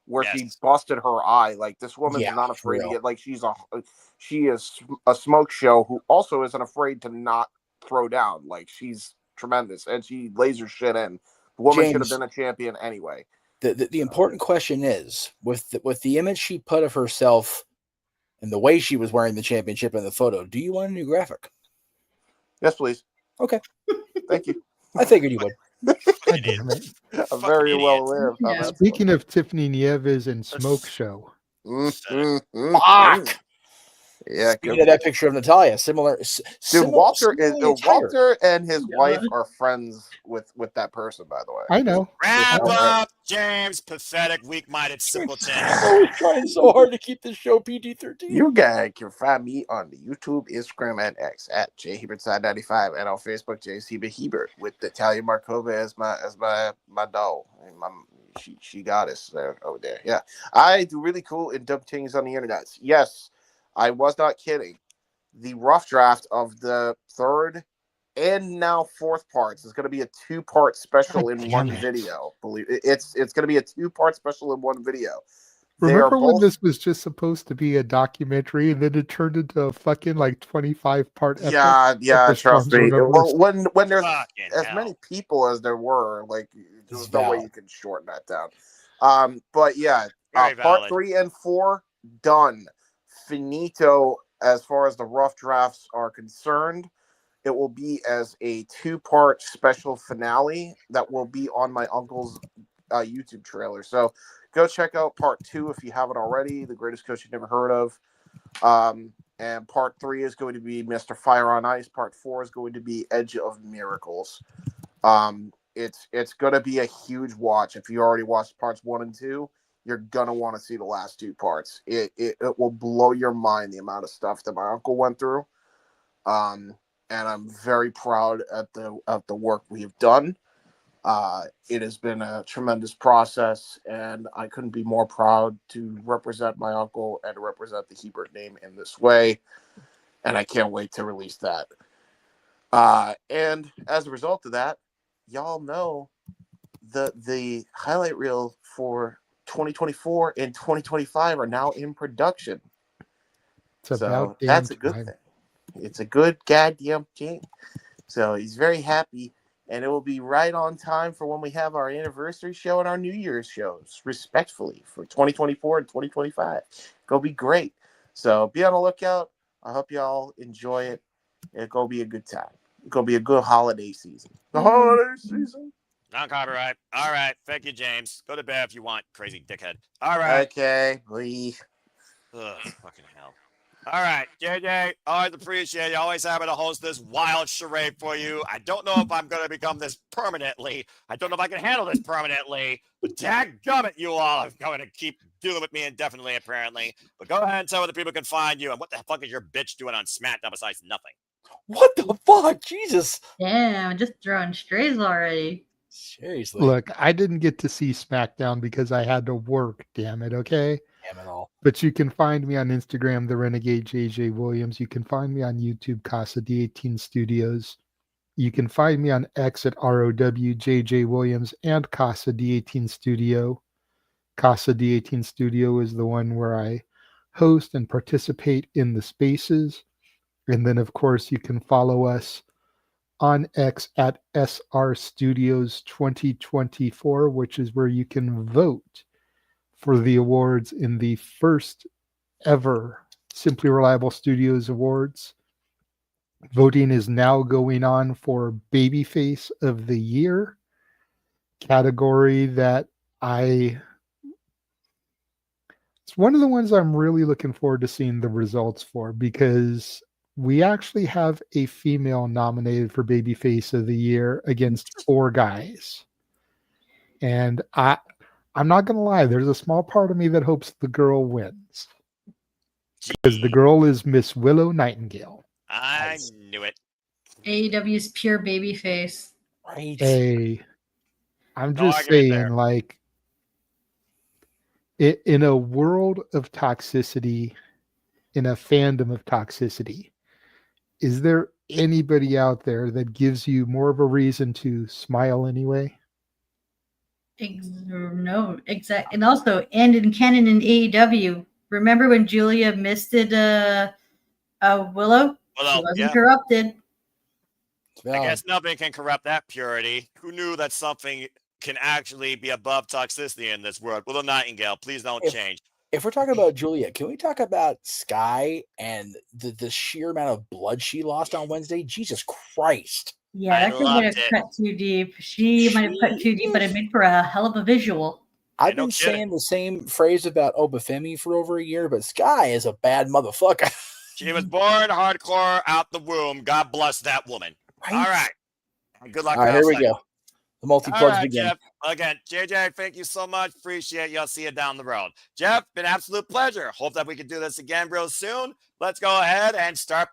where she busted her eye. Like, this woman's not afraid to get, like, she is a smoke show who also isn't afraid to not throw down. Like, she's tremendous and she lays her shit in. The woman should have been a champion anyway. The important question is, with the image she put of herself and the way she was wearing the championship in the photo, do you want a new graphic? Yes, please. Okay. Thank you. I figured you would. I'm very well aware of how that's Speaking of Tiffany Nieves and Smoke Show. Fuck! Yeah, Speaking of that picture of Natalia, similar. Dude, Walter and his wife are friends with that person, by the way. I know. Wrap up, James, pathetic, weak-minded simpleton. I was trying so hard to keep this show PG-13. You guys can find me on the YouTube, Instagram, and X at JHebertSide95 and on Facebook, JCBHebert, with Natalia Markova as my doll. She got us there over there. Yeah, I do really cool and dumb things on the internet. Yes, I was not kidding. The rough draft of the third and now fourth parts is going to be a 2-part special in one video. Believe it's going to be a 2-part special in one video. Remember when this was just supposed to be a documentary and then it turned into a fucking like 25-part episode? Yeah, trust me. Well, when there's as many people as there were, like, there's no way you can shorten that down. But yeah, part 3 and 4 done. Finito as far as the rough drafts are concerned. It will be as a 2-part special finale that will be on my uncle's YouTube trailer. So go check out part 2 if you haven't already. The Greatest Coach You've Never Heard of. And part 3 is going to be Mr. Fire on Ice. Part 4 is going to be Edge of Miracles. It's going to be a huge watch. If you already watched parts 1 and 2, you're going to want to see the last 2 parts. It will blow your mind, the amount of stuff that my uncle went through. And I'm very proud at the work we have done. It has been a tremendous process, and I couldn't be more proud to represent my uncle and to represent the Hebert name in this way. And I can't wait to release that. And as a result of that, y'all know the highlight reel for 2024 and 2025 are now in production. So that's a good thing. It's a good goddamn thing. So he's very happy, and it will be right on time for when we have our anniversary show and our New Year's shows, respectfully, for 2024 and 2025. It'll be great. So be on the lookout. I hope y'all enjoy it. It's going to be a good time. It's going to be a good holiday season. The holiday season. Non-copyright. All right. Thank you, James. Go to bed if you want, crazy dickhead. All right. Okay, please. Ugh, fucking hell. All right, JJ, always appreciate you. Always happy to host this wild charade for you. I don't know if I'm going to become this permanently. I don't know if I can handle this permanently. But dadgummit, you all are going to keep dealing with me indefinitely, apparently. But go ahead and tell where the people can find you. And what the fuck is your bitch doing on SmackDown besides nothing? What the fuck? Jesus. Damn, just throwing strays already. Seriously. Look, I didn't get to see SmackDown because I had to work, damn it, okay? Damn it all. But you can find me on Instagram, The Renegade JJ Williams. You can find me on YouTube, Casa D18 Studios. You can find me on X at ROW JJ Williams and Casa D18 Studio. Casa D18 Studio is the one where I host and participate in the spaces. And then, of course, you can follow us on X at SR Studios 2024, which is where you can vote for the awards in the first ever Simply Reliable Studios Awards. Voting is now going on for Babyface of the Year, category that it's one of the ones I'm really looking forward to seeing the results for, because we actually have a female nominated for Babyface of the Year against 4 guys. And I'm not going to lie, there's a small part of me that hopes the girl wins. Because the girl is Miss Willow Nightingale. I knew it. AEW's pure babyface. Right. I'm No just argument saying, there. like, in a world of toxicity, in a fandom of toxicity, is there anybody out there that gives you more of a reason to smile anyway? No, exactly. And also, and in canon in AEW, remember when Julia misted Willow? She wasn't corrupted. I guess nothing can corrupt that purity. Who knew that something can actually be above toxicity in this world? Willow Nightingale, please don't change. If we're talking about Julia, can we talk about Sky and the sheer amount of blood she lost on Wednesday? Jesus Christ. Yeah, that could might have cut too deep. She might have cut too deep, but it made for a hell of a visual. I've been saying the same phrase about Obafemi for over a year, but Sky is a bad motherfucker. She was born hardcore out the womb. God bless that woman. All right. Good luck. All right, here we go. The multi-plugs begin. Jeff. Again, JJ, thank you so much. Appreciate you. I'll see you down the road. Jeff, been an absolute pleasure. Hope that we can do this again real soon. Let's go ahead and start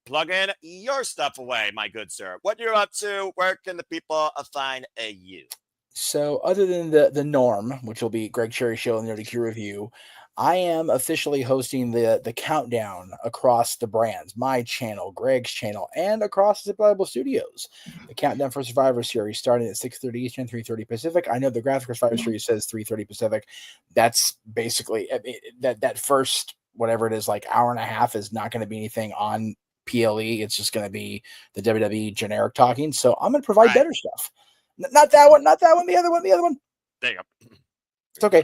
plugging your stuff away, my good sir. What you're up to, where can the people find you? So other than the norm, which will be Greg Cherry Show and the Nerdy Q Review, I am officially hosting the countdown across the brands, my channel, Greg's channel, and across the Bible Studios. The countdown for Survivor Series starting at 6:30 Eastern, 3:30 Pacific. I know the graphic for Survivor Series says 3:30 Pacific. That's basically that first, whatever it is, like hour and a half is not going to be anything on PLE. It's just going to be the WWE generic talking. So I'm going to provide better stuff. Not that one, the other one. There you go. It's okay.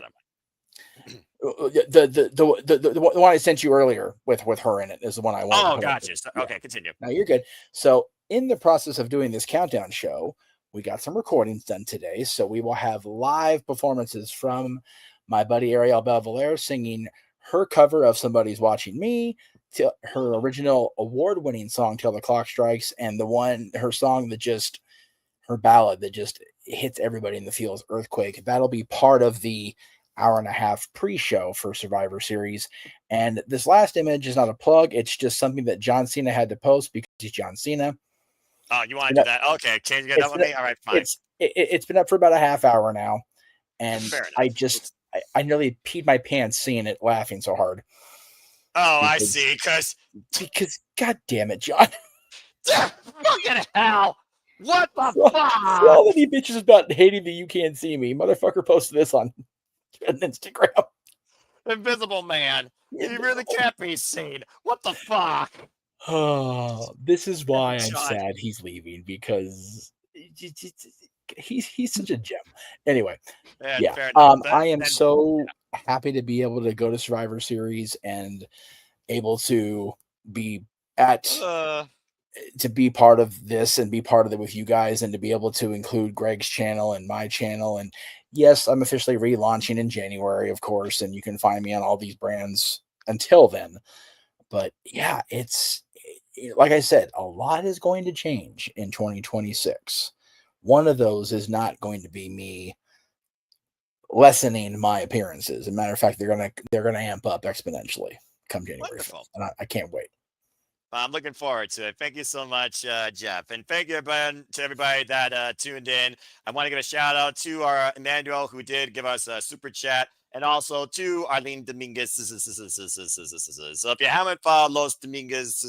The one I sent you earlier with her in it is the one I want. Oh, gotcha. Okay, continue. Now you're good. So in the process of doing this countdown show, we got some recordings done today. So we will have live performances from my buddy Ariel Belvalere singing her cover of Somebody's Watching Me, to her original award-winning song Till the Clock Strikes, and her song that just, her ballad that just hits everybody in the feels, Earthquake. That'll be part of the hour and a half pre-show for Survivor Series. And this last image is not a plug. It's just something that John Cena had to post because he's John Cena. Oh, you want to do that? Okay, changing it up with me? All right, fine. It's been up for about a half hour now. And I nearly peed my pants seeing it, laughing so hard. Oh, I see. Because God damn it, John. Fucking hell. What the fuck? For all of you bitches about hating that you can't see me, motherfucker posted this on Instagram. Invisible Man. He really can't be seen. What the fuck? Oh, this is why I'm sad he's leaving, because he's such a gem. Anyway, yeah. I am so happy to be able to go to Survivor Series and able to be to be part of this and be part of it with you guys, and to be able to include Greg's channel and my channel. And yes, I'm officially relaunching in January, of course, and you can find me on all these brands until then. But yeah, it's like I said, a lot is going to change in 2026. One of those is not going to be me lessening my appearances. As a matter of fact, they're gonna amp up exponentially come January 1st, and I can't wait. I'm looking forward to it. Thank you so much, Jeff. And thank you to everybody that tuned in. I want to give a shout out to our Emmanuel, who did give us a super chat, and also to Arlene Dominguez. So if you haven't followed Los Dominguez,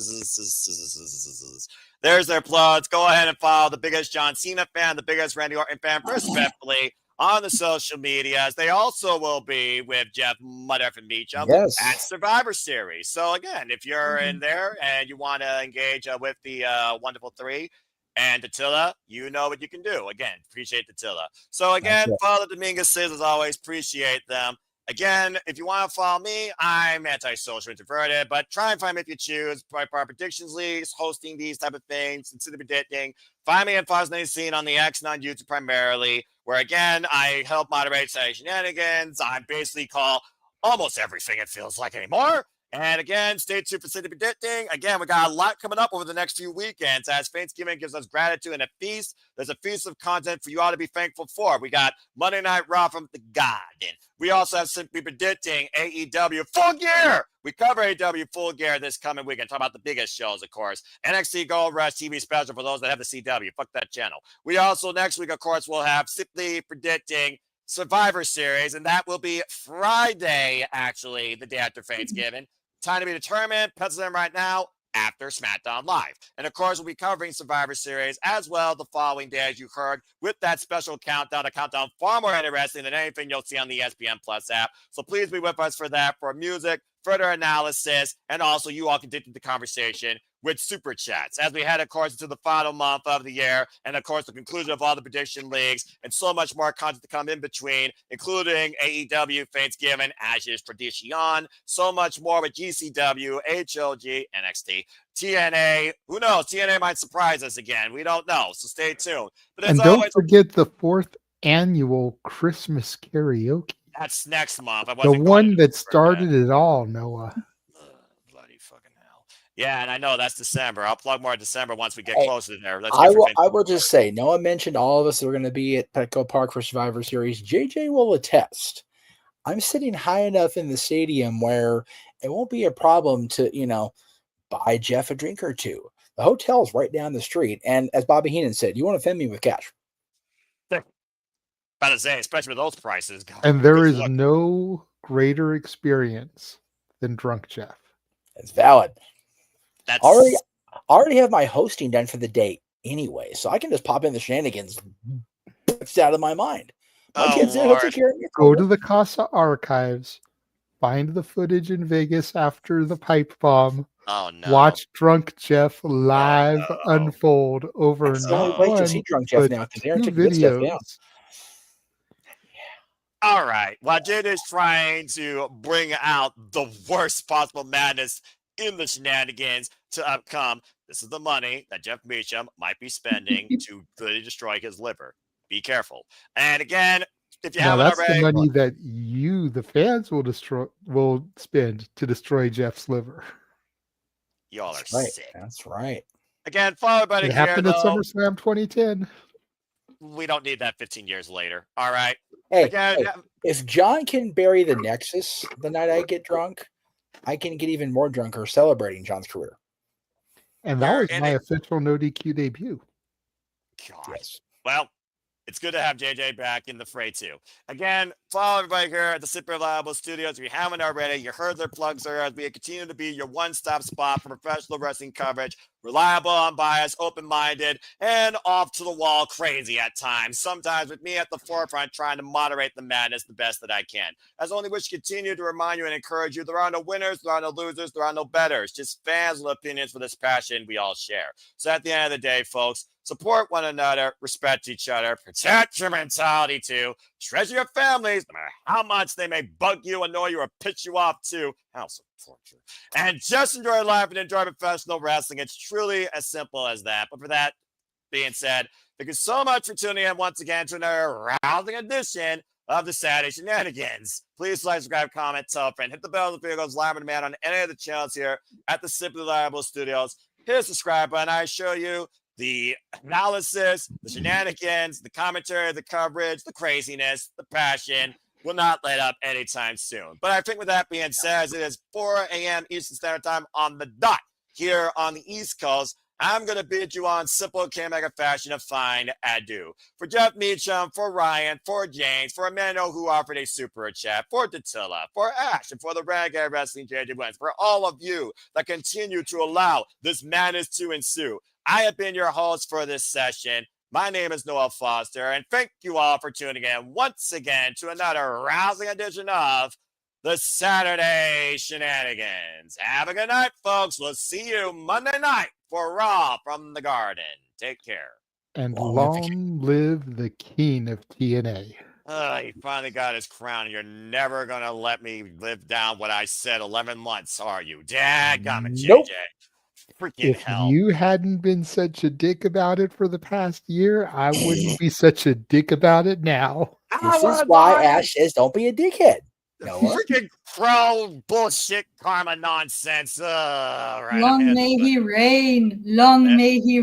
there's their plugs. Go ahead and follow the biggest John Cena fan, the biggest Randy Orton fan, respectfully, on the social medias. They also will be with Jeff Mudderf Meacham at Survivor Series. So again, if you're in there and you want to engage with the Wonderful Three and Attila, you know what you can do. Again, appreciate Attila. So again, follow the Dominguez's as always. Appreciate them. Again, if you want to follow me, I'm antisocial introverted, but try and find me if you choose. By our predictions leagues, hosting these type of things, instead of predicting. Find me at Fosnay Scene on the X and on YouTube primarily, where again, I help moderate Shenanigans. I basically call almost everything it feels like anymore. And again, stay tuned for City Predicting. Again, we got a lot coming up over the next few weekends as Thanksgiving gives us gratitude and a feast. There's a feast of content for you all to be thankful for. We got Monday Night Raw from the Garden. We also have Simply Predicting AEW Full Gear. We cover AEW Full Gear this coming weekend. Talk about the biggest shows, of course. NXT Gold Rush TV special for those that have the CW. Fuck that channel. We also, next week, of course, we'll have Simply Predicting Survivor Series, and that will be Friday, actually, the day after Thanksgiving. Time to be determined. Pencil in right now after SmackDown Live. And of course, we'll be covering Survivor Series as well the following day, as you heard, with that special countdown, a countdown far more interesting than anything you'll see on the ESPN Plus app. So please be with us for that, for music, further analysis, and also you all can continue the conversation with Super Chats as we head, of course, into the final month of the year, and of course, the conclusion of all the prediction leagues, and so much more content to come in between, including AEW Thanksgiving, as is tradition, so much more with GCW, HLG, NXT, TNA. Who knows? TNA might surprise us again. We don't know, so stay tuned. But as And don't always, forget the 4th annual Christmas karaoke. that's next month. I The wasn't one that started it all, Noah. Yeah, and I know that's December. I'll plug more in December once we get Hey, closer there. Let's I get will just say, Noah mentioned all of us are going to be at Petco Park for Survivor Series. JJ will attest. I'm sitting high enough in the stadium where it won't be a problem to, buy Jeff a drink or two. The hotel's right down the street. And as Bobby Heenan said, you want to offend me with cash. about to say, especially with those prices. God, And there good is luck. no greater experience than Drunk Jeff. It's valid. That's already have my hosting done for the day anyway, so I can just pop in the Shenanigans. It's out of my mind. My kids there, he'll take care of me. Go to the Casa archives, find the footage in Vegas after the pipe bomb. Oh no! Watch Drunk Jeff live unfold over That's the only not place to one, see Drunk Jeff but now, because Aaron two took the good stuff down. videos. All right. While Jade is trying to bring out the worst possible madness in the Shenanigans to come, this is the money that Jeff Meacham might be spending to clearly destroy his liver. Be careful. And again, if you Now haven't that's already, the money that you, the fans, will spend to destroy Jeff's liver. y'all are That's right. sick. That's right. Again, follow everybody It here, happened at though. SummerSlam 2010. We don't need that 15 years later. All right. Hey, Again, if John can bury the Nexus the night I get drunk, I can get even more drunker celebrating John's career. And that was my official no DQ debut. God. Yes. Well, it's good to have JJ back in the fray too. Again, follow everybody here at the Super Reliable Studios. If you haven't already, you heard their plugs there as we continue to be your one-stop spot for professional wrestling coverage. Reliable, unbiased, open-minded, and off to the wall crazy at times. Sometimes with me at the forefront trying to moderate the madness the best that I can. As only wish to continue to remind you and encourage you, there are no winners, there are no losers, there are no betters. Just fans with opinions for this passion we all share. So at the end of the day, folks, support one another, respect each other, protect your mentality too, treasure your families, no matter how much they may bug you, annoy you, or piss you off too. House of torture. And just enjoy life and enjoy professional wrestling. It's truly as simple as that. But for that being said, thank you so much for tuning in once again to another rousing edition of the Saturday Shenanigans. Please like, subscribe, comment, tell a friend, hit the bell if the video goes live on demand on any of the channels here at the Simply Reliable Studios. Hit the subscribe button. I show you the analysis, the shenanigans, the commentary, the coverage, the craziness, the passion will not let up anytime soon. But I think with that being said, as it is 4 a.m. Eastern Standard Time on the dot here on the East Coast, I'm going to bid you on simple K-Mega fashion of fine adieu. For Jeff Meacham, for Ryan, for James, for Amanda who offered a super chat, for Datilla, for Ash, and for the Renegade Wrestling JJ Wins, for all of you that continue to allow this madness to ensue. I have been your host for this session. My name is Noel Foster, and thank you all for tuning in once again to another rousing edition of the Saturday Shenanigans. Have a good night, folks. We'll see you Monday night for Raw from the Garden. Take care. And long live the king of TNA. He finally got his crown. You're never going to let me live down what I said 11 months, are you? Dadgummit, Nope. JJ. Freaking If hell. you hadn't been such a dick about it for the past year, I wouldn't be such a dick about it now. This is why Ash says don't be a dickhead. Noah. Freaking crow bullshit karma nonsense. All right, I'm Long here. may he reign. Long may he